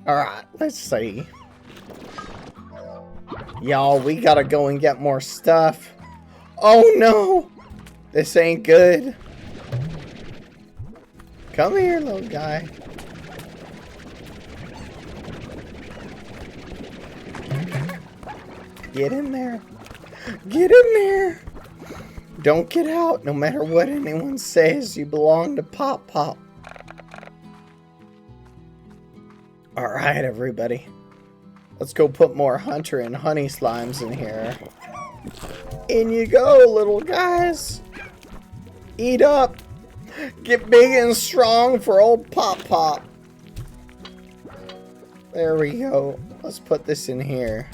C: Alright, let's see. Y'all, we gotta go and get more stuff. Oh no! This ain't good. Come here, little guy. Get in there. Get in there. Don't get out, no matter what anyone says. You belong to Pop-Pop. Alright, everybody. Let's go put more hunter and honey slimes in here. In you go, little guys. Eat up. Get big and strong for old Pop-Pop. There we go. Let's put this in here.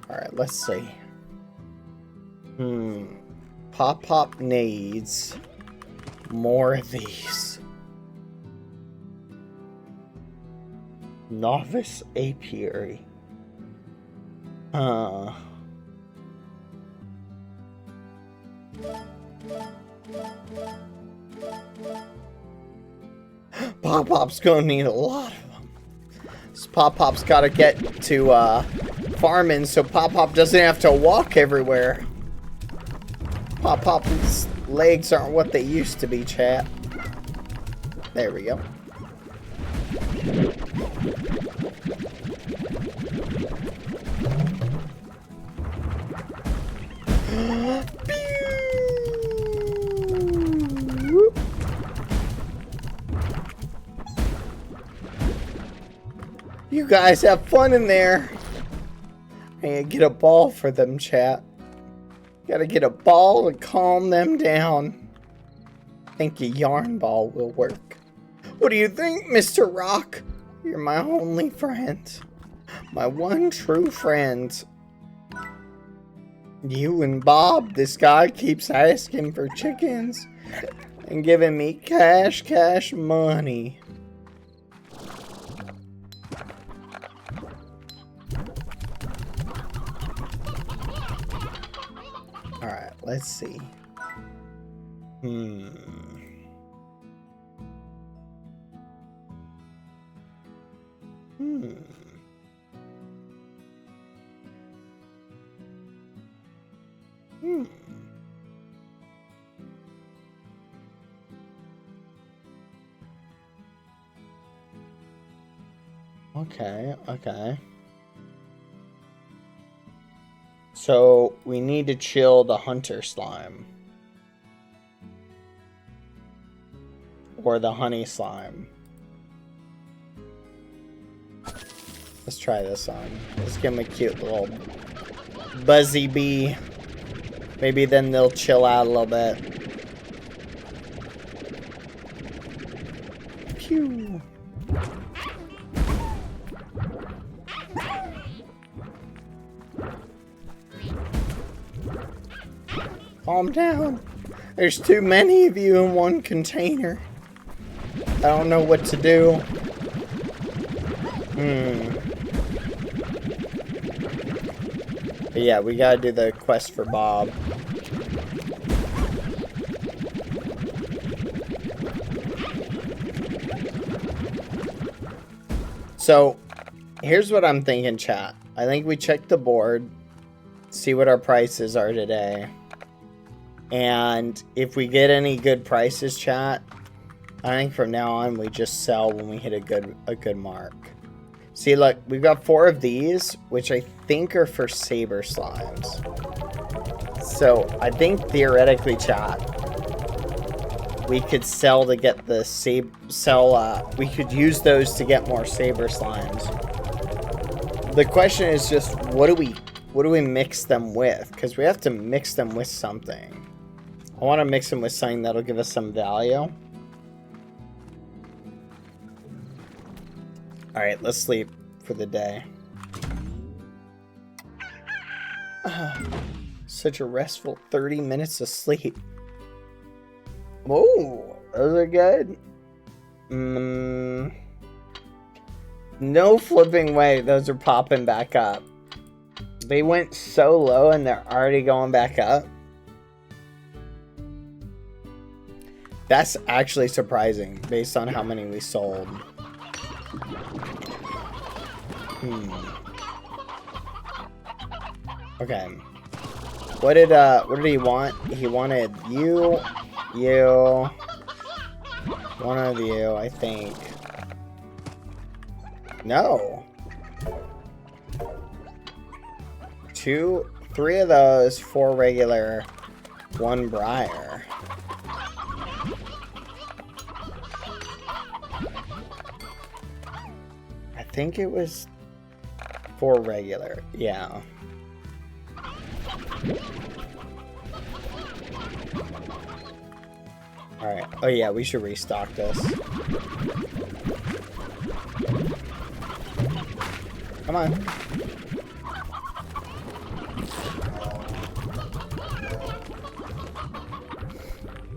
C: Alright, let's see. Pop-Pop needs more of these. Novice apiary. Pop-Pop's gonna need a lot of them. So Pop-Pop's gotta get to farming so Pop-Pop doesn't have to walk everywhere. Pop-Pop's legs aren't what they used to be, chat. There we go. You guys have fun in there. I gotta get a ball for them, chat. Gotta get a ball to calm them down. I think a yarn ball will work. What do you think, Mr. Rock? You're my only friend. My one true friend. You and Bob, this guy keeps asking for chickens and giving me cash money. Alright, let's see. Okay. So, we need to chill the hunter slime. Or the honey slime. Let's try this on. Let's give him a cute little buzzy bee. Maybe then they'll chill out a little bit. Pew. Calm down. There's too many of you in one container. I don't know what to do. But yeah, we gotta do the quest for Bob. So, here's what I'm thinking, chat. I think we check the board, see what our prices are today. And if we get any good prices, chat, I think from now on we just sell when we hit a good mark. See, look, we've got 4 of these, which I think are for saber slimes. So I think theoretically, chat, we could sell to get the we could use those to get more saber slimes. The question is just what do we mix them with? Because we have to mix them with something. I want to mix them with something that'll give us some value. Alright, let's sleep for the day. Such a restful 30 minutes of sleep. Whoa, those are good. No flipping way those are popping back up. They went so low and they're already going back up. That's actually surprising based on how many we sold. Okay. What did he want? He wanted you, one of you, I think. No. 2, 3 of those, 4 regular, 1 briar. I think it was 4 regular, yeah. Alright, oh yeah, we should restock this. Come on.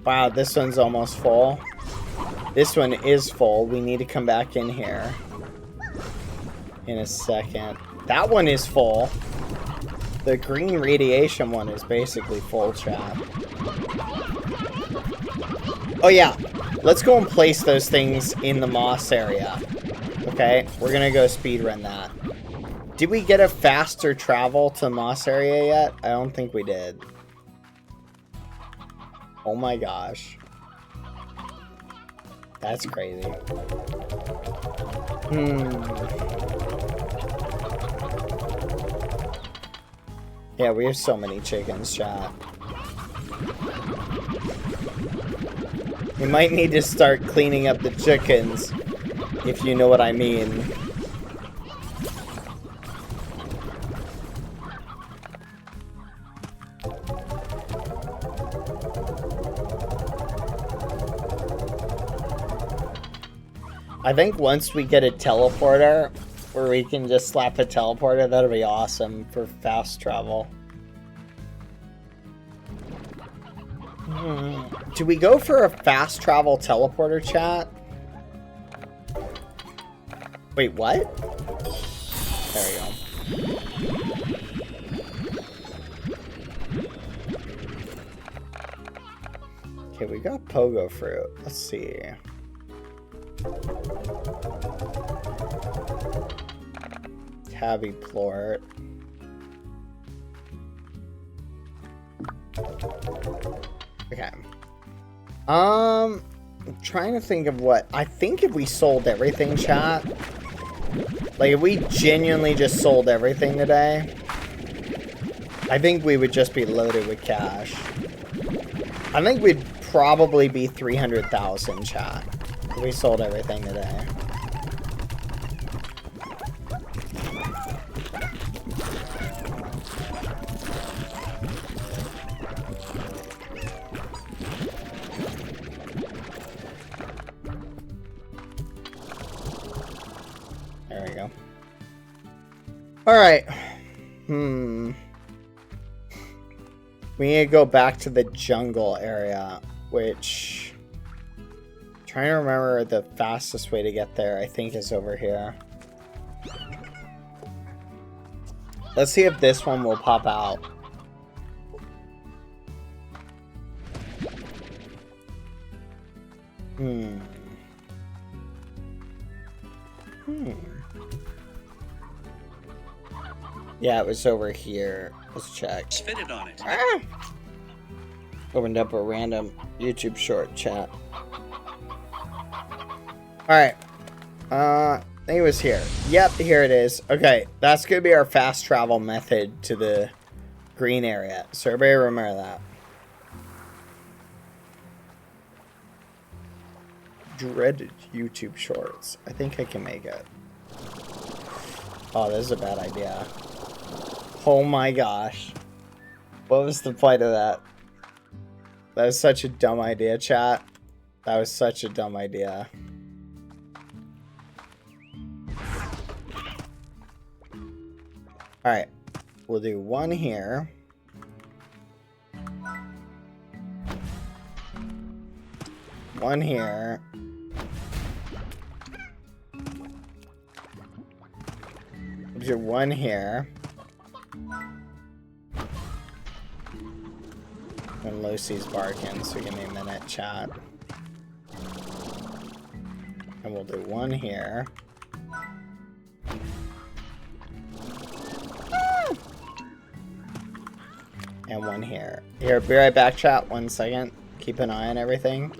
C: Wow, this one's almost full. This one is full. We need to come back in here in a second. That one is full. The green radiation one is basically full, chat. Oh yeah, let's go and place those things in the moss area. Okay, we're gonna go speedrun that. Did we get a faster travel to the moss area yet? I don't think we did. Oh my gosh. That's crazy. Yeah, we have so many chickens, chat. We might need to start cleaning up the chickens, if you know what I mean. I think once we get a teleporter, where we can just slap a teleporter, that'll be awesome for fast travel. Do we go for a fast travel teleporter, chat? Wait, what? There we go. Okay, we got pogo fruit. Let's see. Tabby plort. Okay. I'm trying to think of what. I think if we sold everything, chat. Like, if we genuinely just sold everything today, I think we would just be loaded with cash. I think we'd probably be 300,000, chat, if we sold everything today. There we go. Alright. We need to go back to the jungle area, which... I'm trying to remember the fastest way to get there, I think is over here. Let's see if this one will pop out. Yeah, it was over here. Let's check.
E: Spit it on it.
C: Ah! Opened up a random YouTube short, chat. Alright. I think it was here. Yep, here it is. Okay, that's gonna be our fast travel method to the green area. So everybody remember that. Dreaded YouTube shorts. I think I can make it. Oh, this is a bad idea. Oh my gosh. What was the point of that? That was such a dumb idea, chat. That was such a dumb idea. Alright. We'll do one here. One here. We'll do one here. And Lucy's barking, so give me a minute, chat. And we'll do one here. And one here. Here, be right back, chat. 1 second. Keep an eye on everything.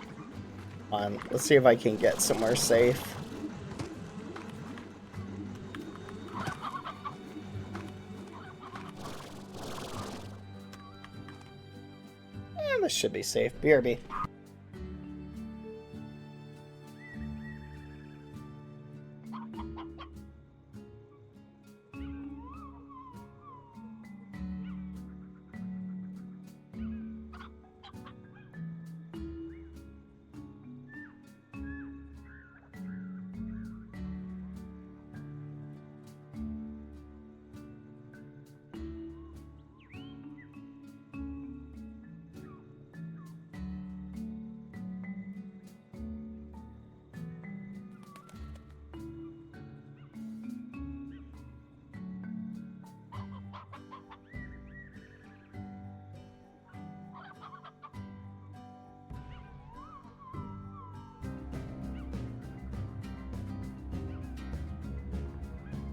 C: Let's see if I can get somewhere safe. This should be safe. BRB.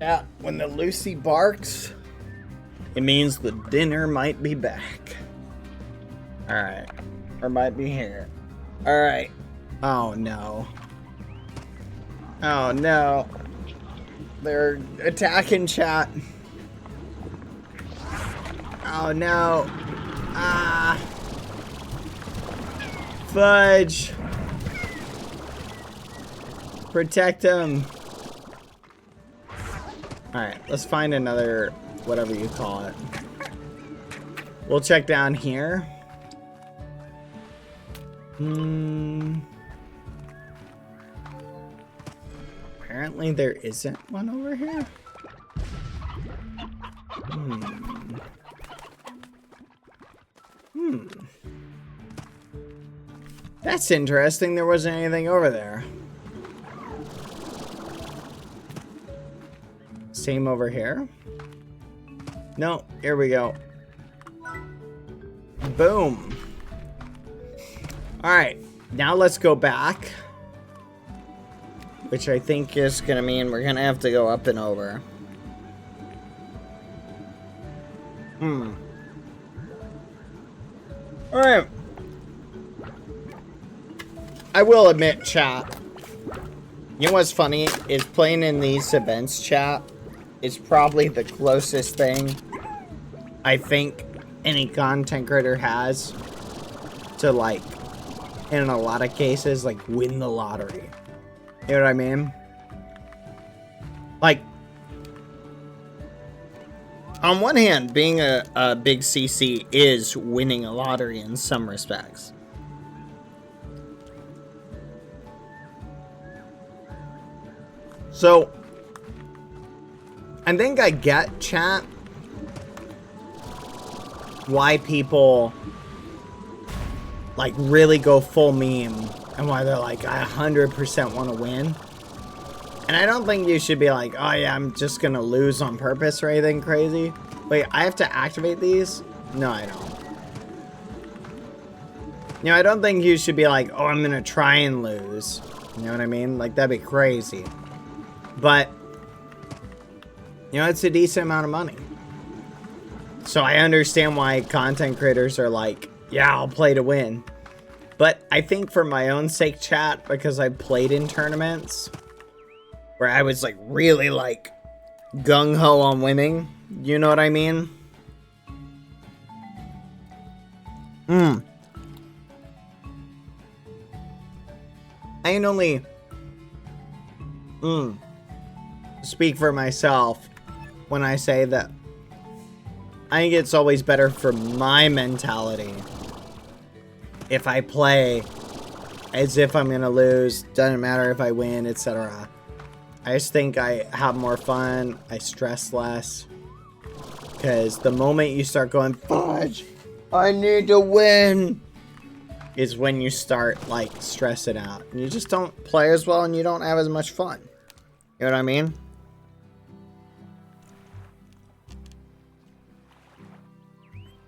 C: Yeah, when the Lucy barks, it means the dinner might be back. Alright. Or might be here. Alright. Oh no. Oh no. They're attacking chat. Oh no. Ah. Fudge. Protect him. Alright, let's find another, whatever you call it. We'll check down here. Apparently there isn't one over here. That's interesting. There wasn't anything over there. Same over here. No, here we go. Boom. Alright, now let's go back. Which I think is gonna mean we're gonna have to go up and over. Alright. I will admit, chat. You know what's funny? Is playing in these events, chat, is probably the closest thing I think any content creator has to, like, in a lot of cases, like, win the lottery. You know what I mean? Like, on one hand, being a big CC is winning a lottery in some respects. So, I think I get, chat, why people, like, really go full meme and why they're like, I 100% want to win. And I don't think you should be like, oh yeah, I'm just gonna lose on purpose or anything crazy. Wait, I have to activate these? No, I don't. You know, I don't think you should be like, oh, I'm gonna try and lose. You know what I mean? Like, that'd be crazy. But, you know, it's a decent amount of money. So I understand why content creators are like, yeah, I'll play to win. But I think for my own sake, chat, because I played in tournaments where I was like really like gung-ho on winning, you know what I mean? I can only speak for myself when I say that I think it's always better for my mentality if I play as if I'm gonna lose, doesn't matter if I win, etc. I just think I have more fun, I stress less, because the moment you start going, fudge, I need to win, is when you start like stressing out, and you just don't play as well and you don't have as much fun. You know what I mean?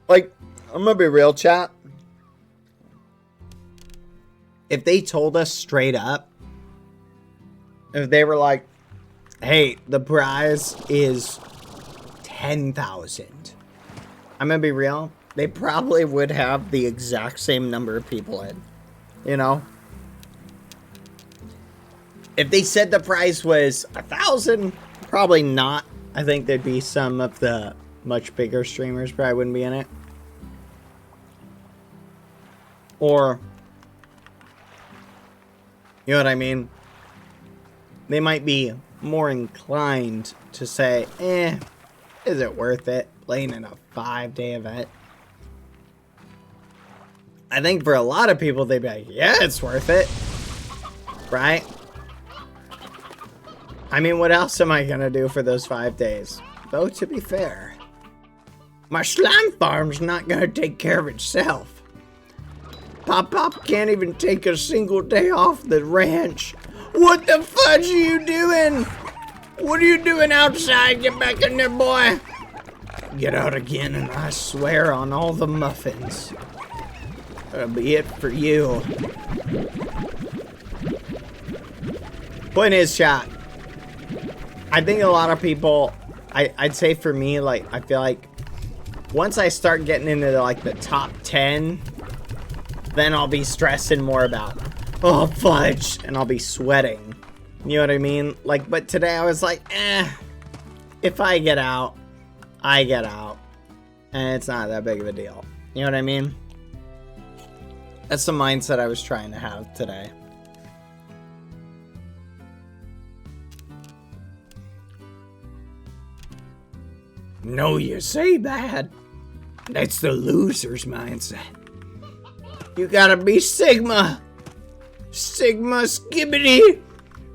C: Like, I'm gonna be real, chat. If they told us straight up, if they were like, hey, the prize is 10,000, I'm gonna be real, they probably would have the exact same number of people in, you know? If they said the prize was 1,000, probably not. I think there'd be some of the much bigger streamers probably wouldn't be in it. Or, you know what I mean? They might be more inclined to say, is it worth it playing in a 5-day event? I think for a lot of people, they'd be like, yeah, it's worth it. Right? I mean, what else am I gonna do for those 5 days? Though, to be fair, my slime farm's not gonna take care of itself. Pop can't even take a single day off the ranch. What the fudge are you doing? What are you doing outside? Get back in there, boy. Get out again, and I swear on all the muffins, that'll be it for you. Point is, chat, I think a lot of people, I'd say for me, like, I feel like once I start getting into like the top 10, then I'll be stressing more about, oh, fudge, and I'll be sweating. You know what I mean? Like, but today I was like, if I get out, I get out. And it's not that big of a deal. You know what I mean? That's the mindset I was trying to have today. No, you say, Bad. That's the loser's mindset. You gotta be Sigma. Sigma skibbity.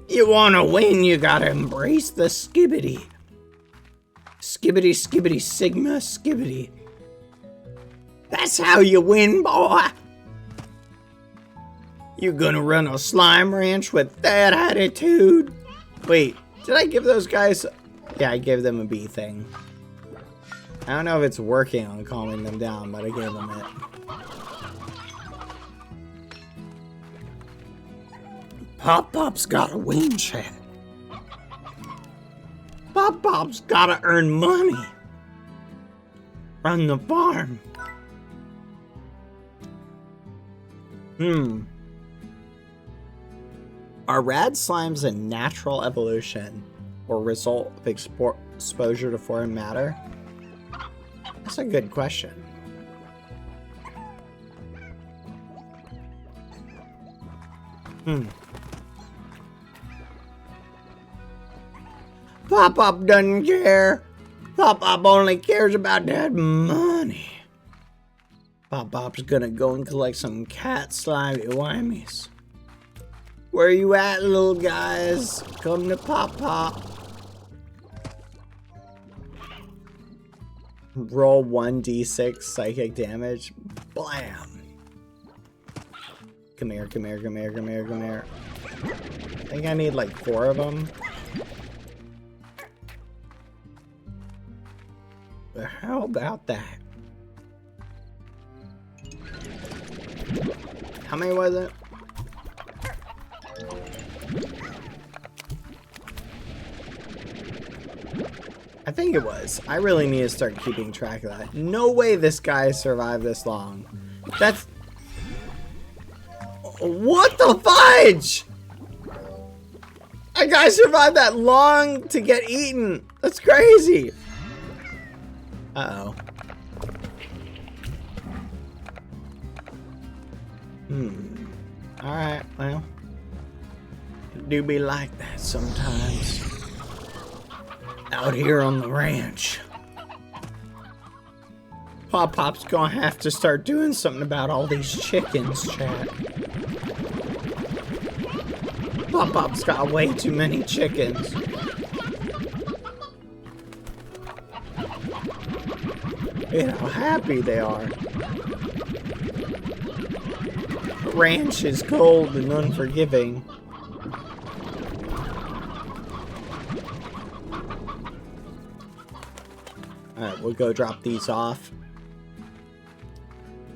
C: You wanna win, you gotta embrace the skibbity. Skibbity, skibbity, Sigma, skibbity. That's how you win, boy. You gonna run a slime ranch with that attitude? Wait, did I give those guys... Yeah, I gave them a B thing. I don't know if it's working on calming them down, but I gave them it. Pop-Pop's gotta win, chat. Pop-Pop's gotta earn money. Run the farm. Are rad slimes a natural evolution or result of exposure to foreign matter? That's a good question. Pop-Pop doesn't care. Pop-Pop only cares about that money. Pop-Pop's gonna go and collect some cat slimy whammies. Where you at, little guys? Come to Pop-Pop. Roll 1d6 psychic damage. Blam. Come here, come here, come here, come here, come here. I think I need like 4 of them. But how about that? How many was it? I think it was. I really need to start keeping track of that. No way this guy survived this long. That's... What the fudge? A guy survived that long to get eaten. That's crazy. Uh-oh. Alright, well. It do be like that sometimes. Out here on the ranch. Pop-Pop's gonna have to start doing something about all these chickens, chat. Pop-Pop's got way too many chickens. Look at how happy they are. The ranch is cold and unforgiving. Alright, we'll go drop these off.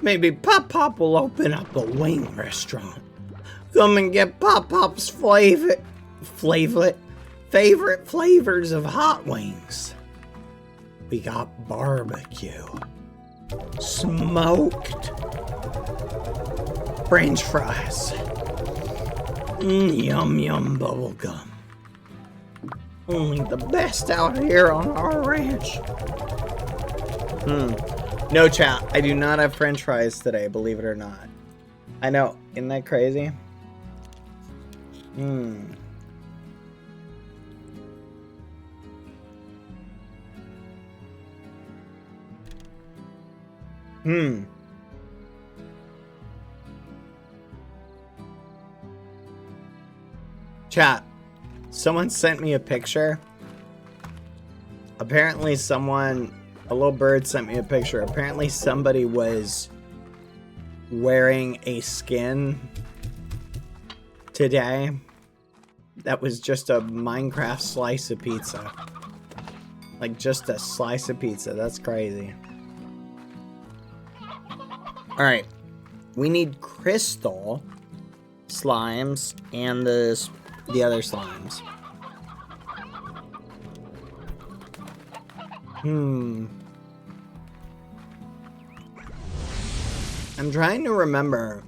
C: Maybe Pop-Pop will open up a wing restaurant. Come and get Pop-Pop's favorite flavors of hot wings. We got barbecue, smoked, French fries, yum yum bubblegum. Only the best out here on our ranch. No chat, I do not have French fries today, believe it or not. I know, isn't that crazy? Chat, someone sent me a picture. Apparently a little bird sent me a picture. Apparently somebody was wearing a skin today that was just a Minecraft slice of pizza. Like just a slice of pizza. That's crazy. Alright. We need crystal slimes and the other slimes. I'm trying to remember.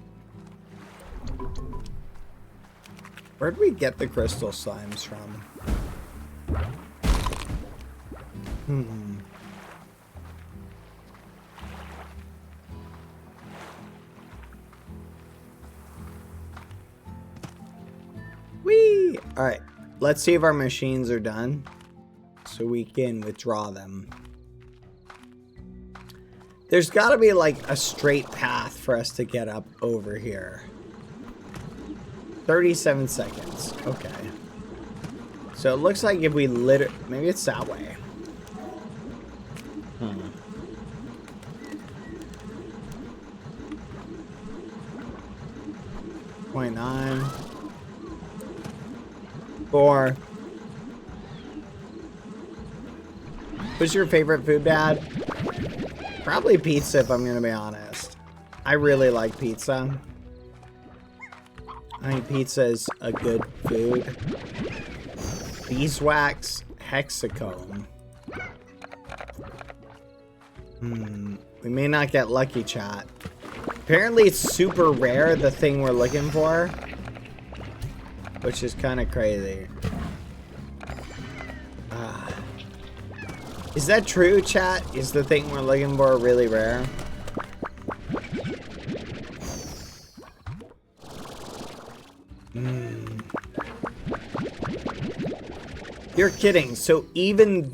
C: Where'd we get the crystal slimes from? Whee! Alright, let's see if our machines are done so we can withdraw them. There's gotta be like a straight path for us to get up over here. 37 seconds. Okay. So it looks like if we maybe it's that way. 0.9. 4. What's your favorite food, Dad? Probably pizza, if I'm gonna be honest. I really like pizza. I think pizza is a good food. Beeswax hexacomb. We may not get lucky, chat. Apparently it's super rare, the thing we're looking for. Which is kind of crazy. Is that true, chat? Is the thing we're looking for really rare? You're kidding. So even